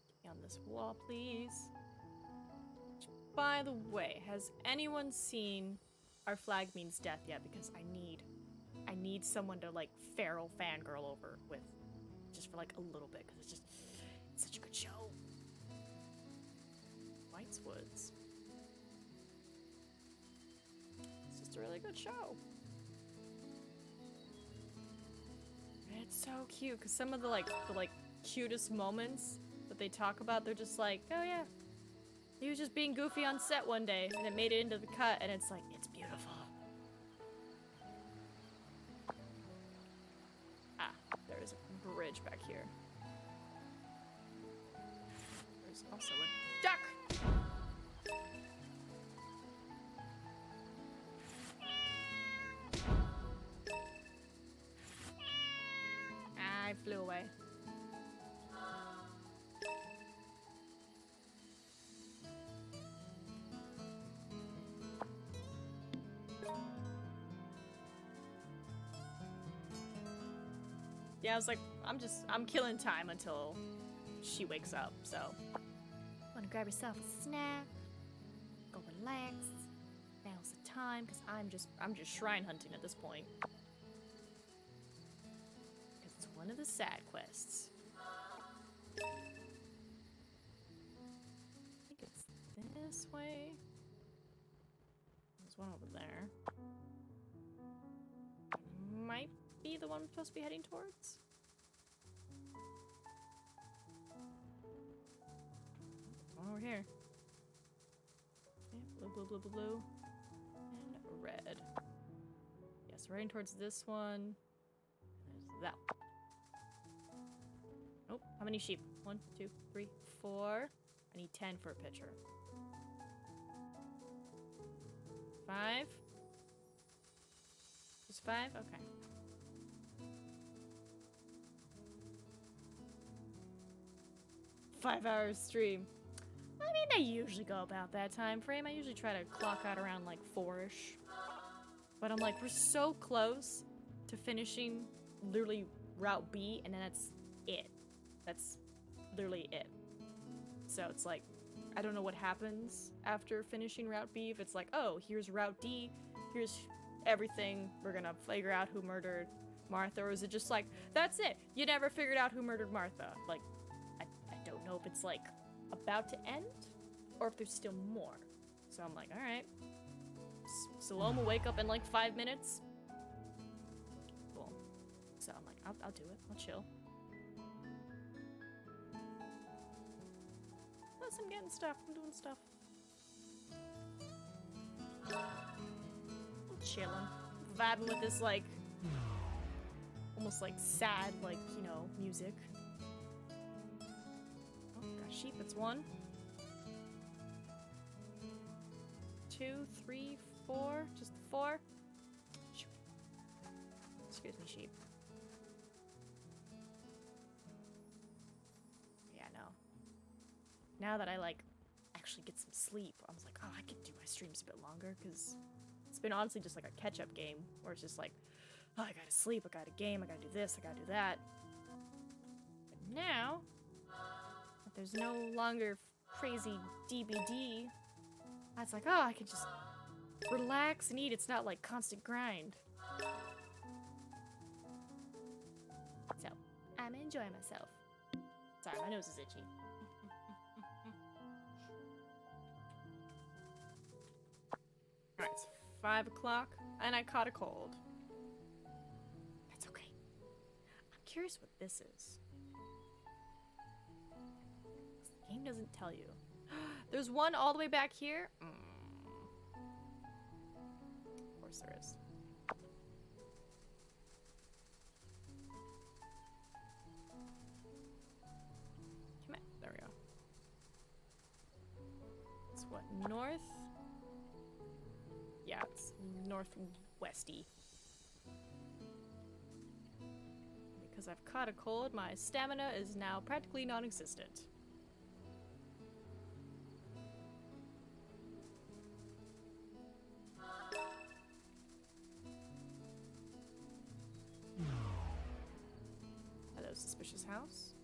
Get me on this wall, please. By the way, has anyone seen Our Flag Means Death yet? Because I need someone to like feral fangirl over with, just for like a little bit, because it's such a good show. White's Woods. It's just a really good show. And it's so cute, because some of the cutest moments that they talk about, they're just like, oh yeah, he was just being goofy on set one day, and it made it into the cut, and it's like, it's beautiful. Ah, there is a bridge back here. There's also a duck! I flew away. Yeah, I was like, I'm killing time until she wakes up, so. Wanna grab yourself a snack, go relax. Now's the time, because I'm just shrine hunting at this point. Because it's one of the side quests. think it's this way. There's one over there. Might be the one we're supposed to be heading towards. One over here. Okay, blue, blue, blue, blue, blue. And red. Yes, we're heading towards this one. There's that one. Oh, how many sheep? 1, 2, 3, 4. I need 10 for a picture. 5. Just 5? Okay. "5 hours stream." I mean, I usually go about that time frame. I usually try to clock out around like 4-ish. But I'm like, we're so close to finishing literally Route B, and then that's it. That's literally it. So it's like, I don't know what happens after finishing Route B. If it's like, oh, here's Route D, here's everything, we're gonna figure out who murdered Martha, or is it just like, that's it, you never figured out who murdered Martha? Like, I don't know if it's like about to end, or if there's still more. So I'm like, alright. Salome will wake up in like 5 minutes. Cool. So I'm like, I'll do it, I'll chill. Plus I'm getting stuff, I'm doing stuff. I'm chilling. Vibing with this like, almost like sad, like, you know, music. Oh, got sheep, it's 1. 2, 3, 4, just 4. Shoot. Excuse me, sheep. Yeah, no. Now that I like actually get some sleep, I was like, oh, I could do my streams a bit longer, because it's been honestly just like a catch-up game where it's just like, oh, I gotta sleep, I gotta game, I gotta do this, I gotta do that. But now that there's no longer crazy DBD, it's like, oh, I can just relax and eat. It's not like constant grind. So, I'm enjoying myself. Sorry, my nose is itchy. Alright, it's 5 o'clock, and I caught a cold. That's okay. I'm curious what this is. The game doesn't tell you. There's one all the way back here. Of course there is. Come on. There we go. It's what, north? Yeah, it's northwesty. Because I've caught a cold, my stamina is now practically non-existent. Hello, suspicious house.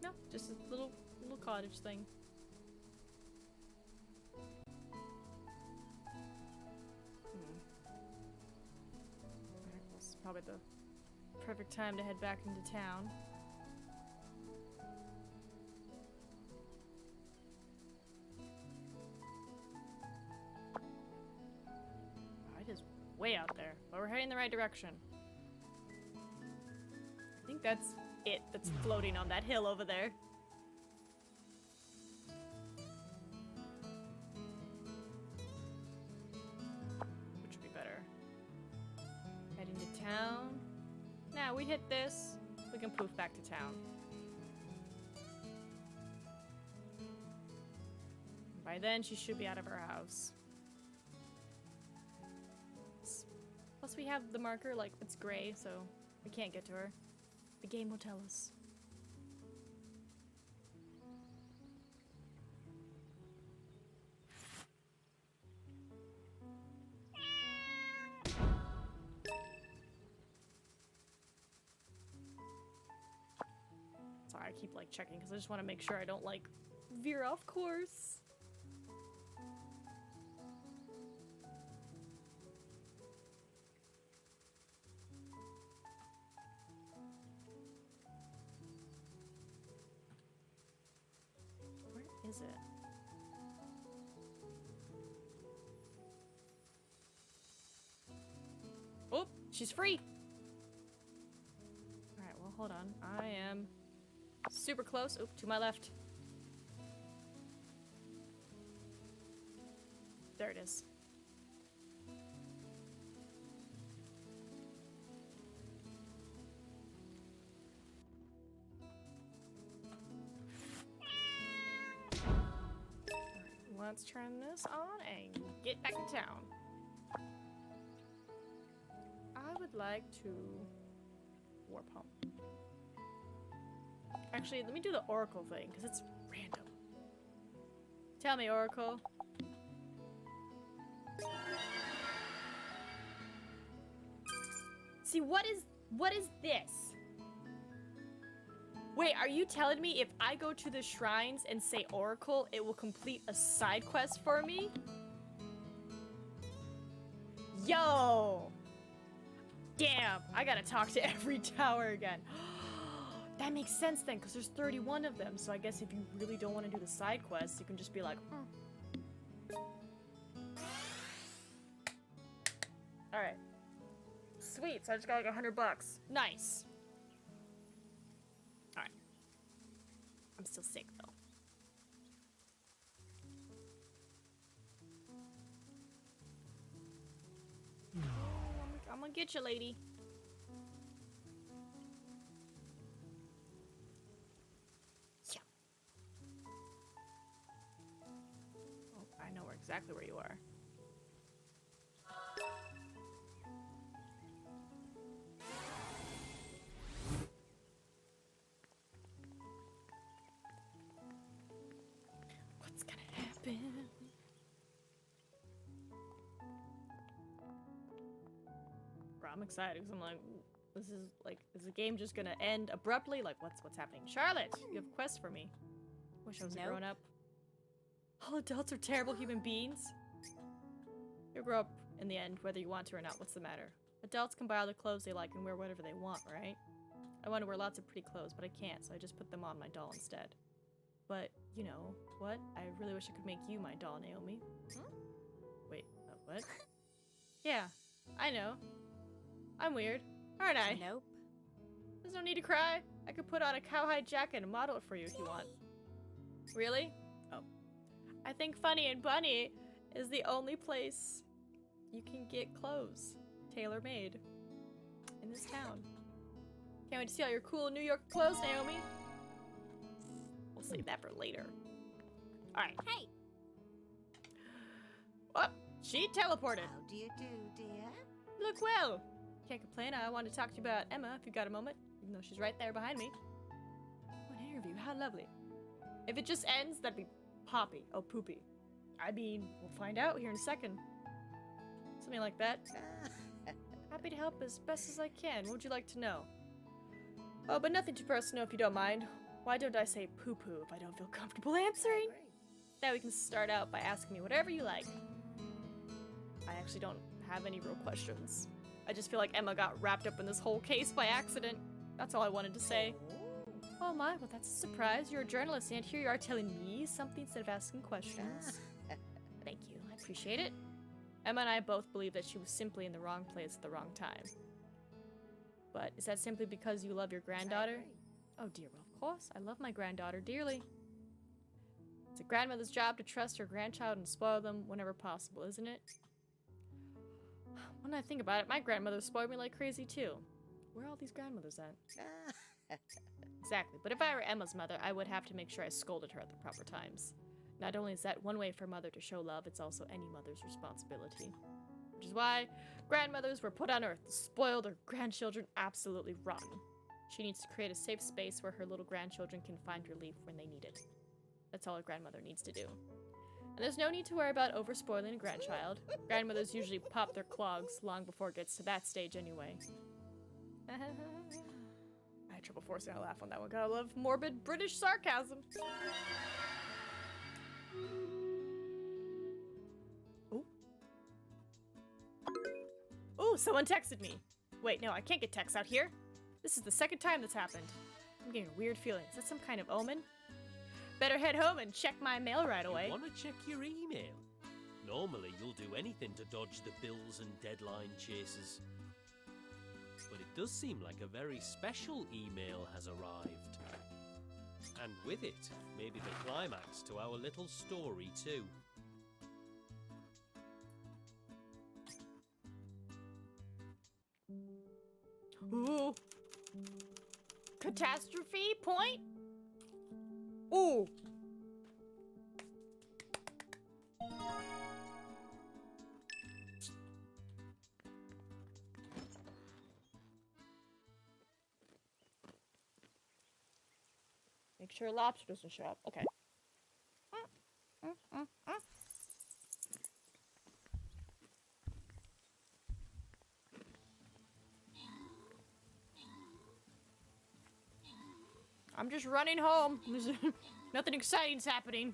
No, just a little cottage thing. Alright, this is probably the perfect time to head back into town. It is way out there, but we're heading the right direction. I think that's it that's floating on that hill over there. Which would be better? Heading to town? Nah, we hit this, we can poof back to town. By then, she should be out of her house. Plus we have the marker, like, it's gray, so we can't get to her. The game will tell us. Sorry, I keep, like, checking, because I just want to make sure I don't, like, veer off course. is it? Oh, she's free. All right, well, hold on. I am super close. Oop, to my left. There it is. Let's turn this on and get back in town. I would like to warp home. Actually, let me do the Oracle thing, because it's random. Tell me, Oracle. See, what is this? Wait, are you telling me if I go to the shrines and say Oracle, it will complete a side quest for me? Yo! Damn, I gotta talk to every tower again. That makes sense then, because there's 31 of them, so I guess if you really don't want to do the side quests, you can just be like, Alright. Sweet, so I just got like $100. Nice. Alright. I'm still sick though. I'm gonna get you, lady. Yeah. Oh, I know exactly where you are. What's gonna happen? Bro, I'm excited because I'm like, is the game just gonna end abruptly? Like, what's happening? Charlotte, you have a quest for me. Wish I was a grown up. All adults are terrible human beings. You'll grow up in the end, whether you want to or not. What's the matter? Adults can buy all the clothes they like and wear whatever they want, right? I want to wear lots of pretty clothes, but I can't, so I just put them on my doll instead. But, you know, what? I really wish I could make you my doll, Naomi. Wait, what? Yeah, I know. I'm weird, aren't I? Nope. There's no need to cry. I could put on a cowhide jacket and model it for you if you want. Really? Oh. I think Funny and Bunny is the only place you can get clothes tailor-made in this town. Can't wait to see all your cool New York clothes, Naomi. We'll save that for later. Alright. Hey! Oh, she teleported. How do you do, dear? Look well. Can't complain. I wanted to talk to you about Emma if you got a moment, even though she's right there behind me. Oh, an interview. How lovely. If it just ends, that'd be poppy. Oh, poopy. I mean, we'll find out here in a second. Something like that. Happy to help as best as I can. What would you like to know? Oh, but nothing too personal if you don't mind. Why don't I say poo-poo if I don't feel comfortable answering? Now we can start out by asking me whatever you like. I actually don't have any real questions. I just feel like Emma got wrapped up in this whole case by accident. That's all I wanted to say. Oh my, well that's a surprise. You're a journalist and here you are telling me something instead of asking questions. Thank you, I appreciate it. Emma and I both believe that she was simply in the wrong place at the wrong time. But is that simply because you love your granddaughter? Oh dear, well of course, I love my granddaughter dearly. It's a grandmother's job to trust her grandchild and spoil them whenever possible, isn't it? When I think about it, my grandmother spoiled me like crazy too. Where are all these grandmothers at? Exactly, but if I were Emma's mother, I would have to make sure I scolded her at the proper times. Not only is that one way for a mother to show love, it's also any mother's responsibility. Which is why grandmothers were put on earth to spoil their grandchildren absolutely rotten. She needs to create a safe space where her little grandchildren can find relief when they need it. That's all a grandmother needs to do. And there's no need to worry about over-spoiling a grandchild. Grandmothers usually pop their clogs long before it gets to that stage anyway. I had trouble forcing a laugh on that one. Gotta love morbid British sarcasm. Ooh. Ooh, someone texted me. Wait, no, I can't get texts out here. This is the second time that's happened. I'm getting a weird feeling. Is that some kind of omen? Better head home and check my mail right away. You want to check your email? Normally, you'll do anything to dodge the bills and deadline chases. But it does seem like a very special email has arrived. And with it, maybe the climax to our little story too. Ooh. Catastrophe point? Ooh. Make sure lobster doesn't show up. Okay. I'm just running home. Nothing exciting's happening.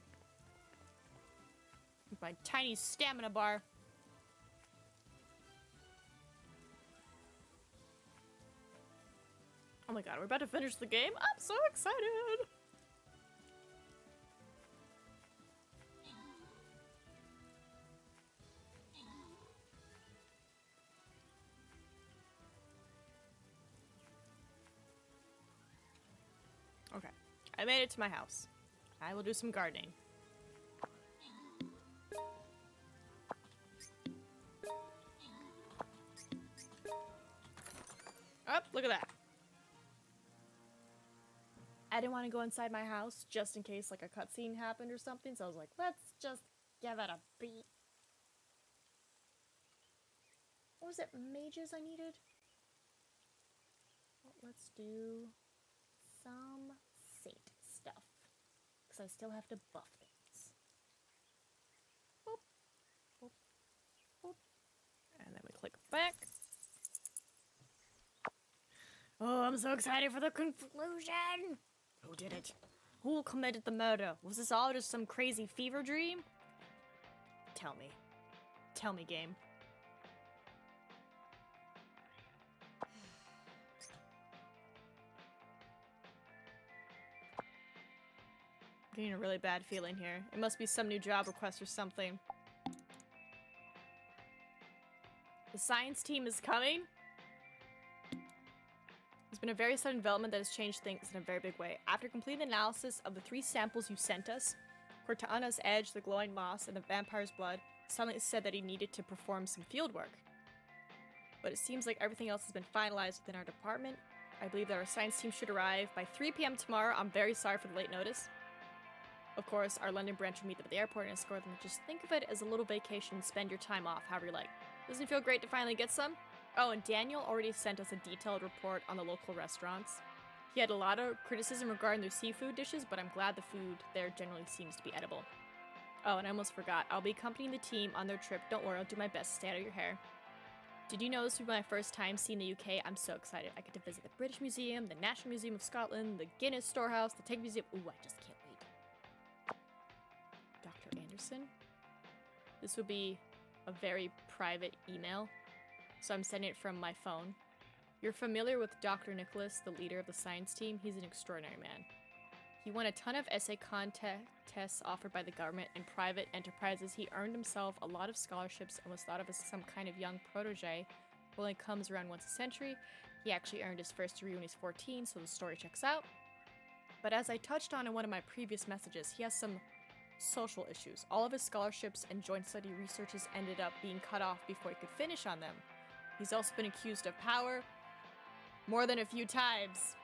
With my tiny stamina bar. Oh my god, we're about to finish the game? I'm so excited! Okay, I made it to my house. I will do some gardening. Oh, look at that. I didn't want to go inside my house just in case like a cutscene happened or something, so I was like, let's just give it a beat. What was it? Mages I needed? Well, let's do some saint stuff. Because I still have to buff things. Boop, boop, boop. And then we click back. Oh, I'm so excited for the conclusion! Who did it? Who committed the murder? Was this all just some crazy fever dream? Tell me. Tell me, game. I'm getting a really bad feeling here. It must be some new job request or something. The science team is coming? There's been a very sudden development that has changed things in a very big way. After completing the analysis of the 3 samples you sent us, Cortana's edge, the glowing moss, and the vampire's blood, suddenly said that he needed to perform some field work. But it seems like everything else has been finalized within our department. I believe that our science team should arrive by 3 p.m. tomorrow. I'm very sorry for the late notice. Of course, our London branch will meet them at the airport and escort them. Just think of it as a little vacation and spend your time off however you like. Doesn't it feel great to finally get some? Oh, and Daniel already sent us a detailed report on the local restaurants. He had a lot of criticism regarding their seafood dishes, but I'm glad the food there generally seems to be edible. Oh, and I almost forgot. I'll be accompanying the team on their trip. Don't worry, I'll do my best to stay out of your hair. Did you know this will be my first time seeing the UK? I'm so excited. I get to visit the British Museum, the National Museum of Scotland, the Guinness Storehouse, the Tate Museum. Ooh, I just can't wait. Dr. Anderson? This will be a very private email, so I'm sending it from my phone. You're familiar with Dr. Nicholas, the leader of the science team? He's an extraordinary man. He won a ton of essay contests offered by the government and private enterprises. He earned himself a lot of scholarships and was thought of as some kind of young protege who only comes around once a century. He actually earned his first degree when he's 14, so the story checks out. But as I touched on in one of my previous messages, he has some social issues. All of his scholarships and joint study researches ended up being cut off before he could finish on them. He's also been accused of power more than a few times.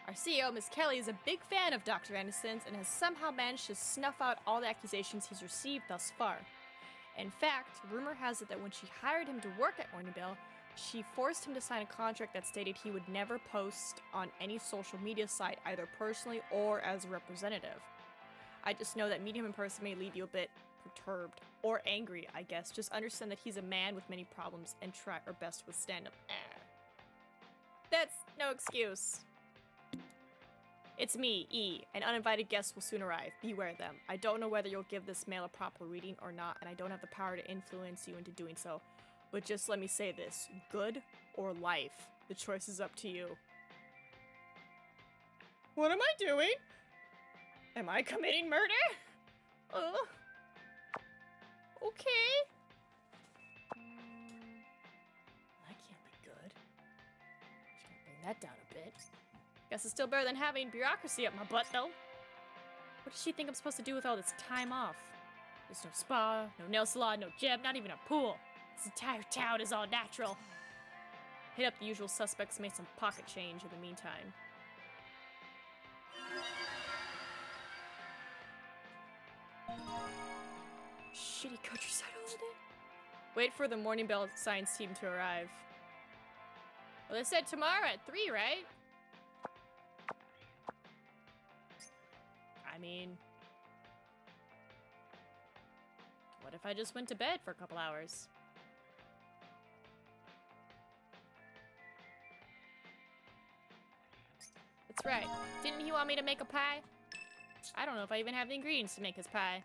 Our CEO, Ms. Kelly, is a big fan of Dr. Anderson's and has somehow managed to snuff out all the accusations he's received thus far. In fact, rumor has it that when she hired him to work at Orneville, she forced him to sign a contract that stated he would never post on any social media site, either personally or as a representative. I just know that meeting him in person may leave you a bit perturbed or angry, I guess. Just understand that he's a man with many problems and try our best to withstand them. That's no excuse. It's me, E. An uninvited guest will soon arrive. Beware them. I don't know whether you'll give this mail a proper reading or not, and I don't have the power to influence you into doing so. But just let me say this. Good or life? The choice is up to you. What am I doing? Am I committing murder? Okay. That can't be good. Just gotta bring that down a bit. Guess it's still better than having bureaucracy up my butt, though. What does she think I'm supposed to do with all this time off? There's no spa, no nail salon, no gym, not even a pool. This entire town is all natural. Hit up the usual suspects, make some pocket change in the meantime. Shitty countryside holiday. Wait for the morning bell science team to arrive. Well, they said tomorrow at 3, right? I mean, what if I just went to bed for a couple hours? That's right. Didn't he want me to make a pie? I don't know if I even have the ingredients to make his pie.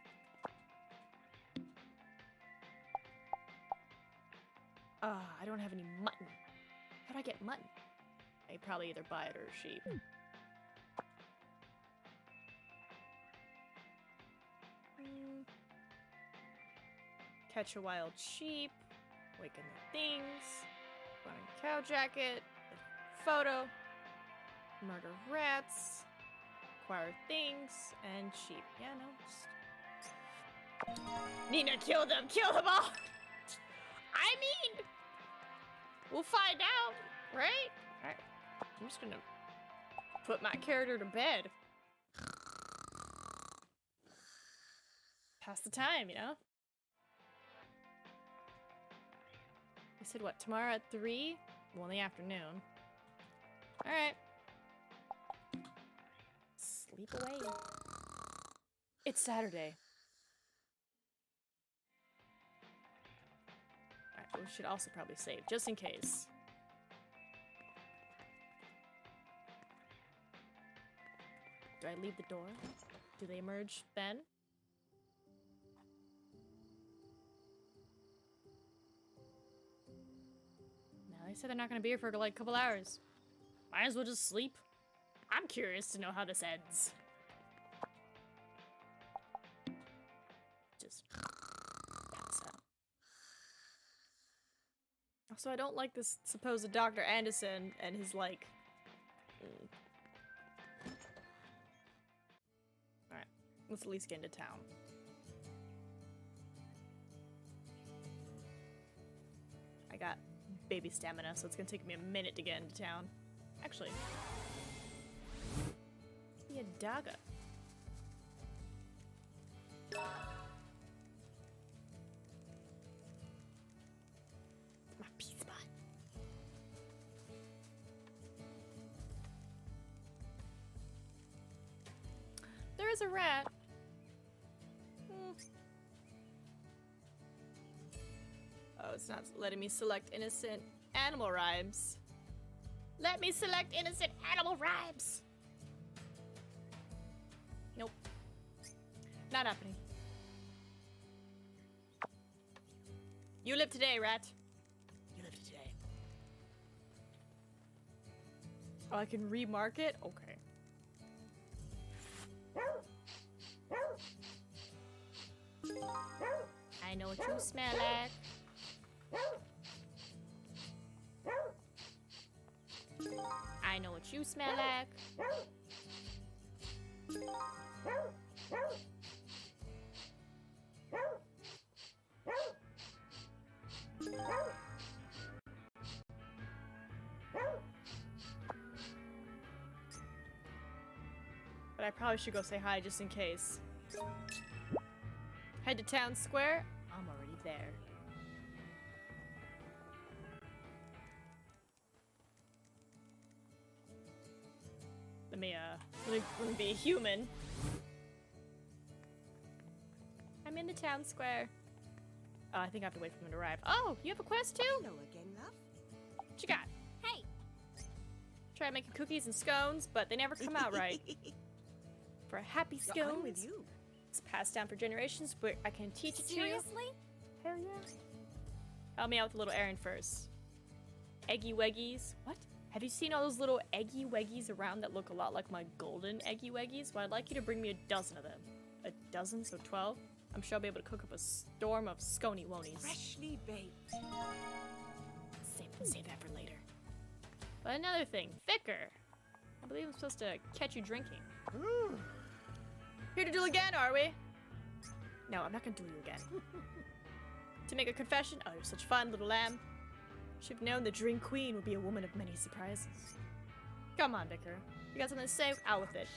I don't have any mutton. How do I get mutton? I probably either buy it or sheep. Catch a wild sheep. Waken the things. Run a cow jacket. Photo. Murder rats. Acquire things. And sheep. Yeah, no, just... Nina, kill them! Kill them all! I mean... We'll find out, right? Alright. I'm just gonna put my character to bed. Pass the time, you know? I said what, tomorrow at 3? Well, in the afternoon. Alright. Sleep away. It's Saturday. Alright, we should also probably save, just in case. Do I leave the door? Do they emerge then? Now they said they're not gonna be here for like a couple hours. Might as well just sleep. I'm curious to know how this ends. Just pass out. Also, I don't like this supposed Dr. Anderson and his like... Alright, let's at least get into town. I got baby stamina, so it's gonna take me a minute to get into town. Actually, be a dagger. My pea spot. There is a rat. Oh, it's not letting me select innocent animal rhymes. Let me select innocent animal rhymes. Nope. Not happening. You live today, rat. You live today. Oh, I can remark it? Okay. I know what you smell like. I know what you smell like. But I probably should go say hi just in case. Head to town square. I'm already there. Let me be a human. I'm in the town square. Oh, I think I have to wait for them to arrive. Oh, you have a quest too? Hello again, love. What you got? Hey! Try making cookies and scones, but they never come out right. For a happy scones. I'm with you. It's passed down for generations, but I can teach it to you. Seriously? Hell yeah. Help me out with a little errand first. Eggy Weggies. What? Have you seen all those little eggy weggies around that look a lot like my golden eggy weggies? Well, I'd like you to bring me a dozen of them. A dozen, so 12? I'm sure I'll be able to cook up a storm of scony wonies. Freshly baked. Save that for later. But another thing, thicker. I believe I'm supposed to catch you drinking. Here to duel again, are we? No, I'm not gonna duel you again. To make a confession, oh, you're such fun, little lamb. Should've known the drink queen would be a woman of many surprises. Come on, Vicar. You got something to say? Out with it.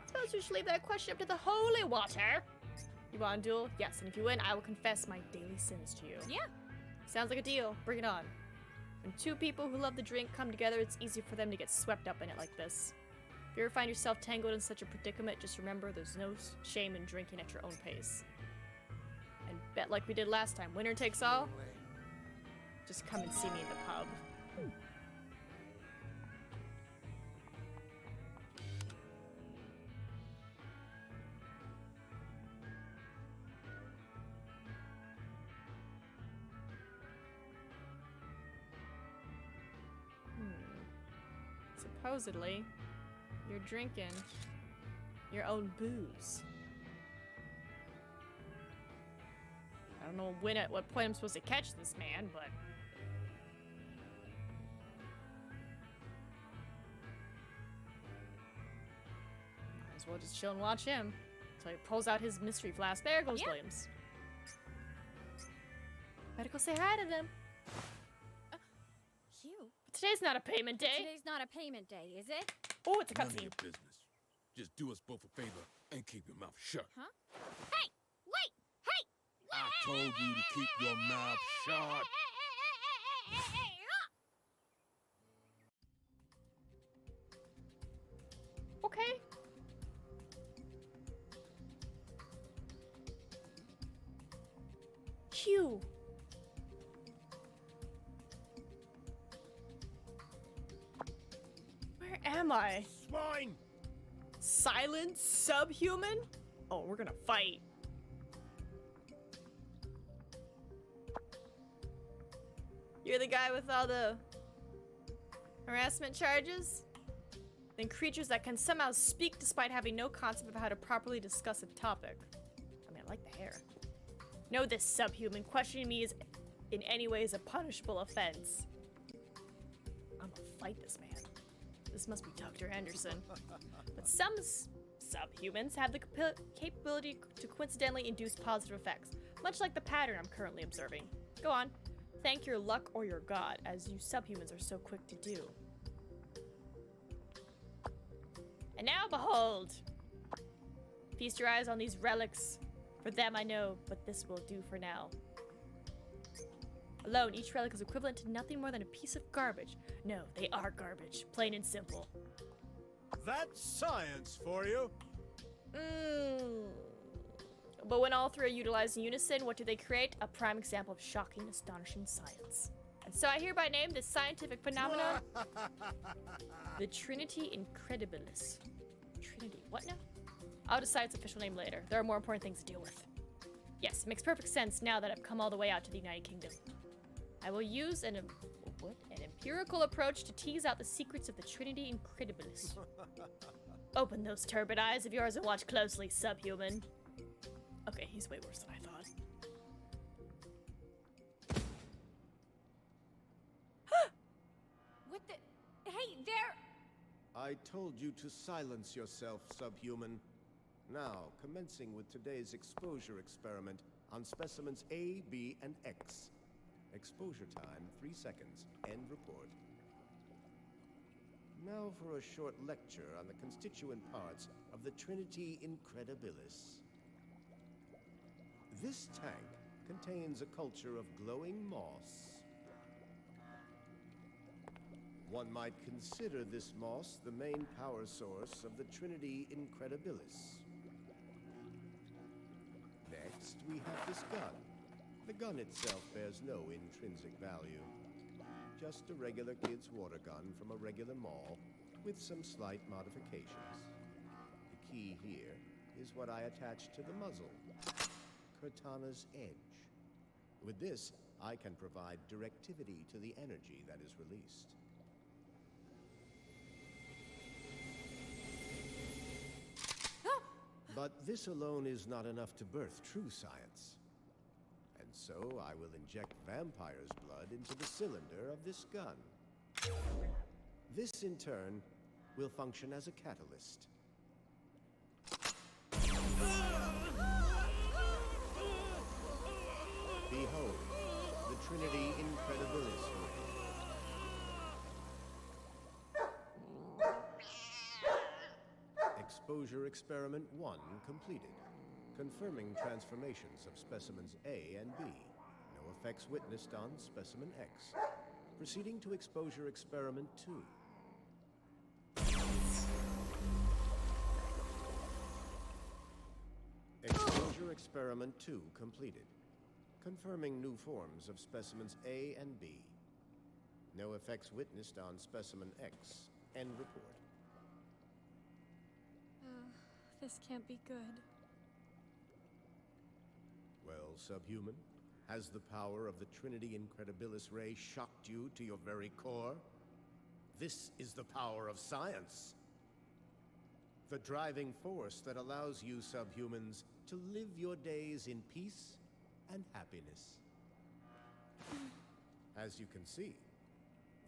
Suppose we should leave that question up to the holy water. You want a duel? Yes, and if you win, I will confess my daily sins to you. Yeah. Sounds like a deal. Bring it on. When two people who love the drink come together, it's easy for them to get swept up in it like this. If you ever find yourself tangled in such a predicament, just remember there's no shame in drinking at your own pace. And bet like we did last time, winner takes all. Just come and see me in the pub. Supposedly, you're drinking your own booze. I don't know when at what point I'm supposed to catch this man, but might as well just chill and watch him until he pulls out his mystery flask. There goes Williams. Better go say hi to them. Hugh. Today's not a payment day. Today's not a payment day, is it? Oh, it's a None of cutscene. your business. Just do us both a favor and keep your mouth shut. Huh? Hey! Wait! Hey! I told you to keep your mouth shut. Okay. Hugh. Where am I? Swine! Silent subhuman? Oh, we're gonna fight. You're the guy with all the harassment charges? Then creatures that can somehow speak despite having no concept of how to properly discuss a topic. I mean, I like the hair. Know this, subhuman. Questioning me is in any way is a punishable offense. I'm gonna fight this man. This must be Dr. Anderson. But some subhumans have the capability to coincidentally induce positive effects, much like the pattern I'm currently observing. Go on. Thank your luck or your god, as you subhumans are so quick to do. And now behold! Feast your eyes on these relics. For them I know, but this will do for now. Alone, each relic is equivalent to nothing more than a piece of garbage. No, they are garbage, plain and simple. That's science for you. But when all three are utilized in unison, what do they create? A prime example of shocking, astonishing science. And so I hereby name this scientific phenomenon the Trinity Incredibilis. Trinity, what now? I'll decide its official name later. There are more important things to deal with. Yes, it makes perfect sense now that I've come all the way out to the United Kingdom. I will use an empirical approach to tease out the secrets of the Trinity Incredibilis. Open those turbid eyes of yours and watch closely, subhuman. Okay, he's way worse than I thought. What the? Hey, there! I told you to silence yourself, subhuman. Now, commencing with today's exposure experiment on specimens A, B, and X. Exposure time, 3 seconds. End report. Now for a short lecture on the constituent parts of the Trinity Incredibilis. This tank contains a culture of glowing moss. One might consider this moss the main power source of the Trinity Incredibilis. Next, we have this gun. The gun itself bears no intrinsic value. Just a regular kid's water gun from a regular mall with some slight modifications. The key here is what I attach to the muzzle. Cortana's edge. With this, I can provide directivity to the energy that is released. But this alone is not enough to birth true science. And so I will inject vampire's blood into the cylinder of this gun. This, in turn, will function as a catalyst. Behold, the Trinity Incredibilis ray. Exposure Experiment 1 completed, confirming transformations of specimens A and B. No effects witnessed on specimen X. Proceeding to Exposure Experiment 2. Exposure Experiment 2 completed, confirming new forms of specimens A and B. No effects witnessed on specimen X. End report. This can't be good. Well, Subhuman, has the power of the Trinity Incredibilis ray shocked you to your very core? This is the power of science. The driving force that allows you subhumans to live your days in peace and happiness. As you can see,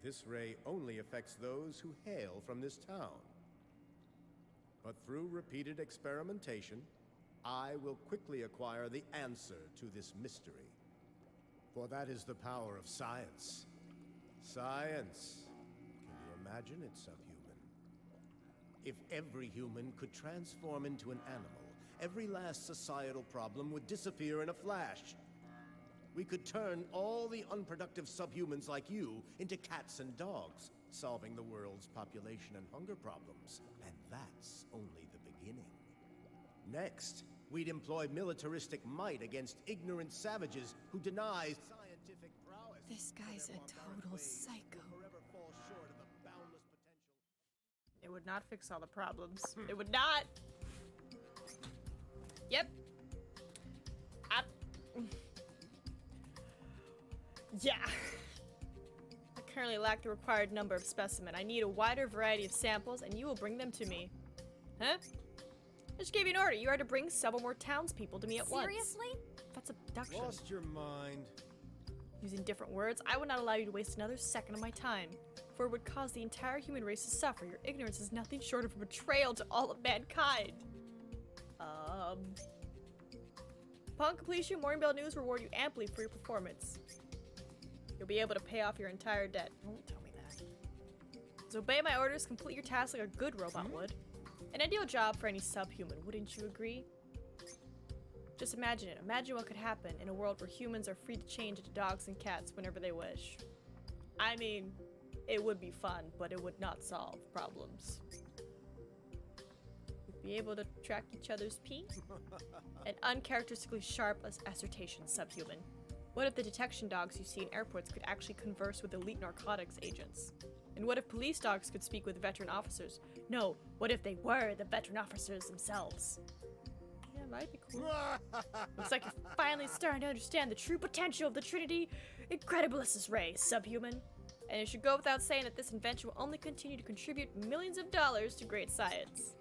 this ray only affects those who hail from this town. But through repeated experimentation, I will quickly acquire the answer to this mystery. For that is the power of science. Science. Can you imagine it, Subhuman? If every human could transform into an animal, every last societal problem would disappear in a flash. We could turn all the unproductive subhumans like you into cats and dogs, solving the world's population and hunger problems. And that's only the beginning. Next, we'd employ militaristic might against ignorant savages who deny scientific prowess. This guy's a total psycho. It would not fix all the problems. It would not. Yep. Yeah. I currently lack the required number of specimen. I need a wider variety of samples, and you will bring them to me. Huh? I just gave you an order. You are to bring several more townspeople to me at once. Seriously? That's abduction. Lost your mind. Using different words, I would not allow you to waste another second of my time, for it would cause the entire human race to suffer. Your ignorance is nothing short of a betrayal to all of mankind. Upon completion, Morning Bell News will reward you amply for your performance. You'll be able to pay off your entire debt. Don't tell me that. So obey my orders, complete your task like a good robot would. An ideal job for any subhuman, wouldn't you agree? Just imagine it. Imagine what could happen in a world where humans are free to change into dogs and cats whenever they wish. I mean, it would be fun, but it would not solve problems. We'd be able to track each other's pee? An uncharacteristically sharp assertion, subhuman. What if the detection dogs you see in airports could actually converse with elite narcotics agents? And what if police dogs could speak with veteran officers? No, what if they were the veteran officers themselves? Yeah, it might be cool. Looks like you're finally starting to understand the true potential of the Trinity Incredibilis ray, subhuman. And it should go without saying that this invention will only continue to contribute millions of dollars to great science.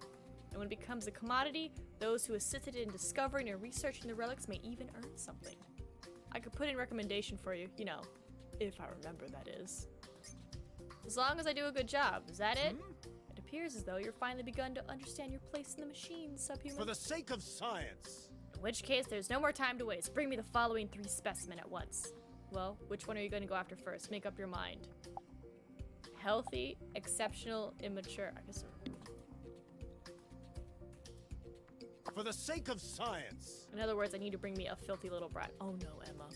And when it becomes a commodity, those who assisted in discovering and researching the relics may even earn something. I could put in a recommendation for you, you know, if I remember, that is. As long as I do a good job, is that it? It appears as though you're finally begun to understand your place in the machine, subhuman. For the sake of science! In which case, there's no more time to waste. Bring me the following 3 specimen at once. Well, which one are you going to go after first? Make up your mind. Healthy, exceptional, immature. I guess. For the sake of science! In other words, I need to bring me a filthy little brat. Oh no, Emma.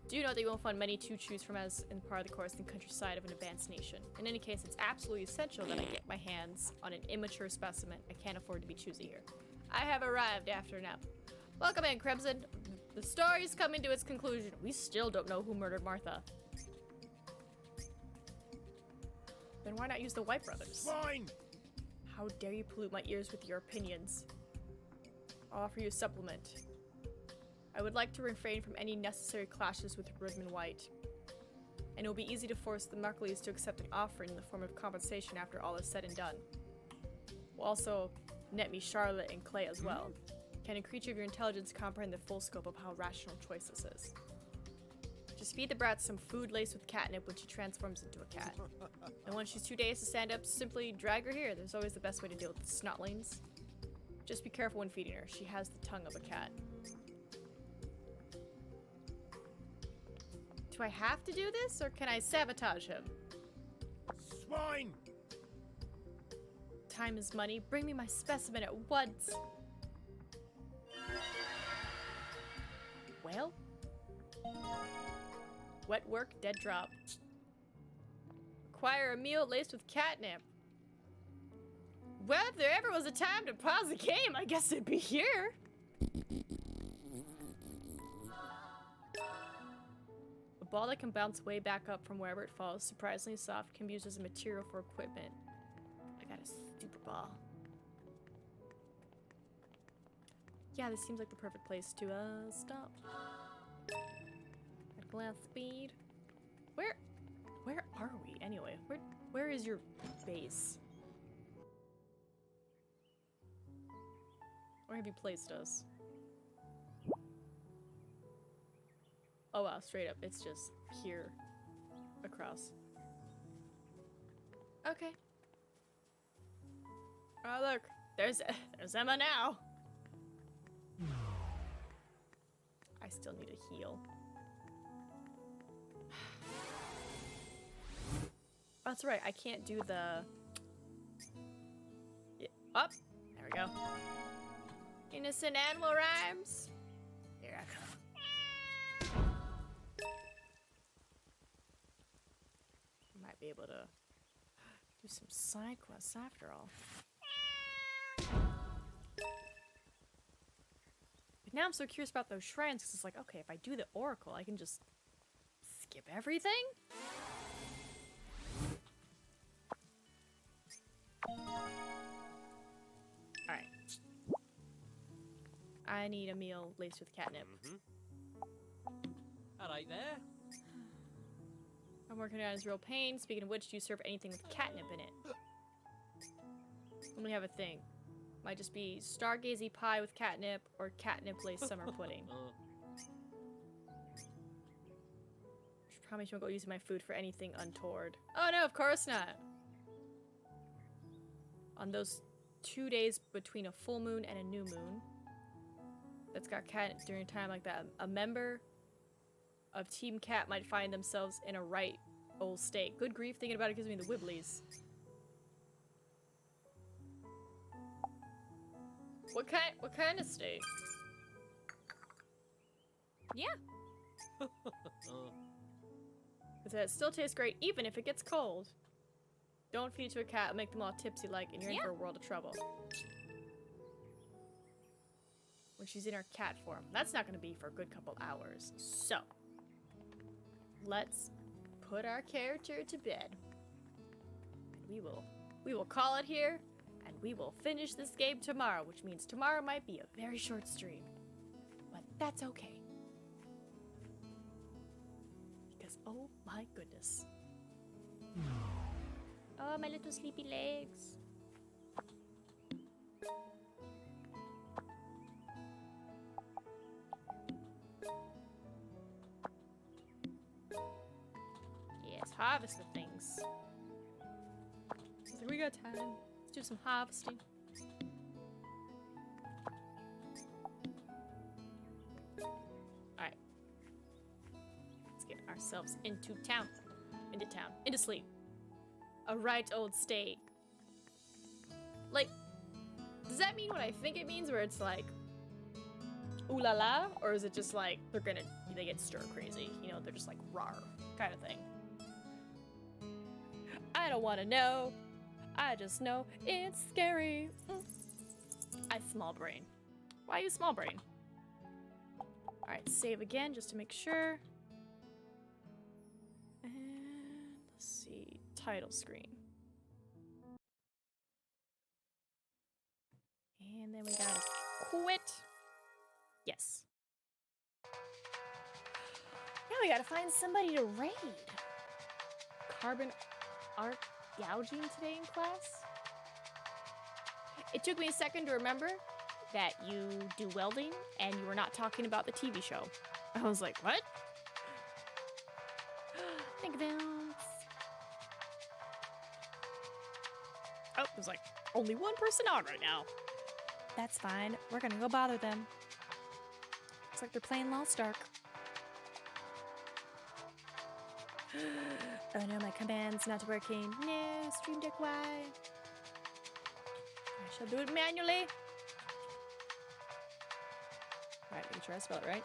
Do you know that you won't find many to choose from as in part of the course in the countryside of an advanced nation? In any case, it's absolutely essential that I get my hands on an immature specimen. I can't afford to be choosy here. I have arrived after nap. Welcome in, Crimson. The story's coming to its conclusion. We still don't know who murdered Martha. Then why not use the White Brothers? Fine! How dare you pollute my ears with your opinions? I'll offer you a supplement. I would like to refrain from any necessary clashes with Rudman White. And it will be easy to force the Muckleys to accept an offering in the form of compensation after all is said and done. will also net me Charlotte and Clay as well. Can a creature of your intelligence comprehend the full scope of how rational choice this is? Just feed the brat some food laced with catnip when she transforms into a cat. And when she's too dazed to stand up, simply drag her here. There's always the best way to deal with the snotlings. Just be careful when feeding her. She has the tongue of a cat. Do I have to do this, or can I sabotage him? Swine! Time is money. Bring me my specimen at once. Well? Wet work, dead drop. Acquire a meal laced with catnip. Well, if there ever was a time to pause the game, I guess it'd be here. A ball that can bounce way back up from wherever it falls, surprisingly soft, can be used as a material for equipment. I got a stupid ball. Yeah, this seems like the perfect place to stop. At glass speed. Where are we anyway? Where is your base? Where have you placed us? Oh wow, straight up, it's just here across. Okay. Oh look, there's Emma now. I still need a heal. Oh, that's right, I can't do the... Yeah. Up! There we go. Innocent animal rhymes. Here I come. Might be able to do some side quests after all. But now I'm so curious about those shrines, because it's like, okay, if I do the oracle, I can just skip everything? Alright. I need a meal laced with catnip. Alright there. I'm working on his real pain. Speaking of which, do you serve anything with catnip in it? Only have a thing. Might just be stargazy pie with catnip or catnip laced summer pudding. Promise you won't go using my food for anything untoward. Oh no, of course not. On those 2 days between a full moon and a new moon that's got catnip during a time like that, a member of Team Cat might find themselves in a right old state. Good grief, thinking about it gives me the wibblies. What kind of state? Yeah. It still tastes great even if it gets cold. Don't feed it to a cat, make them all tipsy like, and you're in for a world of trouble. When she's in her cat form. That's not gonna be for a good couple hours. So, let's put our character to bed. And we will call it here, and we will finish this game tomorrow, which means tomorrow might be a very short stream. But that's okay. Because, oh my goodness. Oh, my little sleepy legs. Yes, harvest the things. So we got time. Let's do some harvesting. Alright. Let's get ourselves into town. Into sleep. A right old state. Like, does that mean what I think it means, where it's like, ooh la la? Or is it just like, they get stir crazy? You know, they're just like, rawr, kind of thing. I don't want to know. I just know it's scary. I small brain. Why you small brain? Alright, save again just to make sure. And let's see. Title screen. And then we gotta quit. Yes. Now we gotta find somebody to raid. Carbon art gouging today in class? It took me a second to remember that you do welding and you were not talking about the TV show. I was like, what? Thank you, Vince. Oh, there's like only one person on right now. That's fine. We're gonna go bother them. Looks like they're playing Lost Ark. Oh no, my command's not working. No, Stream Deck, why? I shall do it manually. Alright, make sure I spell it right.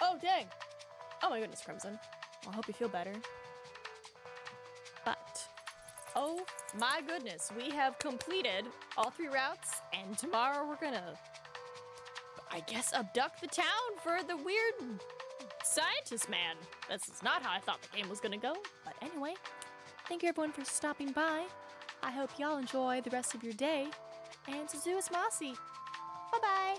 Oh, dang! Oh my goodness, Crimson. Well, I hope you feel better. But, oh my goodness, we have completed all 3 routes, and tomorrow we're gonna, I guess, abduct the town for the weird scientist man. This is not how I thought the game was gonna go. But anyway, thank you everyone for stopping by. I hope y'all enjoy the rest of your day. And Suzu is Mossy. Bye-bye.